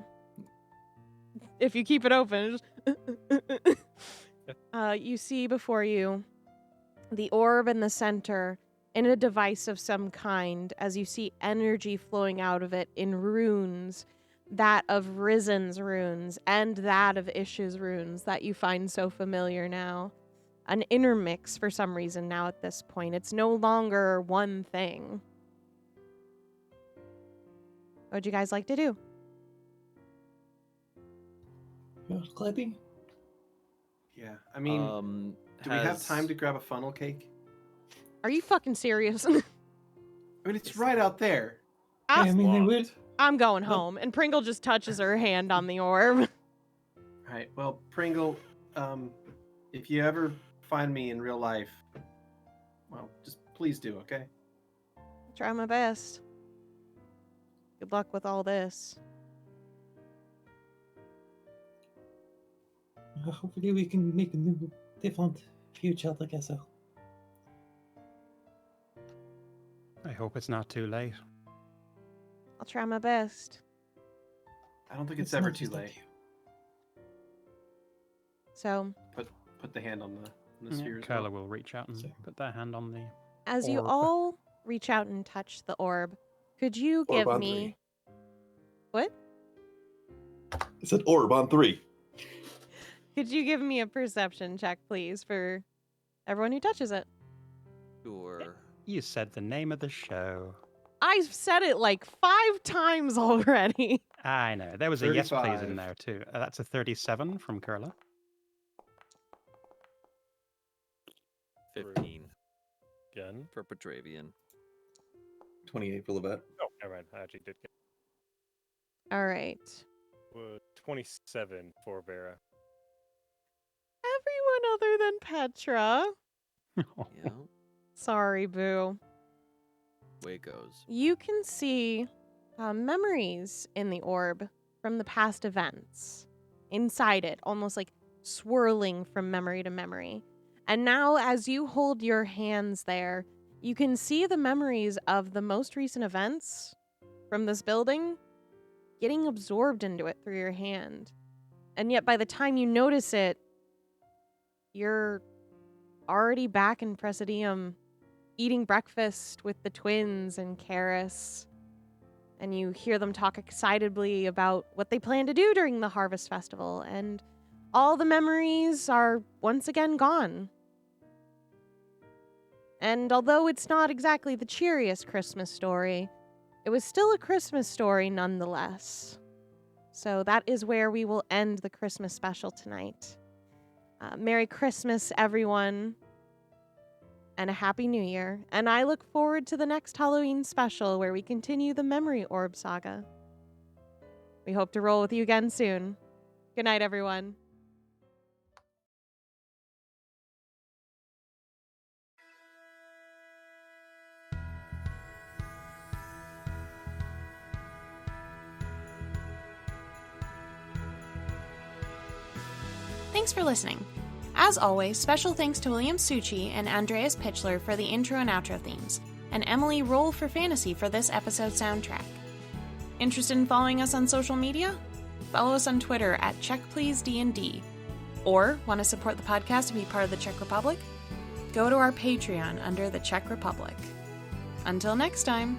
if you keep it open, you see before you the orb in the center in a device of some kind, as you see energy flowing out of it in runes, that of Risen's runes and that of Ish's runes that you find so familiar now. An intermix for some reason now at this point. It's no longer one thing. What would you guys like to do? You're ready? Yeah, I mean, do we have time to grab a funnel cake? Are you fucking serious? I mean, it's right out there. I mean, they would. I'm going home. And Pringle just touches her hand on the orb. All right, well, Pringle, if you ever find me in real life, well, just please do, okay? Try my best. Good luck with all this. Hopefully we can make a new, different future together. I hope it's not too late. I'll try my best. I don't think it's ever not too just up late. to you. So, Put the hand on the Yeah, sphere. as Kurla well. will reach out and Sorry. put their hand on As you Orb. all reach out and touch the orb, could you give Orb on me 3. what? It said orb on 3. Could you give me a perception check, please, for everyone who touches it? Sure. You said the name of the show. I've said it like 5 times already. I know. There was a yes please 35. in there too. That's a 37 from Kurla. 15 Again. for Petravian. 28 for Lovette. Oh, never mind. I actually did get All right. 27 for Vera. Everyone other than Petra. Yeah. Sorry, Boo. Way it goes. You can see memories in the orb from the past events inside it, almost like swirling from memory to memory. And now, as you hold your hands there, you can see the memories of the most recent events from this building getting absorbed into it through your hand. And yet, by the time you notice it, you're already back in Presidium, eating breakfast with the twins and Karis. And you hear them talk excitedly about what they plan to do during the Harvest Festival, and all the memories are once again gone. And although it's not exactly the cheeriest Christmas story, it was still a Christmas story nonetheless. So that is where we will end the Christmas special tonight. Merry Christmas, everyone, and a Happy New Year. And I look forward to the next Halloween special where we continue the Memory Orb saga. We hope to roll with you again soon. Good night, everyone. Thanks for listening. As always, special thanks to William Succi and Andreas Pichler for the intro and outro themes, and Emily Roll for Fantasy for this episode soundtrack. Interested in following us on social media? Follow us on Twitter at CheckPleaseDND. Or want to support the podcast and be part of the Czech Republic? Go to our Patreon under the Czech Republic. Until next time.